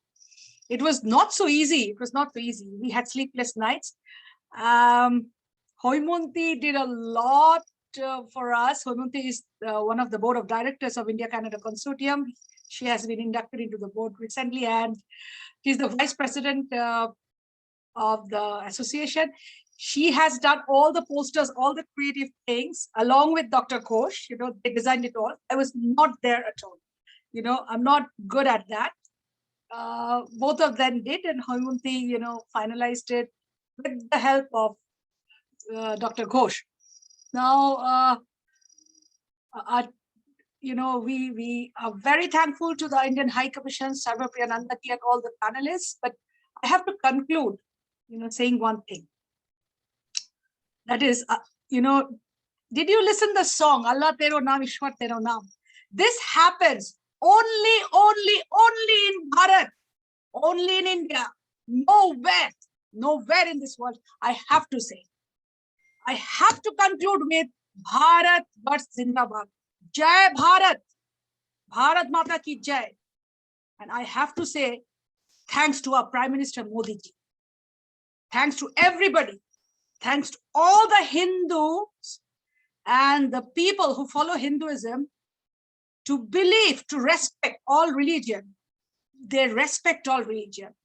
A: It was not so easy. It was not so easy. We had sleepless nights. Hoimunti did a lot for us. Hoimunti is one of the board of directors of India-Canada Consortium. She has been inducted into the board recently, and she's the vice president of the association. She has done all the posters, all the creative things, along with Dr. Ghosh. You know, they designed it all. I was not there at all. You know, I'm not good at that. Both of them did, and Hoimunti, you know, finalized it with the help of Dr. Ghosh. Now, you know, we are very thankful to the Indian High Commission, Sarva Priyanandaki, and all the panelists. But I have to conclude, you know, saying one thing. That is, you know, did you listen the song Allah Tero Naam Ishwar Tero Naam? This happens only in Bharat, only in India, nowhere in this world. I have to say, I have to conclude with Bharat Varsh Zindabad. Jai Bharat, Bharat Mata ki Jai. And I have to say, thanks to our Prime Minister Modi ji. Thanks to everybody. Thanks to all the Hindus and the people who follow Hinduism to believe, to respect all religion. They respect all religion.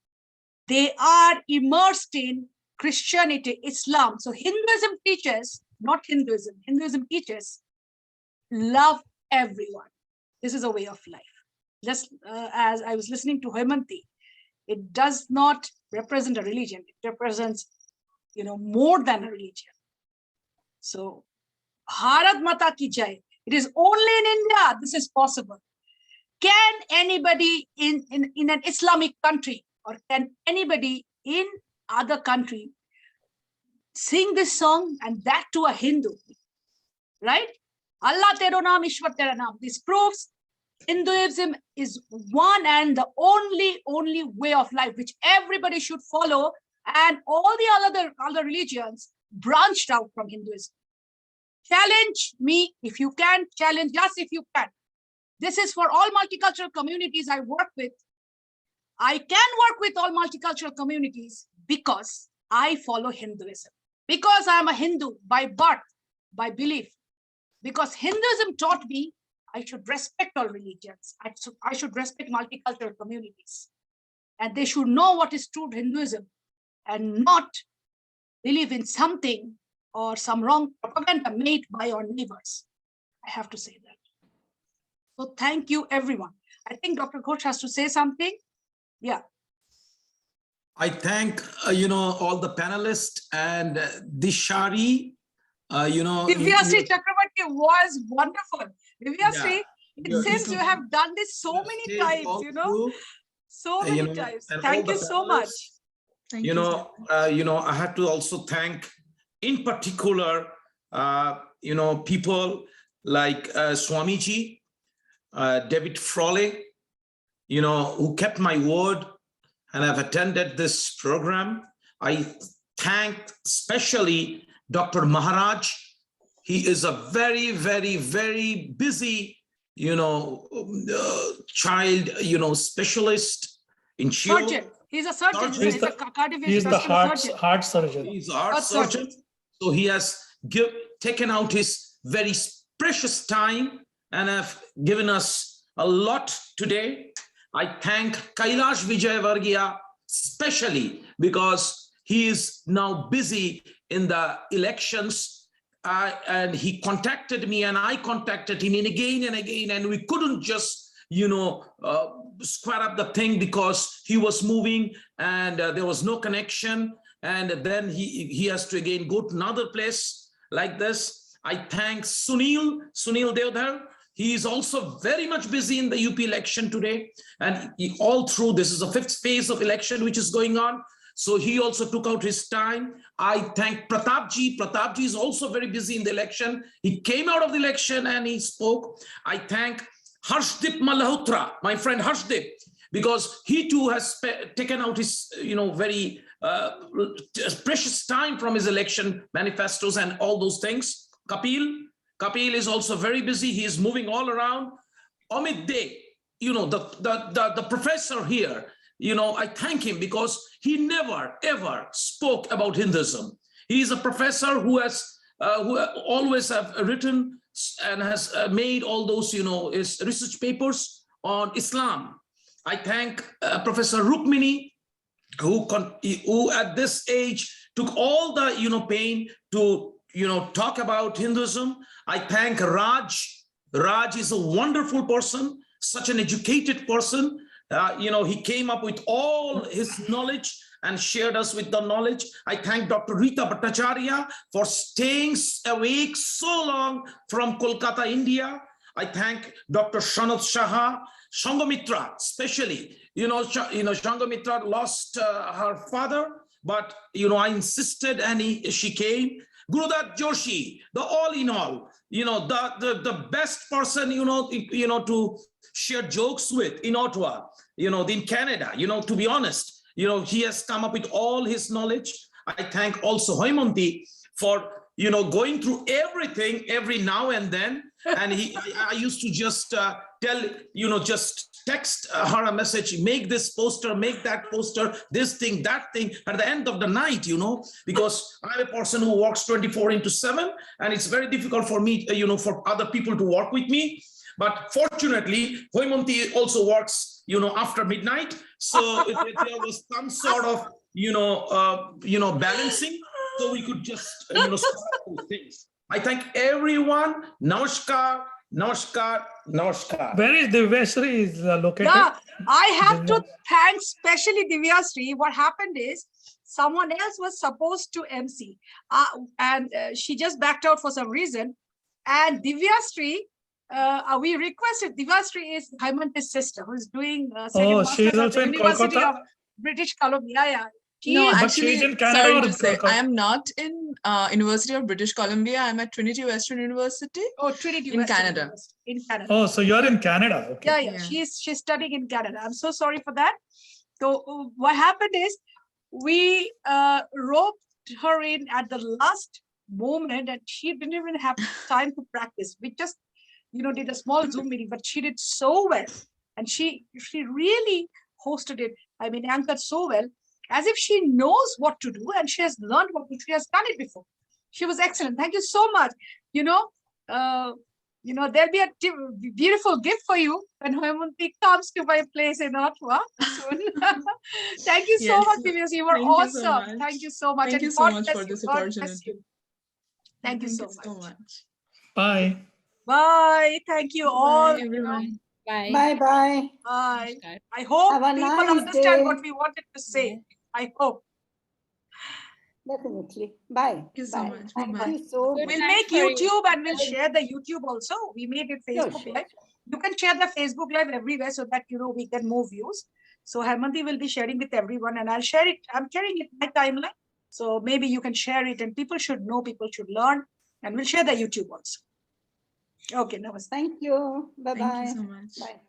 A: They are immersed in Christianity, Islam. So Hinduism teaches, not Hinduism, Hinduism teaches love everyone. This is a way of life. Just as I was listening to Hoimunti, it does not represent a religion. It represents, you know, more than a religion. So Bharat Mata ki Jai. It is only in India this is possible. Can anybody in an Islamic country, or can anybody in other country sing this song, and that to a Hindu? Right? Allah Tero Naam Ishwar Tera Naam. This proves Hinduism is one and the only way of life which everybody should follow, and all the other religions branched out from Hinduism. Challenge me if you can, challenge us if you can. This is for all multicultural communities I work with. I can work with all multicultural communities because I follow Hinduism. Because I am a Hindu by birth, by belief. Because Hinduism taught me I should respect all religions. I should respect multicultural communities. And they should know what is true Hinduism and not believe in something or some wrong propaganda made by our neighbors. I have to say that. So thank you, everyone. I think Dr. Ghosh has to say something. Yeah.
F: I thank, you know, all the panelists and Dishari, you know.
A: Divya Sri Chakravarti was wonderful. Divya Sri, it seems you have done this so many times, you know, so many times. Thank you so much.
F: You know, I have to also thank, in particular, you know, people like Swamiji, David Frawley, you know, who kept my word and have attended this program. I thank especially Dr. Maharaj. He is a very, very, very busy, you know, child, you know, specialist in children.
A: Surgeon. He's a surgeon.
C: He's the heart surgeon.
F: He's a heart surgeon. So he has taken out his very precious time and have given us a lot today. I thank Kailash Vijay Vargiya especially because he is now busy in the elections, and he contacted me and I contacted him and again, and we couldn't just, you know, square up the thing because he was moving and there was no connection, and then he has to again go to another place like this. I thank Sunil Devdhar. He is also very much busy in the UP election today. And all through, this is the 5th phase of election which is going on. So he also took out his time. I thank Pratapji. Pratapji is also very busy in the election. He came out of the election and he spoke. I thank Harshdeep Malhotra, my friend Harshdeep, because he too has taken out his, very precious time from his election manifestos and all those things. Kapil is also very busy. He is moving all around. Amit Dey, the professor here, I thank him because he never ever spoke about Hinduism. He is a professor who always have written and has made all those, his research papers on Islam. I thank Professor Rukmini, who at this age took all the, pain to, talk about Hinduism. I thank Raj. Raj is a wonderful person, such an educated person. He came up with all his knowledge and shared us with the knowledge. I thank Dr. Rita Bhattacharya for staying awake so long from Kolkata, India. I thank Dr. Shanat Shaha, Sanghamitra, especially. Sanghamitra lost her father, but, I insisted and she came. Gurudat Joshi, the all in all, the best person, to share jokes with in Ottawa, in Canada, to be honest, he has come up with all his knowledge. I thank also Hoimonti for, going through everything every now and then. And I used to just tell, just text her a message, make this poster, make that poster, this thing, that thing, at the end of the night, because I'm a person who works 24/7, and it's very difficult for me, for other people to work with me. But fortunately, Hoimonti also works, after midnight. So there was some sort of, balancing. So we could just, start those things. I thank everyone. Namaskar, namaskar, namaskar.
C: Where is Divyasri is located?
A: Yeah, I have to thank specially Divyasri. What happened is someone else was supposed to MC, and she just backed out for some reason. And Divyasri, we requested. Divyasri is Haimanti's sister, who is doing second
C: she is
A: master's at
C: also
A: the
C: in
A: University
C: Kolkata?
A: of British Columbia. Yeah.
B: No,
C: But
B: actually,
C: she's in Canada
B: sorry
C: or
B: to say,
C: Kolkata?
B: I am not in University of British Columbia. I'm at Trinity Western University.
A: Oh, Trinity
B: in
A: Western
B: Canada.
A: University, in Canada.
C: Oh, so you're in Canada. Okay.
A: Yeah. She's studying in Canada. I'm so sorry for that. So what happened is we roped her in at the last moment, and she didn't even have time to practice. We just, did a small Zoom meeting, but she did so well, and she really hosted it. I mean, anchored so well, as if she knows what to do, and she has learned what she has done it before. She was excellent. Thank you so much. There'll be a beautiful gift for you when Hoimonti comes to my place in Ottawa soon. Thank you so much, Divyas. You were awesome. Thank you so much.
B: Thank you so much for this opportunity.
A: Thank you so much.
C: Bye.
A: Bye. Thank you all.
B: Bye, everyone.
I: Bye.
D: Bye-bye.
A: Bye. I hope
D: Have a
A: people
D: nice
A: understand
D: day.
A: what we wanted to say. I hope.
D: Definitely. Bye.
B: Thank you so much.
D: Thank
B: Bye-bye.
D: you so much.
A: We'll make YouTube and we'll share the YouTube also. We made it Facebook
D: Sure.
A: Live. You can share the Facebook Live everywhere so that, we get more views. So Haimanti will be sharing with everyone, and I'll share it. I'm sharing it in my timeline. So maybe you can share it, and people should know, people should learn, and we'll share the YouTube also. Okay, namaste.
D: Thank you. Bye-bye.
B: Thank you so much.
D: Bye.